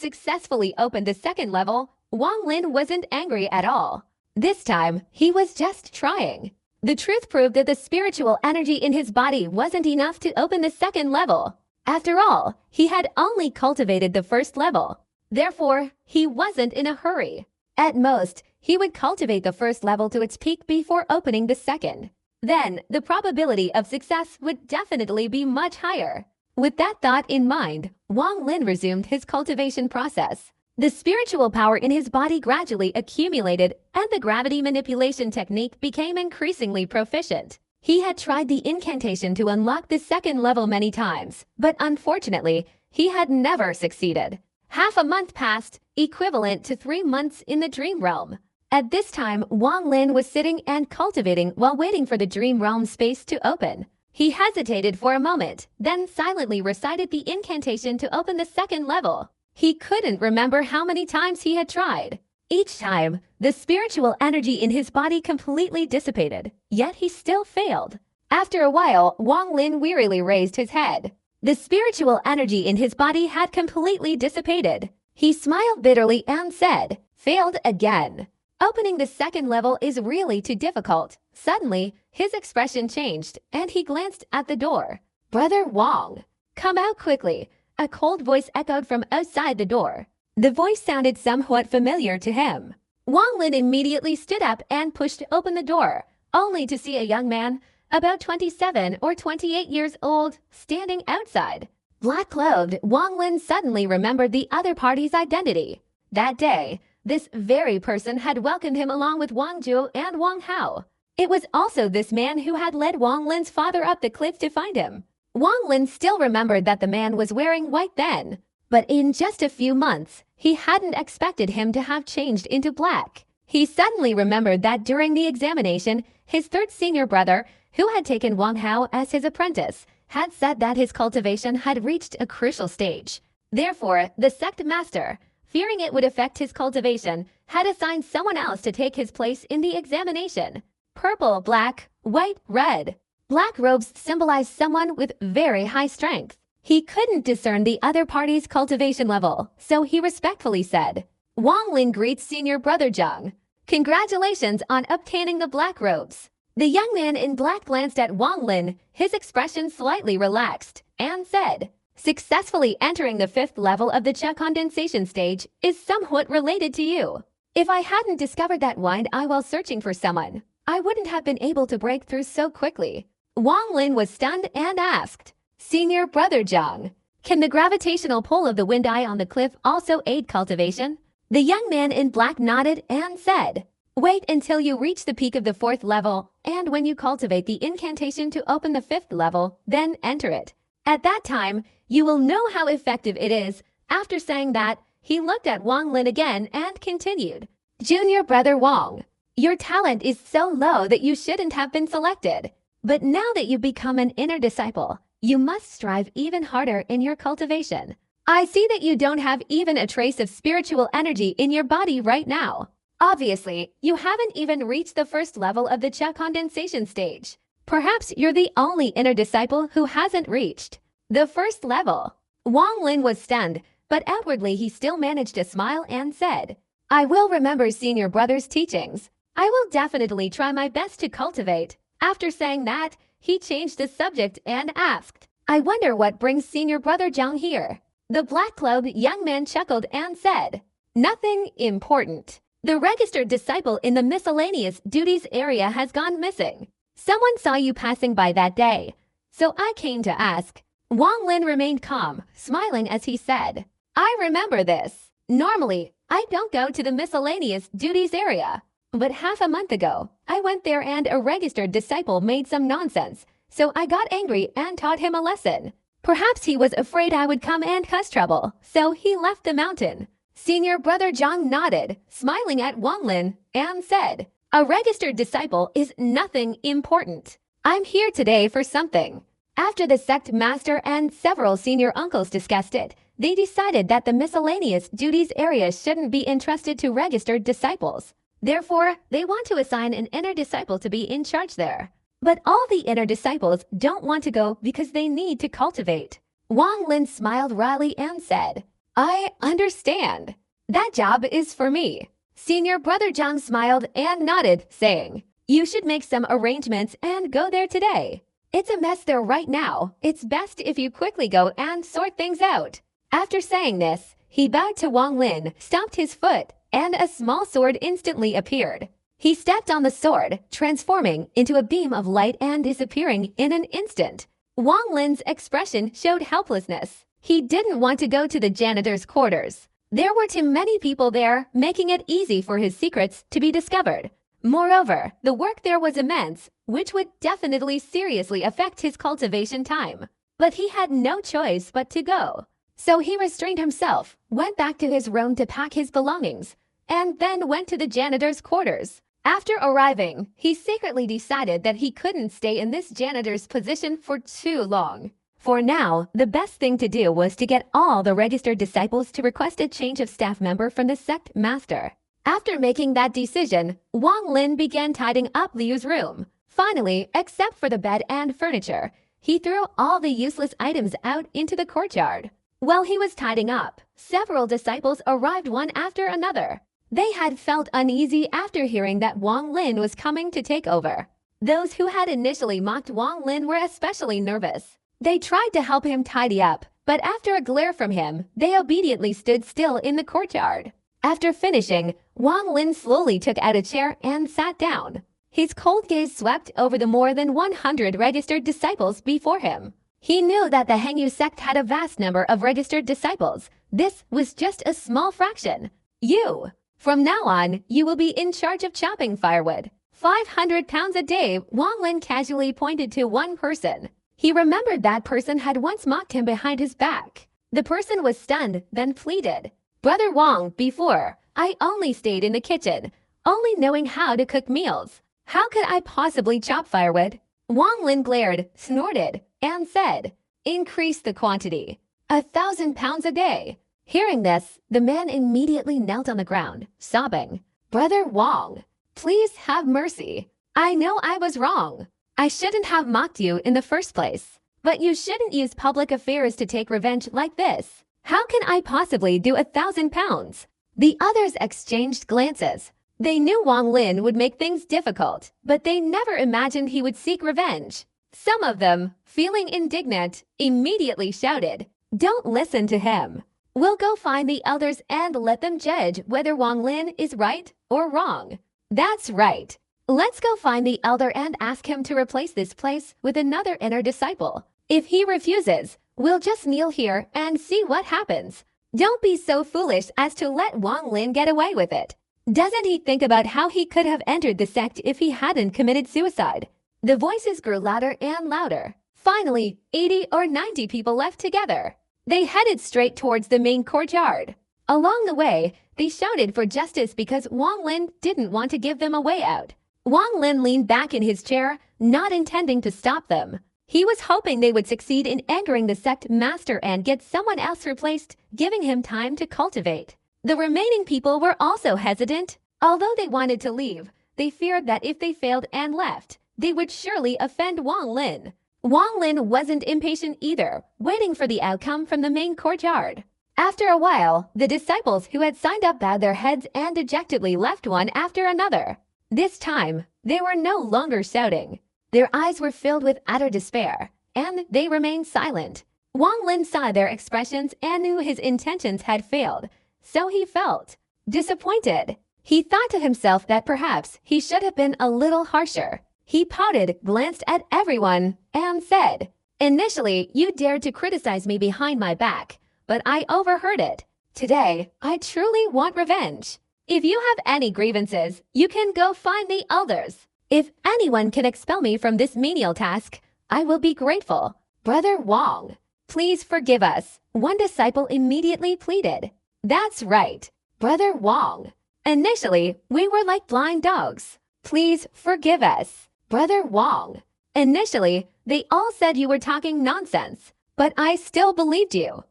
successfully opened the second level, Wang Lin wasn't angry at all. This time, he was just trying. The truth proved that the spiritual energy in his body wasn't enough to open the second level. After all, he had only cultivated the first level. Therefore, he wasn't in a hurry. At most, he would cultivate the first level to its peak before opening the second. Then, the probability of success would definitely be much higher. With that thought in mind, Wang Lin resumed his cultivation process. The spiritual power in his body gradually accumulated, and the gravity manipulation technique became increasingly proficient. He had tried the incantation to unlock the second level many times, but unfortunately, he had never succeeded. Half a month passed, equivalent to 3 months in the dream realm. At this time, Wang Lin was sitting and cultivating while waiting for the dream realm space to open. He hesitated for a moment, then silently recited the incantation to open the second level. He couldn't remember how many times he had tried. Each time, the spiritual energy in his body completely dissipated, yet he still failed. After a while, Wang Lin wearily raised his head. The spiritual energy in his body had completely dissipated. He smiled bitterly and said, "Failed again. Opening the second level is really too difficult." Suddenly, his expression changed, and he glanced at the door. "Brother Wang, come out quickly," a cold voice echoed from outside the door. The voice sounded somewhat familiar to him. Wang Lin immediately stood up and pushed open the door, only to see a young man, about 27 or 28 years old, standing outside. Black-clothed, Wang Lin suddenly remembered the other party's identity. That day, this very person had welcomed him along with Wang Zhu and Wang Hao. It was also this man who had led Wang Lin's father up the cliff to find him. Wang Lin still remembered that the man was wearing white then, but in just a few months, he hadn't expected him to have changed into black. He suddenly remembered that during the examination, his third senior brother, who had taken Wang Hao as his apprentice, had said that his cultivation had reached a crucial stage. Therefore, the sect master, fearing it would affect his cultivation, had assigned someone else to take his place in the examination. Purple, black, white, red. Black robes symbolized someone with very high strength. He couldn't discern the other party's cultivation level, so he respectfully said, "Wang Lin greets senior brother Zhang. Congratulations on obtaining the black robes." The young man in black glanced at Wang Lin, his expression slightly relaxed, and said, "Successfully entering the 5th level of the Cha condensation stage is somewhat related to you. If I hadn't discovered that wind eye while searching for someone, I wouldn't have been able to break through so quickly." Wang Lin was stunned and asked, "Senior brother Zhang, can the gravitational pull of the wind eye on the cliff also aid cultivation?" The young man in black nodded and said, "Wait until you reach the peak of the 4th level, and when you cultivate the incantation to open the 5th level, then enter it. At that time, you will know how effective it is." After saying that, he looked at Wang Lin again and continued, "Junior brother Wang, your talent is so low that you shouldn't have been selected. But now that you've become an inner disciple, you must strive even harder in your cultivation. I see that you don't have even a trace of spiritual energy in your body right now. Obviously, you haven't even reached the 1st level of the Cha condensation stage. Perhaps you're the only inner disciple who hasn't reached the 1st level." Wang Lin was stunned, but outwardly he still managed to smile and said, "I will remember senior brother's teachings. I will definitely try my best to cultivate." After saying that, he changed the subject and asked, "I wonder what brings senior brother Zhang here?" The black-clothed young man chuckled and said, "Nothing important. The registered disciple in the miscellaneous duties area has gone missing. Someone saw you passing by that day, so I came to ask, Wang Lin remained calm, smiling as he said, I remember this. Normally, I don't go to the miscellaneous duties area. But half a month ago, I went there and a registered disciple made some nonsense, so I got angry and taught him a lesson. Perhaps he was afraid I would come and cause trouble, so he left the mountain. Senior brother Zhang nodded, smiling at Wang Lin, and said, a registered disciple is nothing important. I'm here today for something. After the sect master and several senior uncles discussed it, they decided that the miscellaneous duties area shouldn't be entrusted to registered disciples. Therefore, they want to assign an inner disciple to be in charge there. But all the inner disciples don't want to go because they need to cultivate. Wang Lin smiled wryly and said, I understand. That job is for me. Senior brother Zhang smiled and nodded, saying, you should make some arrangements and go there today. It's a mess there right now. It's best if you quickly go and sort things out. After saying this, he bowed to Wang Lin, stomped his foot, and a small sword instantly appeared. He stepped on the sword, transforming into a beam of light and disappearing in an instant. Wang Lin's expression showed helplessness. He didn't want to go to the janitor's quarters. There were too many people there, making it easy for his secrets to be discovered. Moreover, the work there was immense, which would definitely seriously affect his cultivation time. But he had no choice but to go. So he restrained himself, went back to his room to pack his belongings, and then went to the janitor's quarters. After arriving, he secretly decided that he couldn't stay in this janitor's position for too long. For now, the best thing to do was to get all the registered disciples to request a change of staff member from the sect master. After making that decision, Wang Lin began tidying up Liu's room. Finally, except for the bed and furniture, he threw all the useless items out into the courtyard. While he was tidying up, several disciples arrived one after another. They had felt uneasy after hearing that Wang Lin was coming to take over. Those who had initially mocked Wang Lin were especially nervous. They tried to help him tidy up, but after a glare from him, they obediently stood still in the courtyard. After finishing, Wang Lin slowly took out a chair and sat down. His cold gaze swept over the more than 100 registered disciples before him. He knew that the Hengyu sect had a vast number of registered disciples. This was just a small fraction. You! From now on, you will be in charge of chopping firewood. 500 pounds a day, Wang Lin casually pointed to one person. He remembered that person had once mocked him behind his back. The person was stunned, then pleaded. Brother Wang, before, I only stayed in the kitchen, only knowing how to cook meals. How could I possibly chop firewood? Wang Lin glared, snorted, and said, increase the quantity. 1,000 pounds a day. Hearing this, the man immediately knelt on the ground, sobbing. Brother Wang, please have mercy. I know I was wrong. I shouldn't have mocked you in the first place. But you shouldn't use public affairs to take revenge like this. How can I possibly do 1,000 pounds? The others exchanged glances. They knew Wang Lin would make things difficult, but they never imagined he would seek revenge. Some of them, feeling indignant, immediately shouted, don't listen to him. We'll go find the elders and let them judge whether Wang Lin is right or wrong. That's right. Let's go find the elder and ask him to replace this place with another inner disciple. If he refuses, we'll just kneel here and see what happens. Don't be so foolish as to let Wang Lin get away with it. Doesn't he think about how he could have entered the sect if he hadn't committed suicide? The voices grew louder and louder. Finally, 80 or 90 people left together. They headed straight towards the main courtyard. Along the way, they shouted for justice because Wang Lin didn't want to give them a way out. Wang Lin leaned back in his chair, not intending to stop them. He was hoping they would succeed in angering the sect master and get someone else replaced, giving him time to cultivate. The remaining people were also hesitant. Although they wanted to leave, they feared that if they failed and left, they would surely offend Wang Lin. Wang Lin wasn't impatient either, waiting for the outcome from the main courtyard. After a while, the disciples who had signed up bowed their heads and dejectedly left one after another. This time, they were no longer shouting. Their eyes were filled with utter despair, and they remained silent. Wang Lin saw their expressions and knew his intentions had failed, so he felt disappointed. He thought to himself that perhaps he should have been a little harsher. He pouted, glanced at everyone, and said, Initially, you dared to criticize me behind my back, but I overheard it. Today, I truly want revenge. If you have any grievances, you can go find the elders. If anyone can expel me from this menial task, I will be grateful. Brother Wong, please forgive us, one disciple immediately pleaded. That's right, Brother Wong. Initially, we were like blind dogs. Please forgive us, Brother Wong. Initially, they all said you were talking nonsense, but I still believed you.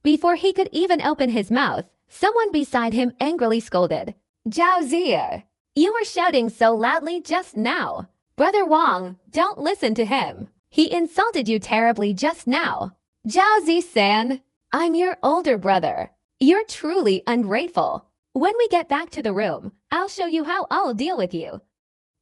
Before he could even open his mouth, someone beside him angrily scolded. Zhao Ziya, you were shouting so loudly just now. Brother Wong, don't listen to him. He insulted you terribly just now. Zhao Zi-san, I'm your older brother. You're truly ungrateful. When we get back to the room, I'll show you how I'll deal with you.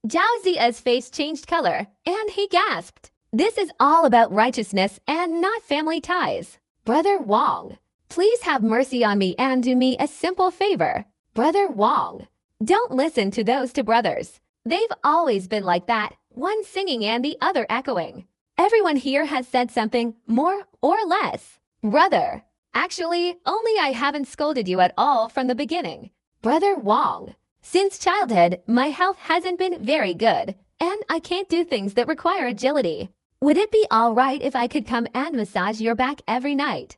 Zhao Ziya's face changed color, and he gasped. This is all about righteousness and not family ties. Brother Wong, please have mercy on me and do me a simple favor. Brother Wong, don't listen to those two brothers. They've always been like that, one singing and the other echoing. Everyone here has said something, more or less. Brother, actually, only I haven't scolded you at all from the beginning. Brother Wong, since childhood, my health hasn't been very good, and I can't do things that require agility. Would it be all right if I could come and massage your back every night?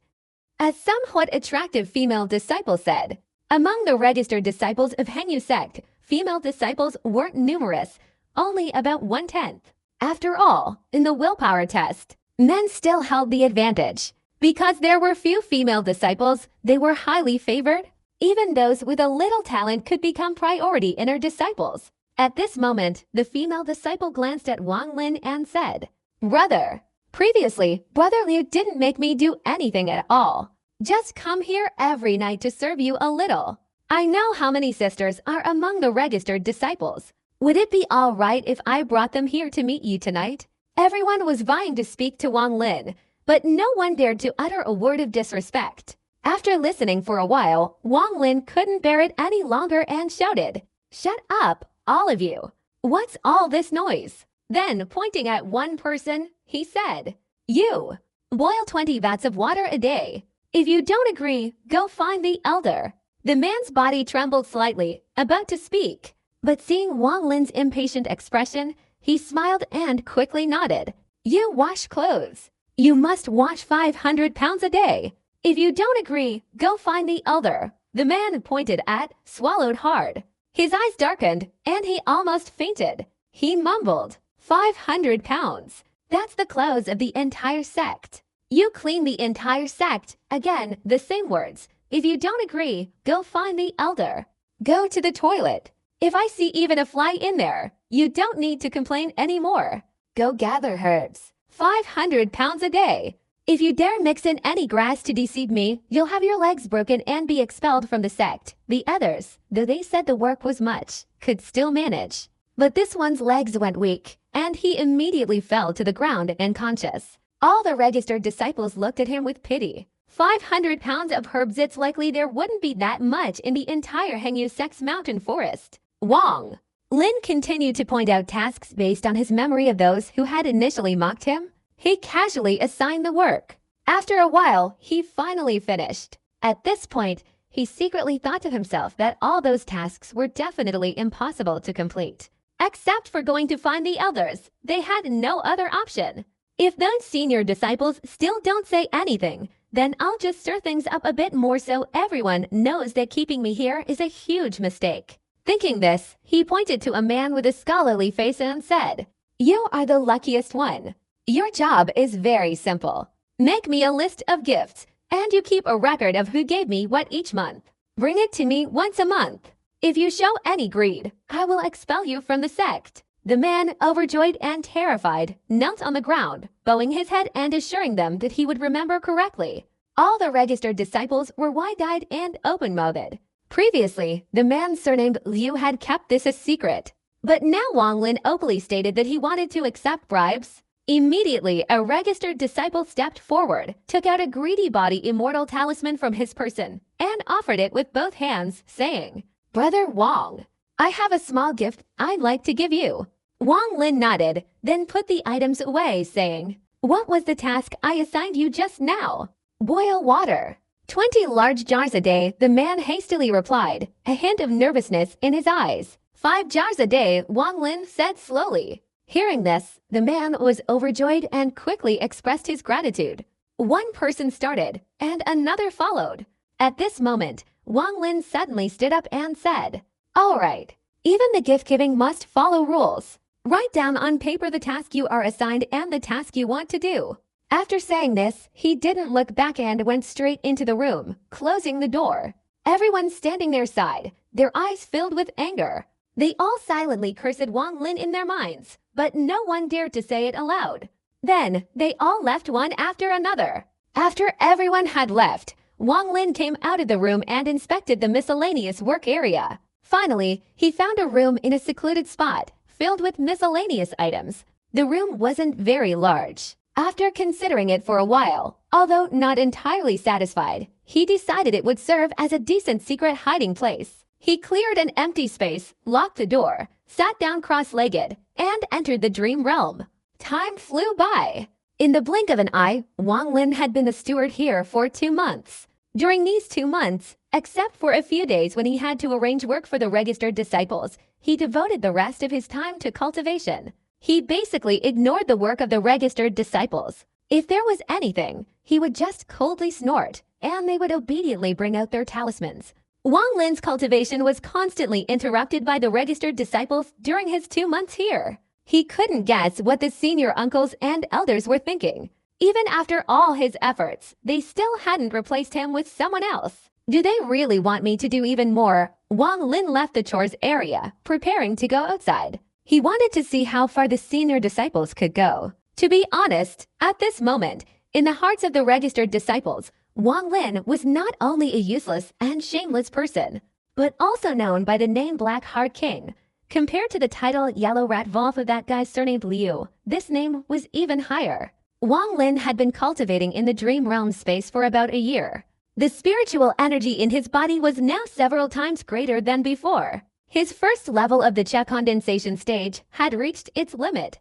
A somewhat attractive female disciple said. Among the registered disciples of Hengyu sect, female disciples weren't numerous, only about 1/10. After all, in the willpower test, men still held the advantage. Because there were few female disciples, they were highly favored. Even those with a little talent could become priority in her disciples. At this moment, the female disciple glanced at Wang Lin and said, Brother, previously, Brother Liu didn't make me do anything at all. Just come here every night to serve you a little. I know how many sisters are among the registered disciples. Would it be all right if I brought them here to meet you tonight? Everyone was vying to speak to Wang Lin, but no one dared to utter a word of disrespect. After listening for a while, Wang Lin couldn't bear it any longer and shouted, Shut up, all of you. What's all this noise? Then, pointing at one person, he said, You, boil 20 vats of water a day. If you don't agree, go find the elder. The man's body trembled slightly, about to speak. But seeing Wang Lin's impatient expression, he smiled and quickly nodded. You wash clothes. You must wash 500 pounds a day. If you don't agree, go find the elder. The man pointed at, swallowed hard. His eyes darkened, and he almost fainted. He mumbled, 500 pounds. That's the clothes of the entire sect. You clean the entire sect. Again, the same words. If you don't agree, go find the elder. Go to the toilet. If I see even a fly in there, you don't need to complain anymore. Go gather herbs. 500 pounds a day. If you dare mix in any grass to deceive me, you'll have your legs broken and be expelled from the sect. The others, though they said the work was much, could still manage. But this one's legs went weak, and he immediately fell to the ground unconscious. All the registered disciples looked at him with pity. 500 pounds of herbs, it's likely there wouldn't be that much in the entire Hengyu sect's mountain forest. Wang Lin continued to point out tasks based on his memory of those who had initially mocked him. He casually assigned the work. After a while, he finally finished. At this point, he secretly thought to himself that all those tasks were definitely impossible to complete. Except for going to find the elders, they had no other option. If those senior disciples still don't say anything, then I'll just stir things up a bit more so everyone knows that keeping me here is a huge mistake. Thinking this, he pointed to a man with a scholarly face and said, You are the luckiest one. Your job is very simple. Make me a list of gifts, and you keep a record of who gave me what each month. Bring it to me once a month. If you show any greed, I will expel you from the sect. The man, overjoyed and terrified, knelt on the ground, bowing his head and assuring them that he would remember correctly. All the registered disciples were wide-eyed and open-mouthed. Previously, the man surnamed Liu had kept this a secret. But now Wang Lin openly stated that he wanted to accept bribes. Immediately, a registered disciple stepped forward, took out a greedy body immortal talisman from his person, and offered it with both hands, saying, Brother Wang, I have a small gift I'd like to give you. Wang Lin nodded, then put the items away, saying, What was the task I assigned you just now? Boil water. 20 large jars a day, the man hastily replied, a hint of nervousness in his eyes. 5 jars a day, Wang Lin said slowly. Hearing this, the man was overjoyed and quickly expressed his gratitude. One person started, and another followed. At this moment, Wang Lin suddenly stood up and said, "All right, even the gift-giving must follow rules. Write down on paper the task you are assigned and the task you want to do." After saying this, he didn't look back and went straight into the room, closing the door. Everyone standing near side, their eyes filled with anger. They all silently cursed Wang Lin in their minds, but no one dared to say it aloud. Then, they all left one after another. After everyone had left, Wang Lin came out of the room and inspected the miscellaneous work area. Finally, he found a room in a secluded spot, filled with miscellaneous items. The room wasn't very large. After considering it for a while, although not entirely satisfied, he decided it would serve as a decent secret hiding place. He cleared an empty space, locked the door, sat down cross-legged, and entered the dream realm. Time flew by. In the blink of an eye, Wang Lin had been the steward here for 2 months. During these 2 months, except for a few days when he had to arrange work for the registered disciples, he devoted the rest of his time to cultivation. He basically ignored the work of the registered disciples. If there was anything, he would just coldly snort, and they would obediently bring out their talismans. Wang Lin's cultivation was constantly interrupted by the registered disciples during his 2 months here. He couldn't guess what the senior uncles and elders were thinking. Even after all his efforts, they still hadn't replaced him with someone else. Do they really want me to do even more? Wang Lin left the chores area, preparing to go outside. He wanted to see how far the senior disciples could go. To be honest, at this moment, in the hearts of the registered disciples, Wang Lin was not only a useless and shameless person, but also known by the name Black Heart King. Compared to the title Yellow Rat Wolf of that guy surnamed Liu, this name was even higher. Wang Lin had been cultivating in the dream realm space for about a year. The spiritual energy in his body was now several times greater than before. His first level of the Qi condensation stage had reached its limit.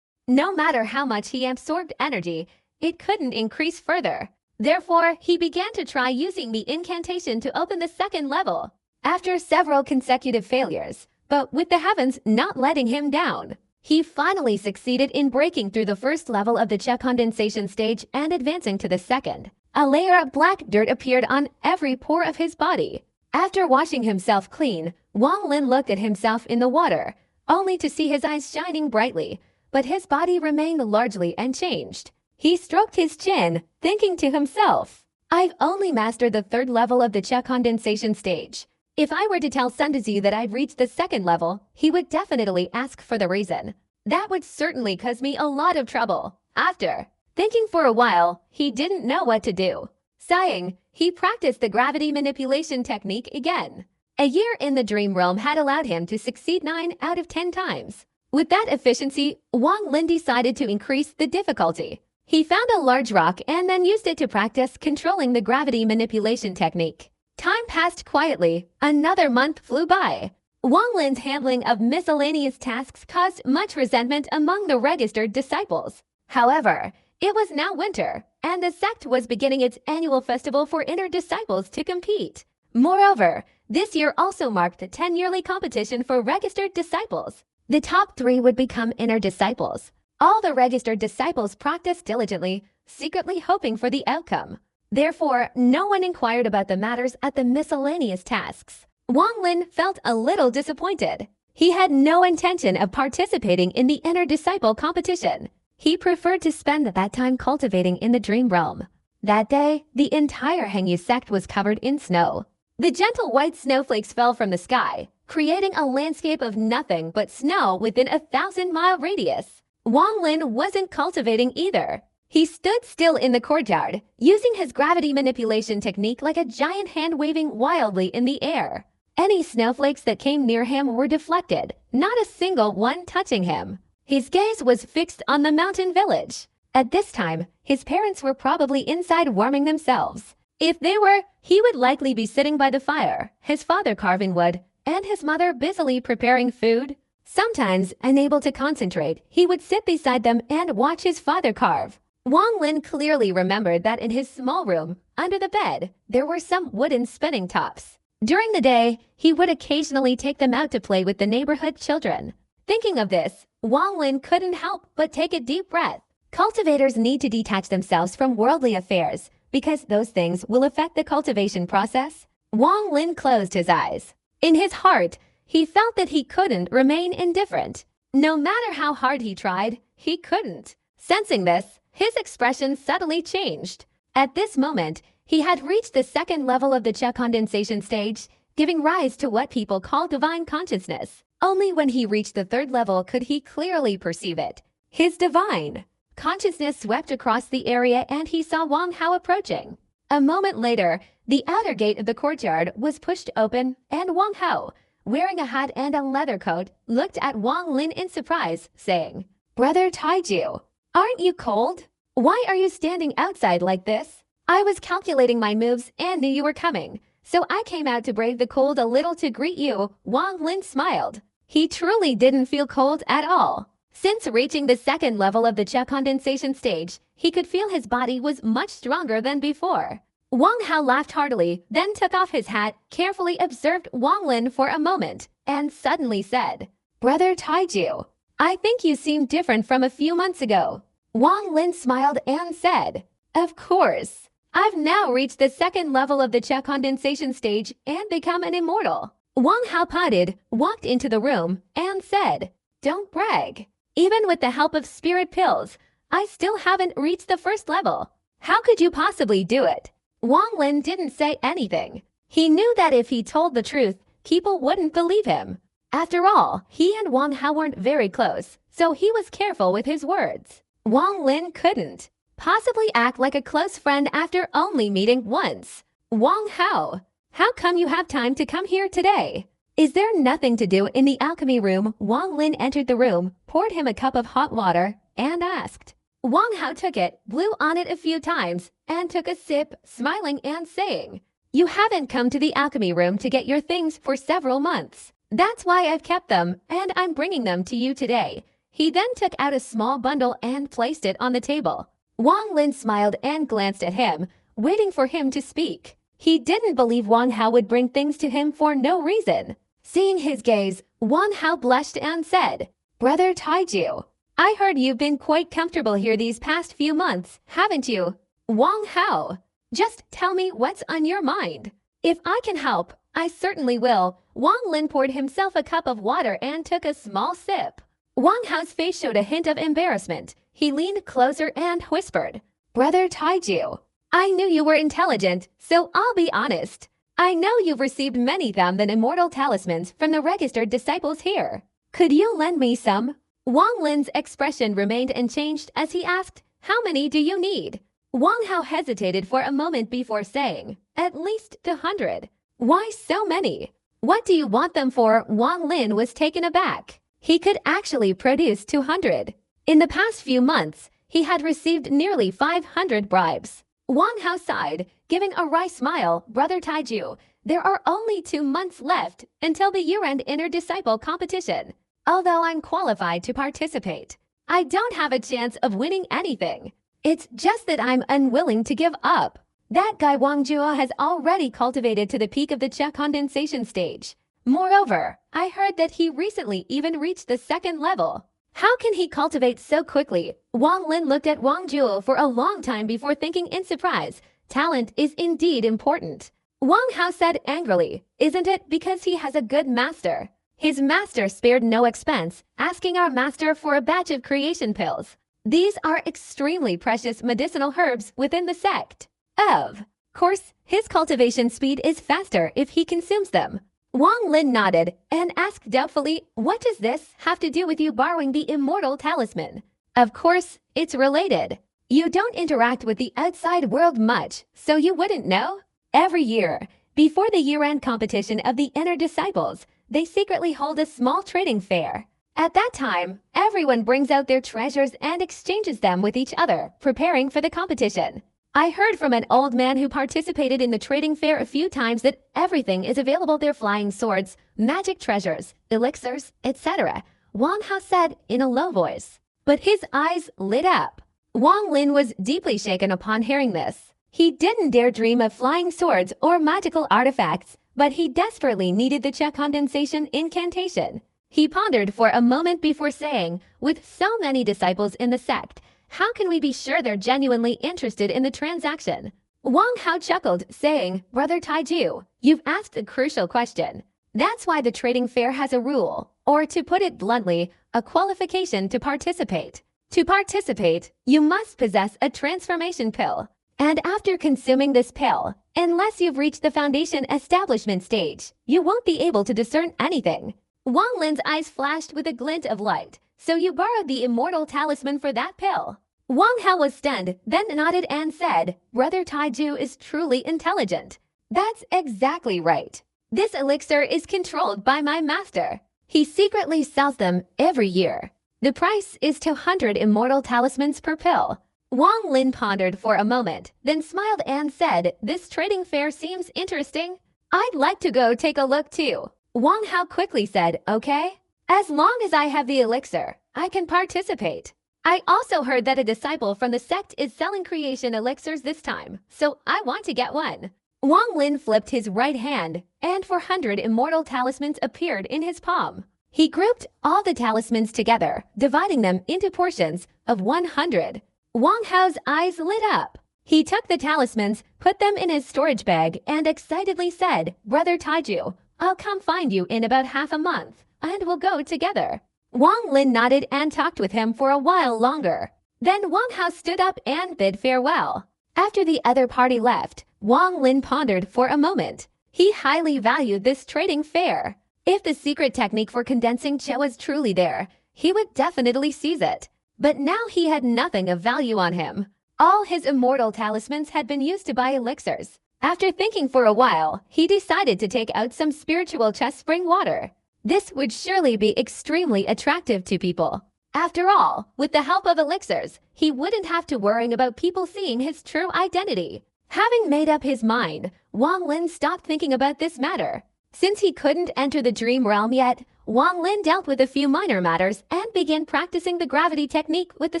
No matter how much he absorbed energy, it couldn't increase further. Therefore, he began to try using the incantation to open the second level. After several consecutive failures, but with the heavens not letting him down, he finally succeeded in breaking through the first level of the Qi condensation stage and advancing to the second. A layer of black dirt appeared on every pore of his body. After washing himself clean, Wang Lin looked at himself in the water, only to see his eyes shining brightly, but his body remained largely unchanged. He stroked his chin, thinking to himself, "I've only mastered the third level of the Qi condensation stage. If I were to tell Sun Tzu that I've reached the second level, he would definitely ask for the reason. That would certainly cause me a lot of trouble." After thinking for a while, he didn't know what to do. Sighing, he practiced the gravity manipulation technique again. A year in the dream realm had allowed him to succeed 9 out of 10 times. With that efficiency, Wang Lin decided to increase the difficulty. He found a large rock and then used it to practice controlling the gravity manipulation technique. Time passed quietly. Another month flew by. Wang Lin's handling of miscellaneous tasks caused much resentment among the registered disciples. However, it was now winter, and the sect was beginning its annual festival for inner disciples to compete. Moreover, this year also marked the 10-yearly competition for registered disciples. The top 3 would become inner disciples. All the registered disciples practiced diligently, secretly hoping for the outcome. Therefore, no one inquired about the matters at the miscellaneous tasks. Wang Lin felt a little disappointed. He had no intention of participating in the inner disciple competition. He preferred to spend that time cultivating in the dream realm. That day, the entire Hengyu sect was covered in snow. The gentle white snowflakes fell from the sky, creating a landscape of nothing but snow within a 1,000-mile radius. Wang Lin wasn't cultivating either. He stood still in the courtyard, using his gravity manipulation technique like a giant hand waving wildly in the air. Any snowflakes that came near him were deflected, not a single one touching him. His gaze was fixed on the mountain village. At this time, his parents were probably inside warming themselves. If they were, he would likely be sitting by the fire, his father carving wood, and his mother busily preparing food. Sometimes, unable to concentrate, he would sit beside them and watch his father carve. Wang Lin clearly remembered that in his small room, under the bed, there were some wooden spinning tops. During the day, he would occasionally take them out to play with the neighborhood children. Thinking of this, Wang Lin couldn't help but take a deep breath. Cultivators need to detach themselves from worldly affairs because those things will affect the cultivation process. Wang Lin closed his eyes. In his heart, he felt that he couldn't remain indifferent. No matter how hard he tried, he couldn't. Sensing this, his expression subtly changed. At this moment, he had reached the second level of the Cha condensation stage, giving rise to what people call divine consciousness. Only when he reached the third level could he clearly perceive it. His divine consciousness swept across the area and he saw Wang Hao approaching. A moment later, the outer gate of the courtyard was pushed open and Wang Hao, wearing a hat and a leather coat, looked at Wang Lin in surprise, saying, "Brother Taiju, aren't you cold? Why are you standing outside like this? I was calculating my moves and knew you were coming, so I came out to brave the cold a little to greet you." Wang Lin smiled. He truly didn't feel cold at all. Since reaching the second level of the Cha condensation stage, he could feel his body was much stronger than before. Wang Hao laughed heartily, then took off his hat, carefully observed Wang Lin for a moment, and suddenly said, "Brother Taiju, I think you seem different from a few months ago." Wang Lin smiled and said, "Of course. I've now reached the second level of the Cha condensation stage and become an immortal." Wang Hao pouted, walked into the room, and said, "Don't brag. Even with the help of spirit pills, I still haven't reached the first level. How could you possibly do it?" Wang Lin didn't say anything. He knew that if he told the truth, people wouldn't believe him. After all, he and Wang Hao weren't very close, so he was careful with his words. Wang Lin couldn't possibly act like a close friend after only meeting once. "Wang Hao, how come you have time to come here today? Is there nothing to do in the alchemy room?" Wang Lin entered the room, poured him a cup of hot water, and asked. Wang Hao took it, blew on it a few times, and took a sip, smiling and saying, "You haven't come to the alchemy room to get your things for several months. That's why I've kept them, and I'm bringing them to you today." He then took out a small bundle and placed it on the table. Wang Lin smiled and glanced at him, waiting for him to speak. He didn't believe Wang Hao would bring things to him for no reason. Seeing his gaze, Wang Hao blushed and said, "Brother Taiju, I heard you've been quite comfortable here these past few months, haven't you?" "Wang Hao, just tell me what's on your mind. If I can help, I certainly will." Wang Lin poured himself a cup of water and took a small sip. Wang Hao's face showed a hint of embarrassment. He leaned closer and whispered, "Brother Taiju, I knew you were intelligent, so I'll be honest. I know you've received many than immortal talismans from the registered disciples here. Could you lend me some?" Wang Lin's expression remained unchanged as he asked, "How many do you need?" Wang Hao hesitated for a moment before saying, "At least 200. "Why so many? What do you want them for?" Wang Lin was taken aback. He could actually produce 200. In the past few months, he had received nearly 500 bribes. Wang Hao sighed, giving a wry smile. "Brother Taiju, there are only 2 months left until the year-end inner disciple competition. Although I'm qualified to participate, I don't have a chance of winning anything. It's just that I'm unwilling to give up. That guy Wang Juo has already cultivated to the peak of the Cha condensation stage. Moreover, I heard that he recently even reached the second level. How can he cultivate so quickly?" Wang Lin looked at Wang Juo for a long time before thinking in surprise. Talent is indeed important. Wang Hao said angrily, "Isn't it because he has a good master? His master spared no expense, asking our master for a batch of creation pills. These are extremely precious medicinal herbs within the sect. Of course, his cultivation speed is faster if he consumes them." Wang Lin nodded and asked doubtfully, "What does this have to do with you borrowing the immortal talisman?" "Of course, it's related. You don't interact with the outside world much, so you wouldn't know. Every year, before the year-end competition of the inner disciples, they secretly hold a small trading fair. At that time, everyone brings out their treasures and exchanges them with each other, preparing for the competition. I heard from an old man who participated in the trading fair a few times that everything is available there: flying swords, magic treasures, elixirs, etc." Wang Hao said in a low voice. But his eyes lit up. Wang Lin was deeply shaken upon hearing this. He didn't dare dream of flying swords or magical artifacts, but he desperately needed the Qi condensation incantation. He pondered for a moment before saying, with so many disciples in the sect, how can we be sure they're genuinely interested in the transaction? Wang Hao chuckled, saying, Brother Taiju, you've asked a crucial question. That's why the trading fair has a rule, or to put it bluntly, a qualification to participate. To participate, you must possess a transformation pill. And after consuming this pill, unless you've reached the foundation establishment stage, you won't be able to discern anything. Wang Lin's eyes flashed with a glint of light. So you borrowed the immortal talisman for that pill? Wang Hao was stunned, then nodded and said, Brother Taiju is truly intelligent. That's exactly right. This elixir is controlled by my master. He secretly sells them every year. The price is 200 immortal talismans per pill. Wang Lin pondered for a moment, then smiled and said, This trading fair seems interesting. I'd like to go take a look too. Wang Hao quickly said, Okay. As long as I have the elixir, I can participate. I also heard that a disciple from the sect is selling creation elixirs this time, so I want to get one. Wang Lin flipped his right hand, and 400 immortal talismans appeared in his palm. He grouped all the talismans together, dividing them into portions of 100. Wang Hao's eyes lit up. He took the talismans, put them in his storage bag, and excitedly said, Brother Taiju, I'll come find you in about half a month, and we'll go together. Wang Lin nodded and talked with him for a while longer. Then Wang Hao stood up and bid farewell. After the other party left, Wang Lin pondered for a moment. He highly valued this trading fair. If the secret technique for condensing Qi was truly there, he would definitely seize it. But now he had nothing of value on him. All his immortal talismans had been used to buy elixirs. After thinking for a while, he decided to take out some spiritual chest spring water. This would surely be extremely attractive to people. After all, with the help of elixirs, he wouldn't have to worry about people seeing his true identity. Having made up his mind, Wang Lin stopped thinking about this matter. Since he couldn't enter the dream realm yet, Wang Lin dealt with a few minor matters and began practicing the gravity technique with the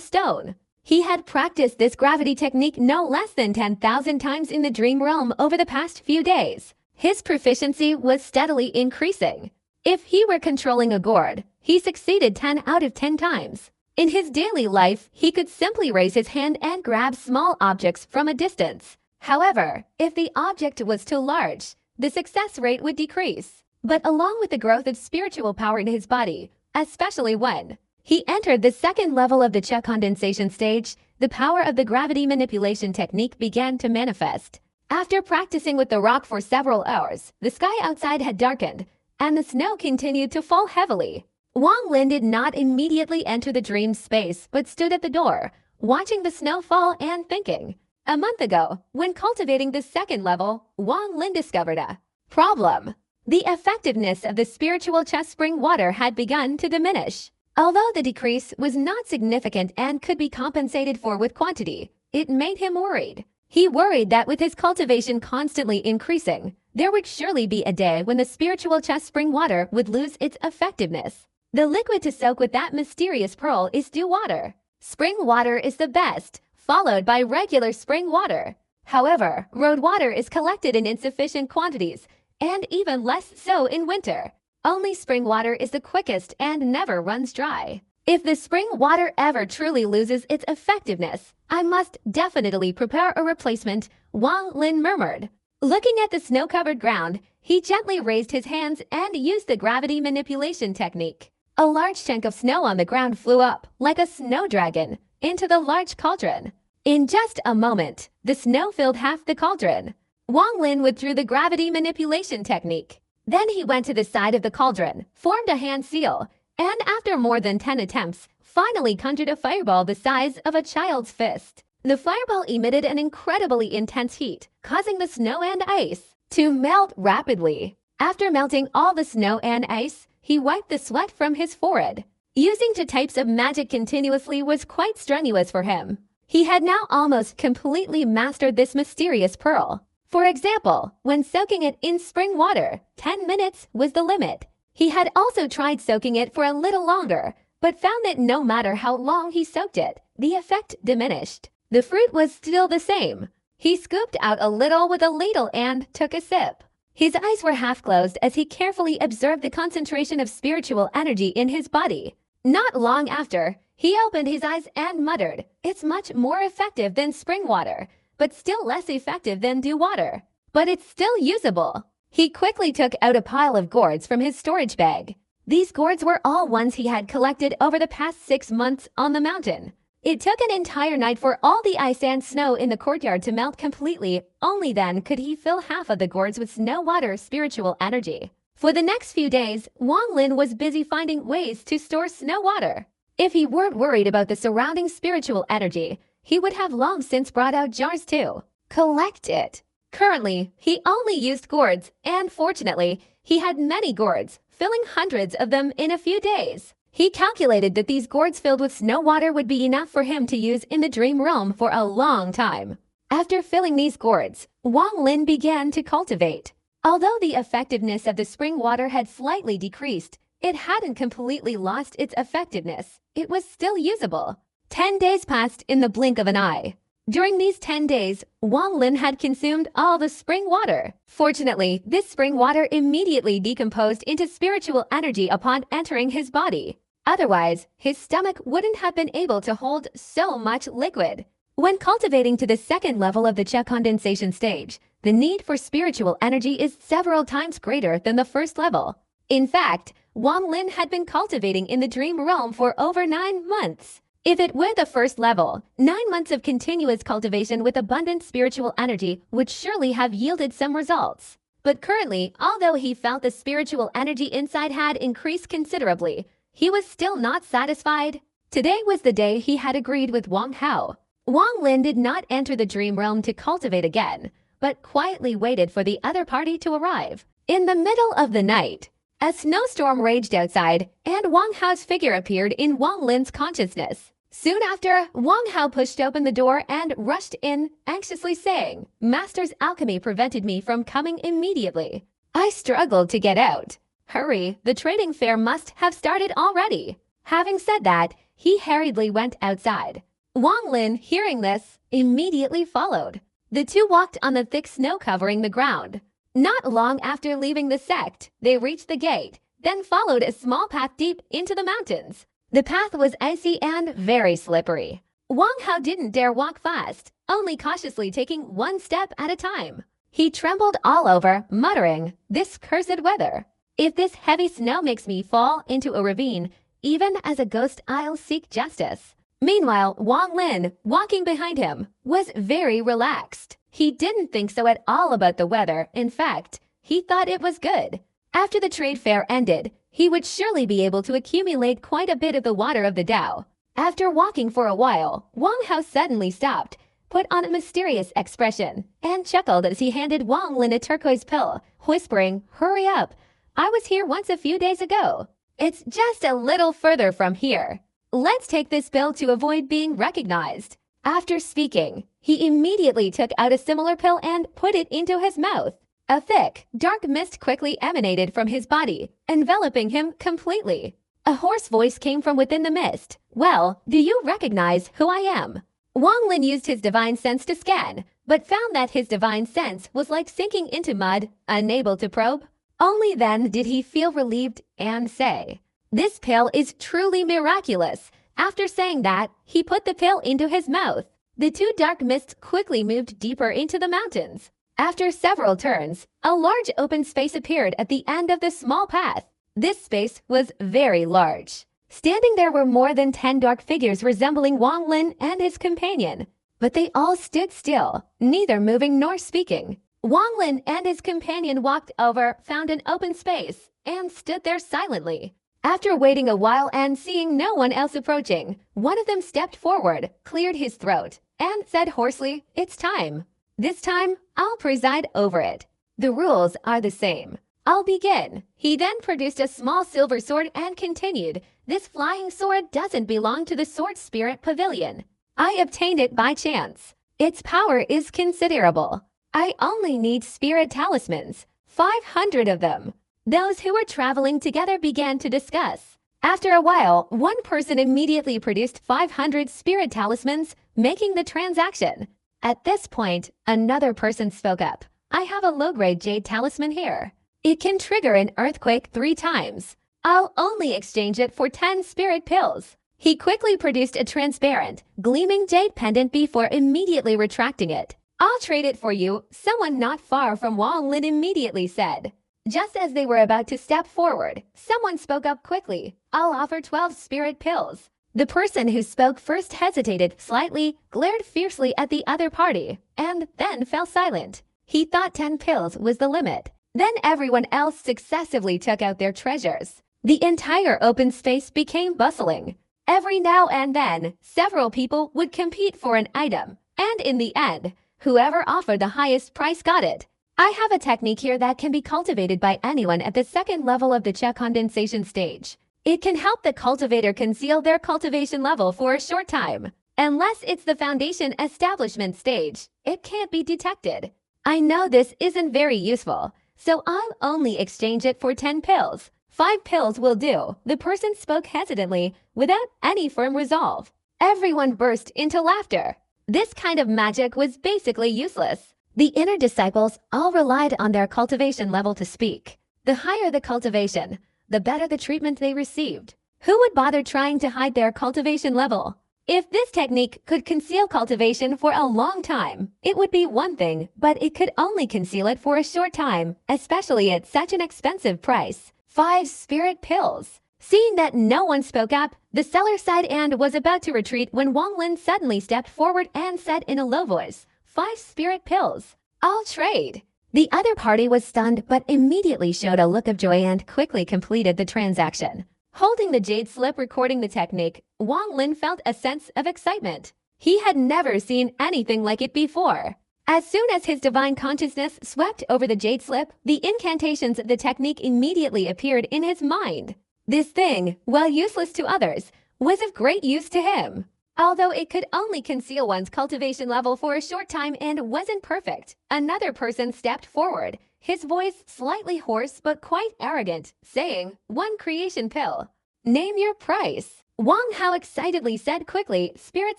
stone. He had practiced this gravity technique no less than 10,000 times in the dream realm over the past few days. His proficiency was steadily increasing. If he were controlling a gourd, he succeeded 10 out of 10 times. In his daily life, he could simply raise his hand and grab small objects from a distance. However, if the object was too large, the success rate would decrease. But along with the growth of spiritual power in his body, especially when he entered the second level of the Qi condensation stage, the power of the gravity manipulation technique began to manifest. After practicing with the rock for several hours, the sky outside had darkened, and the snow continued to fall heavily. Wang Lin did not immediately enter the dream space, but stood at the door, watching the snow fall and thinking. A month ago, when cultivating the second level, Wang Lin discovered a problem. The effectiveness of the spiritual chest spring water had begun to diminish. Although the decrease was not significant and could be compensated for with quantity, it made him worried. He worried that with his cultivation constantly increasing, there would surely be a day when the spiritual chest spring water would lose its effectiveness. The liquid to soak with that mysterious pearl is dew water. Spring water is the best, followed by regular spring water. However, road water is collected in insufficient quantities, and even less so in winter. Only spring water is the quickest and never runs dry. If the spring water ever truly loses its effectiveness, I must definitely prepare a replacement, Wang Lin murmured. Looking at the snow-covered ground, he gently raised his hands and used the gravity manipulation technique. A large chunk of snow on the ground flew up, like a snow dragon, into the large cauldron. In just a moment, the snow filled half the cauldron. Wang Lin withdrew the gravity manipulation technique. Then he went to the side of the cauldron, formed a hand seal, and after more than 10 attempts, finally conjured a fireball the size of a child's fist. The fireball emitted an incredibly intense heat, causing the snow and ice to melt rapidly. After melting all the snow and ice, he wiped the sweat from his forehead. Using 2 types of magic continuously was quite strenuous for him. He had now almost completely mastered this mysterious pearl. For example, when soaking it in spring water, 10 minutes was the limit. He had also tried soaking it for a little longer, but found that no matter how long he soaked it, the effect diminished. The fruit was still the same. He scooped out a little with a ladle and took a sip. His eyes were half closed as he carefully observed the concentration of spiritual energy in his body. Not long after, he opened his eyes and muttered, "It's much more effective than spring water, but still less effective than dew water. But it's still usable." He quickly took out a pile of gourds from his storage bag. These gourds were all ones he had collected over the past 6 months on the mountain. It took an entire night for all the ice and snow in the courtyard to melt completely. Only then could he fill half of the gourds with snow water spiritual energy. For the next few days, Wang Lin was busy finding ways to store snow water. If he weren't worried about the surrounding spiritual energy, he would have long since brought out jars to collect it. Currently, he only used gourds, and fortunately, he had many gourds, filling hundreds of them in a few days. He calculated that these gourds filled with snow water would be enough for him to use in the dream realm for a long time. After filling these gourds, Wang Lin began to cultivate. Although the effectiveness of the spring water had slightly decreased, it hadn't completely lost its effectiveness. It was still usable. 10 days passed in the blink of an eye. During these 10 days, Wang Lin had consumed all the spring water. Fortunately, this spring water immediately decomposed into spiritual energy upon entering his body. Otherwise, his stomach wouldn't have been able to hold so much liquid. When cultivating to the second level of the Qi condensation stage, the need for spiritual energy is several times greater than the first level. In fact, Wang Lin had been cultivating in the dream realm for over 9 months. If it were the first level, 9 months of continuous cultivation with abundant spiritual energy would surely have yielded some results. But currently, although he felt the spiritual energy inside had increased considerably, he was still not satisfied. Today was the day he had agreed with Wang Hao. Wang Lin did not enter the dream realm to cultivate again, but quietly waited for the other party to arrive. In the middle of the night, a snowstorm raged outside, and Wang Hao's figure appeared in Wang Lin's consciousness. Soon after, Wang Hao pushed open the door and rushed in, anxiously saying, "Master's alchemy prevented me from coming immediately. I struggled to get out. Hurry, the trading fair must have started already." Having said that, he hurriedly went outside. Wang Lin, hearing this, immediately followed. The two walked on the thick snow covering the ground. Not long after leaving the sect, they reached the gate, then followed a small path deep into the mountains. The path was icy and very slippery. Wang Hao didn't dare walk fast, only cautiously taking 1 step at a time. He trembled all over, muttering, "This cursed weather. If this heavy snow makes me fall into a ravine, even as a ghost I'll seek justice." Meanwhile, Wang Lin, walking behind him, was very relaxed. He didn't think so at all about the weather. In fact, he thought it was good. After the trade fair ended, he would surely be able to accumulate quite a bit of the water of the Tao. After walking for a while, Wang Hao suddenly stopped, put on a mysterious expression, and chuckled as he handed Wang Lin a turquoise pill, whispering, "Hurry up. I was here once a few days ago. It's just a little further from here. Let's take this pill to avoid being recognized." After speaking, he immediately took out a similar pill and put it into his mouth. A thick, dark mist quickly emanated from his body, enveloping him completely. A hoarse voice came from within the mist. "Well, do you recognize who I am?" Wang Lin used his divine sense to scan, but found that his divine sense was like sinking into mud, unable to probe. Only then did he feel relieved and say, "This pill is truly miraculous." After saying that, he put the pill into his mouth. The two dark mists quickly moved deeper into the mountains. After several turns, a large open space appeared at the end of the small path. This space was very large. Standing there were more than 10 dark figures resembling Wang Lin and his companion, but they all stood still, neither moving nor speaking. Wang Lin and his companion walked over, found an open space, and stood there silently. After waiting a while and seeing no one else approaching, one of them stepped forward, cleared his throat, and said hoarsely, "It's time. This time, I'll preside over it. The rules are the same. I'll begin." He then produced a small silver sword and continued, "This flying sword doesn't belong to the Sword Spirit Pavilion. I obtained it by chance. Its power is considerable. I only need spirit talismans, 500 of them." Those who were traveling together began to discuss. After a while, one person immediately produced 500 spirit talismans, making the transaction. At this point, another person spoke up. I have a low-grade jade talisman here. It can trigger an earthquake 3 times. I'll only exchange it for 10 spirit pills. He quickly produced a transparent, gleaming jade pendant before immediately retracting it. I'll trade it for you, someone not far from Wang Lin immediately said. Just as they were about to step forward, someone spoke up quickly. I'll offer 12 spirit pills. The person who spoke first hesitated slightly, glared fiercely at the other party, and then fell silent. He thought 10 pills was the limit. Then everyone else successively took out their treasures. The entire open space became bustling. Every now and then, several people would compete for an item, and in the end, whoever offered the highest price got it. I have a technique here that can be cultivated by anyone at the second level of the Cha condensation stage. It can help the cultivator conceal their cultivation level for a short time. Unless it's the foundation establishment stage, it can't be detected. I know this isn't very useful, so I'll only exchange it for 10 pills. 5 pills will do, the person spoke hesitantly, without any firm resolve. Everyone burst into laughter. This kind of magic was basically useless. The inner disciples all relied on their cultivation level to speak. The higher the cultivation, the better the treatment they received. Who would bother trying to hide their cultivation level? If this technique could conceal cultivation for a long time, it would be one thing, but it could only conceal it for a short time, especially at such an expensive price. 5 spirit pills. Seeing that no one spoke up, the seller sighed and was about to retreat when Wang Lin suddenly stepped forward and said in a low voice, 5 spirit pills. I'll trade. The other party was stunned but immediately showed a look of joy and quickly completed the transaction. Holding the jade slip recording the technique, Wang Lin felt a sense of excitement. He had never seen anything like it before. As soon as his divine consciousness swept over the jade slip, the incantations of the technique immediately appeared in his mind. This thing, while useless to others, was of great use to him. Although it could only conceal one's cultivation level for a short time and wasn't perfect, another person stepped forward, his voice slightly hoarse but quite arrogant, saying, 1 creation pill. Name your price. Wang Hao excitedly said quickly, spirit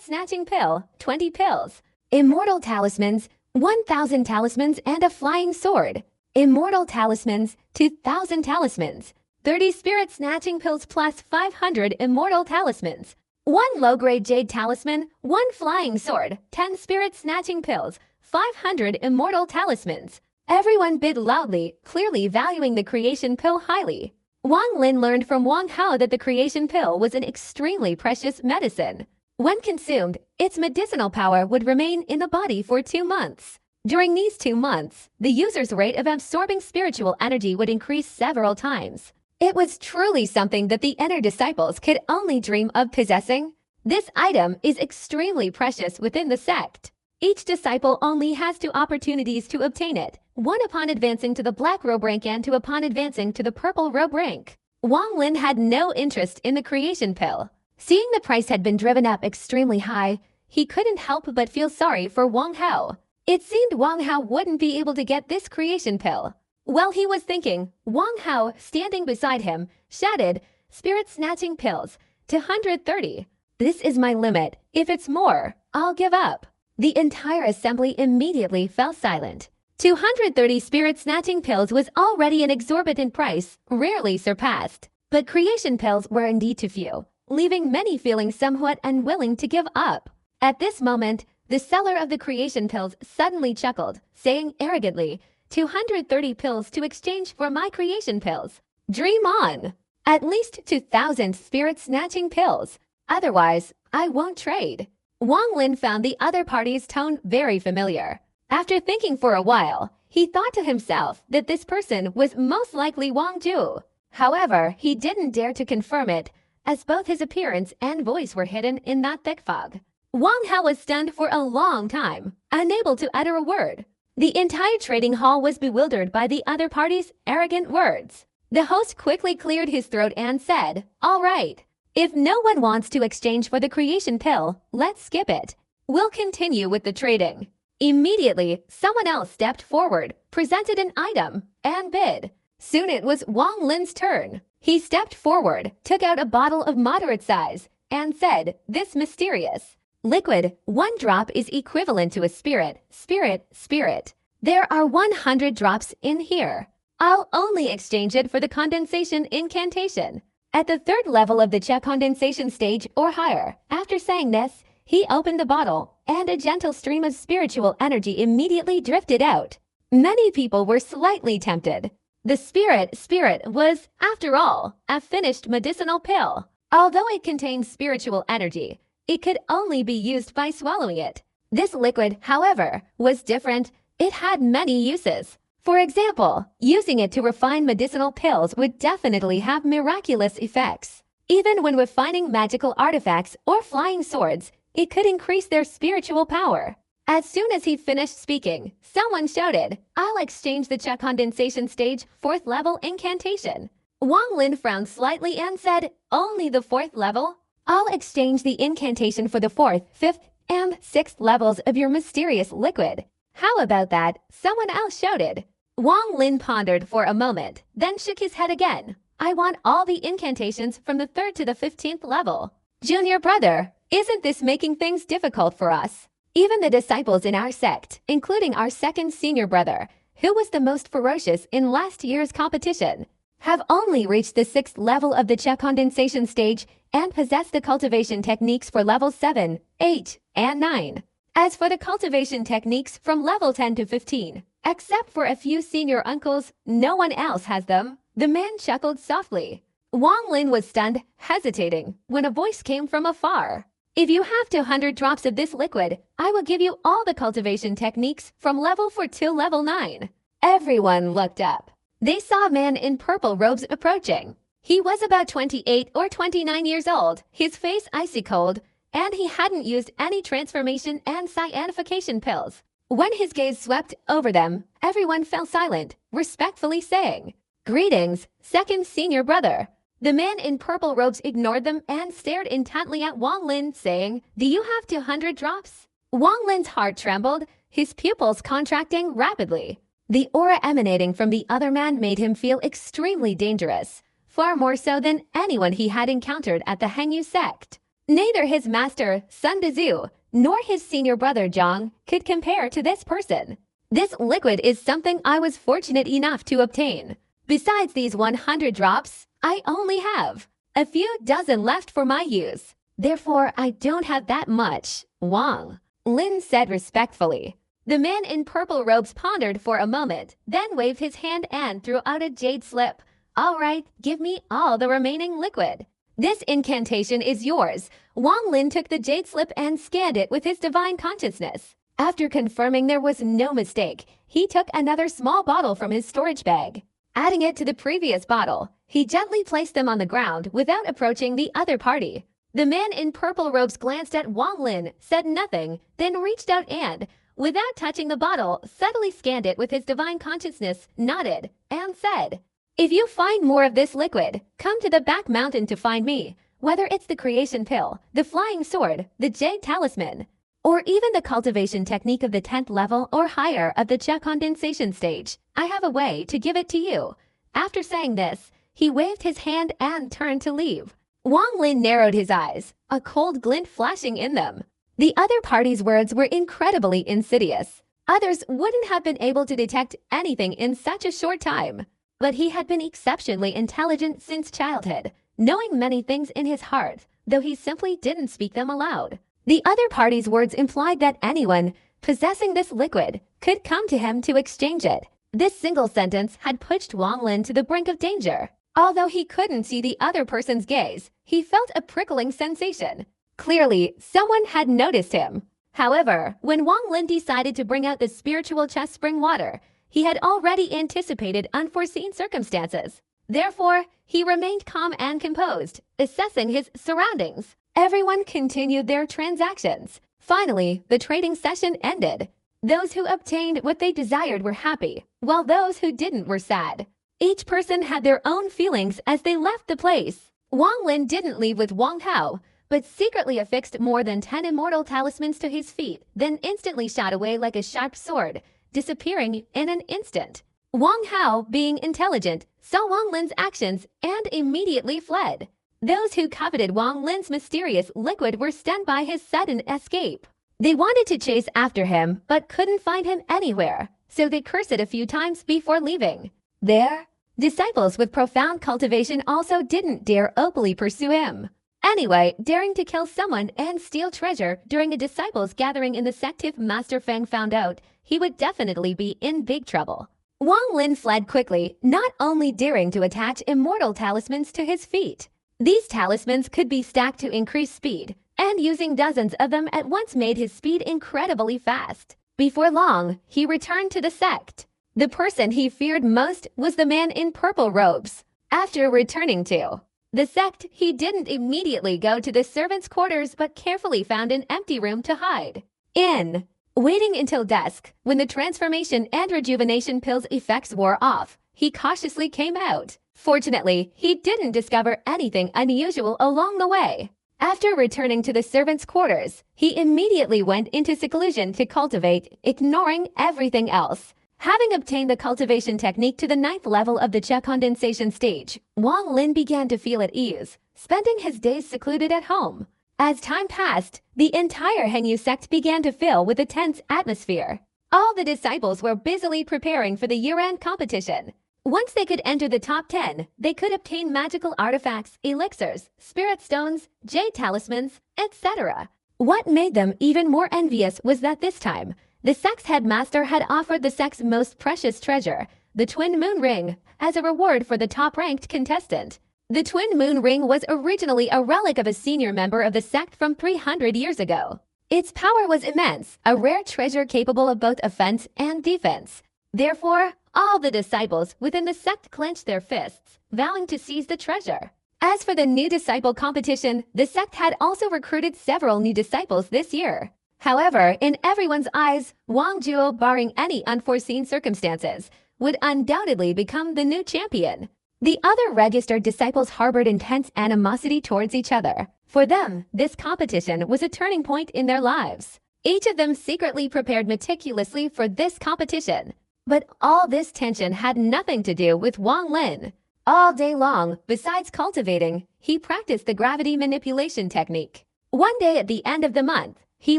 snatching pill, 20 pills. Immortal talismans, 1,000 talismans and a flying sword. Immortal talismans, 2,000 talismans. 30 spirit snatching pills plus 500 immortal talismans. 1 low-grade jade talisman, 1 flying sword, 10 spirit snatching pills, 500 immortal talismans. Everyone bid loudly, clearly valuing the creation pill highly. Wang Lin learned from Wang Hao that the creation pill was an extremely precious medicine. When consumed, its medicinal power would remain in the body for 2 months. During these 2 months, the user's rate of absorbing spiritual energy would increase several times. It was truly something that the inner disciples could only dream of possessing. This item is extremely precious within the sect. Each disciple only has 2 opportunities to obtain it, one upon advancing to the black robe rank and 2 upon advancing to the purple robe rank. Wang Lin had no interest in the creation pill. Seeing the price had been driven up extremely high, he couldn't help but feel sorry for Wang Hao. It seemed Wang Hao wouldn't be able to get this creation pill. While he was thinking, Wang Hao, standing beside him, shouted, spirit snatching pills, 230. This is my limit. If it's more, I'll give up. The entire assembly immediately fell silent. 230 spirit snatching pills was already an exorbitant price, rarely surpassed. But creation pills were indeed too few, leaving many feeling somewhat unwilling to give up. At this moment, the seller of the creation pills suddenly chuckled, saying arrogantly, 230 pills to exchange for my creation pills. Dream on! At least 2,000 spirit-snatching pills. Otherwise, I won't trade. Wang Lin found the other party's tone very familiar. After thinking for a while, he thought to himself that this person was most likely Wang Zhu. However, he didn't dare to confirm it, as both his appearance and voice were hidden in that thick fog. Wang Hao was stunned for a long time, unable to utter a word. The entire trading hall was bewildered by the other party's arrogant words. The host quickly cleared his throat and said, all right. If no one wants to exchange for the creation pill, let's skip it. We'll continue with the trading. Immediately, someone else stepped forward, presented an item, and bid. Soon it was Wang Lin's turn. He stepped forward, took out a bottle of moderate size, and said, "This mysterious liquid, 1 drop is equivalent to a spirit, spirit, spirit. There are 100 drops in here. I'll only exchange it for the condensation incantation at the 3rd level of the Cha condensation stage or higher." After saying this, he opened the bottle, and a gentle stream of spiritual energy immediately drifted out. Many people were slightly tempted. The spirit was, after all, a finished medicinal pill. Although it contained spiritual energy, it could only be used by swallowing it. This liquid, however, was different. It had many uses. For example, using it to refine medicinal pills would definitely have miraculous effects. Even when refining magical artifacts or flying swords, it could increase their spiritual power. As soon as he finished speaking, someone shouted, "I'll exchange the Cha condensation stage 4th level incantation." Wang Lin frowned slightly and said, "Only the 4th level? I'll exchange the incantation for the 4th, 5th, and 6th levels of your mysterious liquid." "How about that?" someone else shouted. Wang Lin pondered for a moment, then shook his head again. "I want all the incantations from the 3rd to the 15th level." "Junior brother, isn't this making things difficult for us? Even the disciples in our sect, including our 2nd senior brother, who was the most ferocious in last year's competition, have only reached the 6th level of the Cha condensation stage and possess the cultivation techniques for levels 7, 8, and 9. As for the cultivation techniques from level 10 to 15, except for a few senior uncles, no one else has them." The man chuckled softly. Wang Lin was stunned, hesitating, when a voice came from afar. "If you have 200 drops of this liquid, I will give you all the cultivation techniques from level 4 to level 9. Everyone looked up. They saw a man in purple robes approaching. He was about 28 or 29 years old, his face icy cold, and he hadn't used any transformation and cyanification pills. When his gaze swept over them, everyone fell silent, respectfully saying, "Greetings, 2nd senior brother." The man in purple robes ignored them and stared intently at Wang Lin, saying, "Do you have 200 drops?" Wang Lin's heart trembled, his pupils contracting rapidly. The aura emanating from the other man made him feel extremely dangerous, far more so than anyone he had encountered at the Hengyu sect. Neither his master, Sun Dezu, nor his senior brother Zhang could compare to this person. "This liquid is something I was fortunate enough to obtain. Besides these 100 drops, I only have a few dozen left for my use. Therefore, I don't have that much," Wang Lin said respectfully. The man in purple robes pondered for a moment, then waved his hand and threw out a jade slip. "All right, give me all the remaining liquid. This incantation is yours." Wang Lin took the jade slip and scanned it with his divine consciousness. After confirming there was no mistake, he took another small bottle from his storage bag. Adding it to the previous bottle, he gently placed them on the ground without approaching the other party. The man in purple robes glanced at Wang Lin, said nothing, then reached out and, without touching the bottle, subtly scanned it with his divine consciousness, nodded, and said, "If you find more of this liquid, come to the back mountain to find me. Whether it's the creation pill, the flying sword, the jade talisman, or even the cultivation technique of the 10th level or higher of the Cha condensation stage, I have a way to give it to you." After saying this, he waved his hand and turned to leave. Wang Lin narrowed his eyes, a cold glint flashing in them. The other party's words were incredibly insidious. Others wouldn't have been able to detect anything in such a short time. But he had been exceptionally intelligent since childhood, knowing many things in his heart, though he simply didn't speak them aloud. The other party's words implied that anyone possessing this liquid could come to him to exchange it. This single sentence had pushed Wang Lin to the brink of danger. Although he couldn't see the other person's gaze, he felt a prickling sensation. Clearly, someone had noticed him. However, when Wang Lin decided to bring out the spiritual chest spring water, he had already anticipated unforeseen circumstances. Therefore, he remained calm and composed, assessing his surroundings. Everyone continued their transactions. Finally, the trading session ended. Those who obtained what they desired were happy, while those who didn't were sad. Each person had their own feelings as they left the place. Wang Lin didn't leave with Wang Hao, but secretly affixed more than 10 immortal talismans to his feet, then instantly shot away like a sharp sword, disappearing in an instant. Wang Hao, being intelligent, saw Wang Lin's actions and immediately fled. Those who coveted Wang Lin's mysterious liquid were stunned by his sudden escape. They wanted to chase after him, but couldn't find him anywhere, so they cursed a few times before leaving. Their disciples with profound cultivation also didn't dare openly pursue him. Anyway, daring to kill someone and steal treasure during a disciples gathering in the sect, if Master Feng found out, he would definitely be in big trouble. Wang Lin fled quickly, not only daring to attach immortal talismans to his feet. These talismans could be stacked to increase speed, and using dozens of them at once made his speed incredibly fast. Before long, he returned to the sect. The person he feared most was the man in purple robes. After returning to the sect, he didn't immediately go to the servants' quarters but carefully found an empty room to hide in. Waiting until dusk, when the transformation and rejuvenation pill's effects wore off, he cautiously came out. Fortunately, he didn't discover anything unusual along the way. After returning to the servants' quarters, he immediately went into seclusion to cultivate, ignoring everything else. Having obtained the cultivation technique to the 9th level of the Cha condensation stage, Wang Lin began to feel at ease, spending his days secluded at home. As time passed, the entire Hengyu sect began to fill with a tense atmosphere. All the disciples were busily preparing for the year-end competition. Once they could enter the top 10, they could obtain magical artifacts, elixirs, spirit stones, jade talismans, etc. What made them even more envious was that this time, the sect's headmaster had offered the sect's most precious treasure, the Twin Moon Ring, as a reward for the top-ranked contestant. The Twin Moon Ring was originally a relic of a senior member of the sect from 300 years ago. Its power was immense, a rare treasure capable of both offense and defense. Therefore, all the disciples within the sect clenched their fists, vowing to seize the treasure. As for the new disciple competition, the sect had also recruited several new disciples this year. However, in everyone's eyes, Wang Juo, barring any unforeseen circumstances, would undoubtedly become the new champion. The other registered disciples harbored intense animosity towards each other. For them, this competition was a turning point in their lives. Each of them secretly prepared meticulously for this competition. But all this tension had nothing to do with Wang Lin. All day long, besides cultivating, he practiced the gravity manipulation technique. One day at the end of the month, he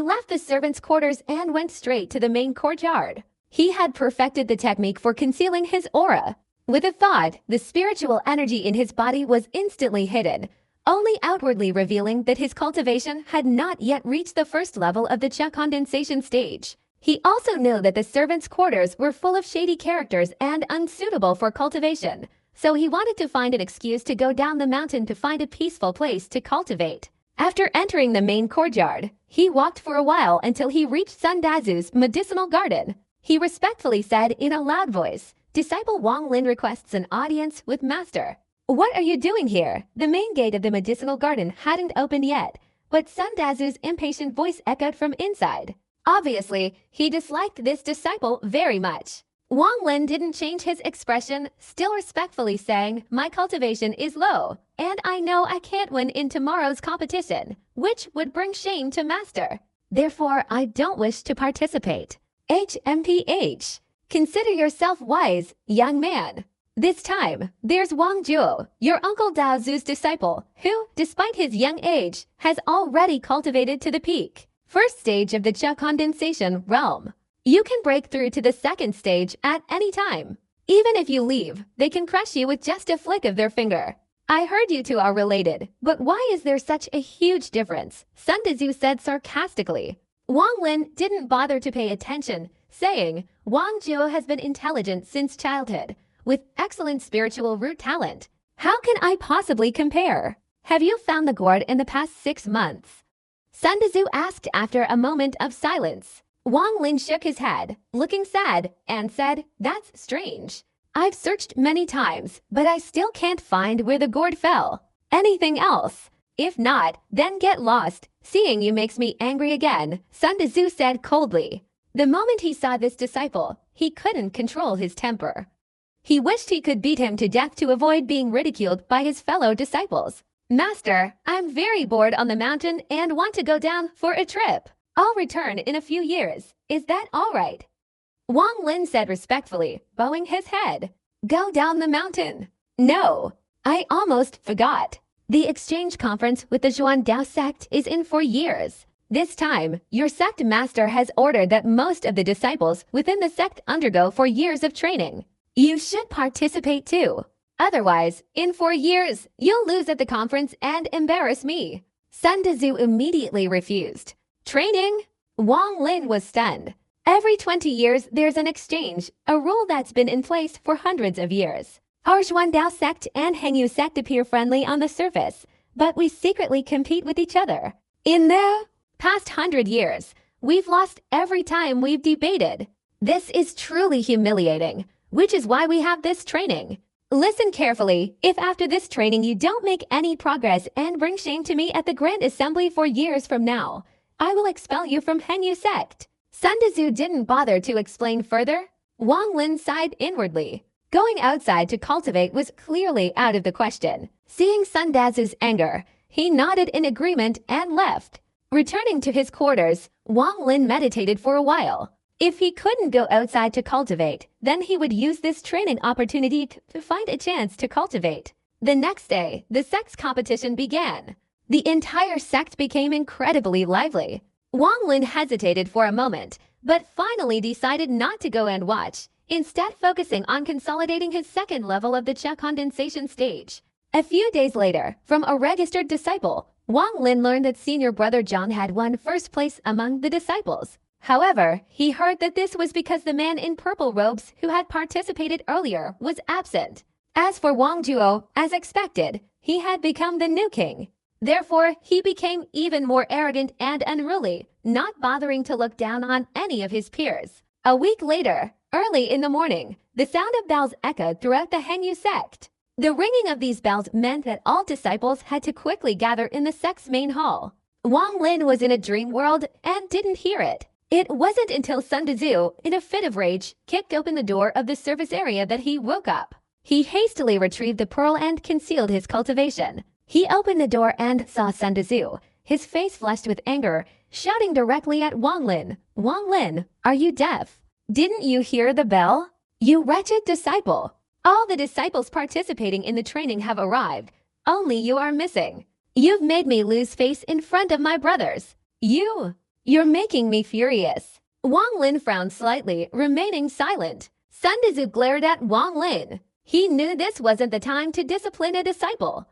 left the servants' quarters and went straight to the main courtyard. He had perfected the technique for concealing his aura. With a thought, the spiritual energy in his body was instantly hidden, only outwardly revealing that his cultivation had not yet reached the 1st level of the Cha condensation stage. He also knew that the servants' quarters were full of shady characters and unsuitable for cultivation, so he wanted to find an excuse to go down the mountain to find a peaceful place to cultivate. After entering the main courtyard, he walked for a while until he reached Sun Dazu's medicinal garden. He respectfully said in a loud voice, "Disciple Wang Lin requests an audience with Master." "What are you doing here?" The main gate of the medicinal garden hadn't opened yet, but Sun Dazu's impatient voice echoed from inside. Obviously, he disliked this disciple very much. Wang Lin didn't change his expression, still respectfully saying, "My cultivation is low, and I know I can't win in tomorrow's competition, which would bring shame to Master. Therefore, I don't wish to participate." HMPH. Consider yourself wise, young man. This time, there's Wang Juo, your Uncle Dao Zu's disciple, who, despite his young age, has already cultivated to the peak. 1st stage of the Cha condensation realm. You can break through to the 2nd stage at any time. Even if you leave, they can crush you with just a flick of their finger. I heard you two are related, but why is there such a huge difference? Sun Dazu said sarcastically. Wang Lin didn't bother to pay attention, saying, "Wang Juo has been intelligent since childhood, with excellent spiritual root talent. How can I possibly compare? Have you found the gourd in the past 6 months?" Sun Dazu asked after a moment of silence. Wang Lin shook his head, looking sad, and said, "That's strange. I've searched many times, but I still can't find where the gourd fell. Anything else? If not, then get lost. Seeing you makes me angry again," Sun Dazu said coldly. The moment he saw this disciple, he couldn't control his temper. He wished he could beat him to death to avoid being ridiculed by his fellow disciples. "Master, I'm very bored on the mountain and want to go down for a trip. I'll return in a few years. Is that all right?" Wang Lin said respectfully, bowing his head. Go down the mountain. No, I almost forgot. The exchange conference with the Xuandao sect is in 4 years. This time, your sect master has ordered that most of the disciples within the sect undergo 4 years of training. You should participate too. Otherwise, in 4 years, you'll lose at the conference and embarrass me. Sun Dezu immediately refused. Training? Wang Lin was stunned. Every 20 years, there's an exchange, a rule that's been in place for hundreds of years. Our Xuandao sect and Hengyu sect appear friendly on the surface, but we secretly compete with each other. In the past 100 years, we've lost every time we've debated. This is truly humiliating, which is why we have this training. Listen carefully. If after this training you don't make any progress and bring shame to me at the Grand Assembly 4 years from now, I will expel you from Hengyu sect. Sun Dezu didn't bother to explain further. Wang Lin sighed inwardly. Going outside to cultivate was clearly out of the question. Seeing Sun Dezu's anger, he nodded in agreement and left. Returning to his quarters, Wang Lin meditated for a while. If he couldn't go outside to cultivate, then he would use this training opportunity to find a chance to cultivate. The next day, the sect's competition began. The entire sect became incredibly lively. Wang Lin hesitated for a moment, but finally decided not to go and watch, instead focusing on consolidating his second level of the Cha condensation stage. A few days later, from a registered disciple, Wang Lin learned that senior brother Zhang had won first place among the disciples. However, he heard that this was because the man in purple robes who had participated earlier was absent. As for Wang Zhuo, as expected, he had become the new king. Therefore, he became even more arrogant and unruly, not bothering to look down on any of his peers. A week later, early in the morning, the sound of bells echoed throughout the Hengyu sect. The ringing of these bells meant that all disciples had to quickly gather in the sect's main hall. Wang Lin was in a dream world and didn't hear it. It wasn't until Sun Dezu, in a fit of rage, kicked open the door of the service area that he woke up. He hastily retrieved the pearl and concealed his cultivation. He opened the door and saw Sun Dezu, his face flushed with anger, shouting directly at Wang Lin. Wang Lin, are you deaf? Didn't you hear the bell? You wretched disciple! All the disciples participating in the training have arrived. Only you are missing. You've made me lose face in front of my brothers. You're making me furious. Wang Lin frowned slightly, remaining silent. Sun Dezu glared at Wang Lin. He knew this wasn't the time to discipline a disciple.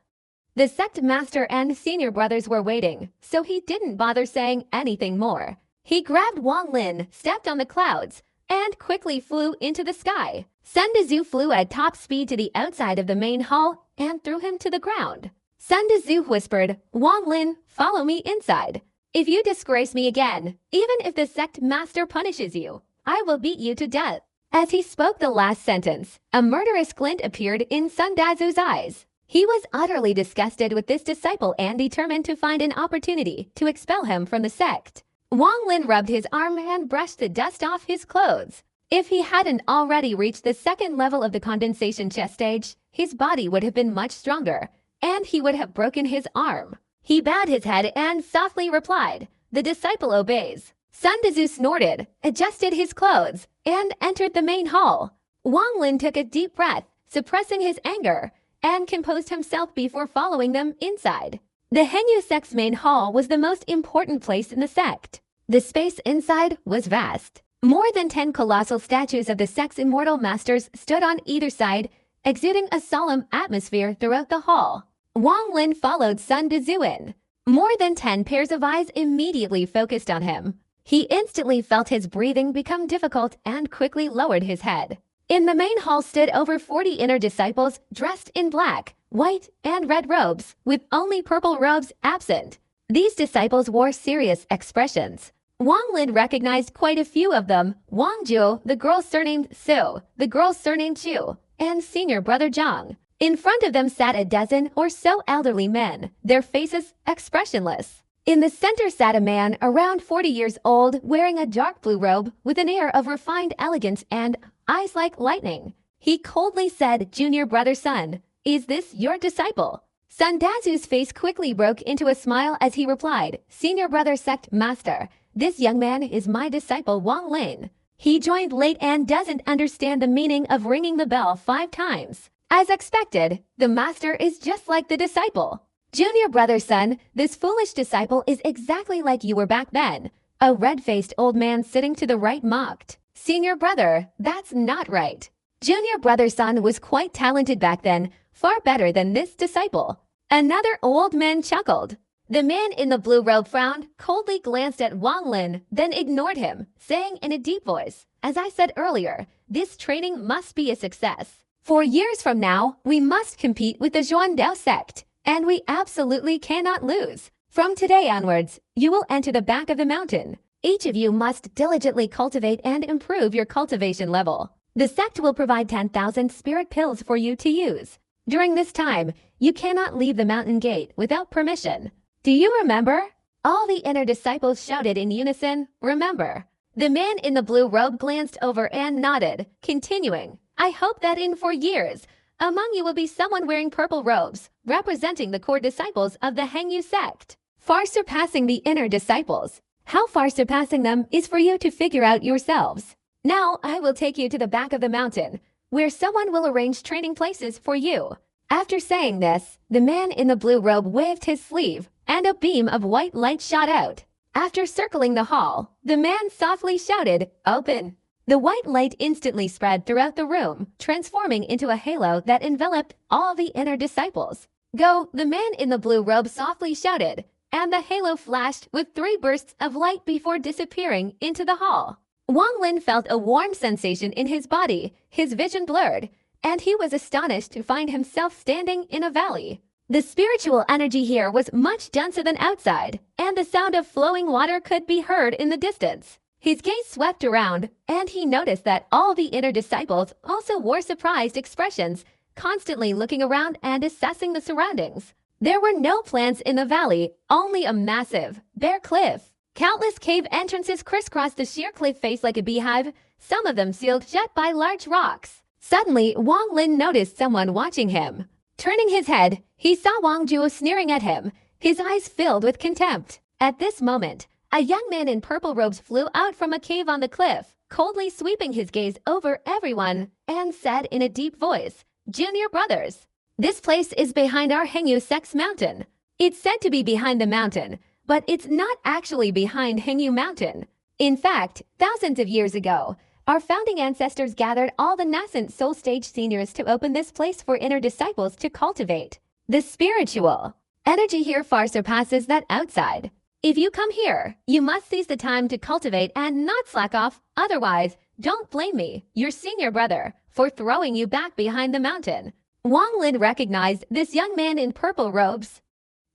The sect master and senior brothers were waiting, so he didn't bother saying anything more. He grabbed Wang Lin, stepped on the clouds, and quickly flew into the sky. Sun Dezu flew at top speed to the outside of the main hall and threw him to the ground. Sun Dezu whispered, Wang Lin, follow me inside. If you disgrace me again, even if the sect master punishes you, I will beat you to death. As he spoke the last sentence, a murderous glint appeared in Sun Dezu's eyes. He was utterly disgusted with this disciple and determined to find an opportunity to expel him from the sect. Wang Lin rubbed his arm and brushed the dust off his clothes. If he hadn't already reached the second level of the condensation chest stage, his body would have been much stronger, and he would have broken his arm. He bowed his head and softly replied, The disciple obeys. Sun Dezu snorted, adjusted his clothes, and entered the main hall. Wang Lin took a deep breath, suppressing his anger, and composed himself before following them inside. The Hengyu sect's main hall was the most important place in the sect. The space inside was vast. More than 10 colossal statues of the sect's immortal masters stood on either side, exuding a solemn atmosphere throughout the hall. Wang Lin followed Sun Dezu in. More than 10 pairs of eyes immediately focused on him. He instantly felt his breathing become difficult and quickly lowered his head. In the main hall stood over 40 inner disciples dressed in black, white, and red robes, with only purple robes absent. These disciples wore serious expressions. Wang Lin recognized quite a few of them: Wang Zhuo, the girl surnamed Su, the girl surnamed Chu, and senior brother Zhang. In front of them sat a dozen or so elderly men, their faces expressionless. In the center sat a man around 40 years old, wearing a dark blue robe with an air of refined elegance and eyes like lightning. He coldly said, Junior brother Sun, is this your disciple? Sun Dezu's face quickly broke into a smile as he replied, Senior brother sect master, this young man is my disciple Wang Lin. He joined late and doesn't understand the meaning of ringing the bell 5 times. As expected, the master is just like the disciple. Junior brother's son, this foolish disciple is exactly like you were back then. A red-faced old man sitting to the right mocked. Senior brother, that's not right. Junior brother's son was quite talented back then, far better than this disciple. Another old man chuckled. The man in the blue robe frowned, coldly glanced at Wang Lin, then ignored him, saying in a deep voice, "As I said earlier, this training must be a success. 4 years from now, we must compete with the Zhuandao sect, and we absolutely cannot lose. From today onwards, you will enter the back of the mountain. Each of you must diligently cultivate and improve your cultivation level. The sect will provide 10,000 spirit pills for you to use. During this time, you cannot leave the mountain gate without permission. Do you remember?" All the inner disciples shouted in unison, "Remember." The man in the blue robe glanced over and nodded, continuing, "I hope that in 4 years, among you will be someone wearing purple robes, representing the core disciples of the Hengyu sect, far surpassing the inner disciples. How far surpassing them is for you to figure out yourselves. Now I will take you to the back of the mountain, where someone will arrange training places for you." After saying this, the man in the blue robe waved his sleeve, and a beam of white light shot out. After circling the hall, the man softly shouted, "Open." The white light instantly spread throughout the room, transforming into a halo that enveloped all the inner disciples. "Go," the man in the blue robe softly shouted, and the halo flashed with 3 bursts of light before disappearing into the hall. Wang Lin felt a warm sensation in his body, his vision blurred, and he was astonished to find himself standing in a valley. The spiritual energy here was much denser than outside, and the sound of flowing water could be heard in the distance. His gaze swept around, and he noticed that all the inner disciples also wore surprised expressions, constantly looking around and assessing the surroundings. There were no plants in the valley, only a massive, bare cliff. Countless cave entrances crisscrossed the sheer cliff face like a beehive, some of them sealed shut by large rocks. Suddenly, Wang Lin noticed someone watching him. Turning his head, he saw Wang Zhuo sneering at him, his eyes filled with contempt. At this moment, a young man in purple robes flew out from a cave on the cliff, coldly sweeping his gaze over everyone, and said in a deep voice, "Junior brothers, this place is behind our Hengyu sect's mountain. It's said to be behind the mountain, but it's not actually behind Hengyu Mountain. In fact, thousands of years ago, our founding ancestors gathered all the nascent soul stage seniors to open this place for inner disciples to cultivate. The spiritual energy here far surpasses that outside. If you come here, you must seize the time to cultivate and not slack off, otherwise, don't blame me, your senior brother, for throwing you back behind the mountain." Wang Lin recognized this young man in purple robes.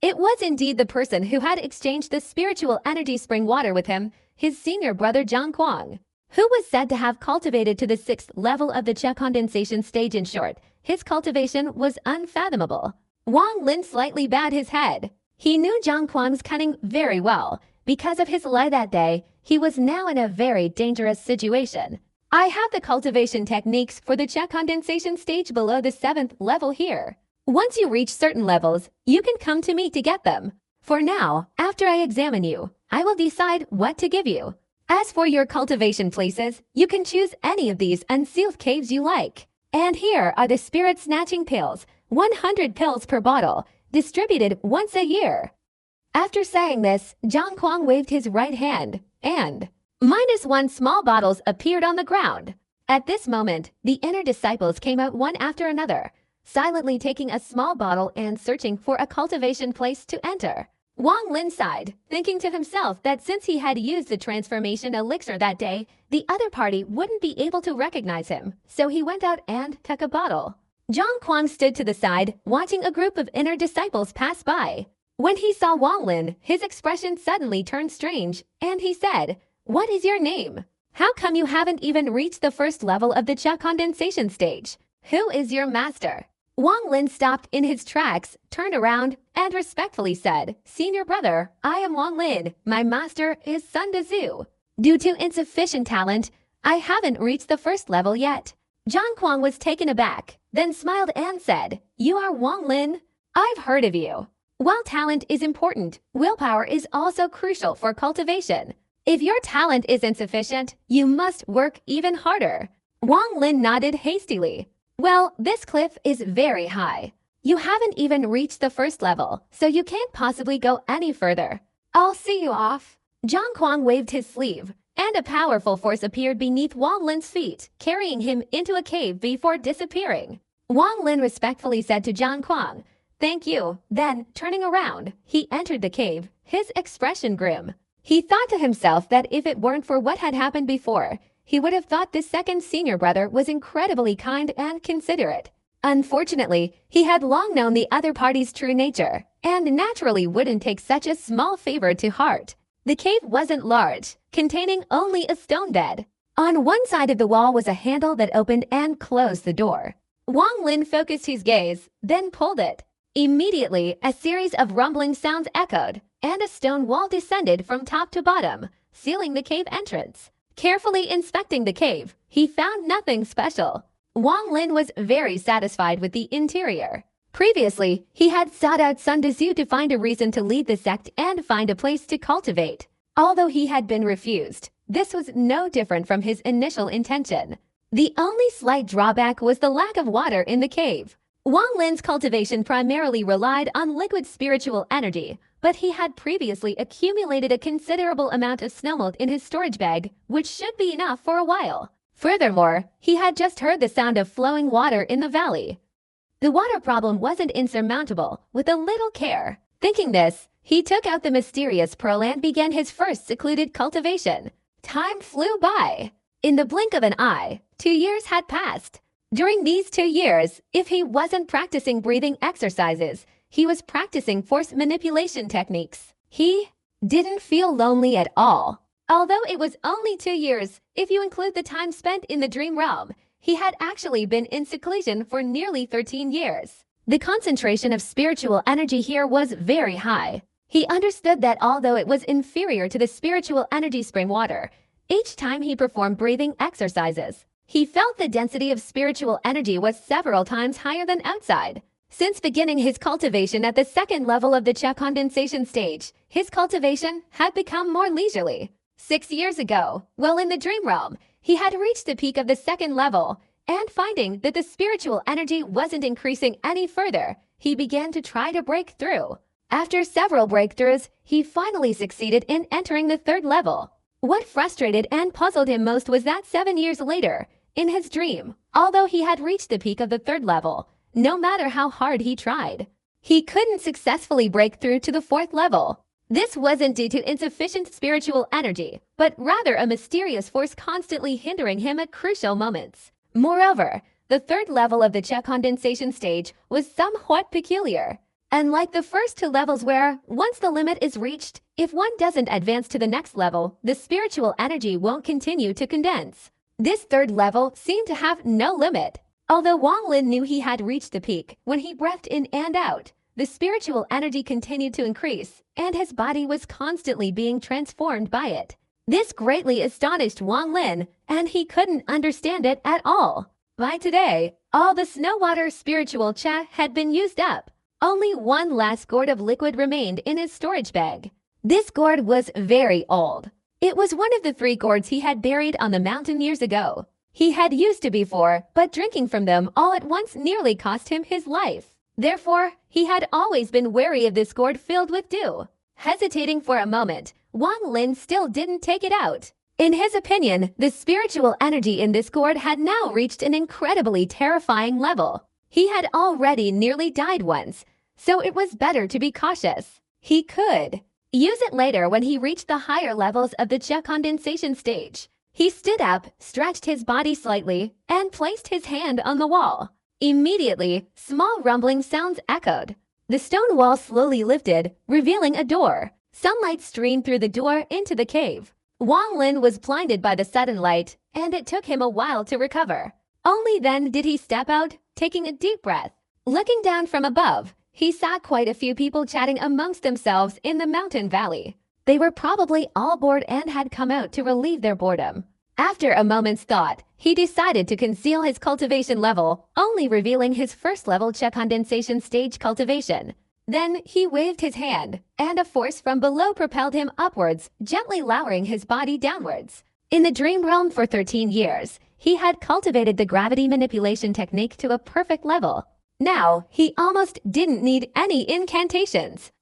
It was indeed the person who had exchanged the spiritual energy spring water with him, his senior brother Zhang Kuang, who was said to have cultivated to the 6th level of the Qi condensation stage. In short, his cultivation was unfathomable. Wang Lin slightly bowed his head. He knew Zhang Kuang's cunning very well. Because of his lie that day, he was now in a very dangerous situation. "I have the cultivation techniques for the Qi condensation stage below the 7th level here. Once you reach certain levels, you can come to me to get them. For now, after I examine you, I will decide what to give you. As for your cultivation places, you can choose any of these unsealed caves you like. And here are the spirit snatching pills, 100 pills per bottle, distributed once a year." After saying this, Zhang Kuang waved his right hand, and -1 small bottles appeared on the ground. At this moment, the inner disciples came out one after another, silently taking a small bottle and searching for a cultivation place to enter. Wang Lin sighed, thinking to himself that since he had used the transformation elixir that day, the other party wouldn't be able to recognize him, so he went out and took a bottle. Zhang Kuang stood to the side, watching a group of inner disciples pass by. When he saw Wang Lin, his expression suddenly turned strange, and he said, "What is your name? How come you haven't even reached the 1st level of the Qi condensation stage? Who is your master?" Wang Lin stopped in his tracks, turned around, and respectfully said, "Senior brother, I am Wang Lin. My master is Sun Dezu. Due to insufficient talent, I haven't reached the 1st level yet." Zhang Kuang was taken aback, then smiled and said, "You are Wang Lin? I've heard of you. While talent is important, willpower is also crucial for cultivation. If your talent is insufficient, you must work even harder. Wang Lin nodded hastily. Well, this cliff is very high. You haven't even reached the first level, so you can't possibly go any further. I'll see you off. Zhang Kuang waved his sleeve, and a powerful force appeared beneath Wang Lin's feet, carrying him into a cave before disappearing. Wang Lin respectfully said to Zhang Kuang, "Thank you." Then, turning around, he entered the cave, his expression grim. He thought to himself that if it weren't for what had happened before, he would have thought this second senior brother was incredibly kind and considerate. Unfortunately, he had long known the other party's true nature, and naturally wouldn't take such a small favor to heart. The cave wasn't large, containing only a stone bed. On one side of the wall was a handle that opened and closed the door. Wang Lin focused his gaze, then pulled it. Immediately, a series of rumbling sounds echoed, and a stone wall descended from top to bottom, sealing the cave entrance. Carefully inspecting the cave, he found nothing special. Wang Lin was very satisfied with the interior. Previously, he had sought out Sun Tzu to find a reason to lead the sect and find a place to cultivate. Although he had been refused, this was no different from his initial intention. The only slight drawback was the lack of water in the cave. Wang Lin's cultivation primarily relied on liquid spiritual energy, but he had previously accumulated a considerable amount of snowmelt in his storage bag, which should be enough for a while. Furthermore, he had just heard the sound of flowing water in the valley. The water problem wasn't insurmountable, with a little care. Thinking this, he took out the mysterious pearl and began his first secluded cultivation. Time flew by. In the blink of an eye, 2 years had passed. During these 2 years, if he wasn't practicing breathing exercises, he was practicing force manipulation techniques. He didn't feel lonely at all. Although it was only 2 years, if you include the time spent in the dream realm, he had actually been in seclusion for nearly 13 years. The concentration of spiritual energy here was very high. He understood that although it was inferior to the spiritual energy spring water, each time he performed breathing exercises, he felt the density of spiritual energy was several times higher than outside. Since beginning his cultivation at the second level of the Cha condensation stage, his cultivation had become more leisurely. 6 years ago, while in the dream realm, he had reached the peak of the second level, and finding that the spiritual energy wasn't increasing any further, he began to try to break through. After several breakthroughs, he finally succeeded in entering the third level. What frustrated and puzzled him most was that 7 years later, in his dream, although he had reached the peak of the third level, no matter how hard he tried, he couldn't successfully break through to the fourth level. This wasn't due to insufficient spiritual energy, but rather a mysterious force constantly hindering him at crucial moments. Moreover, the third level of the Cha condensation stage was somewhat peculiar. Unlike the first 2 levels where, once the limit is reached, if one doesn't advance to the next level, the spiritual energy won't continue to condense. This third level seemed to have no limit. Although Wang Lin knew he had reached the peak when he breathed in and out, the spiritual energy continued to increase, and his body was constantly being transformed by it. This greatly astonished Wang Lin, and he couldn't understand it at all. By today, all the snow-water spiritual cha had been used up. Only one last gourd of liquid remained in his storage bag. This gourd was very old. It was one of the 3 gourds he had buried on the mountain years ago. He had used it before, but drinking from them all at once nearly cost him his life. Therefore, he had always been wary of this gourd filled with dew. Hesitating for a moment, Wang Lin still didn't take it out. In his opinion, the spiritual energy in this gourd had now reached an incredibly terrifying level. He had already nearly died once, so it was better to be cautious. He could use it later when he reached the higher levels of the Cha condensation stage. He stood up, stretched his body slightly, and placed his hand on the wall. Immediately, small rumbling sounds echoed. The stone wall slowly lifted, revealing a door. Sunlight streamed through the door into the cave. Wang Lin was blinded by the sudden light, and it took him a while to recover. Only then did he step out, taking a deep breath. Looking down from above, he saw quite a few people chatting amongst themselves in the mountain valley. They were probably all bored and had come out to relieve their boredom. After a moment's thought, he decided to conceal his cultivation level, only revealing his first level Cha condensation stage cultivation. Then he waved his hand, and a force from below propelled him upwards, gently lowering his body downwards. In the dream realm for 13 years, he had cultivated the gravity manipulation technique to a perfect level. Now, he almost didn't need any incantations.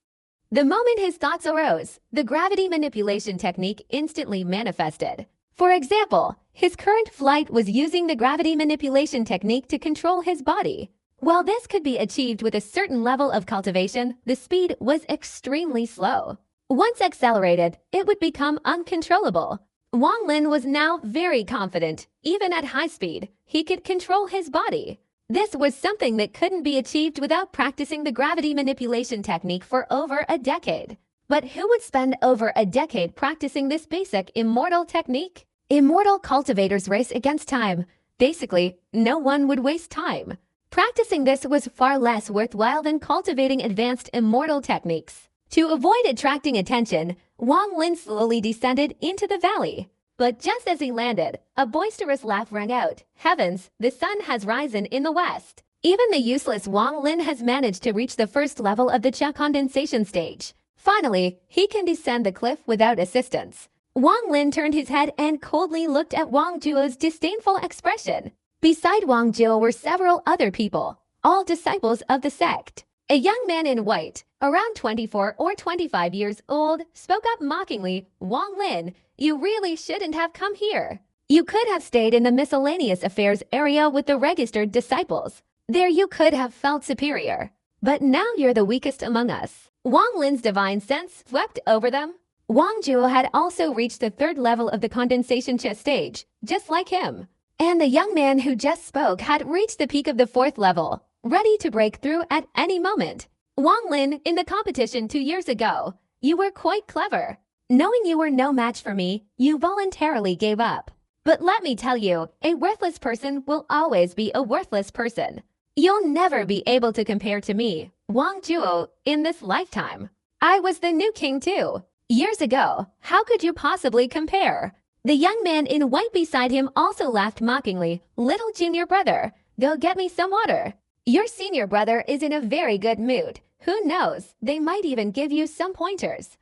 The moment his thoughts arose, the gravity manipulation technique instantly manifested. For example, his current flight was using the gravity manipulation technique to control his body. While this could be achieved with a certain level of cultivation, the speed was extremely slow. Once accelerated, it would become uncontrollable. Wang Lin was now very confident. Even at high speed, he could control his body. This was something that couldn't be achieved without practicing the gravity manipulation technique for over a decade. But who would spend over a decade practicing this basic immortal technique? Immortal cultivators race against time. Basically, no one would waste time. Practicing this was far less worthwhile than cultivating advanced immortal techniques. To avoid attracting attention, Wang Lin slowly descended into the valley. But just as he landed, a boisterous laugh rang out. Heavens, the sun has risen in the west. Even the useless Wang Lin has managed to reach the first level of the Cha condensation stage. Finally, he can descend the cliff without assistance. Wang Lin turned his head and coldly looked at Wang Zhuo's disdainful expression. Beside Wang Zhuo were several other people, all disciples of the sect. A young man in white, around 24 or 25 years old, spoke up mockingly. Wang Lin, you really shouldn't have come here. You could have stayed in the miscellaneous affairs area with the registered disciples. There you could have felt superior. But now you're the weakest among us. Wang Lin's divine sense swept over them. Wang Zhuo had also reached the third level of the condensation chess stage, just like him. And the young man who just spoke had reached the peak of the fourth level, ready to break through at any moment. Wang Lin, in the competition 2 years ago, you were quite clever. Knowing you were no match for me, you voluntarily gave up. But let me tell you, a worthless person will always be a worthless person. You'll never be able to compare to me, Wang Zhuo, in this lifetime. I was the new king too. Years ago, how could you possibly compare? The young man in white beside him also laughed mockingly. Little junior brother, go get me some water. Your senior brother is in a very good mood. Who knows, they might even give you some pointers.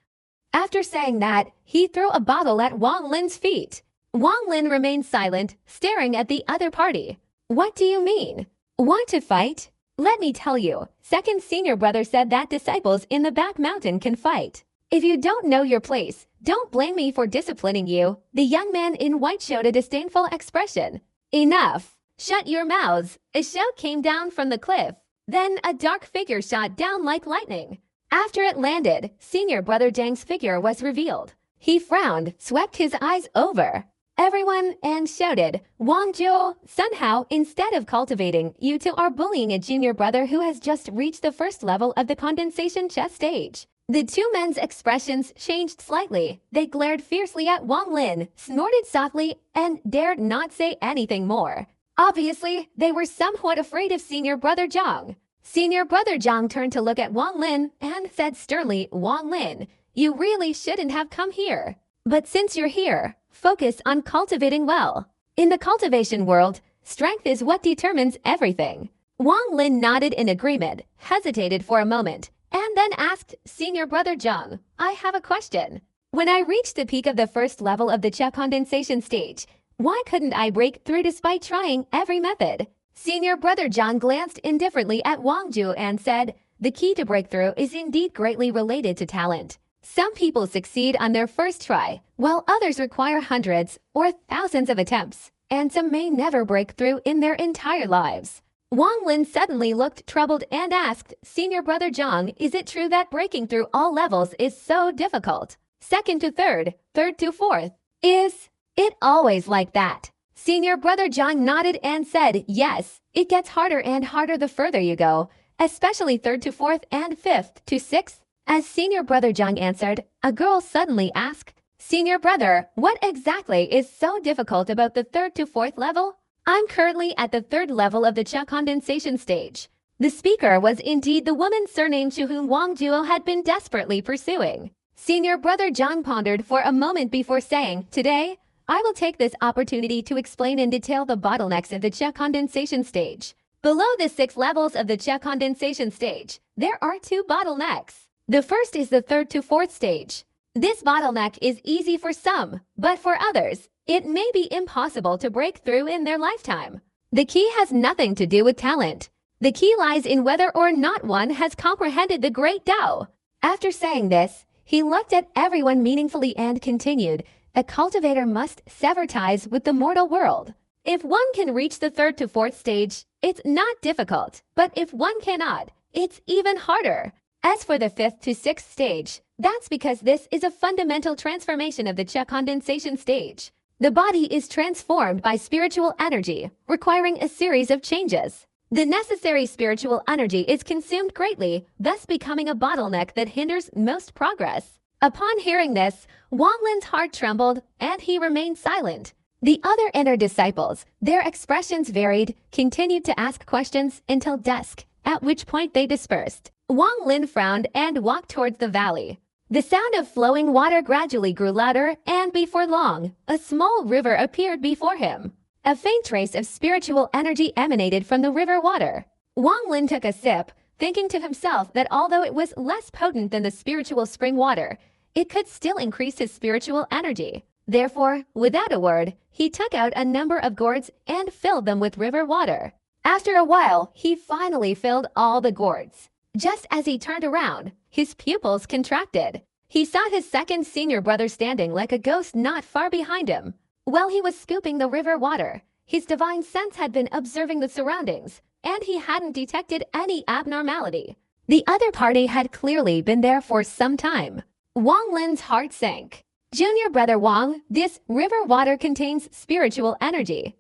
After saying that, he threw a bottle at Wang Lin's feet. Wang Lin remained silent, staring at the other party. What do you mean? Want to fight? Let me tell you, second senior brother said that disciples in the back mountain can fight. If you don't know your place, don't blame me for disciplining you. The young man in white showed a disdainful expression. Enough. Shut your mouths. A shout came down from the cliff. Then a dark figure shot down like lightning. After it landed, senior brother Zhang's figure was revealed. He frowned, swept his eyes over everyone, and shouted, Wang Zhuo, somehow, instead of cultivating, you two are bullying a junior brother who has just reached the first level of the condensation chess stage. The two men's expressions changed slightly. They glared fiercely at Wang Lin, snorted softly, and dared not say anything more. Obviously, they were somewhat afraid of senior brother Zhang. Senior brother Zhang turned to look at Wang Lin and said sternly, Wang Lin, you really shouldn't have come here. But since you're here, focus on cultivating well. In the cultivation world, strength is what determines everything. Wang Lin nodded in agreement, hesitated for a moment, and then asked senior brother Zhang, I have a question. When I reached the peak of the first level of the Cha condensation stage, why couldn't I break through despite trying every method? Senior brother Zhang glanced indifferently at Wang Zhu and said, the key to breakthrough is indeed greatly related to talent. Some people succeed on their first try, while others require hundreds or thousands of attempts, and some may never break through in their entire lives. Wang Lin suddenly looked troubled and asked, Senior brother Zhang, is it true that breaking through all levels is so difficult? Second to third, third to fourth. Is it always like that? Senior brother Zhang nodded and said, yes, it gets harder and harder the further you go, especially third to fourth and fifth to sixth. As senior brother Zhang answered, a girl suddenly asked, Senior brother, what exactly is so difficult about the third to fourth level? I'm currently at the third level of the Cha condensation stage. The speaker was indeed the woman surnamed Chu whom Wang Zhuo had been desperately pursuing. Senior brother Zhang pondered for a moment before saying, today, I will take this opportunity to explain in detail the bottlenecks of the Cha condensation stage. Below the 6 levels of the Czech condensation stage, there are 2 bottlenecks. The first is the 3rd to 4th stage. This bottleneck is easy for some, but for others, it may be impossible to break through in their lifetime. The key has nothing to do with talent. The key lies in whether or not one has comprehended the Great Tao. After saying this, he looked at everyone meaningfully and continued, a cultivator must sever ties with the mortal world. If one can reach the 3rd to 4th stage, it's not difficult, but if one cannot, it's even harder. As for the 5th to 6th stage, that's because this is a fundamental transformation of the Czech condensation stage. The body is transformed by spiritual energy, requiring a series of changes. The necessary spiritual energy is consumed greatly, thus becoming a bottleneck that hinders most progress. Upon hearing this, Wang Lin's heart trembled, and he remained silent. The other inner disciples, their expressions varied, continued to ask questions until dusk, at which point they dispersed. Wang Lin frowned and walked towards the valley. The sound of flowing water gradually grew louder, and before long, a small river appeared before him. A faint trace of spiritual energy emanated from the river water. Wang Lin took a sip, thinking to himself that although it was less potent than the spiritual spring water, it could still increase his spiritual energy. Therefore, without a word, he took out a number of gourds and filled them with river water. After a while, he finally filled all the gourds. Just as he turned around, his pupils contracted. He saw his second senior brother standing like a ghost not far behind him. While he was scooping the river water, his divine sense had been observing the surroundings, and he hadn't detected any abnormality. The other party had clearly been there for some time. Wang Lin's heart sank. Junior brother Wang, this river water contains spiritual energy.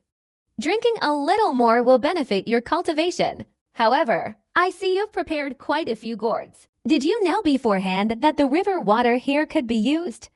Drinking a little more will benefit your cultivation. However, I see you've prepared quite a few gourds. Did you know beforehand that the river water here could be used?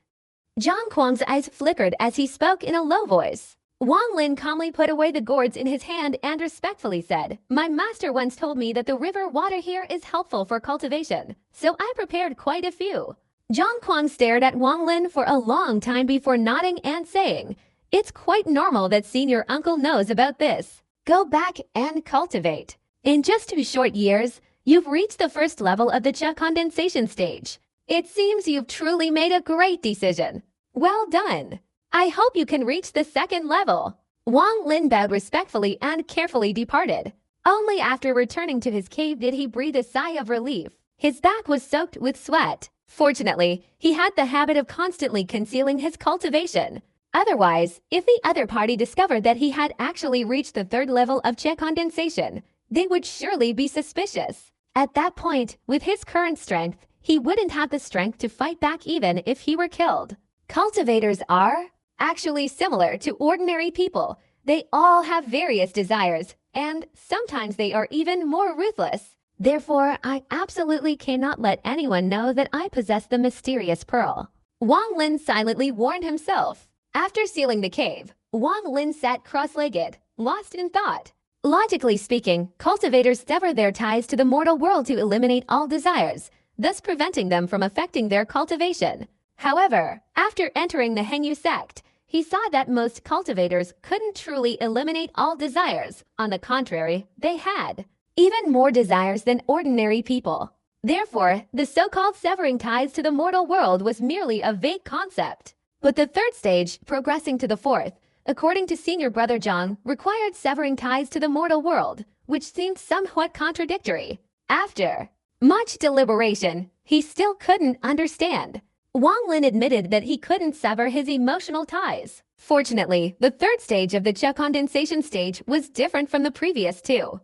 Zhang Kuang's eyes flickered as he spoke in a low voice. Wang Lin calmly put away the gourds in his hand and respectfully said, "My master once told me that the river water here is helpful for cultivation, so I prepared quite a few." Zhang Kuang stared at Wang Lin for a long time before nodding and saying, "It's quite normal that senior uncle knows about this. Go back and cultivate. In just 2 short years, you've reached the 1st level of the Czech condensation stage. It seems you've truly made a great decision. Well done. I hope you can reach the 2nd level." Wang Lin bowed respectfully and carefully departed. Only after returning to his cave did he breathe a sigh of relief. His back was soaked with sweat. Fortunately, he had the habit of constantly concealing his cultivation. Otherwise, if the other party discovered that he had actually reached the 3rd level of Czech condensation, they would surely be suspicious. At that point, with his current strength, he wouldn't have the strength to fight back even if he were killed. Cultivators are actually similar to ordinary people. They all have various desires, and sometimes they are even more ruthless. Therefore, I absolutely cannot let anyone know that I possess the mysterious pearl. Wang Lin silently warned himself. After sealing the cave, Wang Lin sat cross-legged, lost in thought. Logically speaking, cultivators sever their ties to the mortal world to eliminate all desires, thus preventing them from affecting their cultivation. However, after entering the Henyu sect, he saw that most cultivators couldn't truly eliminate all desires. On the contrary, they had even more desires than ordinary people. Therefore, the so-called severing ties to the mortal world was merely a vague concept. But the 3rd stage, progressing to the 4th, according to senior brother Zhang, required severing ties to the mortal world, which seemed somewhat contradictory. After much deliberation, he still couldn't understand. Wang Lin admitted that he couldn't sever his emotional ties. Fortunately, the 3rd stage of the Czech condensation stage was different from the previous 2.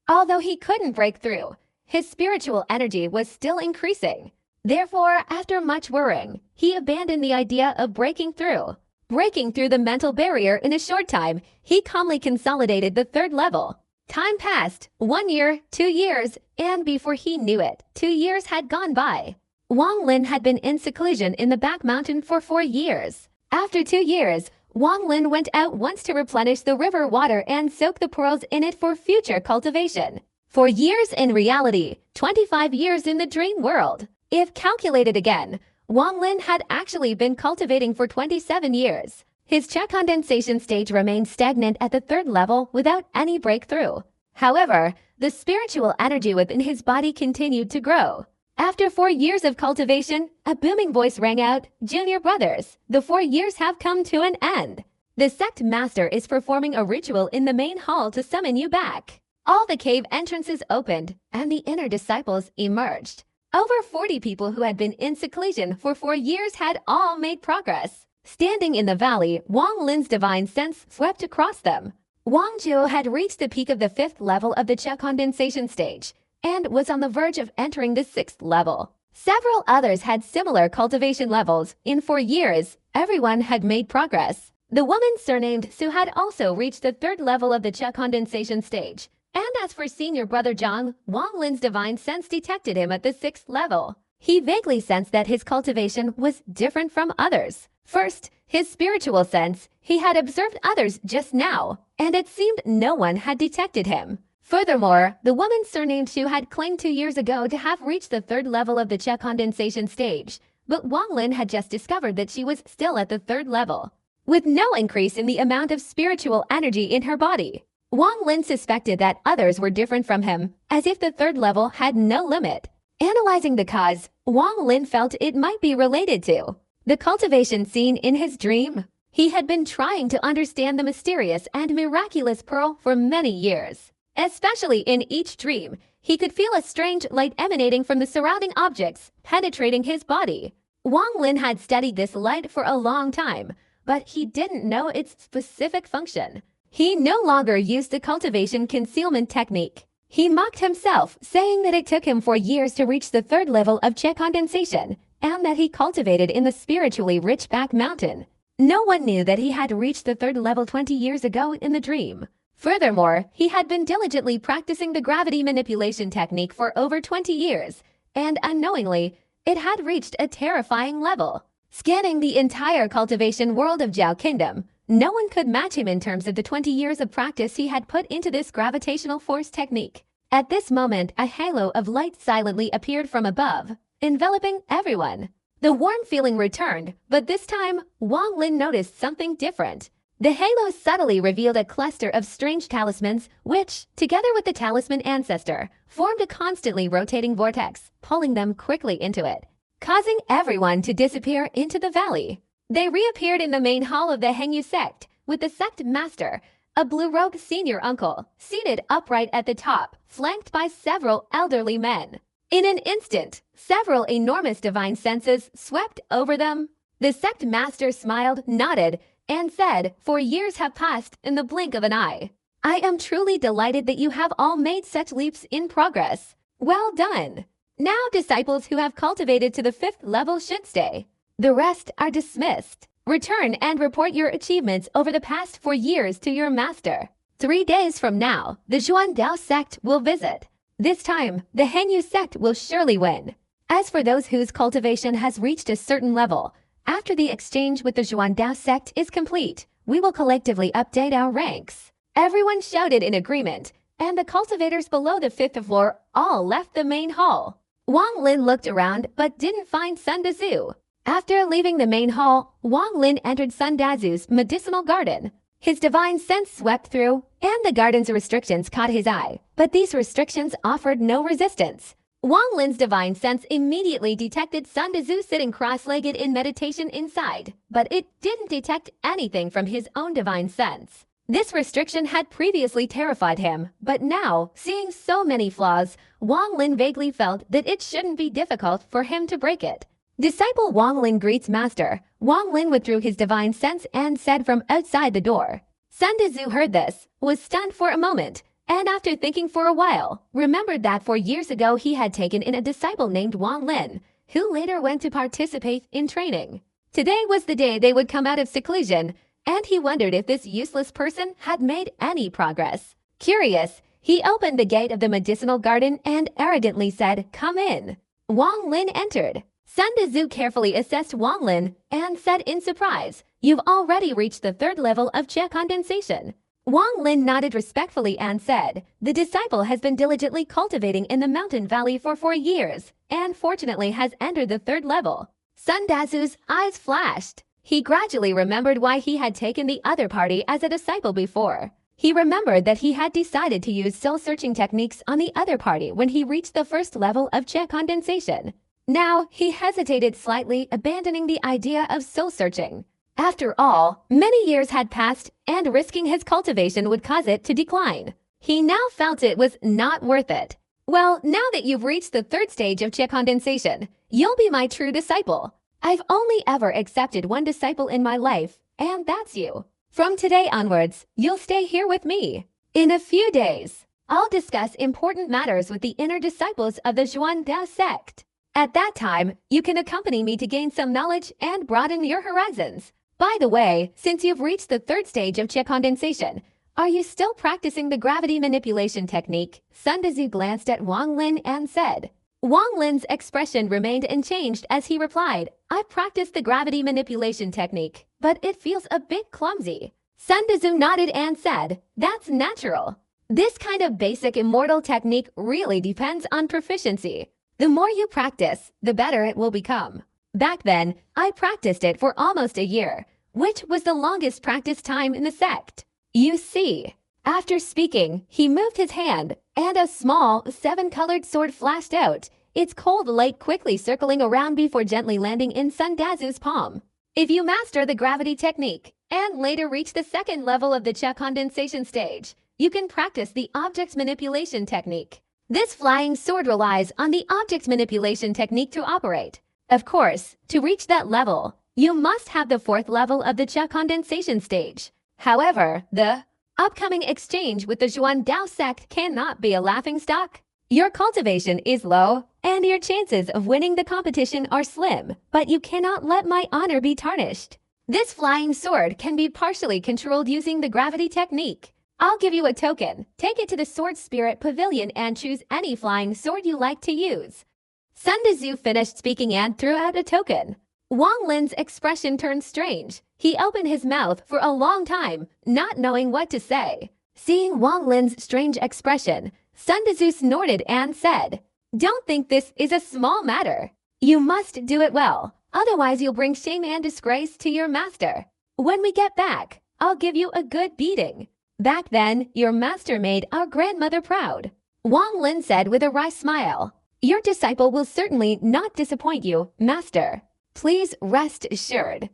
Although he couldn't break through, his spiritual energy was still increasing. Therefore, after much worrying, he abandoned the idea of breaking through. Breaking through the mental barrier in a short time, he calmly consolidated the 3rd level. Time passed, 1 year, 2 years, and before he knew it, 2 years had gone by. Wang Lin had been in seclusion in the back mountain for 4 years. After 2 years, Wang Lin went out once to replenish the river water and soak the pearls in it for future cultivation. 4 years in reality, 25 years in the dream world. If calculated again, Wang Lin had actually been cultivating for 27 years. His Czech condensation stage remained stagnant at the 3rd level without any breakthrough. However, the spiritual energy within his body continued to grow. After 4 years of cultivation, a booming voice rang out, "Junior brothers, the 4 years have come to an end. The sect master is performing a ritual in the main hall to summon you back." All the cave entrances opened, and the inner disciples emerged. Over 40 people who had been in seclusion for 4 years had all made progress. Standing in the valley, Wang Lin's divine sense swept across them. Wang Zhuo had reached the peak of the 5th level of the Qi condensation stage and was on the verge of entering the 6th level. Several others had similar cultivation levels. In 4 years, everyone had made progress. The woman surnamed Su had also reached the 3rd level of the Qi condensation stage. And as for senior brother Zhang, Wang Lin's divine sense detected him at the 6th level. He vaguely sensed that his cultivation was different from others. First, his spiritual sense, he had observed others just now, and it seemed no one had detected him. Furthermore, the woman surnamed Xu had claimed 2 years ago to have reached the 3rd level of the Qi condensation stage, but Wang Lin had just discovered that she was still at the 3rd level, with no increase in the amount of spiritual energy in her body. Wang Lin suspected that others were different from him, as if the 3rd level had no limit. Analyzing the cause, Wang Lin felt it might be related to the cultivation seen in his dream. He had been trying to understand the mysterious and miraculous pearl for many years. Especially in each dream, he could feel a strange light emanating from the surrounding objects, penetrating his body. Wang Lin had studied this light for a long time, but he didn't know its specific function. He no longer used the cultivation concealment technique. He mocked himself, saying that it took him 4 years to reach the 3rd level of Qi condensation, and that he cultivated in the spiritually rich back mountain. No one knew that he had reached the 3rd level 20 years ago in the dream. Furthermore, he had been diligently practicing the gravity manipulation technique for over 20 years, and unknowingly, it had reached a terrifying level. Scanning the entire cultivation world of Zhao Kingdom, no one could match him in terms of the 20 years of practice he had put into this gravitational force technique. At this moment, a halo of light silently appeared from above, enveloping everyone. The warm feeling returned, but this time, Wang Lin noticed something different. The halo subtly revealed a cluster of strange talismans, which, together with the talisman ancestor, formed a constantly rotating vortex, pulling them quickly into it, causing everyone to disappear into the valley. They reappeared in the main hall of the Hengyu sect, with the sect master, a blue-robed senior uncle, seated upright at the top, flanked by several elderly men. In an instant, several enormous divine senses swept over them. The sect master smiled, nodded, and said, "4 years have passed in the blink of an eye. I am truly delighted that you have all made such leaps in progress. Well done. Now disciples who have cultivated to the 5th level should stay. The rest are dismissed. Return and report your achievements over the past 4 years to your master. 3 days from now, the Xuandao sect will visit. This time, the Hengyu sect will surely win. As for those whose cultivation has reached a certain level, after the exchange with the Xuandao sect is complete, we will collectively update our ranks." Everyone shouted in agreement, and the cultivators below the 5th floor all left the main hall. Wang Lin looked around but didn't find Sun Dazu. After leaving the main hall, Wang Lin entered Sun Dazu's medicinal garden. His divine sense swept through, and the garden's restrictions caught his eye, but these restrictions offered no resistance. Wang Lin's divine sense immediately detected Sun Dazu sitting cross-legged in meditation inside, but it didn't detect anything from his own divine sense. This restriction had previously terrified him, but now, seeing so many flaws, Wang Lin vaguely felt that it shouldn't be difficult for him to break it. Disciple Wang Lin greets master. Wang Lin withdrew his divine sense and said from outside the door. Sun Dazu heard this, was stunned for a moment, and after thinking for a while, remembered that 4 years ago he had taken in a disciple named Wang Lin, who later went to participate in training. Today was the day they would come out of seclusion, and he wondered if this useless person had made any progress. Curious, he opened the gate of the medicinal garden and arrogantly said, "Come in." Wang Lin entered. Sun Dazu carefully assessed Wang Lin and said in surprise, "You've already reached the 3rd level of Qi condensation." Wang Lin nodded respectfully and said, "The disciple has been diligently cultivating in the mountain valley for 4 years, and fortunately has entered the 3rd level." Sun Dazu's eyes flashed. He gradually remembered why he had taken the other party as a disciple before. He remembered that he had decided to use soul-searching techniques on the other party when he reached the first level of Qi condensation. Now, he hesitated slightly, abandoning the idea of soul-searching. After all, many years had passed, and risking his cultivation would cause it to decline. He now felt it was not worth it. Well, now that you've reached the third stage of Qi condensation, you'll be my true disciple. I've only ever accepted one disciple in my life, and that's you. From today onwards, you'll stay here with me. In a few days, I'll discuss important matters with the inner disciples of the Zhuangdao sect. At that time, you can accompany me to gain some knowledge and broaden your horizons. By the way, since you've reached the third stage of Qi condensation, are you still practicing the gravity manipulation technique? Sun Tzu glanced at Wang Lin and said. Wang Lin's expression remained unchanged as he replied, I've practiced the gravity manipulation technique, but it feels a bit clumsy. Sun Tzu nodded and said, that's natural. This kind of basic immortal technique really depends on proficiency. The more you practice, the better it will become. Back then, I practiced it for almost a year, which was the longest practice time in the sect. You see. After speaking, he moved his hand, and a small, 7-colored sword flashed out, its cold light quickly circling around before gently landing in Sun Tzu's palm. If you master the gravity technique, and later reach the second level of the Qi condensation stage, you can practice the object manipulation technique. This flying sword relies on the object manipulation technique to operate. Of course, to reach that level, you must have the fourth level of the Qi condensation stage. However, the upcoming exchange with the Zhuangdao sect cannot be a laughingstock. Your cultivation is low, and your chances of winning the competition are slim, but you cannot let my honor be tarnished. This flying sword can be partially controlled using the gravity technique. I'll give you a token. Take it to the Sword Spirit Pavilion and choose any flying sword you like to use. Sun Tzu finished speaking and threw out a token. Wang Lin's expression turned strange. He opened his mouth for a long time, not knowing what to say. Seeing Wang Lin's strange expression, Sun Tzu snorted and said, Don't think this is a small matter. You must do it well, otherwise you'll bring shame and disgrace to your master. When we get back, I'll give you a good beating. Back then, your master made our grandmother proud. Wang Lin said with a wry smile. Your disciple will certainly not disappoint you, master. Please rest assured.